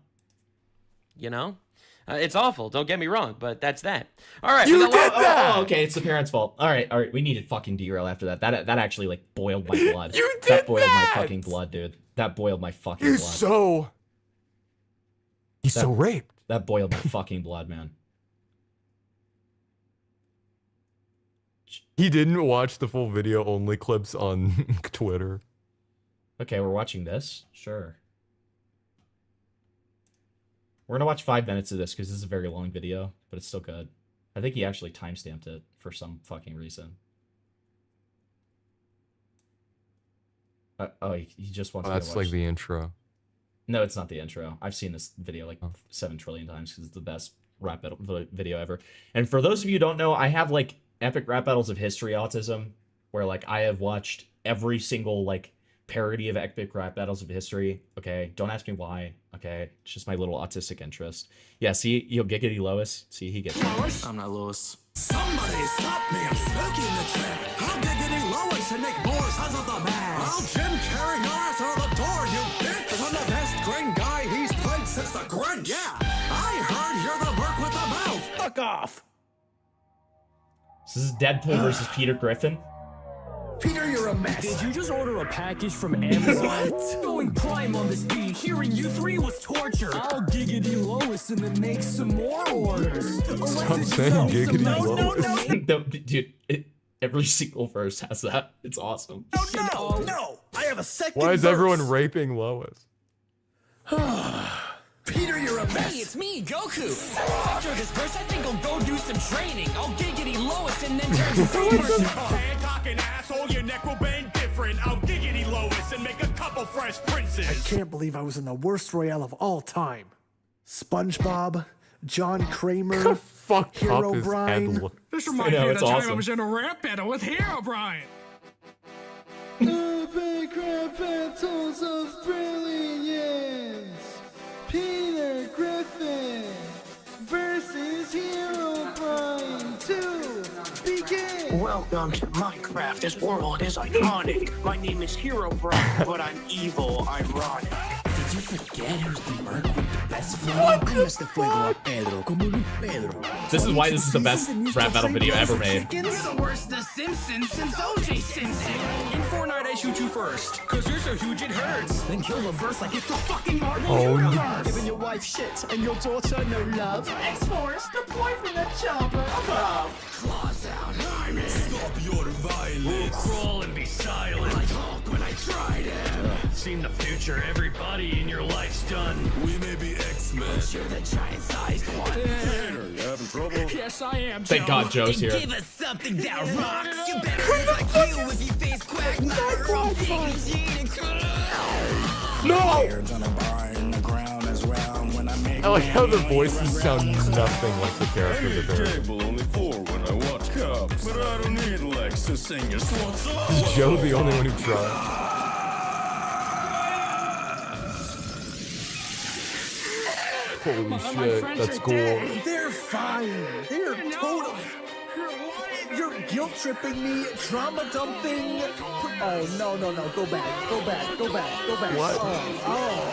You know? It's awful. Don't get me wrong, but that's that. All right. You did that. Oh, okay. It's the parents' fault. All right. We need to fucking derail after that. That actually like boiled my blood. You did that boiled my fucking blood, dude. That boiled my fucking blood. He's so raped. That boiled my fucking blood, man. He didn't watch the full video, only clips on Twitter. Okay, we're watching this. Sure. We're gonna watch 5 minutes of this because this is a very long video, but it's still good. I think he actually timestamped it for some fucking reason. He just wants. That's me to watch. like the intro. No, it's not the intro. I've seen this video like 7 trillion times because it's the best rap battle video ever. And for those of you who don't know, I have like epic rap battles of history autism, where like I have watched every single like parody of epic rap battles of history. Okay, don't ask me why. Okay, it's just my little autistic interest. Yeah, see, you'll giggity Lois. See, he gets it. I'm not Lois. Somebody stop me! I'm smoking the track. How giggity Lois and make more sons of the man? I'll Jim carry your ass out the door, you bitch! 'Cause I'm the best green guy he's played since the Grinch. Yeah, I heard you're the merc with the mouth. Fuck off. This is Deadpool versus Peter Griffin. Peter, you're a mess. Did you just order a package from Amazon? Going prime on this beat. Hearing you 3 was torture. I'll giggity Lois and then make some more orders. Stop saying giggity Lois. No, dude, Every single verse has that. It's awesome. No! I have a second Why is verse. everyone raping Lois? Peter, you're a mess. Hey, it's me, Goku. After this verse, I think I'll go do some training. I'll giggity Lois and then turn Super Hancock and asshole, your neck will bang different. I'll giggity Lois and make a couple fresh princes. I can't believe I was in the worst Royale of all time. SpongeBob, John Kramer, Fuck Hero up his Brian. head. This reminds me of the time I was in a rap battle with Hero Brian. Epic rap battles of brilliance. Peter Griffin versus Hero Brian 2. Begin. Welcome to Minecraft. This world is iconic. My name is Hero Brian, but I'm evil, ironic. Did you forget who's the merc with the best flow? This is why this is the best rap battle video ever made. You're the worst The Simpsons since O.J. Simpson. In Fortnite, I shoot you first, cause you're so huge it hurts. Then kill the verse like it's the fucking Marvel Universe. Giving your wife shit and your daughter no love. X-Force, deploy from the chopper above. Claws out, I'm in. Stop your violence. We'll crawl and be silent. Like Hulk when I tried him. Seen the future, everybody in your life's done. We may be X-Men. But you're the giant-sized one. Peter, you having trouble? Yes, I am, Thank God Joe's here. Give us something that rocks. You better look like you if you face Quagmire. I'm No! I like how the voices sound nothing like the character that they're in. Cable only 4 when I watch cops. But I don't need Lex to sing your what's up. Is Joe the only one who tried? Holy shit, that's cool. They're fine. They're totally. You're guilt tripping me, trauma dumping. Oh no! Go back! Go back! What? Oh.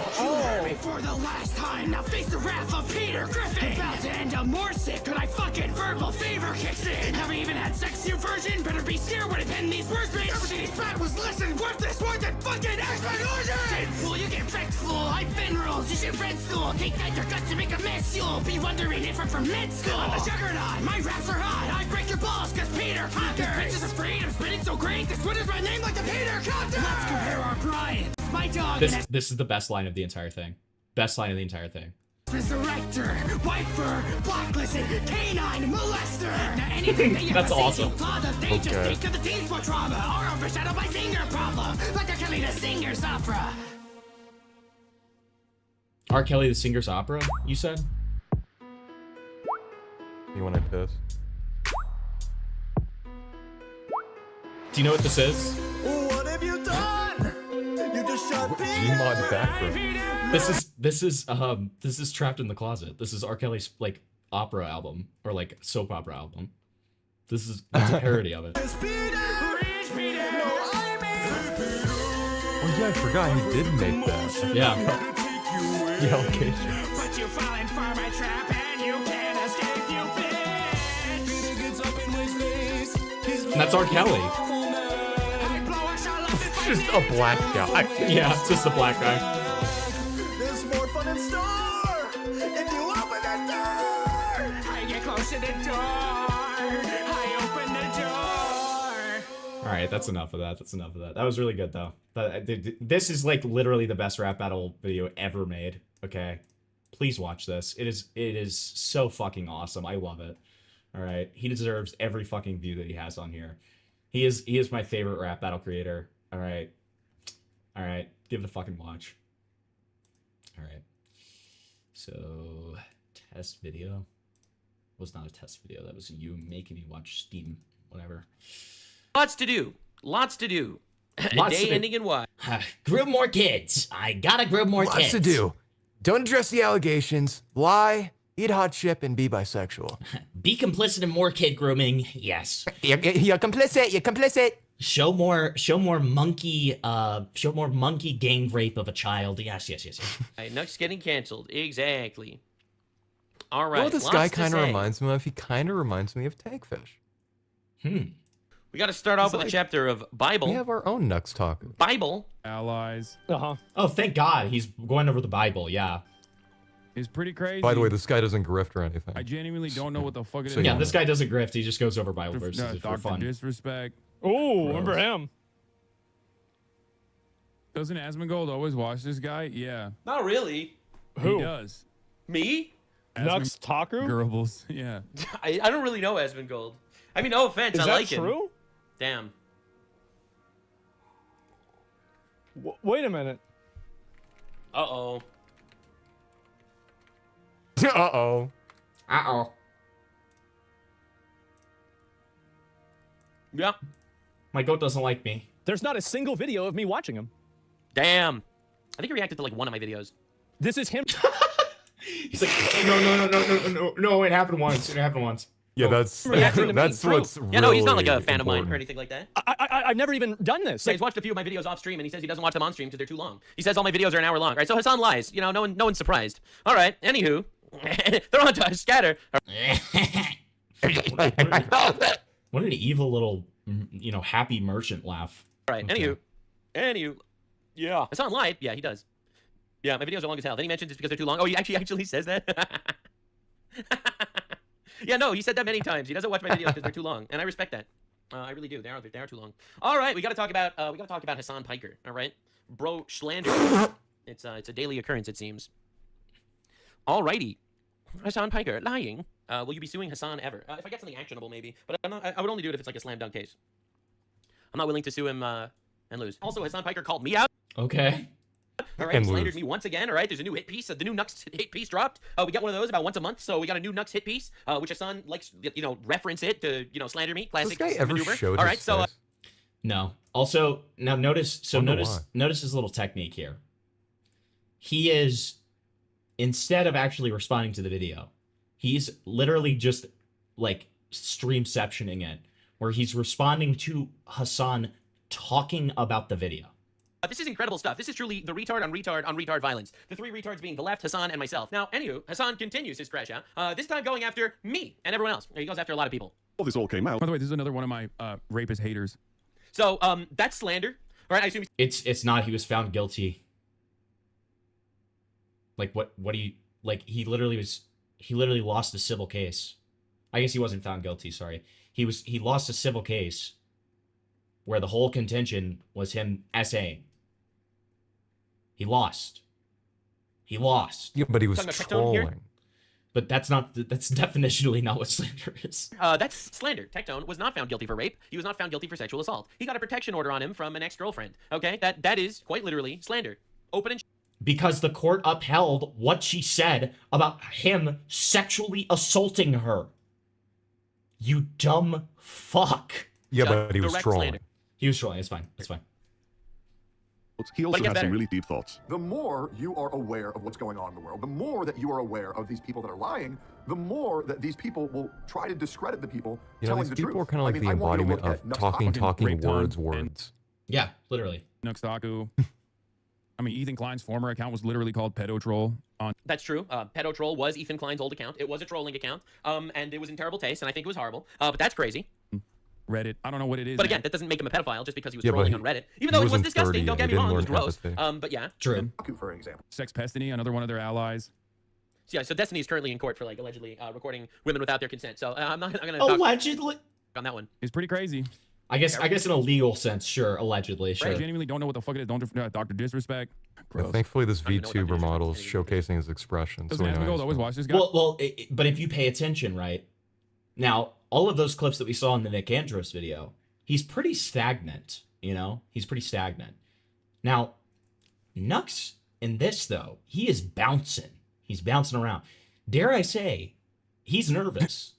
For the last time, now face the wrath of Peter Griffin. About to end up more sick, but I fucking verbal fever kicks in. Haven't even had sex, your virgin. Better be scared when I pen these words, bitch. Everything he's bad was listen. Worth this more than fucking explosion. Fool, you get wrecked, fool. I've been rules. You should red stool. Take that your guts to make a mess. You'll be wondering if I'm from med school. I'm a juggernaut. My raps are hot. I break your balls, cause Peter conquers. This bitch is afraid. I'm spitting so great. This Twitter's my name like the Peter Conquers. Let's compare our Brian. My dog. This is the best line of the entire thing. Best line of the entire thing. Resurrector, wiper, blacklisted, canine, molester. Now anything that you That's ever see awesome. you father, they just think of the teens for trauma or overshadowed by singer problem. Like they're killing a singer's opera. R. Kelly, the Singer's Opera, you said? You want to piss? Do you know what this is? What have you done? You just shot Gmod background. This is Trapped in the Closet. This is R. Kelly's like opera album or like soap opera album. It's a parody of it. Oh yeah, I forgot he did make that. Yeah. Yeah, okay. But you falling for my trap and you can't escape, you bitch. And that's R. Kelly. It's just a black guy. Yeah, it's just a black guy. There's more fun in store if you open the door. I get close to the door. I open the door. All right, that's enough of that. That was really good though. This is like literally the best rap battle video ever made. Okay, please watch this. It is so fucking awesome. I love it. All right, he deserves every fucking view that he has on here. He is my favorite rap battle creator. All right, give it a fucking watch. All right, so test video was not a test video. That was you making me watch Steam, whatever. Lots to do. A day ending in Y. Groom more kids. I gotta groom more kids. Lots to do. Don't address the allegations. Lie, eat hot chip, and be bisexual. Be complicit in more kid grooming. Yes. You're complicit. Show more monkey gang rape of a child. Yes. Right, Nux getting canceled. Exactly. All right. You know what this guy kind of reminds me of? He kind of reminds me of Tankfish. We got to start off with a chapter of Bible. We have our own Nux Taku. Bible. Allies. Oh, thank God he's going over the Bible. Yeah. It's pretty crazy. By the way, this guy doesn't grift or anything. I genuinely don't know what the fuck it is. Yeah, this guy doesn't grift. He just goes over Bible verses for Dr. fun. Disrespect. Oh, remember him? Doesn't Asmongold always watch this guy? Yeah. Not really. Who? He does. Me? Nux Taku? Goebbels. Yeah. I don't really know Asmongold. I mean, no offense. Is I that like him. true? Damn. Wait a minute. Uh-oh. Uh-oh. Uh-oh. Yeah. My goat doesn't like me. There's not a single video of me watching him. Damn. I think he reacted to like one of my videos. This is him. He's like, no, it happened once. It happened once. Yeah, that's Reacting to me. that's True. what's Yeah, no, he's not like a really fan of mine or important. anything like that. I've never even done this. Yeah, he's watched a few of my videos off stream, and he says he doesn't watch them on stream because they're too long. He says all my videos are an hour long. All right, so Hassan lies. You know, no one's surprised. All right, anywho, they're on to scatter. What an evil little, happy merchant laugh. All right, anywho, yeah. Hassan lied. Yeah, he does. Yeah, my videos are long as hell. Then he mentions it's because they're too long. Oh, he actually says that? Yeah, no, he said that many times. He doesn't watch my videos because they're too long, and I respect that. I really do. They are too long. All right, we got to talk about Hassan Piker. All right, bro, slander. It's a daily occurrence, it seems. All righty, Hassan Piker lying. Will you be suing Hassan ever? If I get something actionable, maybe. But I would only do it if it's like a slam dunk case. I'm not willing to sue him and lose. Also, Hassan Piker called me out. Okay. All right, he slandered me once again. All right, there's a new hit piece. The new Nux hit piece dropped. We got one of those about once a month. So we got a new Nux hit piece, which Hassan likes, reference it to, slander me. Classic This guy ever maneuver. showed All his right, so face? No. Also, now notice his little technique here. He is, instead of actually responding to the video, he's literally just like streamceptioning it, where he's responding to Hassan talking about the video. This is incredible stuff. This is truly the retard on retard on retard violence. The three retards being the left, Hassan, and myself. Now, anywho, Hassan continues his crash out, this time going after me and everyone else. He goes after a lot of people. Well, this all came out. By the way, this is another one of my rapist haters. So, that's slander. All right, I assume It's not. He was found guilty. Like what do you like? He literally lost a civil case. I guess he wasn't found guilty. Sorry, he lost a civil case where the whole contention was him essaying. He lost. Yeah, but he was trolling. But that's definitionally not what slander is. That's slander. Tectone was not found guilty for rape. He was not found guilty for sexual assault. He got a protection order on him from an ex-girlfriend. Okay, that is quite literally slander. Open and Because the court upheld what she said about him sexually assaulting her. You dumb fuck. Yeah, but he was trolling. slander. He was trolling. It's fine. He also gets has better. some really deep thoughts. The more you are aware of what's going on in the world, the more that you are aware of these people that are lying, the more that these people will try to discredit the people telling these the people truth. are kind of like the I want you to embodiment look of at Nux talking Taku. words. Yeah, literally. Nux Taku. I mean, Ethan Klein's former account was literally called Pedo Troll on. That's true. Pedo Troll was Ethan Klein's old account. It was a trolling account, and it was in terrible taste, and I think it was horrible. But that's crazy. Reddit. I don't know what it is. But again, that doesn't make him a pedophile just because he was Yeah, but trolling he- on Reddit. he Even though it was wasn't disgusting, 30 don't get and me he wrong, it didn't was learn gross. empathy. But yeah. True. For example. Sex Pestiny, another one of their allies. So, yeah, so Destiny is currently in court for like allegedly recording women without their consent. So I'm not going to Allegedly. on that one. It's pretty crazy. I guess in a legal sense, sure. Allegedly, sure. I genuinely don't know what the fuck it is. Don't Dr. Disrespect. Yeah, Gross. thankfully, this VTuber model is showcasing his expression. So Doesn't we know Asmongold he's always fine. watch this guy? Well, but if you pay attention, right now, all of those clips that we saw in the Nick Andros video, he's pretty stagnant. He's pretty stagnant. Now, Nux in this though, he is bouncing. He's bouncing around. Dare I say, he's nervous.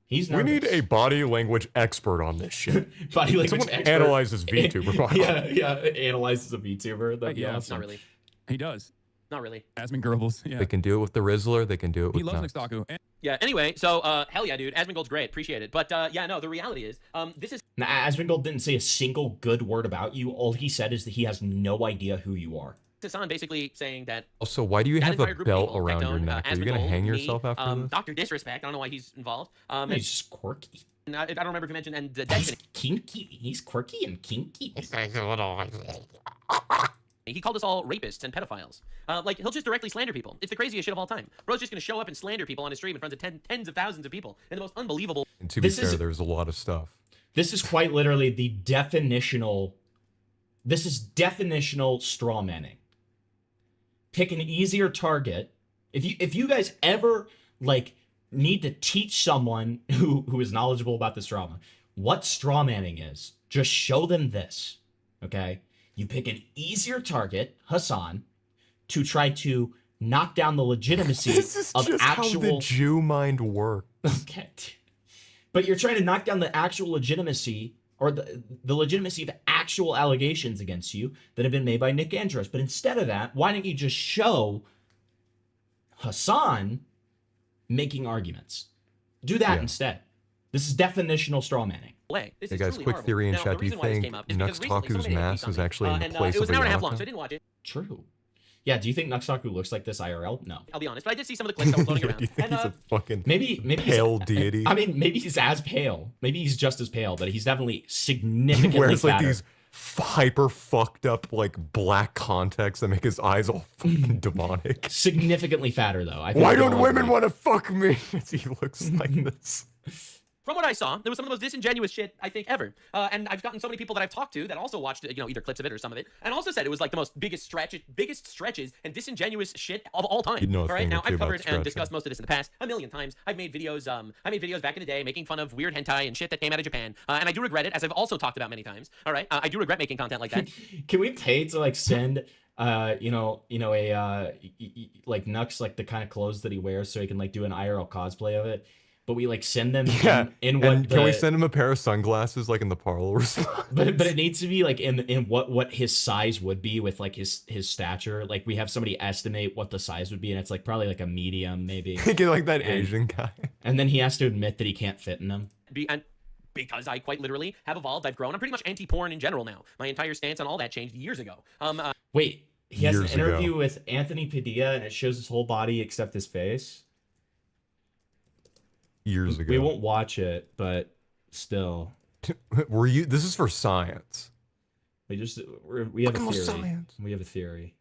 He's We nervous. need a body language expert on this shit. Body language Someone expert. analyzes VTuber model. Yeah, analyzes a VTuber. That'd be Yeah, awesome. Not really. He does. Not really. Asmon Goebbels. Yeah. They can do it with the Rizzler. They can do it He with loves Nux. Nux Taku. And Yeah. Anyway, so hell yeah, dude. Asmongold's great. Appreciate it. But yeah, no. The reality is, this is Now, Asmongold didn't say a single good word about you. All he said is that he has no idea who you are. Hassan basically saying that. Also, why do you that have a entire group of belt people, around your Tectone, neck? Are you gonna Asmongold, hang me, yourself after this? Dr. Disrespect. I don't know why he's involved. He's just quirky. And I don't remember if you mentioned and He's Destiny. kinky. He's quirky and kinky. He called us all rapists and pedophiles. Like, he'll just directly slander people. It's the craziest shit of all time. Bro's just gonna show up and slander people on his stream in front of tens of thousands of people in the most unbelievable... And to be fair, there's a lot of stuff. This is quite literally the definitional... This is definitional straw manning. Pick an easier target. If you guys ever, like, need to teach someone who is knowledgeable about this drama what straw manning is, just show them this, okay? You pick an easier target, Hassan, to try to knock down the legitimacy This is of just actual... how the Jew mind works. Okay. But you're trying to knock down the actual legitimacy, or the legitimacy of actual allegations against you that have been made by Nick Andros. But instead of that, why don't you just show Hassan making arguments? Do that instead. This is definitional straw manning. This Hey is guys, truly quick horrible. theory in Now, chat. the Do you reason why this think came up is Nux because recently Taku's somebody had mask beat is on me. actually in And place it was of an a hour and a half long, yarmulke? so I didn't watch it. True. Yeah, do you think Nux Taku looks like this IRL? No. I'll be honest, but I did see some of the clips that were floating around. You think he's a fucking maybe pale he's, deity? I mean, maybe he's as pale. Maybe he's just as pale, but he's definitely significantly He wears like fatter. these hyper fucked up like black contacts that make his eyes all fucking demonic. Significantly fatter though. I think Why we can don't all women agree. want to fuck me? He looks like this. From what I saw, there was some of the most disingenuous shit I think ever. And I've gotten so many people that I've talked to that also watched, either clips of it or some of it, and also said it was like the biggest stretches and disingenuous shit of all time. You know a all right, thing or now two I've about covered and stretching. discussed most of this in the past a million times. I've made videos. I made videos back in the day making fun of weird hentai and shit that came out of Japan, and I do regret it, as I've also talked about many times. All right, I do regret making content like that. Can we pay to like send like Nux like the kind of clothes that he wears so he can like do an IRL cosplay of it? But we like send them in what And can we send him a pair of sunglasses like in the parlor response? but it needs to be like in what his size would be with like his stature. Like we have somebody estimate what the size would be, and it's like probably like a medium maybe. Get like that Asian guy. And then he has to admit that he can't fit in them. And because I quite literally have evolved, I've grown. I'm pretty much anti-porn in general now. My entire stance on all that changed years ago. Wait, he has an Years ago. interview with Anthony Padilla, and it shows his whole body except his face. Years ago. We won't watch it, but still. Were you? This is for science. We have a Fucking theory. science. We have a theory.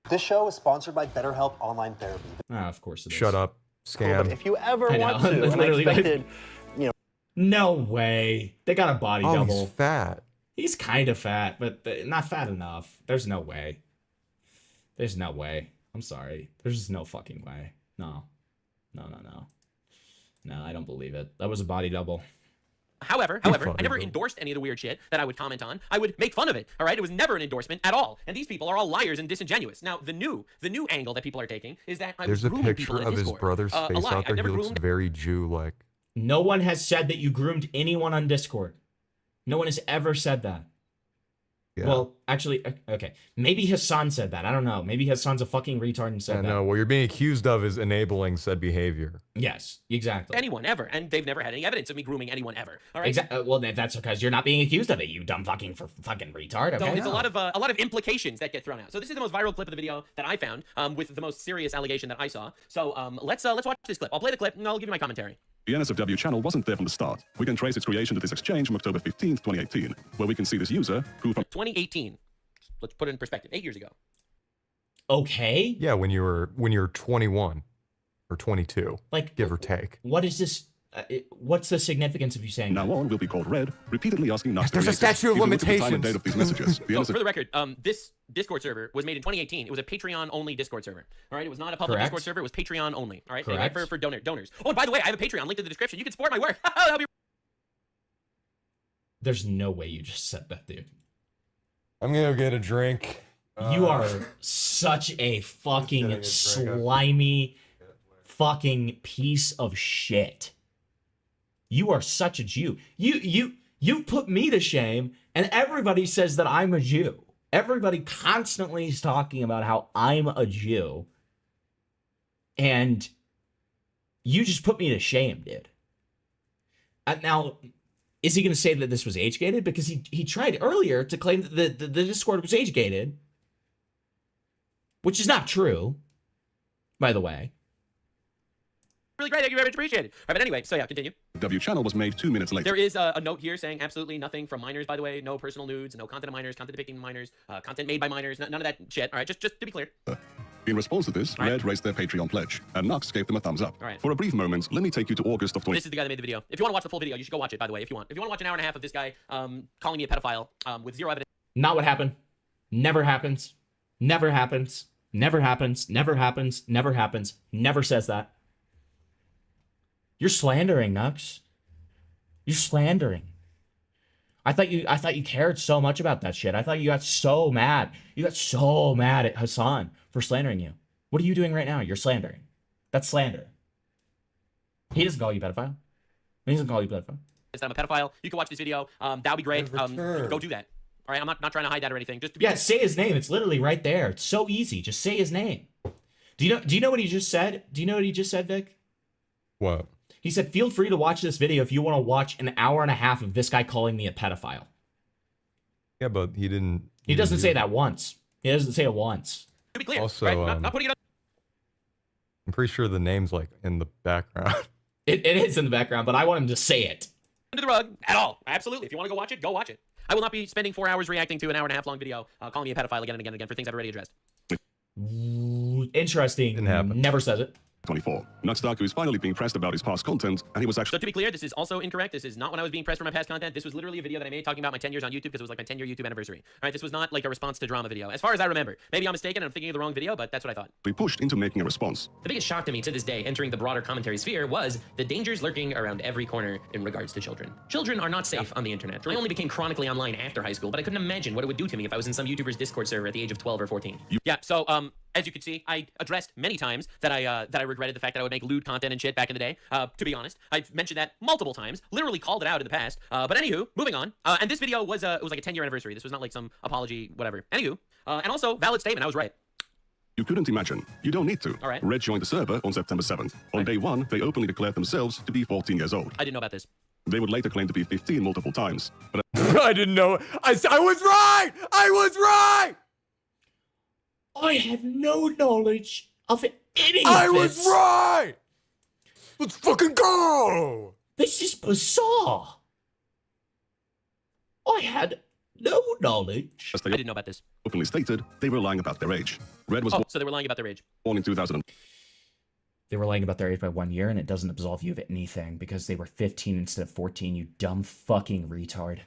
This show is sponsored by BetterHelp Online Therapy. Ah, of course it is. Shut up. Scam. If you ever I know, want to, and I literally, like- expected, No way. They got a body Oh, double. he's fat. He's kind of fat, but not fat enough. There's no way. There's no way. I'm sorry. There's just no fucking way. No. No, I don't believe it. That was a body double. However, I never endorsed any of the weird shit that I would comment on. I would make fun of it. All right, it was never an endorsement at all. And these people are all liars and disingenuous. Now, the new angle that people are taking is that I was There's a grooming people picture in of his Discord. brother's A face lie. out I've there. He never looks groomed very Jew-like. No one has said that you groomed anyone on Discord. No one has ever said that. Yeah. Well, actually, okay. Maybe Hassan said that. I don't know. Maybe Hassan's a fucking retard and said that. No, what you're being accused of is enabling said behavior. Yes, exactly. anyone ever, and they've never had any evidence of me grooming anyone ever. All right. Well, that's because you're not being accused of it, you dumb fucking retard. Okay. So it's a lot of implications that get thrown out. So this is the most viral clip of the video that I found, with the most serious allegation that I saw. So let's watch this clip. I'll play the clip and I'll give you my commentary. The NSFW channel wasn't there from the start. We can trace its creation to this exchange from October 15th, 2018, where we can see this user who from 2018. Let's put it in perspective. 8 years ago. Okay. Yeah, when you were 21 or 22, like give or take. What is this? What's the significance of you saying now on will be called Red, repeatedly asking Nux to There's a create this. statute of If you look at the time and limitations. date of these messages, the So NSF for the record, this Discord server was made in 2018. It was a Patreon-only Discord server. All right, it was not a public Correct. Discord server. It was Patreon only. All right, Correct. for donors. Oh, and by the way, I have a Patreon linked in the description. You can support my work. That'll be... There's no way you just said that, dude. I'm gonna go get a drink. You are such a fucking slimy fucking piece of shit. You are such a Jew. You put me to shame, and everybody says that I'm a Jew. Everybody constantly is talking about how I'm a Jew. And you just put me to shame, dude. Now, is he going to say that this was age-gated? Because he tried earlier to claim that the Discord was age-gated. Which is not true, by the way. Really great. Thank you very much. Appreciate it. All right, but anyway, so yeah, continue. W channel was made 2 minutes later. There is a note here saying absolutely nothing from minors, by the way. No personal nudes, no content of minors, content depicting minors, content made by minors, none of that shit. All right, just to be clear. In response to this, Red raised their Patreon pledge, and Nux gave them a thumbs up. All right. For a brief moment, let me take you to August of 20... This is the guy that made the video. If you want to watch the full video, you should go watch it, by the way, if you want. If you want to watch an hour and a half of this guy calling me a pedophile with zero evidence. Not what happened. Never happens. Never happens. Never happens. Never happens. Never happens. Never says that. You're slandering, Nux. You're slandering. I thought you cared so much about that shit. I thought you got so mad. You got so mad at Hassan for slandering you. What are you doing right now? You're slandering. That's slander. He doesn't call you pedophile. He doesn't call you pedophile. That I'm a pedophile. You can watch this video. That would be great. Go do that. All right, I'm not trying to hide that or anything. Just to be yeah, say his name. It's literally right there. It's so easy. Just say his name. Do you know what he just said? Do you know what he just said, Vic? What? He said, feel free to watch this video if you want to watch an hour and a half of this guy calling me a pedophile. Yeah, but he didn't. He doesn't say that once. He doesn't say it once. To be clear, Also, right? Not putting it on. I'm pretty sure the name's like in the background. It is in the background, but I want him to say it. Under the rug at all. Absolutely. If you want to go watch it, go watch it. I will not be spending 4 hours reacting to an hour and a half long video calling me a pedophile again and again and again for things I've already addressed. Interesting. Didn't happen. Never says it. 24. Nux Taku is finally being pressed about his past content, and he was actually... So to be clear, this is also incorrect. This is not when I was being pressed for my past content. This was literally a video that I made talking about my 10 years on YouTube because it was like my 10-year YouTube anniversary. All right, this was not like a response to drama video. As far as I remember. Maybe I'm mistaken and I'm thinking of the wrong video, but that's what I thought. Be pushed into making a response. The biggest shock to me to this day, entering the broader commentary sphere, was the dangers lurking around every corner in regards to children. Children are not safe on the internet. I only became chronically online after high school, but I couldn't imagine what it would do to me if I was in some YouTuber's Discord server at the age of 12 or 14. Yeah, so as you can see, I addressed many times that I regretted the fact that I would make lewd content and shit back in the day. To be honest, I've mentioned that multiple times, literally called it out in the past. But anywho, moving on. And this video was it was like a 10-year anniversary. This was not like some apology, whatever. Anywho, and also valid statement. I was right. You couldn't imagine. You don't need to. All right. Red joined the server on September 7th. On day 1, they openly declared themselves to be 14 years old. I didn't know about this. They would later claim to be 15 multiple times. But I didn't know. I was right! I was right! I had no knowledge of any of I this. was right! Let's fucking go! This is bizarre. I had no knowledge. as they I didn't know about this. openly stated, they were lying about their age. Red was So they were lying about their age. born in 2000. They were lying about their age by 1 year, and it doesn't absolve you of anything because they were 15 instead of 14, you dumb fucking retard.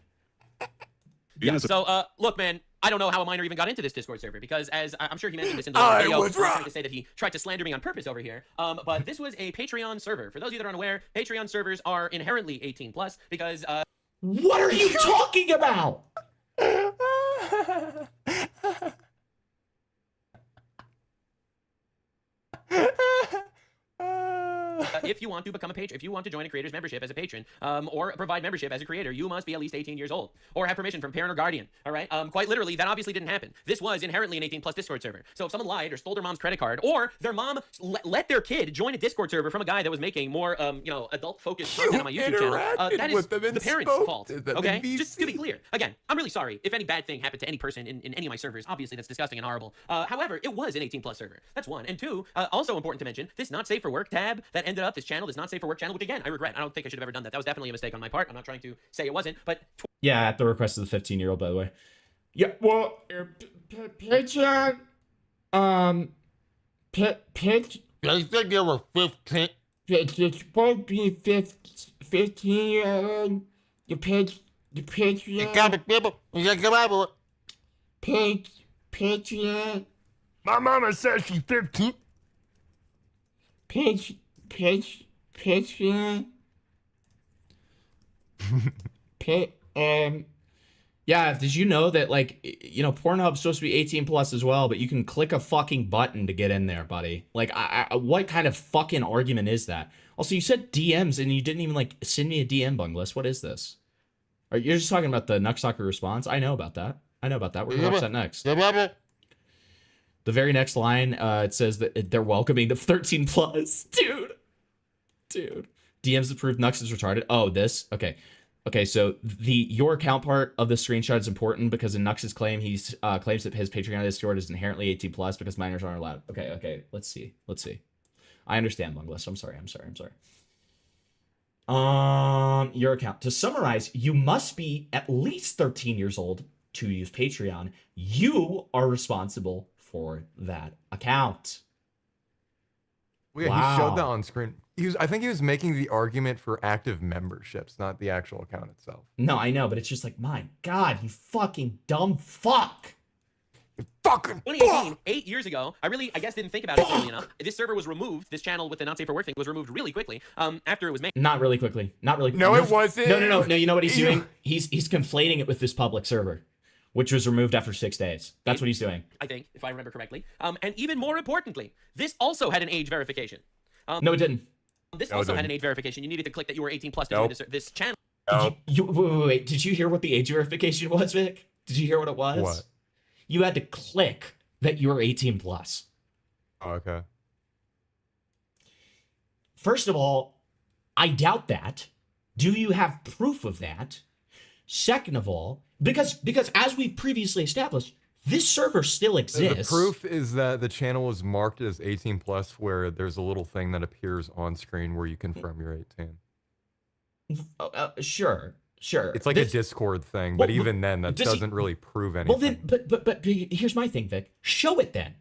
Yeah, so, look, man, I don't know how a minor even got into this Discord server because, as I'm sure he mentioned this in the I video, was I'm right. trying to say that he tried to slander me on purpose over here. But this was a Patreon server. For those of you that are unaware, Patreon servers are inherently 18+ because, What are you talking about? if you want to become a patron, if you want to join a creator's membership as a patron, or provide membership as a creator, you must be at least 18 years old, or have permission from parent or guardian, all right? Quite literally, that obviously didn't happen. This was inherently an 18+ Discord server. So if someone lied or stole their mom's credit card, or their mom let their kid join a Discord server from a guy that was making more, adult-focused content on my YouTube channel, that is the parents' fault, okay? Just to be clear. Again, I'm really sorry if any bad thing happened to any person in any of my servers. Obviously, that's disgusting and horrible. However, it was an 18+ server. That's one. And two, also important to mention, this not safe for work tab that ended up, this channel, this not safe for work channel, which again, I regret. I don't think I should have ever done that. That was definitely a mistake on my part. I'm not trying to say it wasn't, but... Yeah, at the request of the 15-year-old, by the way. Yeah, well, Patreon, I think you were 15. it's supposed to be 15-year-old. The Patreon, Patreon, My mama says she's 15. Patreon. Yeah, did you know that, like, Pornhub's supposed to be 18+ as well, but you can click a fucking button to get in there, buddy. Like, what kind of fucking argument is that? Also, you said DMs and you didn't even, like, send me a DM, Bungless. What is this? You're just talking about the Nux Taku response? I know about that. We're gonna watch that next. The very next line, it says that they're welcoming the 13+. Dude. DMs approved. Nux is retarded. Oh, this? Okay, so the your account part of the screenshot is important because in Nux's claim, he claims that his Patreon Discord is inherently 18+ because minors aren't allowed. Okay, let's see. I understand, Lunglist. I'm sorry. Your account. To summarize, you must be at least 13 years old to use Patreon. You are responsible for that account. Well, yeah, he showed that on screen. I think he was making the argument for active memberships, not the actual account itself. No, I know, but it's just like, my God, you fucking dumb fuck. Fucking 2018, 8 years ago, I guess didn't think about it early enough. This server was removed. This channel with the not safe for work thing was removed really quickly. After it was made. Not really quickly. No, it wasn't. No. You know what he's doing? He's conflating it with this public server, which was removed after 6 days. That's what he's doing. I think, if I remember correctly. And even more importantly, this also had an age verification. No, it didn't. This also had an age verification. You needed to click that you were 18 plus to join this channel. Wait. Did you hear what the age verification was, Vic? Did you hear what it was? What? You had to click that you were 18 plus. Oh, okay. First of all, I doubt that. Do you have proof of that? Second of all, because as we've previously established, this server still exists. The proof is that the channel is marked as 18 plus, where there's a little thing that appears on screen where you confirm you're 18. Sure. It's like a Discord thing, but even then, that doesn't really prove anything. Well, then, but here's my thing, Vic. Show it then,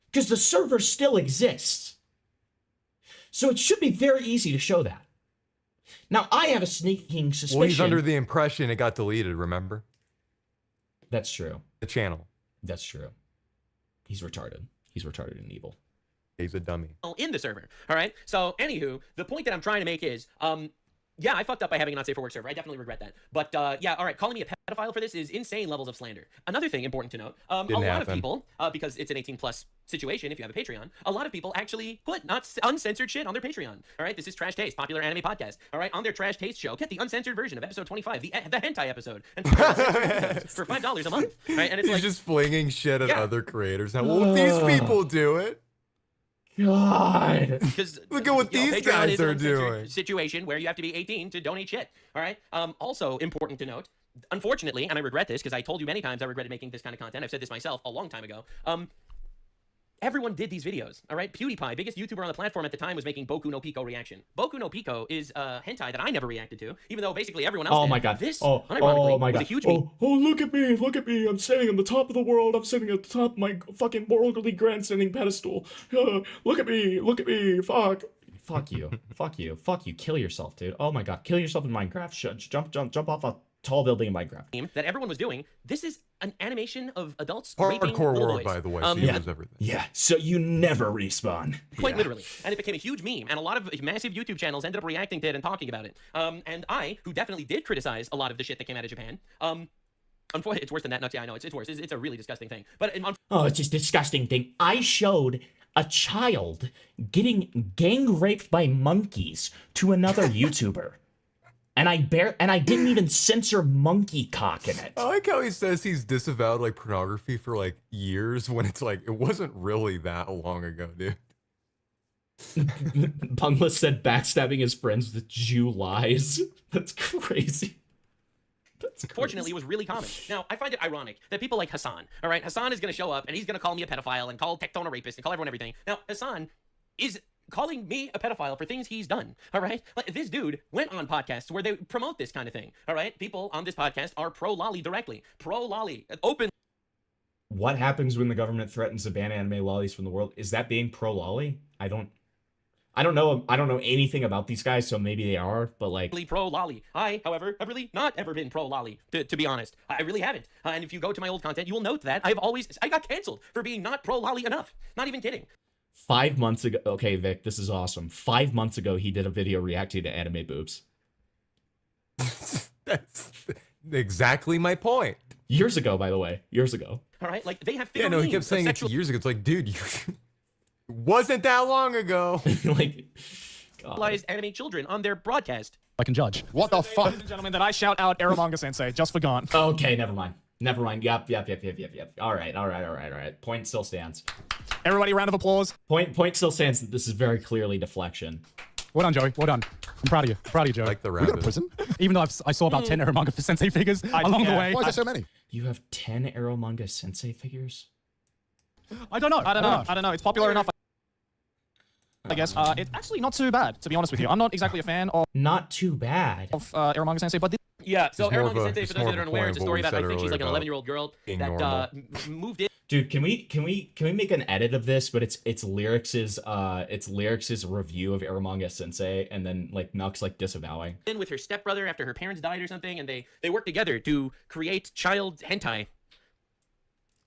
because the server still exists. So it should be very easy to show that. Now, I have a sneaking suspicion. Well, he's under the impression it got deleted. Remember? That's true. The channel. That's true. He's retarded. He's retarded and evil. He's a dummy. In the server. All right. So, anywho, the point that I'm trying to make is, yeah, I fucked up by having a not safe for work server. I definitely regret that. But yeah, all right, calling me a pedophile for this is insane levels of slander. Another thing important to note, a lot of people, because it's an 18 plus situation if you have a Patreon, a lot of people actually put not uncensored shit on their Patreon. All right, this is Trash Taste, popular anime podcast. All right, on their Trash Taste show, get the uncensored version of episode 25, the hentai episode, and for $5 a month. Right, and it's He's like, just flinging shit at other creators. How won't these people do it? God. Because look at what these Patreon guys is are an uncensored doing. Situation where you have to be 18 to donate shit. All right. Also important to note, unfortunately, and I regret this because I told you many times I regretted making this kind of content. I've said this myself a long time ago. Everyone did these videos, all right? PewDiePie, biggest YouTuber on the platform at the time, was making Boku no Pico reaction. Boku no Pico is hentai that I never reacted to, even though basically everyone else did. My God. This, unironically, was a huge meme. Oh, look at me. I'm standing on the top of the world. I'm sitting at the top of my fucking worldly grandstanding pedestal. Look at me. Fuck. Fuck you. Kill yourself, dude. Oh my God. Kill yourself in Minecraft. Jump off a tall building in Minecraft. That everyone was doing. This is an animation of adults Hardcore raping world, little boys. by the way. So you lose everything. Yeah. So you never respawn. Quite literally. And it became a huge meme, and a lot of massive YouTube channels ended up reacting to it and talking about it. And I, who definitely did criticize a lot of the shit that came out of Japan, unfortunately, it's worse than that. No, yeah, I know, it's worse. It's a really disgusting thing. But it's just a disgusting thing. I showed a child getting gang raped by monkeys to another YouTuber. And I didn't even censor monkey cock in it. I like how he says he's disavowed like pornography for like years when it's like it wasn't really that long ago, dude. Bungla said backstabbing his friends with Jew lies. That's crazy. Fortunately, it was really common. Now, I find it ironic that people like Hassan, all right, Hassan is going to show up and he's going to call me a pedophile and call Tectone a rapist and call everyone everything. Now, Hassan is calling me a pedophile for things he's done, all right? Like, this dude went on podcasts where they promote this kind of thing, all right? People on this podcast are pro-lolly directly. Pro-lolly. Open. What happens when the government threatens to ban anime lollies from the world? Is that being pro-lolly? I don't know anything about these guys, so maybe they are, but like... Pro-lolly. I, however, have really not ever been pro-lolly, to be honest. I really haven't. And if you go to my old content, you will note that I got canceled for being not pro-lolly enough. Not even kidding. 5 months ago, okay, Vic, this is awesome. 5 months ago, he did a video reacting to anime boobs. That's exactly my point. Years ago, by the way. Years ago. All right, like, they have... Yeah, no, he kept saying it's years ago. It's like, dude, wasn't that long ago. Like, God. Anime children on their broadcast. I can judge. What the fuck? Ladies and gentlemen, that I shout out Aramanga Sensei just for gone. Okay, never mind. Yep. All right. Point still stands. Everybody, round of applause. Point still stands that this is very clearly deflection. Well done, Joey. Well done. I'm proud of you. Joey. Like the we go to prison. Even though I saw about 10 Aramanga Sensei figures along the way. Why is there so many? You have 10 Aramanga Sensei figures? I don't know. It's popular enough. I guess it's actually not too bad, to be honest with you. I'm not exactly a fan of not too bad of Aramanga Sensei, but Yeah, so It's more of Aramanga a- Sensei, it's for those more that of are a unaware, point it's a of what story we about, I said think she's like an earlier 11-year-old girl being that normal. moved in. Dude, can we make an edit of this? But it's Lyrics's review of Aramanga Sensei, and then like Nux like disavowing. In with her stepbrother after her parents died or something, and they work together to create child hentai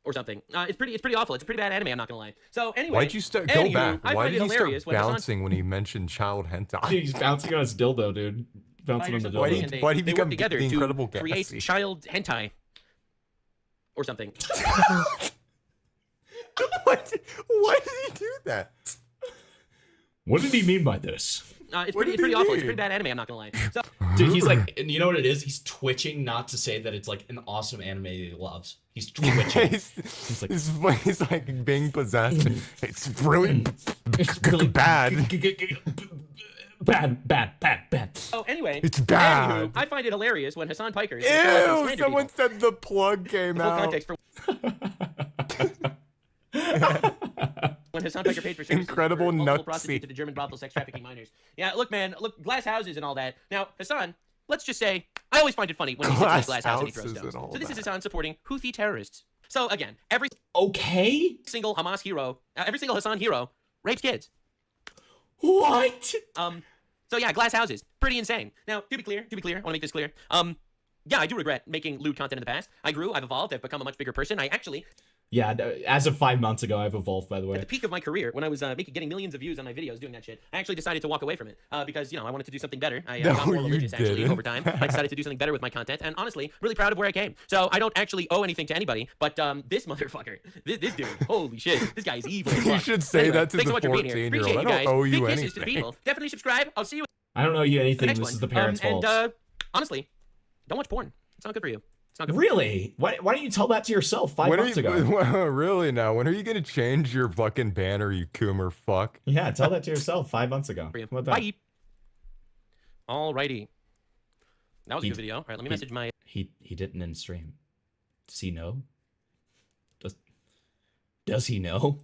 or something. It's pretty awful. It's a pretty bad anime. I'm not gonna lie. So anyway, Why'd you start? Go anywho, back. I Why find did it you hilarious start when Hassan bouncing when he mentioned child hentai? Dude, he's bouncing on his dildo, dude. Bouncing on the Why dildo. did why did he they become work together the to Incredible create Gassy? child hentai or something. Why did he do that? What did he mean by this? It's What pretty did he awful. It's a mean? pretty bad anime. I'm not gonna lie. So, Dude, he's like, and you know what it is? He's twitching not to say that it's like an awesome anime that he loves. He's twitching. he's, like, he's like being possessed. It's really, bad. Bad. oh, anyway, It's bad. Anywho, I find it hilarious when Hassan Piker. Ew! Someone said the plug came The full out. context for when Hassan Piker paid for services Incredible for multiple Nuxie. prostitutes to the German brothel sex trafficking minors. Yeah, look, man, look, glass houses and all that. Now, Hassan, let's just say, I always find it funny when he sits in his glass house and he throws houses stones. and all So this is that. Hassan supporting Houthi terrorists. So again, every single Hamas hero, every single Hassan hero rapes kids. What? So yeah, glass houses, pretty insane. Now, to be clear, I want to make this clear. Yeah, I do regret making lewd content in the past. I grew, I've evolved, I've become a much bigger person. I actually, Yeah, as of 5 months ago, I've evolved, by the way. at the peak of my career, when I was getting millions of views on my videos doing that shit, I actually decided to walk away from it because, you know, I wanted to do something better. I got more you religious, actually, didn't. over time. I decided to do something better with my content, and honestly, really proud of where I came. So I don't actually owe anything to anybody, but this motherfucker, this dude, holy shit, this guy is evil as You fuck. should say Anyway, that to thanks the so much for being here. 14-year-old. Appreciate I you don't guys. owe you Big kisses to the anything. people. Definitely subscribe. I'll see you I don't know you in the anything. next This one. is the parents' fault. And honestly, don't watch porn. It's not good for you. It's not good for you. Really? Why didn't you tell that to yourself 5 When are months you, ago? really now? When are you gonna change your fucking banner, you coomer fuck? Yeah, tell that to yourself 5 months ago. How about that? Bye. Alrighty. That was a good video. All right, let me message my. He didn't in stream. Does he know? Does he know?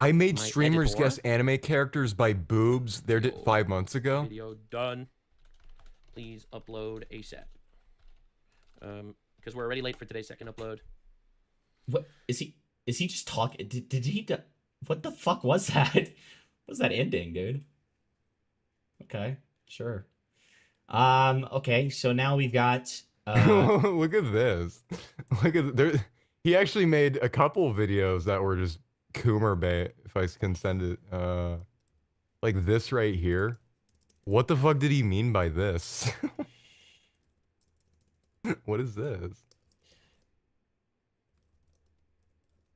I made my streamers editor. guess anime characters by boobs. They did 5 months ago. Video done. Please upload ASAP. Because we're already late for today's second upload. What is he? Is he just talking? Did he? What the fuck was that? What was that ending, dude? Okay, sure. Okay, so now we've got. Look at this. Look at there. He actually made a couple videos that were just coomer bait. If I can send it, like this right here. What the fuck did he mean by this? What is this?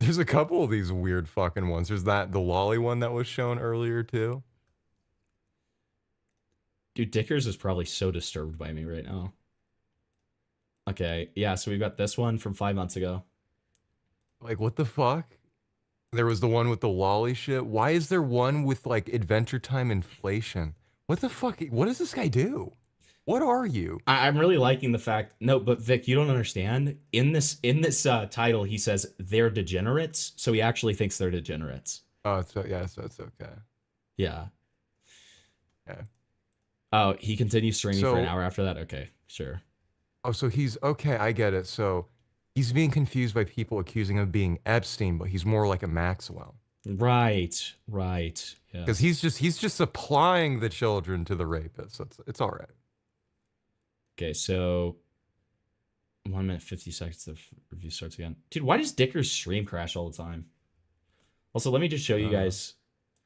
There's a couple of these weird fucking ones. There's the lolly one that was shown earlier too. Dude, Dickers is probably so disturbed by me right now. Okay, yeah, so we've got this one from 5 months ago. Like, what the fuck? There was the one with the lolly shit. Why is there one with like Adventure Time inflation? What the fuck? What does this guy do? What are you? I'm really liking the fact. No, but Vic, you don't understand. In this title, he says they're degenerates, so he actually thinks they're degenerates. Oh, so yeah, so it's okay. Yeah. Yeah. Oh, he continues streaming for an So- hour after that. Okay, sure. Oh, so he's okay. I get it. So he's being confused by people accusing him of being Epstein, but he's more like a Maxwell. Right. Yeah. Because he's just supplying the children to the rapists. So it's all right. Okay, so 1 minute 50 seconds. The review starts again. Dude, why does Dicker's stream crash all the time? Also, let me just show you guys.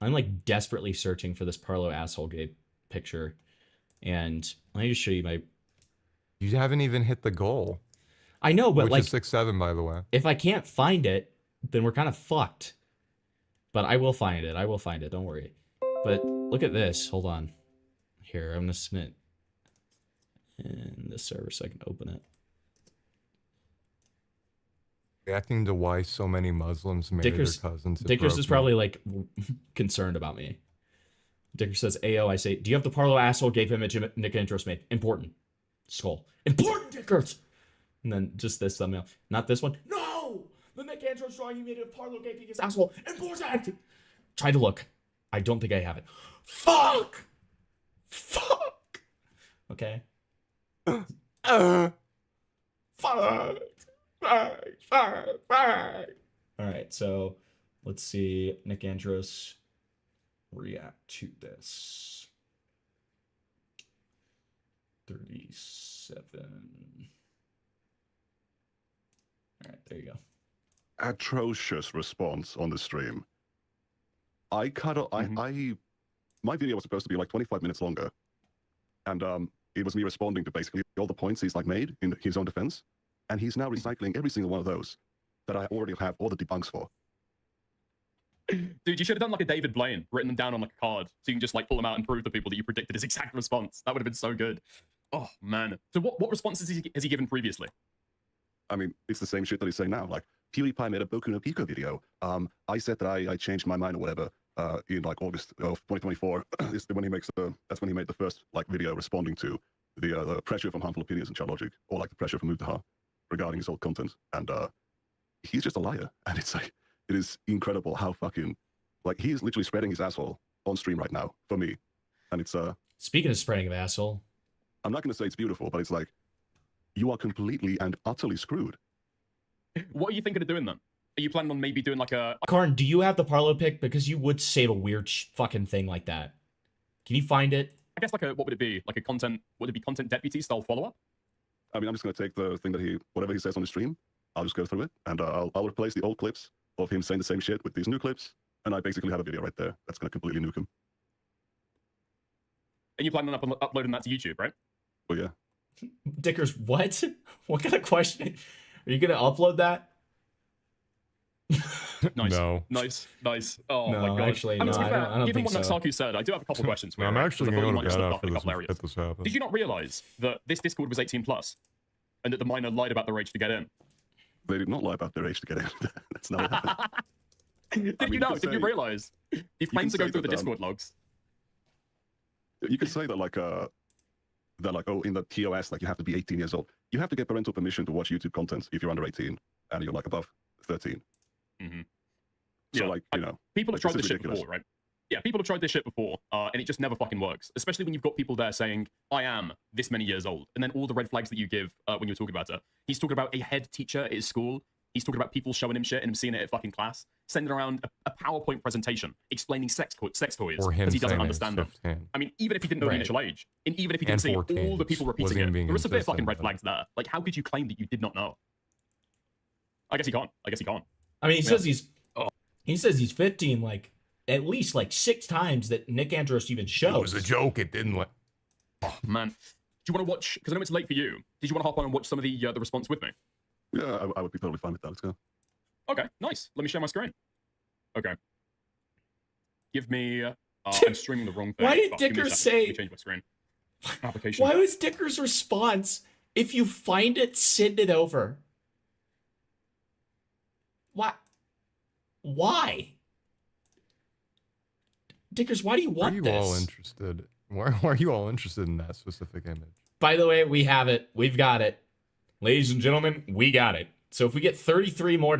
I'm like desperately searching for this Parlo asshole gay picture, and let me just show you my. You haven't even hit the goal. I know, but which like is 6-7, by the way. if I can't find it, then we're kind of fucked. But I will find it. Don't worry. But look at this. Hold on. Here, I'm gonna submit in the server so I can open it. Reacting to why so many Muslims marry their cousins. Dickers is probably like concerned about me. Dickers says, "Ayo, I say, do you have the Parlo asshole gave image Nick Intros made? Important. Skull. Important, Dickers." And then just this thumbnail. Not this one. No! The Nick Intros drawing you made of Parlo gave his asshole. Important! Try to look. I don't think I have it. Fuck! Fuck! Okay. Fuck! Fuck! Fuck! Alright, so let's see Nick Andros react to this. 37. Alright, there you go. Atrocious response on the stream. I cut off. My video was supposed to be like 25 minutes longer, and it was me responding to basically all the points he's like made in his own defense, and he's now recycling every single one of those that I already have all the debunks for. Dude, you should have done like a David Blaine, written them down on like a card, so you can just like pull them out and prove to people that you predicted his exact response. That would have been so good. Oh man. So what responses has he given previously? I mean, it's the same shit that he's saying now. Like, PewDiePie made a Boku no Pico video. I said that I changed my mind or whatever in like August of 2024. Is when he makes that's when he made the first like video responding to the pressure from Harmful Opinions and Child Logic, or like the pressure from Mutaha regarding his old content. And he's just a liar. And it's like, it is incredible how fucking, like, he is literally spreading his asshole on stream right now for me. And it's Speaking of spreading of asshole, I'm not going to say it's beautiful, but it's like, you are completely and utterly screwed. What are you thinking of doing then? Are you planning on maybe doing like a... Karn, do you have the Parlo pick? Because you would save a weird fucking thing like that. Can you find it? I guess like a, what would it be? Like a content, would it be content deputy style follow-up? I mean, I'm just going to take the thing that whatever he says on the stream, I'll just go through it, and I'll replace the old clips of him saying the same shit with these new clips, and I basically have a video right there that's going to completely nuke him. And you plan on uploading that to YouTube, right? Well, yeah. Dickers, what? What kind of question? Are you going to upload that? Nice. No. Nice. Oh No, my god. actually, And no, to be I fair, don't given think what Nux so. Taku said, I do have a couple questions for you. I'm right? actually Because I going thought to you get might out stop for in a this couple if areas. this happens. Did you not realize that this Discord was 18+, and that the minor lied about their age to get in? They did not lie about their age to get in. That's not what happened. Did you know? Did you realize? He plans to go through the that, Discord logs. You could say that like oh, in the TOS, like you have to be 18 years old. You have to get parental permission to watch YouTube content if you're under 18 and you're like above 13. Mm-hmm. So Yeah, like, you know, people have like, tried this this is shit ridiculous. before, right? Yeah, people have tried this shit before, and it just never fucking works. Especially when you've got people there saying, I am this many years old. And then all the red flags that you give when you're talking about it. He's talking about a head teacher at his school. He's talking about people showing him shit and him seeing it at fucking class. Sending around a PowerPoint presentation explaining sex toys Or him because he doesn't saying understand them. 15. I mean, even if he didn't know the Right. initial age, and even if he And didn't see 14, all the people wasn't repeating even it, being there was a bit of fucking consistent, red but- flags there. Like, how could you claim that you did not know? I guess he can't. I mean, he Yeah. says he says he's 15 like at least like 6 times that Nick Andros even shows. It was a joke. It didn't let. Oh man, do you want to watch? Because I know it's late for you. Did you want to hop on and watch some of the response with me? Yeah, I would be totally fine with that. Let's go. Okay, nice. Let me share my screen. Okay. Give me. I'm streaming the wrong thing. Why did Oh, give me a Dicker second. say- Let me change my screen. Application. Why was Dicker's response, if you find it, send it over? Why? Dickers, why do you Why are want you this? all interested? Why are you all interested in that specific image? By the way, we have it. We've got it. Ladies and gentlemen, we got it. So if we get $33 more,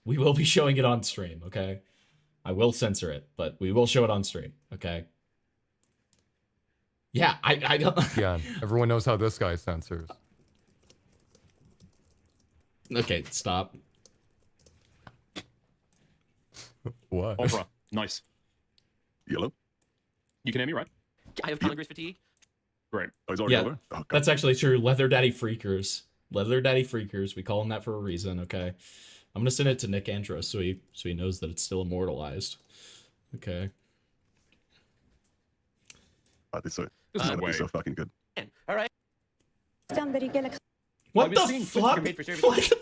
we will be showing it on stream, okay? I will censor it, but we will show it on stream, okay? Yeah, I don't... Yeah, everyone knows how this guy censors. Okay, stop. What? Opera. Nice. Yellow. You can hear me, right? I have Congress fatigue. Great. Oh, he's already Yeah, over? Oh, God. that's actually true. Leather Daddy Freakers. Leather Daddy Freakers. We call him that for a reason, okay? I'm gonna send it to Nick Andros so he knows that it's still immortalized. Okay. This is no gonna way. be so fucking good. All right. What I was the seeing fuck? paid for service. What?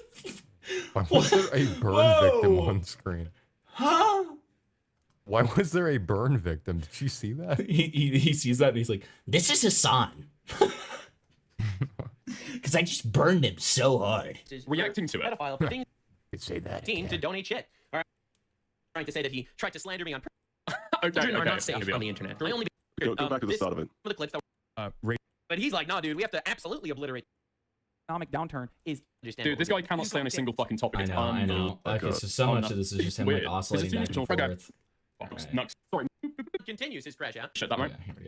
Why was there a burn victim Whoa. on screen? Huh? Why was there a burn victim? Did you see that? He sees that and he's like, "This is Hassan." Because I just burned him so hard. Reacting to it. Pedophile for being Could say that. 15 to donate shit. All right. Trying to say that he tried to slander me on. Okay, Children are okay, not safe okay. on the internet. I only Go back to the this- start of it. some of the clips that but he's like, no, dude, we have to absolutely obliterate. Economic downturn is Dude, this guy cannot stay on a single fucking topic. I It's know, I know. unbelievable. Okay, so much of this is just him like Weird. oscillating Is this back and okay. forth. Fuck, Alright. Nux. Sorry. continues his crash out. Shut that, right? Yeah, here we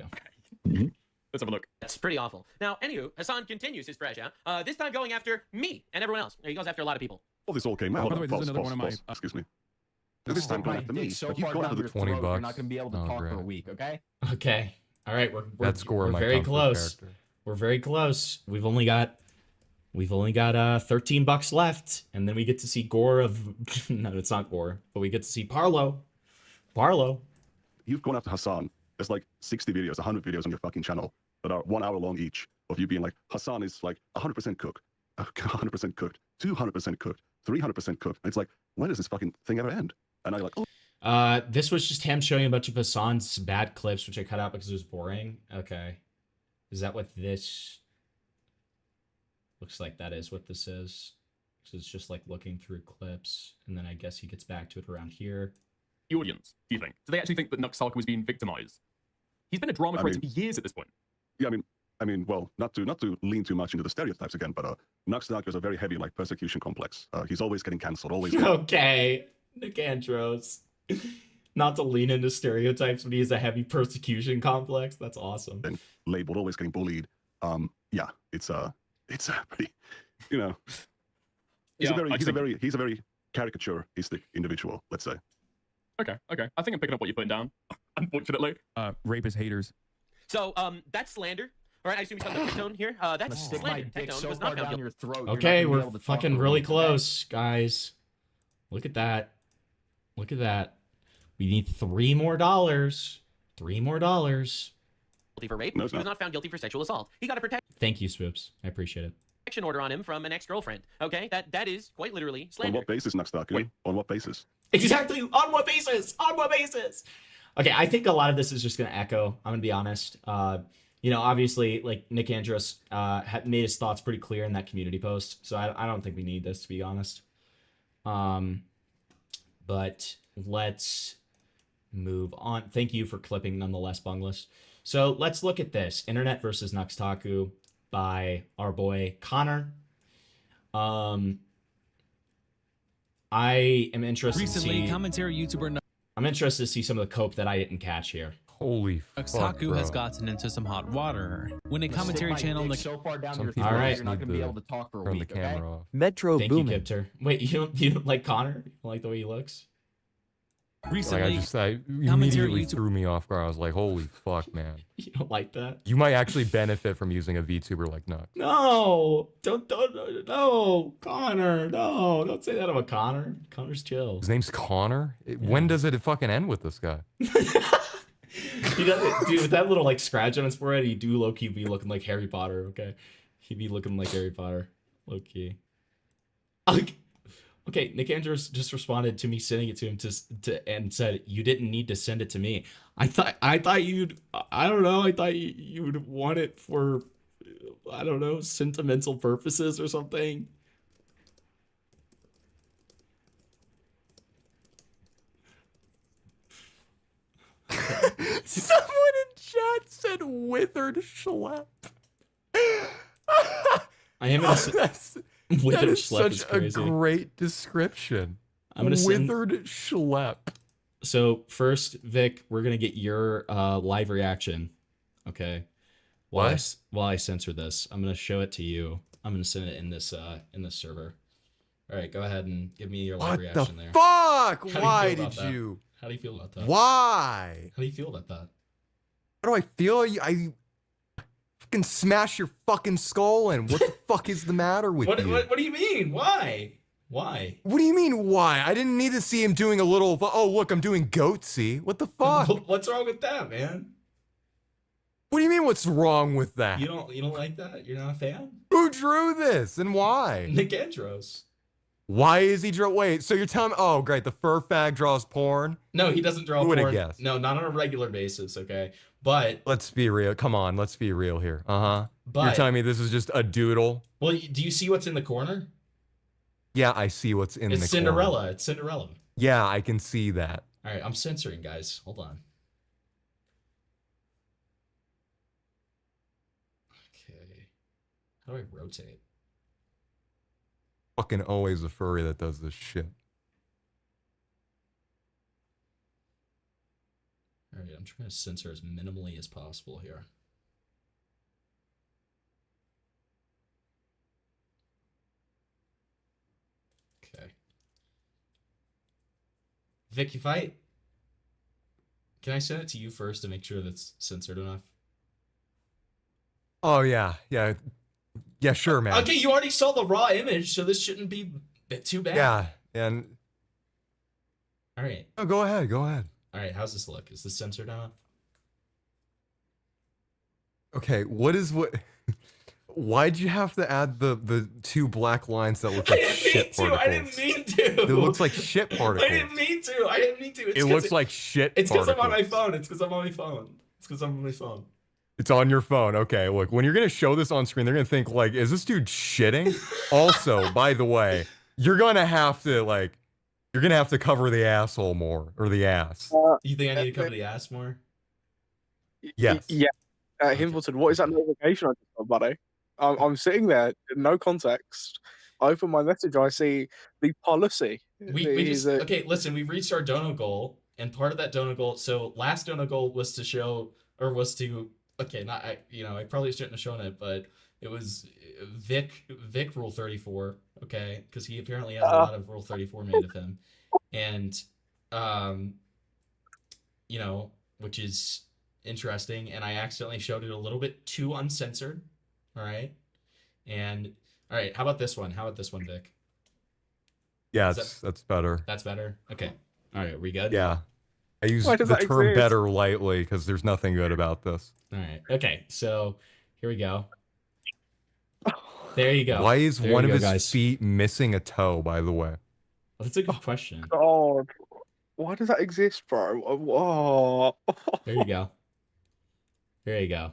go. Let's have a look. That's pretty awful. Now, anywho, Hassan continues his crash out. This time going after me and everyone else. He goes after a lot of people. All this all came out. by the way, this is another one of my- Excuse me. This time going after me. So But you've far gone down after your the throat, 20 you're bucks. not gonna be able to Oh, talk for a great. week, okay? Okay. All right, That score we're might very come from close. character. We're very close. We've only got 13 bucks left, and then we get to see Gore of no, it's not Gore, but we get to see Parlo. You've gone after Hassan. There's like 60 videos, 100 videos on your fucking channel that are 1 hour long each of you being like, Hassan is like 100% cooked, 100% cooked, 200% cooked, 300% cooked. And it's like, when does this fucking thing ever end? And I'm like, oh. This was just him showing a bunch of Hassan's bad clips, which I cut out because it was boring. Okay. Is that what this... Looks like that is what this is. So it's just like looking through clips, and then I guess he gets back to it around here. The audience, do you think? Do they actually think that Nux Taku was being victimized? He's been a drama creator for years at this point. Yeah, I mean, well, not to lean too much into the stereotypes again, but Nux Taku is a very heavy like persecution complex. He's always getting cancelled, always. Okay, Nicandros. Not to lean into stereotypes, but he has a heavy persecution complex. That's awesome. And labeled, always getting bullied. Yeah, it's pretty, you know. He's a very caricaturistic individual, let's say. Okay. I think I'm picking up what you're putting down, unfortunately. Rapist haters. So, that's slander. All right, I assume you saw the tone here. That's Stick my slander. dick Tectone so was far not found down guilty. your throat. you're not Okay, gonna be we're able to talk fucking for a really week, okay? close, guys. Look at that. Look at that. We need $3 more. $3 more. Guilty for rape. No, He it's was not. not found guilty for sexual assault. He got a Thank you, Swoops. I appreciate it. protection order on him from an ex-girlfriend. Okay, that is quite literally On slander. what basis, Nux Taku? On what basis? Exactly. On what basis? On what basis? Okay, I think a lot of this is just going to echo. I'm going to be honest. You know, obviously, like, Nick Andros had made his thoughts pretty clear in that community post. So I don't think we need this, to be honest. But let's move on. Thank you for clipping, nonetheless, Bungless. So let's look at this. Internet versus Nux Taku by our boy Connor. I am interested Recently, to see... commentary YouTuber I'm interested to see some of the cope that I didn't catch here. Holy Nux fuck, Taku bro. has gotten into some hot water. When a commentary channel so far down Some your people throat, Alright. you're not gonna be able to talk for a Turn week, the camera okay? off. Metro Thank you, booming. Kipter. Wait, you don't like Connor? You don't like the way he looks? Recently, I immediately threw me off guard. I was like, holy fuck, man. You don't like that? You might actually benefit from using a VTuber like Nux. No, no, Connor, no, don't say that about Connor. Connor's chill. His name's Connor? When does it fucking end with this guy? Dude, with that little like scratch on his forehead, he do low key be looking like Harry Potter. Okay, he'd be looking like Harry Potter, low key. Okay, Nick Andrews just responded to me sending it to him and said, "You didn't need to send it to me. I thought you'd, I don't know. I thought you would want it for, I don't know, sentimental purposes or something." Someone in chat said withered schlep. I am gonna That withered is schlep is such a crazy. great description. I'm gonna send- withered schlep. So first, Vic, we're gonna get your live reaction. Okay. While I censor this, I'm gonna show it to you. I'm gonna send it in this server. All right, go ahead and give me your live What reaction the there. fuck? How do you Why feel about did that? you? How do you feel about that? Why? How do you feel about that? How do I feel? I fucking smash your fucking skull in. What the fuck is the matter with you? What do you mean? Why? Why? What do you mean, why? I didn't need to see him doing a little, oh, look, I'm doing goatsy. What the fuck? What's wrong with that, man? What do you mean, what's wrong with that? You don't like that? You're not a fan? Who drew this and why? Nick Andros. Why is he wait, so you're telling me, oh, great, the fur fag draws porn? No, he doesn't draw Who would've porn. guessed? No, not on a regular basis, okay? But Let's be real. Come on, let's be real here. You're But- telling me this is just a doodle? well, do you see what's in the corner? Yeah, I see what's in It's the Cinderella. corner. It's Cinderella. Yeah, I can see that. All right, I'm censoring, guys. Hold on. Okay. How do I rotate? Fucking always a furry that does this shit. All right, I'm trying to censor as minimally as possible here. Okay. Vic, can I send it to you first to make sure that's censored enough? Oh yeah, yeah, yeah. Sure, man. Okay, you already saw the raw image, so this shouldn't be too bad. Yeah, and. All right. Oh, go ahead. Go ahead. All right. How's this look? Is this censored enough? Okay. What? Why'd you have to add the two black lines that look like shit particles? I didn't mean to. It looks like shit particles. I didn't mean to. It looks like shit. It's because I'm on my particles. phone. It's because I'm on my phone. It's on your phone. Okay, look, when you're gonna show this on screen, they're gonna think like, is this dude shitting? Also, by the way, you're gonna have to cover the asshole more, or the ass. You think I need to cover the ass more? Yes. Yeah. Himbleton, what is that notification I just got, buddy? I'm sitting there, no context. I open my message, I see the policy. Okay, listen, we reached our dono goal, and part of that dono goal, so last dono goal was to I probably shouldn't have shown it, but it was Vic Rule 34, okay, because he apparently has a lot of Rule 34 made of him, and which is interesting, and I accidentally showed it a little bit too uncensored. All right. And all right, how about this one? Vic? Yeah, that's better. That's better. Okay. All right, are we good? Yeah. I use the term better lightly because there's nothing good about this. All right. Okay, so here we go. There you go. Why is there one of his feet missing a toe, by the way? Well, that's a good question. God, why does that exist, bro? Oh. There you go. There you go.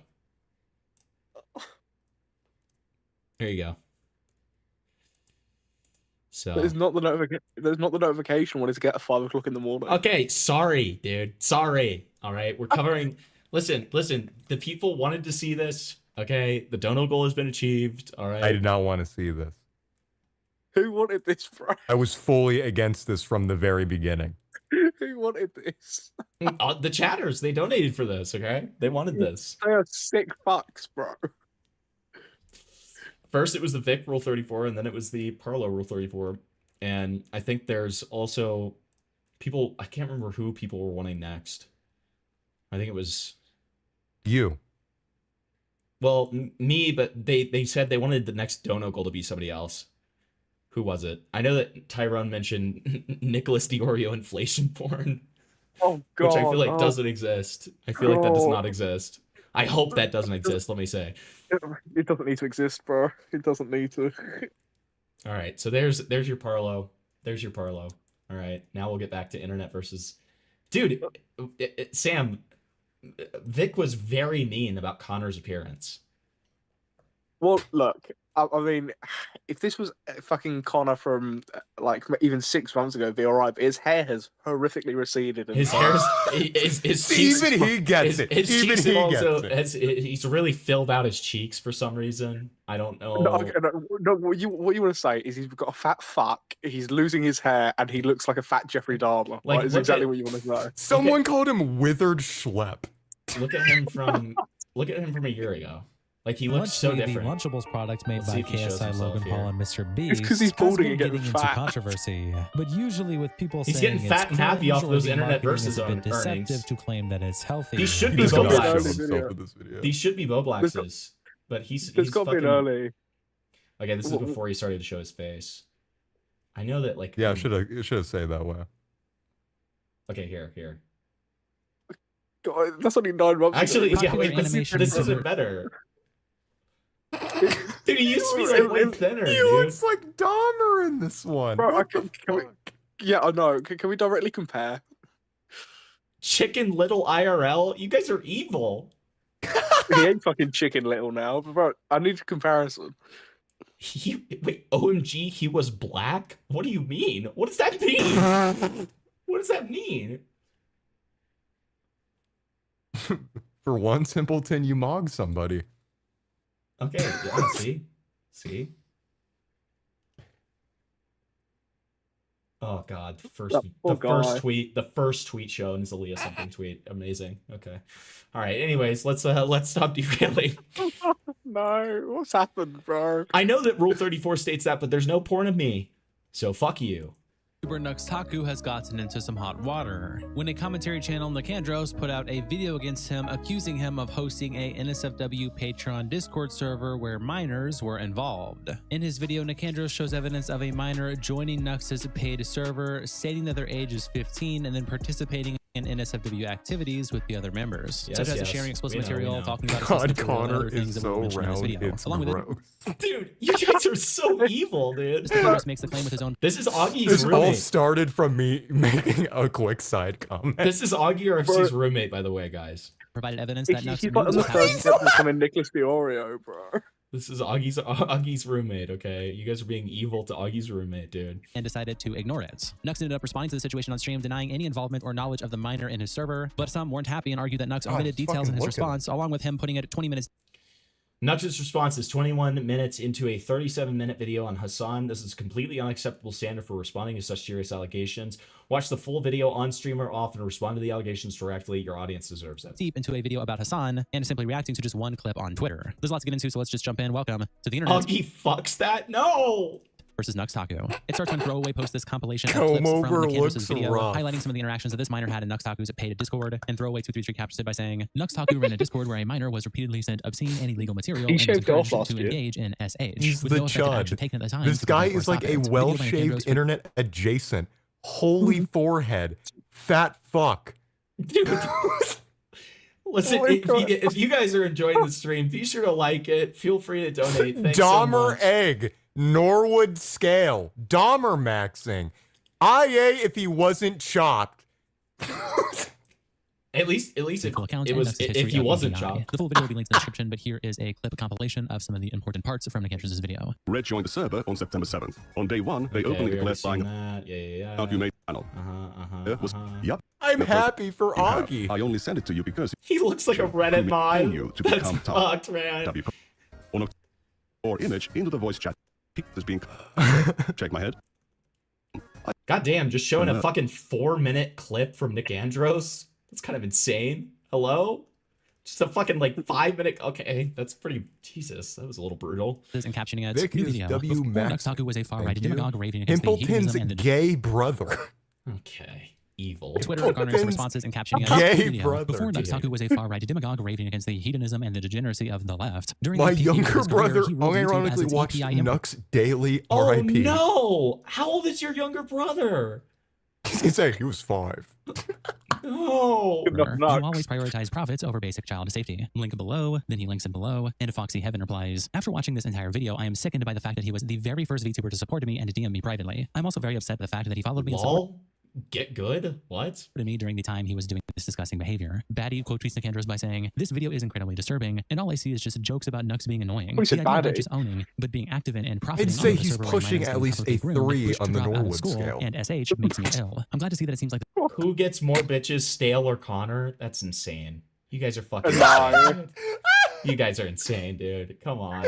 There you go. So there's not the notification when it's get at 5 o'clock in the morning. Okay, sorry, dude. Sorry. All right, we're covering. Listen. The people wanted to see this. Okay, the dono goal has been achieved. All right. I did not want to see this. Who wanted this, bro? I was fully against this from the very beginning. Who wanted this? The chatters, they donated for this. Okay, they wanted this. They are sick fucks, bro. First, it was the Vic Rule 34, and then it was the Parlo Rule 34. And I think there's also people, I can't remember who people were wanting next. I think it was you. Well, me, but they said they wanted the next dono goal to be somebody else. Who was it? I know that Tyrone mentioned Nicholas DiOrio inflation porn. Oh, God. Which I feel like doesn't exist. I feel like that does not exist. I hope that doesn't exist, let me say. It doesn't need to exist, bro. It doesn't need to. All right, so there's your Parlo. There's your Parlo. All right, now we'll get back to internet versus... Dude, Sam, Vic was very mean about Connor's appearance. Well, look, I mean, if this was fucking Connor from like even 6 months ago, it'd be alright. But his hair has horrifically receded. And his hair's his cheeks. Even he gets it. His Even cheeks he also gets it. He's really filled out his cheeks for some reason. I don't know. No, what you want to say is he's got a fat fuck. He's losing his hair, and he looks like a fat Jeffrey Dahmer. Like, Right, is exactly what you want to say. Someone called him withered schlep. Look at him from a year ago. Like, he looks so Allegedly, different. The Lunchables products made Let's see by if he shows KSI, himself Logan here. Paul, and Mr. Beast It's 'cause he's has balding been and getting getting into fat. controversy. But usually with people He's saying getting fat and happy off those internet versus a bit earnings. deceptive to claim that it's healthy. These should be There's gotta be an Boblaxes. early video. These should be Boblaxes. But he's There's got to be an fucking... early. Okay, this is before he started to show his face. I know that, like... Yeah, it should have said that way. Okay, here. God, that's only 9 months Actually, ago. yeah, wait, this isn't better. Dude, he used to be like way thinner, He dude. looks like Dahmer in this one. Bro, What can the we, fuck? yeah, I know. Can we directly compare? Chicken Little IRL? You guys are evil. He ain't fucking Chicken Little now, but bro, I need a comparison. Wait, OMG, he was black? What do you mean? What does that mean? What does that mean? For one simpleton, you mog somebody. Okay, yeah, see? Oh God, That the first tweet shown is a Leah something tweet. Amazing. Okay. All right. Anyways, let's stop derailing. No, what's happened, bro? I know that Rule 34 states that, but there's no porn of me. So fuck you. YouTuber Nux Taku has gotten into some hot water when a commentary channel, Nicandros, put out a video against him, accusing him of hosting a NSFW Patreon Discord server where minors were involved. In his video, Nicandros shows evidence of a minor joining Nux's paid server, stating that their age is 15, and then participating in NSFW activities with the other members, such as sharing explicit material, talking about God, Connor is so round, it's along with gross. Dude, you guys are so evil, dude. Nicandros makes the claim with his own. This is Augie's This roommate. all started from me making a quick side comment. This is Augie RFC's roommate, by the way, guys. Provided evidence that Nux He's like on the first step to becoming Nicholas the Oreo, bro. This is Augie's roommate, okay? You guys are being evil to Augie's roommate, dude. And decided to ignore it. Nux ended up responding to the situation on stream, denying any involvement or knowledge of the minor in his server, but some weren't happy and argued that Nux omitted details in his response, along with him putting it at 20 minutes. Nux's response is 21 minutes into a 37-minute video on Hassan. This is completely unacceptable standard for responding to such serious allegations. Watch the full video on stream or off and respond to the allegations directly. Your audience deserves it. Deep into a video about Hassan and simply reacting to just one clip on Twitter. There's lots to get into, so let's just jump in. Welcome to the internet. Augie fucks that? No! Versus Nux Taku. It starts when Throwaway posts this compilation of Comb clips from over Nicandros' looks video, rough. highlighting some of the interactions that this minor had in Nux Taku's paid Discord, and Throwaway 233 captures it by saying, Nux Taku ran a Discord where a minor was repeatedly sent obscene and illegal material He and was shaved off encouraged last to year. engage in SH. He's with the no effective chud. action taken at the time. This to guy therefore is like stop a it. Video by well-shaved Nicandros- internet adjacent. Holy forehead. Fat fuck. Dude. Listen, if you guys are enjoying the stream, be sure to like it. Feel free to donate. Thanks so Dahmer much. egg. Norwood scale. Dahmer maxing. IA if he wasn't chopped. At least if full account it and was Nux's history if he of wasn't DNI. chopped. The full video will be linked in the description, but here is a clip compilation of some of the important parts from Nicandros' video. Red joined the server on September 7th. On day 1, they Okay, openly we already declared seen buying that. Yeah. out you made channel. Yup. I'm happy for You have. Augie. I only sent it to you because He looks like a Reddit paying mod. you to That's become top. fucked, man. W or image into the voice chat. This being check my head. God damn, just showing a fucking 4-minute clip from Nicandros? That's kind of insane. Hello? Just a fucking like 5-minute. Okay, that's pretty. Jesus, that was a little brutal. And captioning it. Vic New is video. W Before Max. Nux Taku was a far-right Thank you. demagogue raving against the Pimpleton's hedonism and the gay brother. Okay, evil. Twitter garners some responses and captioning it. Gay New video. brother. Before Nux Taku was a far-right demagogue raving against the hedonism and the degeneracy of the left. During My the peak of younger his career, brother he ruled YouTube as unironically its watched API Nux daily. Oh R.I.P. no! How old is your younger brother? He's saying he was 5. No. He always prioritized profits over basic child safety. Link below, then he links it below, and Foxy Heaven replies, after watching this entire video, I am sickened by the fact that he was the very first VTuber to support me and to DM me privately. I'm also very upset by the fact that he followed me and supported Lol? Get good? What? me during the time he was doing this disgusting behavior. Baddie quote tweets Nicandros by saying, this video is incredibly disturbing, and all I see is just jokes about Nux being annoying. He said The idea of not Baddie. just owning, but being active in and profiting I'd say on the he's server where pushing minors at being least a publicly groomed, 3 pushed on to the drop out of Norwood school, scale. And SH makes me ill. I'm glad to see that it seems like Who gets more bitches, Stale or Connor? That's insane. You guys are fucking No. insane. You guys are insane, dude. Come on.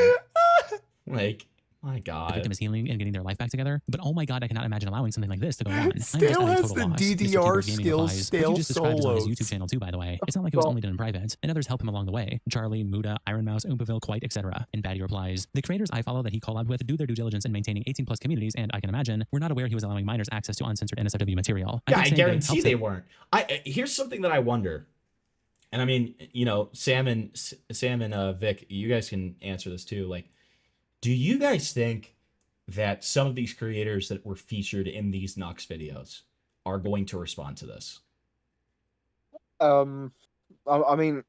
Like, my the God. victim is healing and getting their life back together. But oh my god, I cannot imagine allowing something like this to go on. I'm just Stale at a has total the loss. DDR Mr. Keeper Gaming skills, replies, what Stale you just described is on his solos. YouTube channel too, by the way. It's not like it was only done in private, and others help him along the way. Charlie, Muda, Iron Mouse, Oompaville, Quite, etc. And Baddie replies, the creators I follow that he collabed with do their due diligence in maintaining 18+ communities, and I can imagine we're not aware he was allowing minors access to uncensored NSFW material. Yeah, I think saying that it guarantee helps they it- weren't. Here's something that I wonder. And I mean, you know, Sam and Vic, you guys can answer this too. Like, do you guys think that some of these creators that were featured in these Nux videos are going to respond to this? I mean,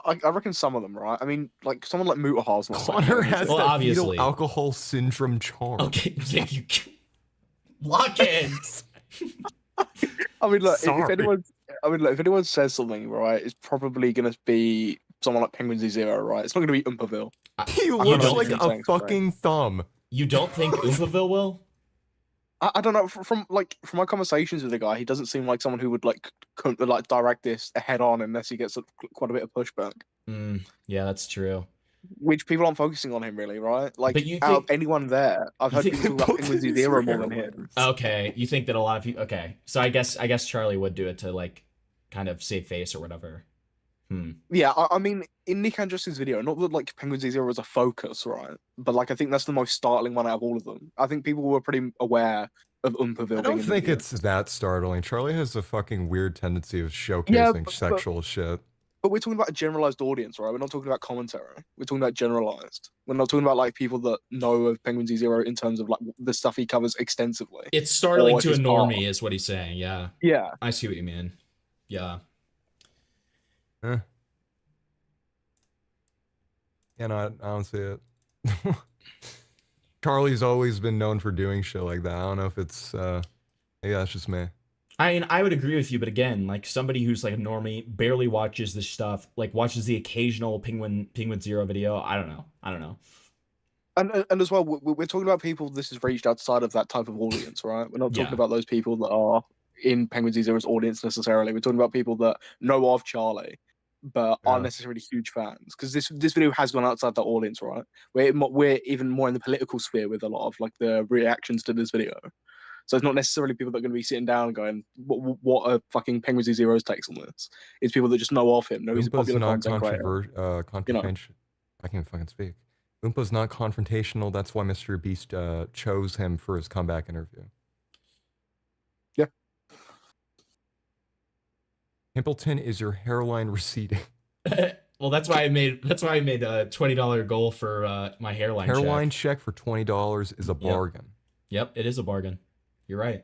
I reckon some of them, right? I mean, like someone like Mutahar's not. Connor has Well, that obviously. fetal alcohol syndrome charm. Okay, Vic, you lock in. I mean, look, if Sorry. if anyone says something, right, it's probably gonna be someone like Penguin Z0, right? It's not gonna be Oompaville. He I don't looks know like if a he's saying fucking thumb. You don't think Oompaville will? I don't know. From my conversations with the guy, he doesn't seem like someone who would like direct this head on unless he gets quite a bit of pushback. Yeah, that's true. which people aren't focusing on him really, right? Like But you out of think- anyone there, I've heard people talk about Penguin Zero more than him. Okay, you think that a lot of people? Okay, so I guess Charlie would do it to like kind of save face or whatever. Yeah, I mean, in Nick and Justin's video, not that like Penguin Zero was a focus, right? But like I think that's the most startling one out of all of them. I think people were pretty aware of Umpaville. I don't think it's that startling. Charlie has a fucking weird tendency of showcasing sexual shit. But we're talking about a generalized audience, right? We're not talking about commentary. We're talking about generalized. We're not talking about like people that know of Penguin Zero in terms of like the stuff he covers extensively. It's startling Or to a his normie, art. is what he's saying. Yeah. Yeah. I see what you mean. Yeah. Yeah, no, I don't see it. Charlie's always been known for doing shit like that. I don't know if it's, yeah, that's just me. I mean, I would agree with you, but again, like somebody who's like a normie, barely watches this stuff, like watches the occasional Penguin Zero video. I don't know. And as well, we're talking about people this has reached outside of that type of audience, right? We're not talking Yeah. about those people that are in Penguin Zero's audience necessarily. We're talking about people that know of Charlie, but aren't necessarily huge fans. Because this video has gone outside that audience, right? We're even more in the political sphere with a lot of like the reactions to this video. So it's not necessarily people that are going to be sitting down and going, "What are fucking Penguin Zero's takes on this?" It's people that just know of him, know he's a Oompa's popular not content creator. confrontational. I can't fucking speak. Oompa's not confrontational. That's why Mr. Beast chose him for his comeback interview. Yeah. Pimpleton, is your hairline receding? Well, that's why I made a $20 goal for my hairline. Hairline check for $20 is a bargain. Yep, it is a bargain. You're right.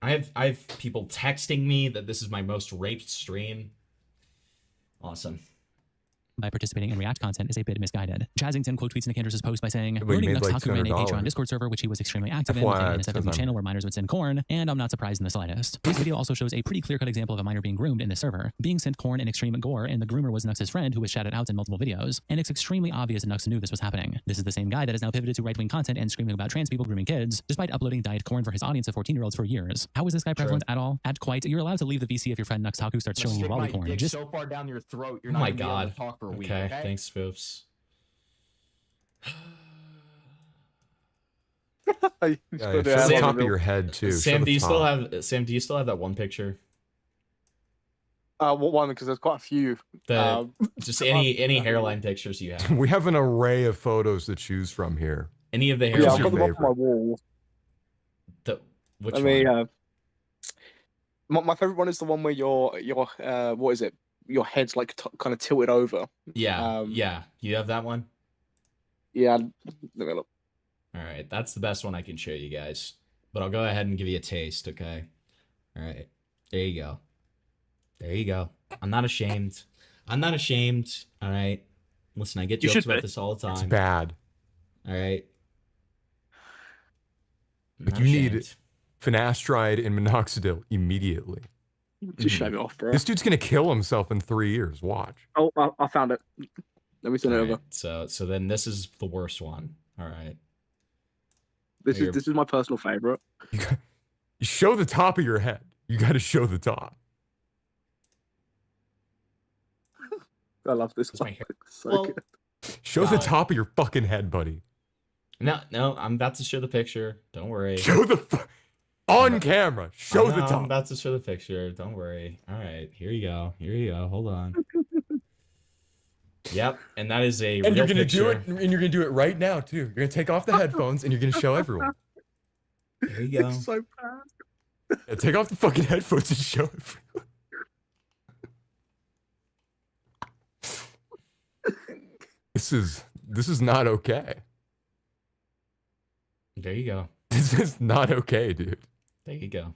I have people texting me that this is my most raped stream. Awesome. By participating in React content is a bit misguided. Chazington quote tweets Nick Andrews' post by saying, But he ruining made Nux like Taku ran a $200. Patreon Discord server, which he was extremely active in, FYI, an it says NSFW I'm- channel where minors would send corn, and I'm not surprised in the slightest. This video also shows a pretty clear-cut example of a minor being groomed in this server, being sent corn and extreme gore, and the groomer was Nux's friend who was shouted out in multiple videos, and it's extremely obvious Nux knew this was happening. This is the same guy that has now pivoted to right-wing content and screaming about trans people grooming kids, despite uploading diet corn for his audience of 14-year-olds for years. How is this guy prevalent at all? At quite. You're allowed to leave the VC if your friend Nux Taku starts showing you Stick my lolly corn. dick Just so far down your throat, you're Oh not my gonna be able god. to talk for a week. Okay, thanks, Foofs. Yeah, show the top of your head too. Show Sam, the do you top. still have that one picture? What one? Because there's quite a few. Just any hairline pictures you have. We have an array of photos to choose from here. Any of the Yeah, hairline. I've got them up on my wall. Which I mean, my favorite one is the one where your what is it? Your head's like kind of tilted over. Yeah, yeah. You have that one? Yeah. Let me look. All right, that's the best one I can show you guys. But I'll go ahead and give you a taste, okay? All right, there you go. There you go. I'm not ashamed. I'm not ashamed. All right. Listen, I get You jokes should about be. this all the time. It's bad. All right. Like Not you need ashamed. finasteride and minoxidil immediately. Just shave it off, bro. This dude's gonna kill himself in 3 years. Watch. Oh, I found it. Let me send it All over. right, so then this is the worst one. All right. This Here. is my personal favorite. You show the top of your head. You got to show the top. I love this That's my one. hair. It's so Well, good. Show the top of your fucking head, buddy. No, I'm about to show the picture. Don't worry. Show the on camera. Show I the know, I'm top. about to show the picture. Don't worry. All right, here you go. Here you go. Hold on. Yep, and that is a And you're real gonna picture. do it. And you're gonna do it right now too. You're gonna take off the headphones and you're gonna show everyone. There you go. It's so bad. Yeah, take off the fucking headphones and show everyone. This is not okay. There you go. This is not okay, dude. There you go.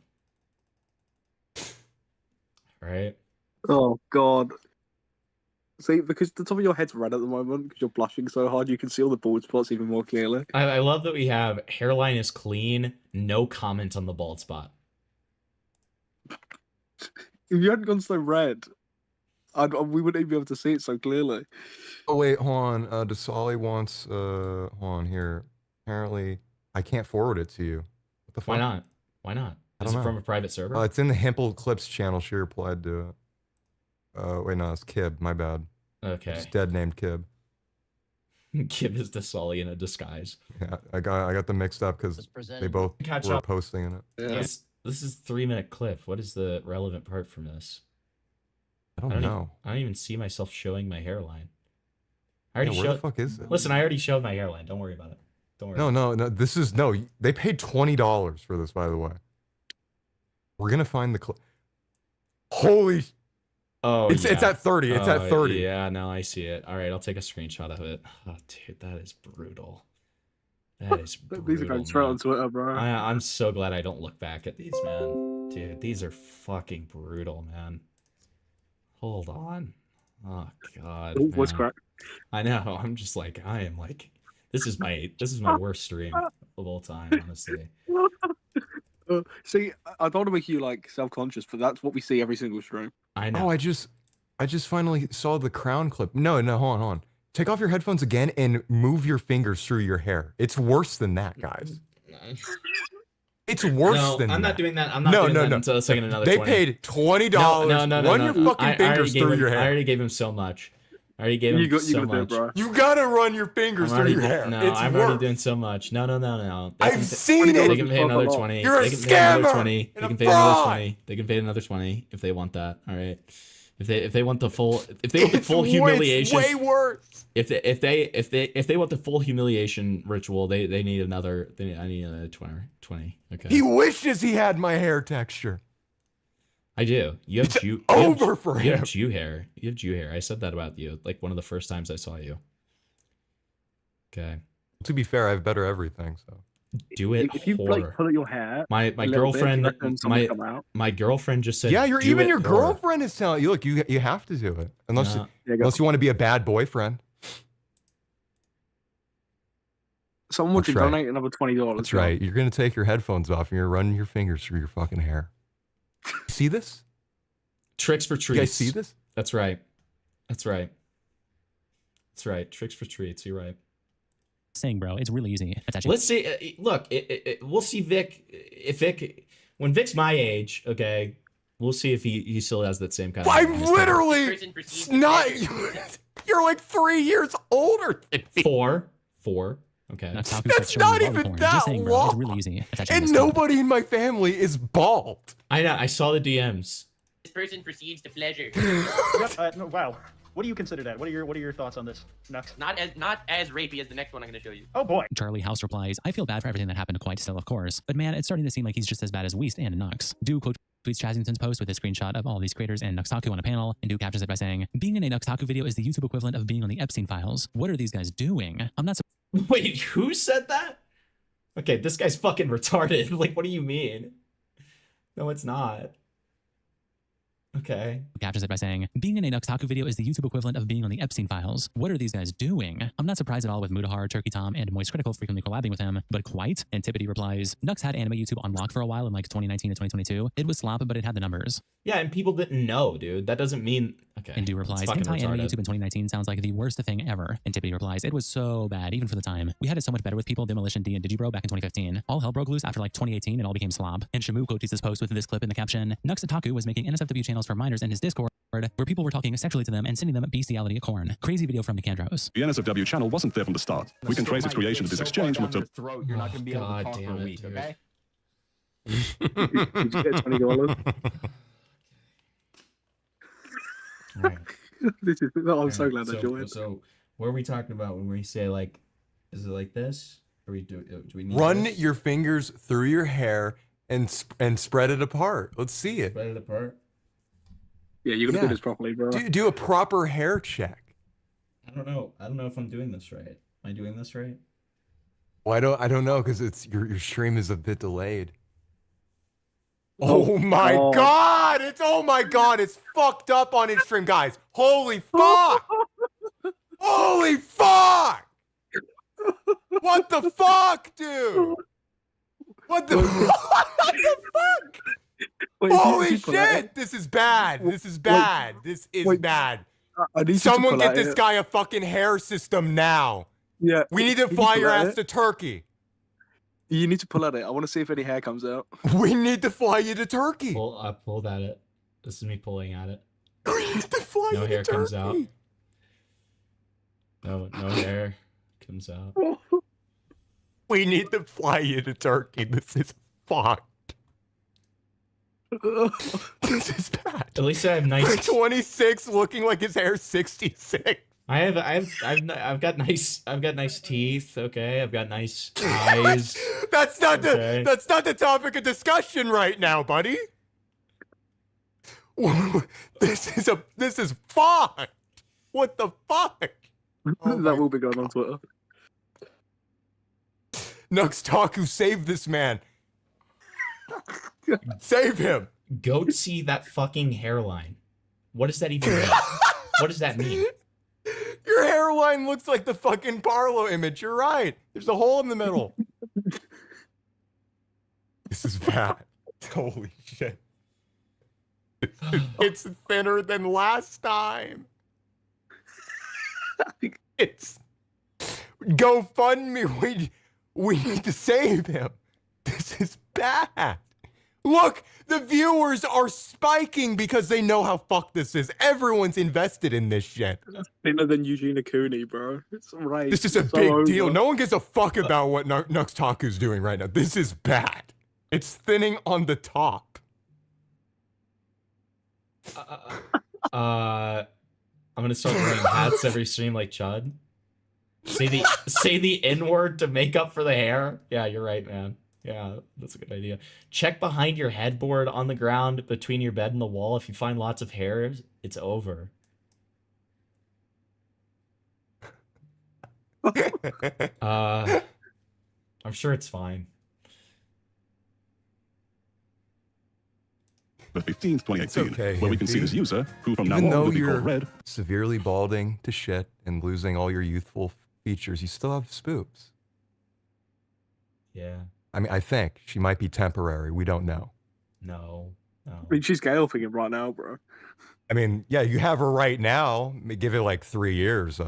All right. Oh god. See, because the top of your head's red at the moment because you're blushing so hard, you can see all the bald spots even more clearly. I love that we have hairline is clean, no comment on the bald spot. If you hadn't gone so red, we wouldn't even be able to see it so clearly. Oh wait, hold on. Dasali wants hold on here. Apparently, I can't forward it to you. What the fuck? Why not? Why not? I Is don't it know. from a private server? It's in the Himple Clips channel. She replied to it. Wait, no, it's Kib. My bad. Okay. It's dead named Kib. Kib is the Sully in a disguise. Yeah, I got them mixed up because they both Catch were up. posting in it. This is 3-minute clip. What is the relevant part from this? I don't know. I don't even see myself showing my hairline. I Yeah, already where the showed. fuck is it? Listen, I already showed my hairline. Don't worry about it. Don't worry. No. This is no. They paid $20 for this, by the way. We're gonna find the clip. Holy. Oh, it's at 30. It's at 30. Yeah, no, I see it. All right, I'll take a screenshot of it. Oh, dude, that is brutal. That is brutal. These are going straight on Twitter, bro. I'm so glad I don't look back at these, man. Dude, these are fucking brutal, man. Hold on. Oh God. Oh, what's man. crack? I know. I'm just like, I am like, this is my worst stream of all time, honestly. See, I don't want to make you like self-conscious, but that's what we see every single stream. I know. Oh, I just finally saw the crown clip. No, hold on. Take off your headphones again and move your fingers through your hair. It's worse than that, guys. It's worse than that. I'm not doing that. I'm not doing that until the second another They 20. paid $20. No. Run your fucking fingers through your hair. I already gave him so much. I already gave him so much. You gotta run your fingers through your hair. No, it's I'm worse. already doing so much. No. I've seen it. They can pay another 20. You're a they can pay another scammer 20. They and can a pay another fraud. 20. They can pay another 20 if they want that. All right. If they want the full humiliation. It's way worse. If they want the full humiliation ritual, I need another 20. Okay. He wishes he had my hair texture. I do. You have Jew. For You him. have Jew hair. You have Jew hair. I said that about you. Like one of the first times I saw you. Okay. To be fair, I have better everything. So do it. If you like pull at your hair, my girlfriend. My girlfriend just said. yeah, even your or- girlfriend is telling you. Look, you have to do it unless No. unless you want to be a bad boyfriend. someone would That's right. donate another $20. That's right. You're gonna take your headphones off and you're running your fingers through your fucking hair. See this? Tricks for treats. You guys see this? That's right. That's right. That's right. Tricks for treats. You're right. Saying, bro, it's really easy. It's actually Let's see. Look, we'll see Vic. When Vic's my age, okay, we'll see if he still has that same kind of. I'm literally not. You're like 3 years older than me. Four. Okay. That's not even that long. It's really easy. It's actually And nobody in my family is bald. I know. I saw the DMs. This person proceeds to pleasure. No, wow. What do you consider that? What are your thoughts on this, Nux? Not as rapey as the next one I'm going to show you. Oh boy. Charlie House replies, I feel bad for everything that happened to Quite still, of course. But man, it's starting to seem like he's just as bad as Weast and Nux. Do quote tweets Chazington's post with a screenshot of all these creators and Nux Taku on a panel, and Do captions it by saying, being in a Nux Taku video is the YouTube equivalent of being on the Epstein files. What are these guys doing? I'm not Wait, who said that? Okay, this guy's fucking retarded. Like, what do you mean? No, it's not. Okay. captions it by saying, being in a Nux Taku video is the YouTube equivalent of being on the Epstein files. What are these guys doing? I'm not surprised at all with Mudahar, Turkey Tom, and Moist Critical frequently collabing with him, but Quite? And Tippity replies, Nux had anime YouTube on lock for a while in like 2019 to 2022. It was slop, but it had the numbers. Yeah, and people didn't know, dude. That doesn't mean. Okay. And Do replies, anti-anime YouTube in 2019 sounds like the worst thing ever. And Tippity replies, it was so bad, even for the time. We had it so much better with people, Demolition D and Digibro back in 2015. All hell broke loose after like 2018 and all became slob. And Shamu quotes this post with this clip in the caption, Nux Taku was making NSFW channels for minors in his Discord where people were talking sexually to them and sending them bestiality corn. Crazy video from Nicandros. The NSFW channel wasn't there from the start. We can trace its creation to this exchange from the throat, you're not going to be able to talk for a week, dude. okay? Did you get $20? Right. I'm so glad I joined. So, what are we talking about when we say like, is it like this? Or do we need Run this? your fingers through your hair and spread it apart. Let's see it. Spread it apart. Yeah, you're gonna do this properly, bro. Do a proper hair check. I don't know. I don't know if I'm doing this right. Am I doing this right? Well, I don't know because it's your stream is a bit delayed. Oh my god! It's fucked up on his stream, guys. Holy fuck! Holy fuck! What the fuck, dude? What the fuck? Wait, Holy shit! This is bad. This is bad. This is bad. I need Someone you to get pull this out guy a fucking hair system now. Yeah. We need to you fly pull your at ass it. to Turkey. You need to pull at it. I want to see if any hair comes out. We need to fly you to Turkey. Pull at it. This is me pulling at it. No hair comes out. No hair comes out. We need to fly you to Turkey. This is fucked. This is bad. At least I have nice. 26, looking like his hair's 66. I've got nice teeth. Okay, I've got nice eyes. That's not the topic of discussion right now, buddy. This is fucked. What the fuck? That will be going on Twitter. Nux Taku, save this man. Save him. Go see that fucking hairline. What does that even mean? What does that mean? Your hairline looks like the fucking Barlow image. You're right. There's a hole in the middle. This is bad. Holy shit. It's thinner than last time. It's GoFundMe. We need to save him. This is bad. Look, the viewers are spiking because they know how fucked this is. Everyone's invested in this shit. That's thinner than Eugene Cooney, bro. It's right. This is a big deal. No one gives a fuck about what Nux Taku's doing right now. This is bad. It's thinning on the top. I'm gonna start wearing hats every stream like Chud. Say the N word to make up for the hair. Yeah, you're right, man. Yeah, that's a good idea. Check behind your headboard on the ground between your bed and the wall. If you find lots of hairs, it's over. I'm sure it's fine. The 15th, 2018, okay, where we can see this user, who from now Even on though will be you're called Red. severely balding to shit and losing all your youthful features, you still have spoops. Yeah. I mean, I think she might be temporary. We don't know. No. I mean, she's Gale-fing him right now, bro. I mean, yeah, you have her right now. Give it like 3 years.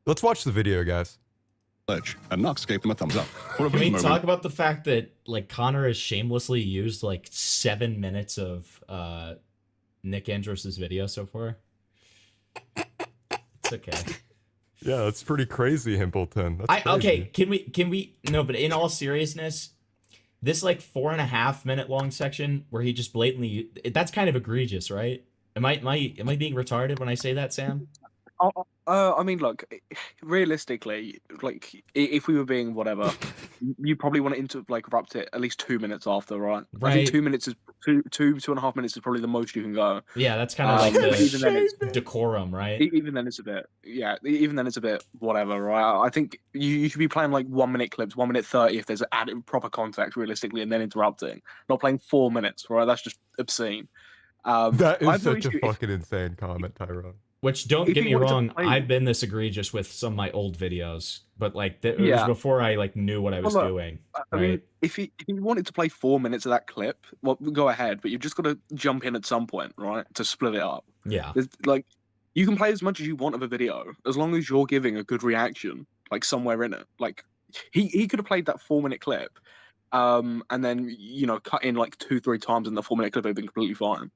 Let's watch the video, guys. And Nux gave them a thumbs up. For a Can we brief talk moment, about the fact that like Connor has shamelessly used like 7 minutes of Nick Andros's video so far? It's okay. Yeah, that's pretty crazy, Himpleton. That's crazy. Okay, can we no, but in all seriousness, this like 4.5 minute long section where he just blatantly, that's kind of egregious, right? Am I being retarded when I say that, Sam? I mean, look, realistically, like, if we were being whatever, you probably want it to, like, wrapped it at least 2 minutes after, right? I Right. think 2 minutes is, 2.5 minutes is probably the most you can go. Yeah, that's kind of like even then it's, the decorum, right? even then it's a bit, yeah, even then it's a bit whatever, right? I think you should be playing, like, 1 minute clips, 1 minute 30 if there's added proper context, realistically, and then interrupting. Not playing 4 minutes, right? That's just obscene. That I is thought such a you- fucking insane comment, Tyrone. Which, don't If get you me wanted to wrong, play- I've been this egregious with some of my old videos, but like it was Yeah. before I like knew what I was Well, look, doing, I mean, right? if you wanted to play 4 minutes of that clip, well, go ahead, but you've just got to jump in at some point, right, to split it up. Yeah. There's, like, you can play as much as you want of a video, as long as you're giving a good reaction, like, somewhere in it. Like, he could have played that 4 minute clip, and then, you know, cut in, like, 2-3 times in the 4 minute clip, it'd been completely fine.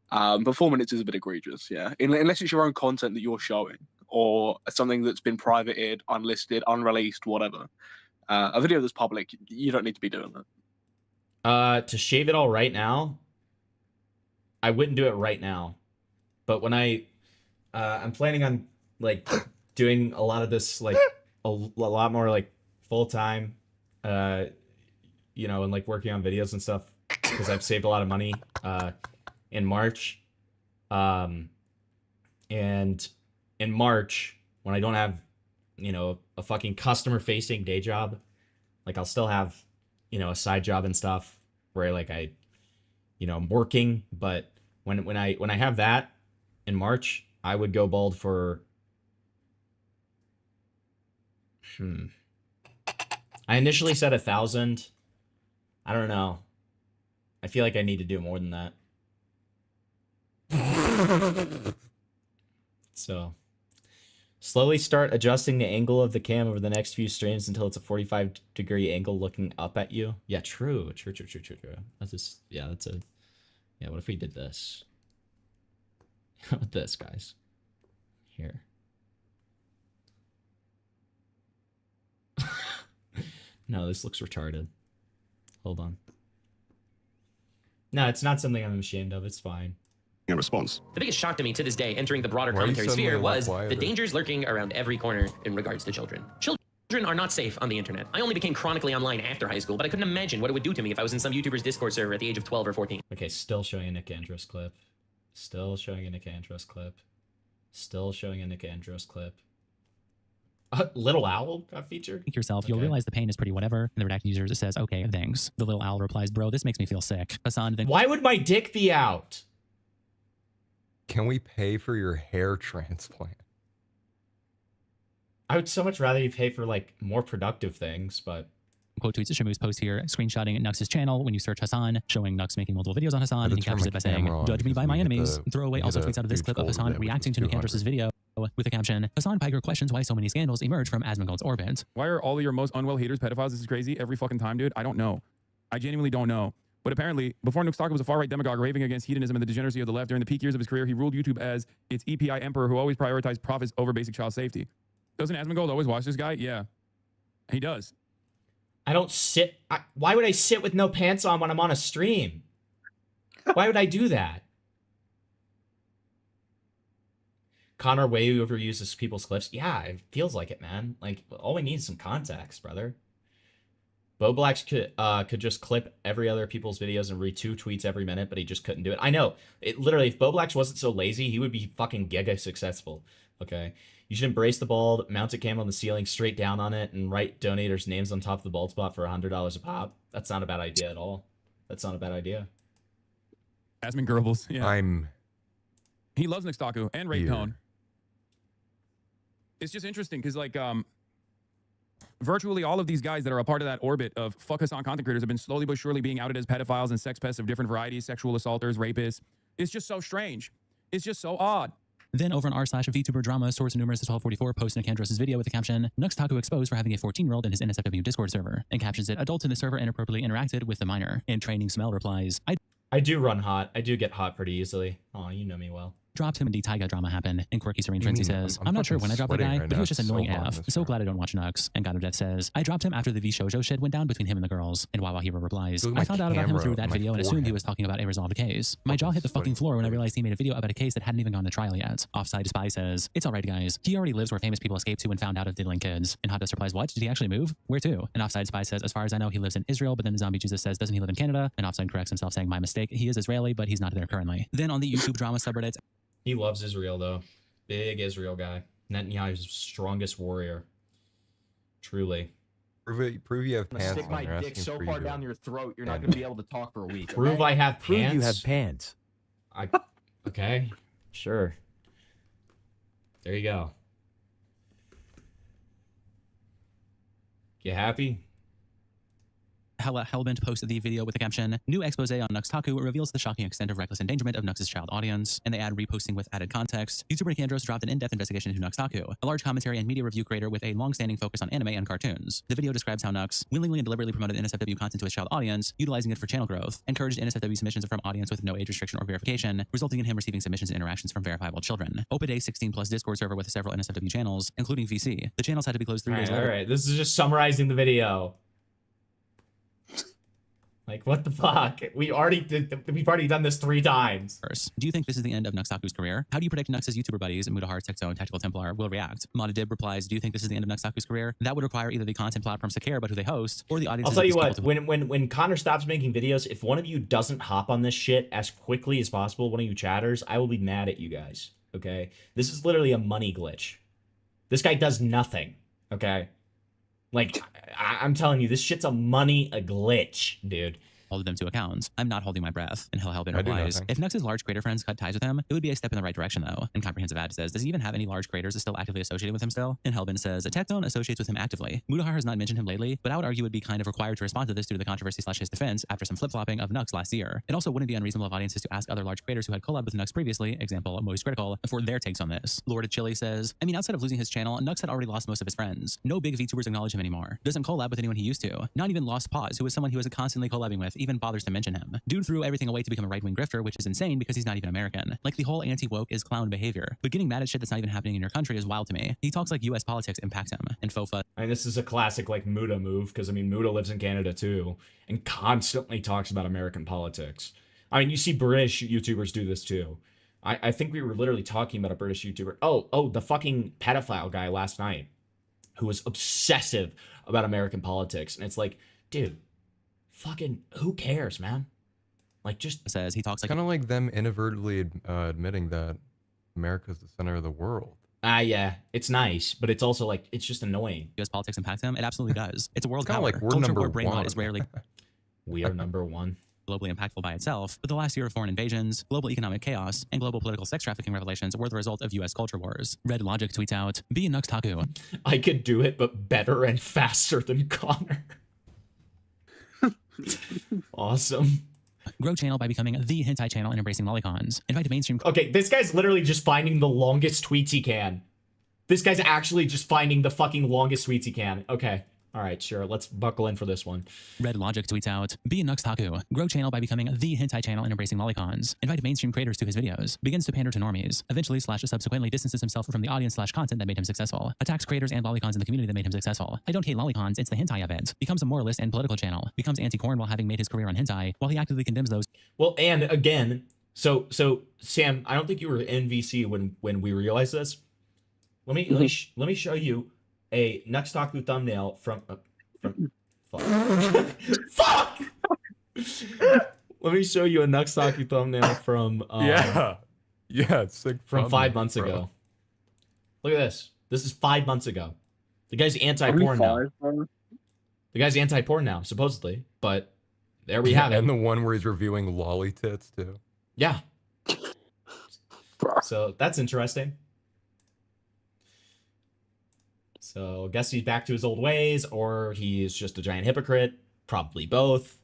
But 4 minutes is a bit egregious, yeah. Unless it's your own content that you're showing, or something that's been privated, unlisted, unreleased, whatever. A video that's public, you don't need to be doing that. To shave it all right now, I wouldn't do it right now. But when I'm planning on like doing a lot of this, like a lot more like full time, you know, and like working on videos and stuff because I've saved a lot of money in March. And in March, when I don't have, you know, a fucking customer facing day job, like I'll still have, you know, a side job and stuff where like I, you know, I'm working, but when I have that in March, I would go bald for I initially said 1,000. I don't know. I feel like I need to do more than that. So slowly start adjusting the angle of the cam over the next few streams until it's a 45-degree angle looking up at you. Yeah, true. That's just, yeah, Yeah, what if we did this? How about this, guys? Here. No, this looks retarded. Hold on. No, it's not something I'm ashamed of. It's fine. In response. The biggest shock to me to this day entering the broader Why are you commentary suddenly sphere a lot was quieter? the dangers lurking around every corner in regards to children. Children are not safe on the internet. I only became chronically online after high school, but I couldn't imagine what it would do to me if I was in some YouTuber's Discord server at the age of 12 or 14. Okay, still showing a Nick Andros clip. Still showing a Nick Andros clip. Still showing a Nick Andros clip. Little Owl got featured? Think yourself, you'll realize the pain is pretty whatever. And the redacted user just says, okay, thanks. The Little Owl replies, bro, this makes me feel sick. Hassan then... Why would my dick be out? Can we pay for your hair transplant? I would so much rather you pay for, like, more productive things, but... Quote tweets Shamu's post here, screenshotting Nux's channel when you search Hassan, showing Nux making multiple videos on Hassan, and he captures it by saying, judge me by my enemies. Throwaway also tweets out of this clip of Hassan reacting to Nick Andros' video with the caption, Hassan Piker questions why so many scandals emerge from Asmongold's orbit. Why are all of your most unwell haters pedophiles? This is crazy every fucking time, dude. I don't know. I genuinely don't know. But apparently, before Nux Taku was a far-right demagogue raving against hedonism and the degeneracy of the left, during the peak years of his career, he ruled YouTube as its EPI emperor who always prioritized profits over basic child safety. Doesn't Asmongold always watch this guy? Yeah. He does. I don't sit... why would I sit with no pants on when I'm on a stream? Why would I do that? Connor way overuses people's clips. Yeah, it feels like it, man. Like, all we need is some context, brother. Bo Blacks could just clip every other people's videos and retweet tweets every minute, but he just couldn't do it. I know. It literally, if Bo Blacks wasn't so lazy, he would be fucking giga successful. Okay? You should embrace the bald, mount a cam on the ceiling, straight down on it, and write donators' names on top of the bald spot for $100 a pop. That's not a bad idea at all. That's not a bad idea. Asmon Goebbels, yeah. He loves Nux Taku and Ray Cone. It's just interesting because, like, virtually all of these guys that are a part of that orbit of fuck Hassan content creators have been slowly but surely being outed as pedophiles and sex pests of different varieties, sexual assaulters, rapists. It's just so strange. It's just so odd. Then over on r/VTuber drama, source numerous 1244 posts Nick Andros' video with the caption, Nux Taku exposed for having a 14-year-old in his NSFW Discord server, and captions it, adults in the server inappropriately interacted with the minor. And Training Smell replies, I do run hot. I do get hot pretty easily. Aw, you know me well. Dropped him and D-Tyga drama happened. And Quirky Serene Frenzy says, I'm not sure when I dropped the guy, but he was just annoying AF. So glad I don't watch Nux. And God of Death says, I dropped him after the V-Shoujo shit went down between him and the girls. And Wawa Hero replies, I found out about him through that video and assumed he was talking about a resolved case. My jaw hit the fucking floor when I realized he made a video about a case that hadn't even gone to trial yet. Offside Spy says, it's alright guys. He already lives where famous people escaped to and found out of diddling kids. And Hot Dust replies, what? Did he actually move? Where to? And Offside Spy says, as far as I know, he lives in Israel, but then the Zombie Jesus says, doesn't he live in Canada? And Offside corrects himself saying, my mistake. He is Israeli, but he's not there currently. Then on the YouTube drama subreddit, he loves Israel, though. Big Israel guy. Netanyahu's strongest warrior. Truly. Prove you have I'm gonna pants stick on. my They're dick asking so for far you down to- your throat, you're not going to be able to talk for a week. Prove okay? I have Prove pants? you have pants. Okay. Sure. There you go. You happy? Hellbent posted the video with the caption, new expose on Nux Taku reveals the shocking extent of reckless endangerment of Nux's child audience, and they add reposting with added context. YouTuber Nick Andros dropped an in-depth investigation into Nux Taku, a large commentary and media review creator with a long-standing focus on anime and cartoons. The video describes how Nux willingly and deliberately promoted NSFW content to his child audience, utilizing it for channel growth, encouraged NSFW submissions from audience with no age restriction or verification, resulting in him receiving submissions and interactions from verifiable children. Opened a 16+ Discord server with several NSFW channels, including VC. The channels had to be closed 3 days later. Alright, this is just summarizing the video. Like, what the fuck? We've already done this 3 times. Do you think this is the end of Nux Taku's career? How do you predict Nux's YouTuber buddies, Mudahar, Texo, and Tactical Templar, will react? Modadib replies, do you think this is the end of Nux Taku's career? That would require either the content platforms to care about who they host, or the audience. I'll tell you what, when Connor stops making videos, if one of you doesn't hop on this shit as quickly as possible, one of you chatters, I will be mad at you guys, okay? This is literally a money glitch. This guy does nothing, okay? Like, I'm telling you, this shit's a glitch, dude. Hold them to account. I'm not holding my breath. And Hellbent I do replies, nothing. if Nux's large creator friends cut ties with him, it would be a step in the right direction though. And Comprehensive Ad says, does he even have any large creators still actively associated with him still? And Hellbent says, Techzone associates with him actively. Mudahar has not mentioned him lately, but I would argue would be kind of required to respond to this due to the controversy / his defense after some flip-flopping of Nux last year. It also wouldn't be unreasonable of audiences to ask other large creators who had collabed with Nux previously, example, Moist Critical, for their takes on this. Lord of Chili says, I mean, outside of losing his channel, Nux had already lost most of his friends. No big VTubers acknowledge him anymore. Doesn't collab with anyone he used to. Not even Lost Pause, who was someone he was constantly collabing with even bothers to mention him. Dude threw everything away to become a right-wing grifter, which is insane because he's not even American. Like the whole anti-woke is clown behavior, but getting mad at shit that's not even happening in your country is wild to me. He talks like US politics impact him, and FOFA. I mean, this is a classic like Muda move, because I mean, Muda lives in Canada too, and constantly talks about American politics. I mean, you see British YouTubers do this too. I think we were literally talking about a British YouTuber. Oh, the fucking pedophile guy last night, who was obsessive about American politics. And it's like, dude, fucking who cares, man? Like, just says he talks like kind of like them inadvertently admitting that America's the center of the world. Yeah, it's nice, but it's also like, it's just annoying. US politics impacts him. It absolutely does. It's a world Kind power. of like we're Culture number war brain rot one. is rarely We are number one. globally impactful by itself, but the last year of foreign invasions, global economic chaos, and global political sex trafficking revelations were the result of US culture wars. Red Logic tweets out, "Be Nux Taku." I could do it, but better and faster than Connor. Awesome. Grow channel by becoming the hentai channel and embracing lolicons. Invite mainstream. Okay, this guy's literally just finding the longest tweets he can. This guy's actually just finding the fucking longest tweets he can. Okay. All right, sure. Let's buckle in for this one. Red Logic tweets out, "Be Nux Taku." Grow channel by becoming the hentai channel and embracing lolicons. Invite mainstream creators to his videos. Begins to pander to normies. Eventually / subsequently distances himself from the audience / content that made him successful. Attacks creators and lolicons in the community that made him successful. I don't hate lolicons, it's the hentai of it. Becomes a moralist and political channel. Becomes anti-corn while having made his career on hentai, while he actively condemns those. Well, and again, so Sam, I don't think you were in VC when we realized this. Let me show you a Nux Taku thumbnail from fuck. Let me show you a Nux Taku thumbnail from it's sick from 5 months ago. Look at this. This is 5 months ago. The guy's anti-porn now. The guy's anti-porn now, supposedly. But there we have it. And the one where he's reviewing lolly tits too. Yeah. So that's interesting. So I guess he's back to his old ways, or he's just a giant hypocrite. Probably both.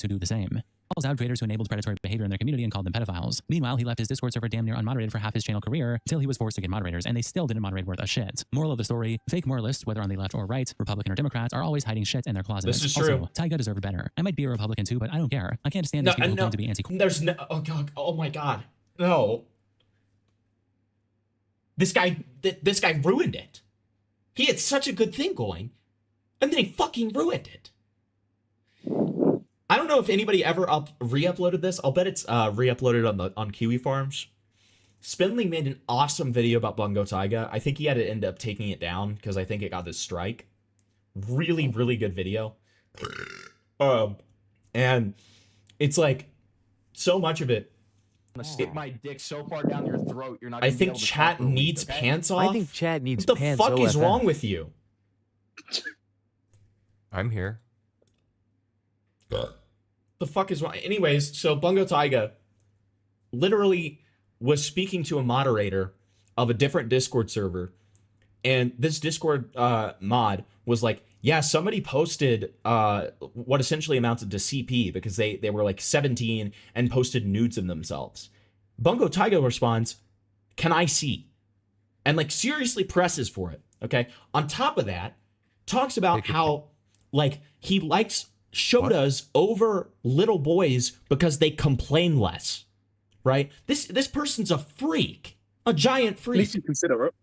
Who do the same. Calls out creators who enabled predatory behavior in their community and called them pedophiles. Meanwhile, he left his Discord server damn near unmoderated for half his channel career until he was forced to get moderators, and they still didn't moderate worth a shit. Moral of the story, fake moralists, whether on the left or right, Republican or Democrats, are always hiding shit in their closets. This is also, true. Tyga deserved better. I might be a Republican too, but I don't care. I can't stand these people who claim to be anti. There's no. Oh god. Oh my god. No. This guy ruined it. He had such a good thing going, and then he fucking ruined it. I don't know if anybody ever re-uploaded this. I'll bet it's re-uploaded on Kiwi Farms. Spindling made an awesome video about Bungo Taiga. I think he had to end up taking it down because I think it got this strike. Really, really good video. And it's like so much of it. I'm gonna stick my dick so far down your throat, you're not. I Gonna be think able to chat talk for a week, needs okay? pants off. I think chat needs What the pants fuck is OFF. wrong with you? I'm here. The fuck is wrong? Anyways, so Bungo Taiga literally was speaking to a moderator of a different Discord server, and this Discord mod was like, yeah, somebody posted what essentially amounted to CP because they were like 17 and posted nudes of themselves. Bungo Taiga responds, "Can I see?" And like seriously presses for it. Okay. On top of that, talks about how like he likes Shotas over little boys because they complain less. Right? This person's a freak. A giant freak. At least you consider it.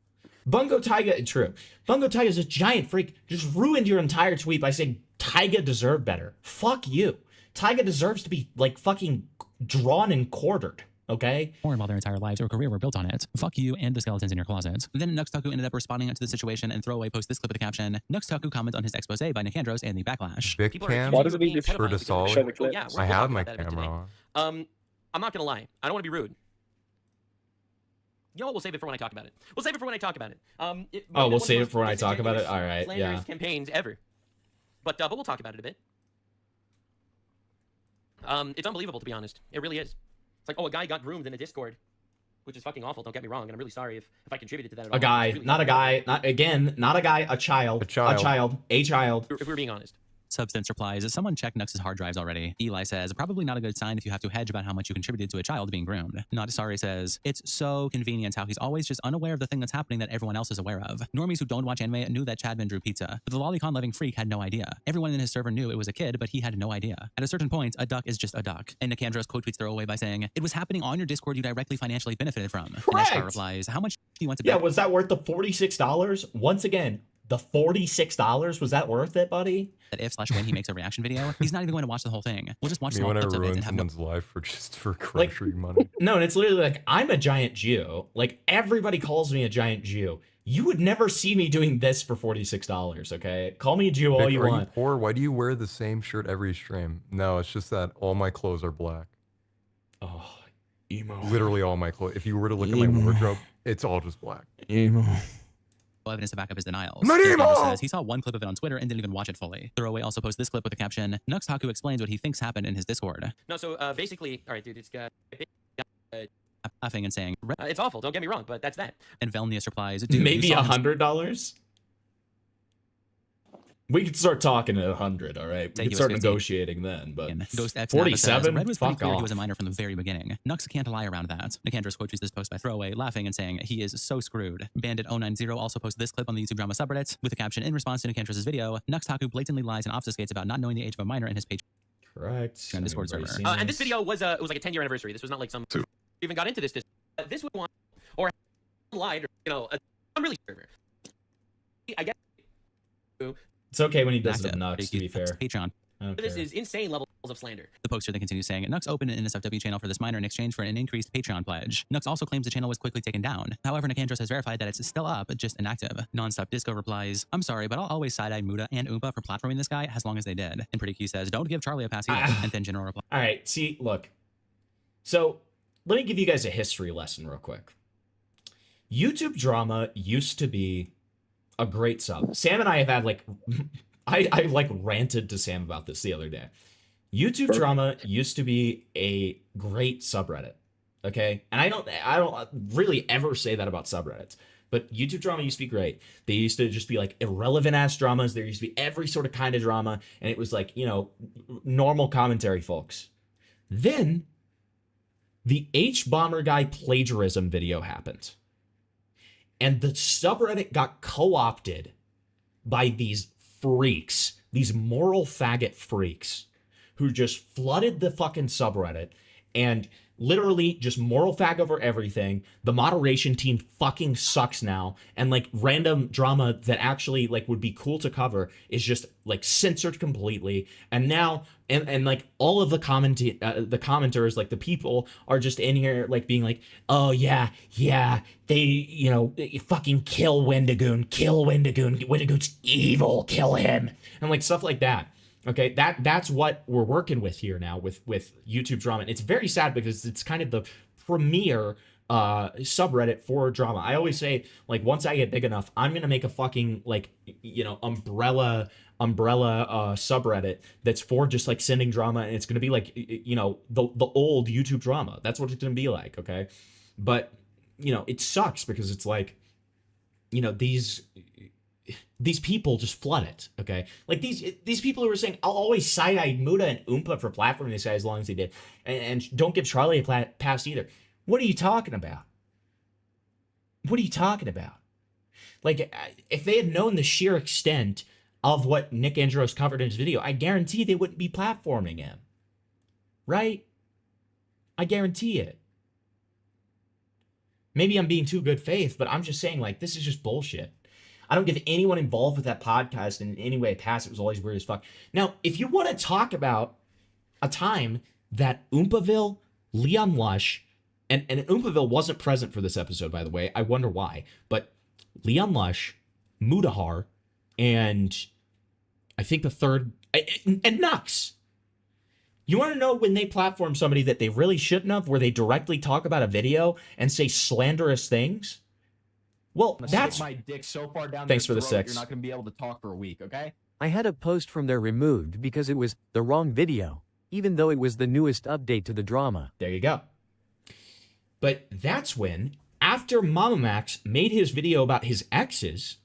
Bungo Taiga, true. Bungo Taiga is a giant freak. Just ruined your entire tweet by saying Taiga deserved better. Fuck you. Taiga deserves to be like fucking drawn and quartered. Okay? Porn while their entire lives or career were built on it. Fuck you and the skeletons in your closet. Then Nux Taku ended up responding to the situation and throwaway post this clip with the caption, Nux Taku comment on his expose by Nicandros and the backlash. Big cam Why does it need to for the solid. Show the clip. Yeah, I have my camera on. I'm not gonna lie. I don't want to be rude. You know what? We'll save it for when I talk about it. We'll save it for when I talk about it. We'll save it for when I talk about it. All right, slanderous yeah. campaigns ever. But we'll talk about it a bit. It's unbelievable, to be honest. It really is. It's like, oh, a guy got groomed in a Discord, which is fucking awful. Don't get me wrong, and I'm really sorry if I contributed to that at all. A guy, Really not a guy, not a child. A child. A child. If we're being honest. Substance replies, someone checked Nux's hard drives already. Eli says, probably not a good sign if you have to hedge about how much you contributed to a child being groomed. Not Sorry says, it's so convenient how he's always just unaware of the thing that's happening that everyone else is aware of. Normies who don't watch anime knew that Chadman drew pizza, but the lolicon loving freak had no idea. Everyone in his server knew it was a kid, but he had no idea. At a certain point, a duck is just a duck. And Nicandros quote tweets throwaway by saying, it was happening on your Discord you directly financially benefited from. And Eshkar replies, how much do you want to Yeah, was that worth the $46? Once again, the $46, was that worth it, buddy? That if/when he makes a reaction video, he's not even going to watch the whole thing. We'll just watch small when I clips of it ruin and have no... someone's life for grocery money. No, and it's literally like, I'm a giant Jew. Like, everybody calls me a giant Jew. You would never see me doing this for $46, okay? Call me a Jew all Vic, you are want. You poor? Why do you wear the same shirt every stream? No, it's just that all my clothes are black. Oh, emo. Literally all my clothes. If you were to look at my wardrobe, it's all just black. Emo. Evidence to back up his denials. Medieval! Says he saw one clip of it on Twitter and didn't even watch it fully. Throwaway also posts this clip with the caption, Nux Taku explains what he thinks happened in his Discord. No, so basically, all right, dude, it's got. Laughing and saying, It's awful, don't get me wrong, but that's that. And Velnius replies, dude, maybe $100? We could start talking at 100, all right? We could start negotiating then, but Ghost X 47? Red was pretty Fuck clear off. he was a minor from the very beginning. Nux can't lie around that. Nicandros quotes this post by Throwaway, laughing and saying, he is so screwed. Bandit090 also posts this clip on the YouTube drama subreddit with the caption, in response to Nicandros' video, Nux Taku blatantly lies and obfuscates about not knowing the age of a minor in his page. Correct. On Discord server. And this video was it was like a 10-year anniversary. This was not like some even got into this. This would want or lied or I'm really sure. I guess. It's okay when he does it Nux, to be fair. Patreon. This is insane levels of slander. The poster then continues saying, Nux opened an NSFW channel for this minor in exchange for an increased Patreon pledge. Nux also claims the channel was quickly taken down. However, Nicandros has verified that it's still up, just inactive. Nonstop Disco replies, I'm sorry, but I'll always side-eye Muda and Oompa for platforming this guy as long as they did. And Pretty Q says, don't give Charlie a pass either. And then General replies. All right, see, look. So, let me give you guys a history lesson real quick. YouTube drama used to be a great sub. Sam and I have had, like... I like ranted to Sam about this the other day. YouTube drama used to be a great subreddit, okay? And I don't really ever say that about subreddits, but YouTube drama used to be great. They used to just be like irrelevant ass dramas. There used to be every sort of kind of drama, and it was like, normal commentary, folks. Then the H-Bomber guy plagiarism video happened, and the subreddit got co-opted by these freaks, these moral faggot freaks who just flooded the fucking subreddit and literally just moral fag over everything. The moderation team fucking sucks now, and like random drama that actually like would be cool to cover is just like censored completely. And now and like all of the commenters, like the people are just in here like being like, oh yeah, they fucking kill Wendigoon, Wendigoon's evil, kill him, and like stuff like that. Okay, that's what we're working with here now with YouTube drama. And it's very sad because it's kind of the premier subreddit for drama. I always say, like, once I get big enough, I'm gonna make a fucking like umbrella subreddit that's for just like sending drama, and it's gonna be like the old YouTube drama. That's what it's gonna be like. Okay, but it sucks because it's like these people just flood it, okay? Like these people who were saying, I'll always side-eye Muda and Oompa for platforming this guy as long as they did, and don't give Charlie a pass either. What are you talking about? What are you talking about? Like, if they had known the sheer extent of what Nick Andros covered in his video, I guarantee they wouldn't be platforming him. Right? I guarantee it. Maybe I'm being too good faith, but I'm just saying, like, this is just bullshit. I don't give anyone involved with that podcast in any way a pass. It was always weird as fuck. Now, if you want to talk about a time that Oompaville, Leon Lush, and Oompaville wasn't present for this episode, by the way. I wonder why. But Leon Lush, Mudahar, and I think the third, and Nux. You want to know when they platform somebody that they really shouldn't have, where they directly talk about a video and say slanderous things? Well, that's my dick so far down. Thanks for the throat, 6. You're not gonna be able to talk for a week, okay? I had a post from there removed because it was the wrong video, even though it was the newest update to the drama. There you go. But that's when, after Mama Max made his video about his exes,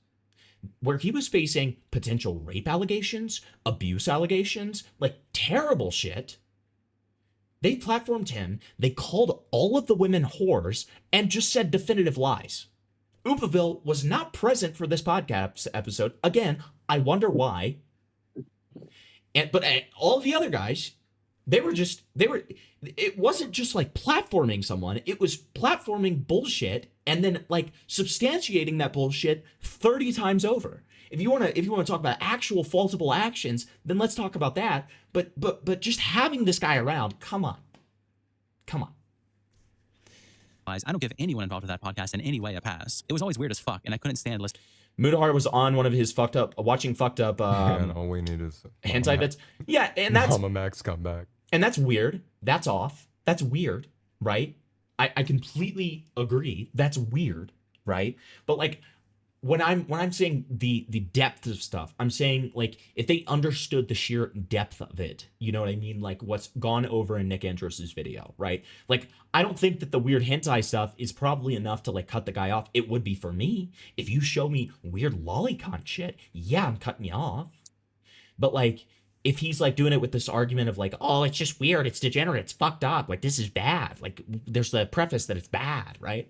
where he was facing potential rape allegations, abuse allegations, like terrible shit. They platformed him, they called all of the women whores, and just said definitive lies. Oopaville was not present for this podcast episode. Again, I wonder why. But all the other guys, it wasn't just like platforming someone, it was platforming bullshit and then like substantiating that bullshit 30 times over. If you want to talk about actual falsifiable actions, then let's talk about that. But just having this guy around, come on. I don't give anyone involved with that podcast in any way a pass. It was always weird as fuck, and I couldn't stand listening. Mudahar was on one of his watching fucked up and all we need is hentai bits. Yeah, and that's Mama Max come back. And that's weird. That's off. That's weird, right? I completely agree. That's weird, right? But like when I'm saying the depth of stuff, I'm saying like if they understood the sheer depth of it, you know what I mean? Like what's gone over in Nick Andros's video, right? Like I don't think that the weird hentai stuff is probably enough to like cut the guy off. It would be for me. If you show me weird lolicon shit, yeah, I'm cutting you off. But like if he's like doing it with this argument of like, oh, it's just weird, it's degenerate, it's fucked up, like this is bad, like there's the preface that it's bad, right?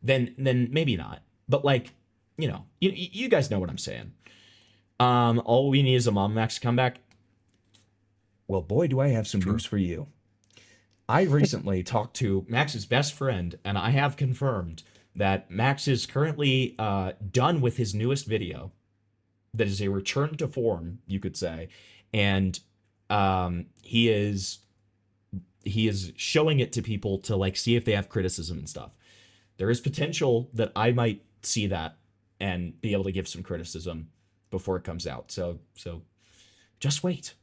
Then maybe not. But like, you know, you guys know what I'm saying. All we need is a Mom Max comeback. Well, boy, do I have some news for you. I recently talked to Max's best friend, and I have confirmed that Max is currently done with his newest video. That is a return to form, you could say. And he is showing it to people to like see if they have criticism and stuff. There is potential that I might see that and be able to give some criticism before it comes out. So just wait.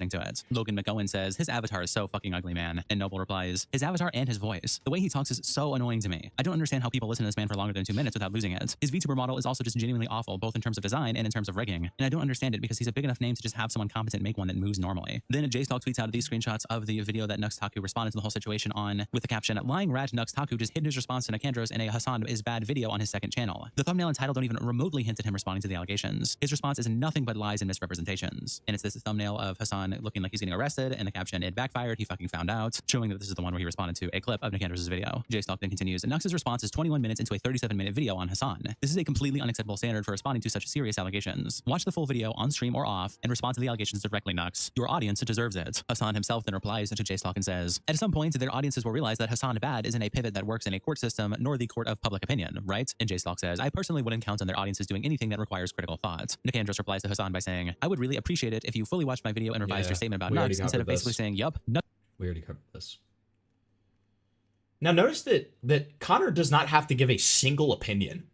To it. Logan McGowan says, his avatar is so fucking ugly, man. And Noble replies, his avatar and his voice. The way he talks is so annoying to me. I don't understand how people listen to this man for longer than 2 minutes without losing it. His VTuber model is also just genuinely awful, both in terms of design and in terms of rigging. And I don't understand it because he's a big enough name to just have someone competent make one that moves normally. Then JStalk tweets out these screenshots of the video that Nux Taku responded to the whole situation on, with the caption, lying rat Nux Taku just hid his response to Nicandros in a Hassan is bad video on his second channel. The thumbnail and title don't even remotely hint at him responding to the allegations. His response is nothing but lies and misrepresentations. And it's this thumbnail of Hassan looking like he's getting arrested, and the caption, it backfired, he fucking found out, showing that this is the one where he responded to a clip of Nicandros' video. JStalk then continues, Nux's response is 21 minutes into a 37-minute video on Hassan. This is a completely unacceptable standard for responding to such serious allegations. Watch the full video on stream or off and respond to the allegations directly, Nux. Your audience deserves it. Hassan himself then replies to JStalk and says, at some point, their audiences will realize that Hassan Bad isn't a pivot that works in a court system nor the court of public opinion, right? And JStalk says, I personally wouldn't count on their audiences doing anything that requires critical thought. Nicandros replies to Hassan by saying, I would really appreciate it if you fully watched my video and revised your statement about Nux instead of basically saying, yup. We already covered this. Now notice that Connor does not have to give a single opinion.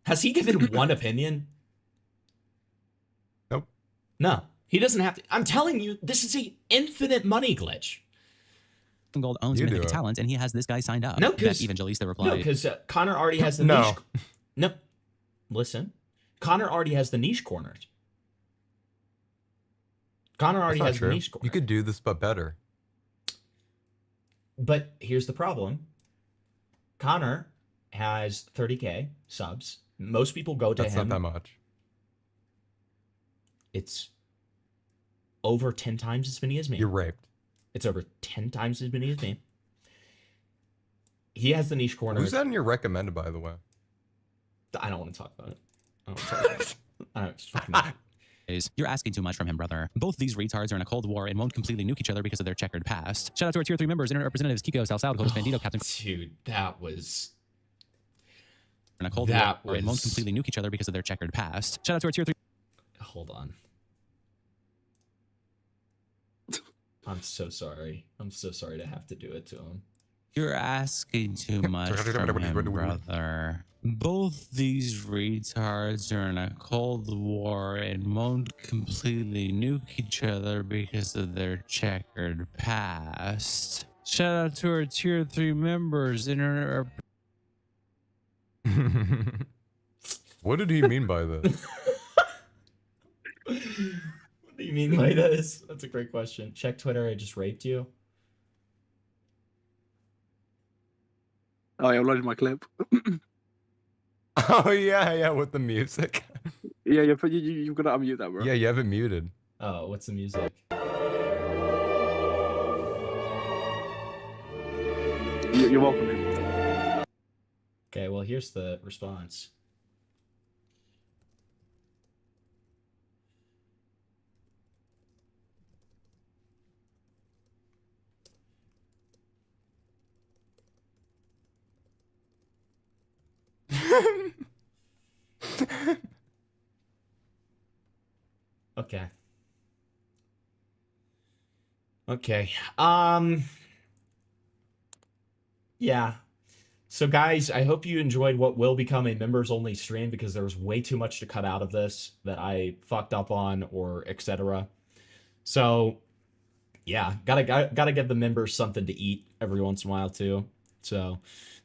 Has he given one opinion? Nope. No, he doesn't have to. I'm telling you, this is an infinite money glitch. Gold owns Mythic Talent, and he has this guy signed up. No, because Evangelista replied. No, because Connor already has the niche. No, listen, Connor already has the niche cornered. Connor already has the niche corner. You could do this, but better. But here's the problem. Connor has 30K subs. Most people go to him. That's not that much. It's over 10 times as many as me. You're raped. It's over 10 times as many as me. He has the niche corner. Who's that in your recommended, by the way? I don't want to talk about it. I don't want to talk about it. I don't fucking You're asking too much from him, brother. Both these retards are in a cold war and won't completely nuke each other because of their checkered past. Shout out to our tier 3 members, Internet Representatives Kiko, Salsal, Coach Bandito, Captain. Dude, that was... In a cold war and won't completely nuke each other because of their checkered past. Shout out to our tier 3... Hold on. I'm so sorry. I'm so sorry to have to do it to him. You're asking too much from him, brother. Both these retards are in a cold war and won't completely nuke each other because of their checkered past. Shout out to our tier 3 members. What did he mean by this? What do you mean by this? That's a great question. Check Twitter, I just raped you. Oh, yeah, I uploaded my clip. Oh, yeah, with the music. Yeah, you've got to unmute that, bro. Yeah, you have it muted. Oh, what's the music? You're welcome. Man. Okay, well, here's the response. Okay. Okay. Yeah. So guys, I hope you enjoyed what will become a members only stream because there was way too much to cut out of this that I fucked up on or etc. So yeah, gotta give the members something to eat every once in a while too. So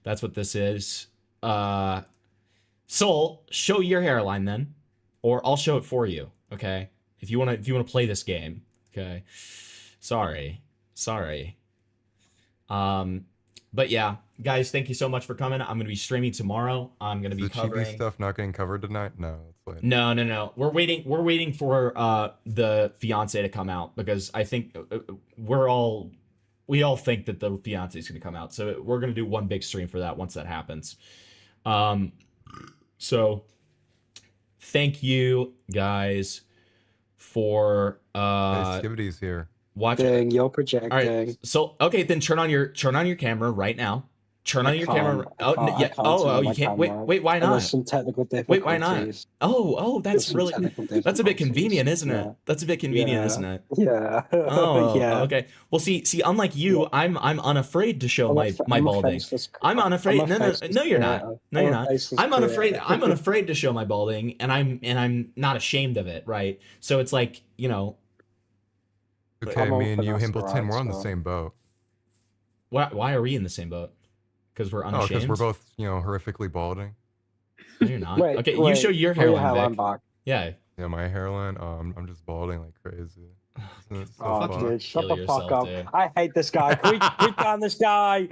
that's what this is. Soul, show your hairline then, or I'll show it for you. Okay, if you wanna play this game. Okay, sorry. But yeah, guys, thank you so much for coming. I'm gonna be streaming tomorrow. I'm gonna be covering chibi stuff not getting covered tonight. No, it's like... No. We're waiting for the fiance to come out because I think we all think that the fiance is gonna come out. So we're gonna do one big stream for that once that happens. So thank you guys for activities here. Watching. You're projecting. All right. So okay, then turn on your camera right now. Turn on your camera. Oh yeah. Oh, you can't. Wait. Why not? There's some technical difficulties. Wait, why not? Oh, that's a bit convenient, isn't it? Yeah. That's a bit convenient, isn't it? Yeah. Oh, yeah. okay. Well, see, unlike you, I'm unafraid to show my balding. I'm unafraid. No, you're not. No, you're not. I'm unafraid. I'm unafraid to show my balding, and I'm not ashamed of it, right? So it's like, you know. Okay, me and you, Himbleton, we're on the same boat. Why are we in the same boat? Because we're unashamed? Because we're both, horrificully balding. No, you're not. Okay, you show your hairline, Vic. Yeah. Yeah, my hairline, I'm just balding like crazy. Dude, shut the fuck up. Dude. I hate this guy. Can we down this guy?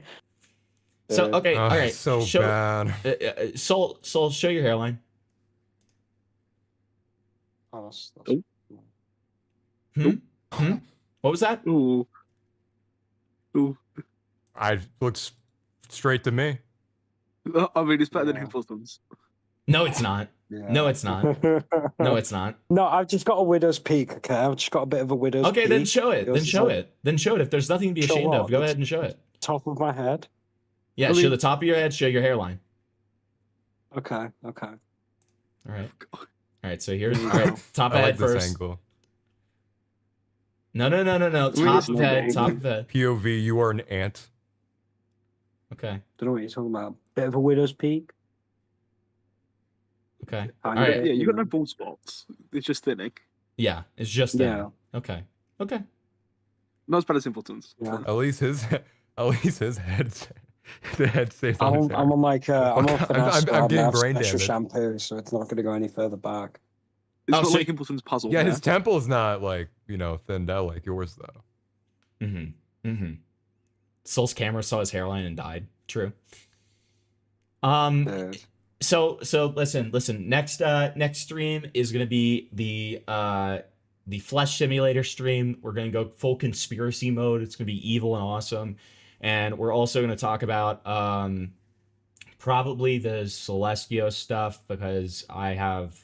So, okay, all right. So bad. Soul, show your hairline. Oh, What was that? Ooh. I looks straight to me. I mean, it's better than Himbleton's. No, it's not. Yeah. No, it's not. No, it's not. No, I've just got a widow's peak. Okay, I've just got a bit of a widow's peak. Okay, then show it. Then show it. If there's nothing to be ashamed of, go ahead and show it. Top of my head. Yeah, show the top of your head. Show your hairline. Okay. All right. So here's top of head first. Angle. No. Top of head. POV, you are an ant. Okay. Don't know what you're talking about. Bit of a widow's peak. Okay. All right. Yeah, you got no bald spots. It's just thinning. Yeah, it's just thinning. Okay. Not as bad as Himbleton's. Yeah. At least his head's the head stays on his hair. I'm on like I'm getting brain damage. damage. Shampoo, so it's not going to go any further back. It's not like Himbleton's puzzle. Yeah, his temple's not like thinned out like yours though. Soul's camera saw his hairline and died. True. So listen. Next stream is gonna be the flesh simulator stream. We're gonna go full conspiracy mode. It's gonna be evil and awesome, and we're also gonna talk about probably the Celestio stuff because I have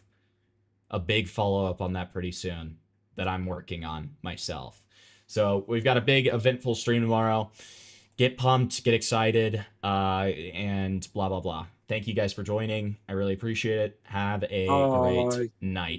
a big follow-up on that pretty soon that I'm working on myself. So we've got a big eventful stream tomorrow. Get pumped, get excited, and blah, blah, blah. Thank you guys for joining. I really appreciate it. Have a great night.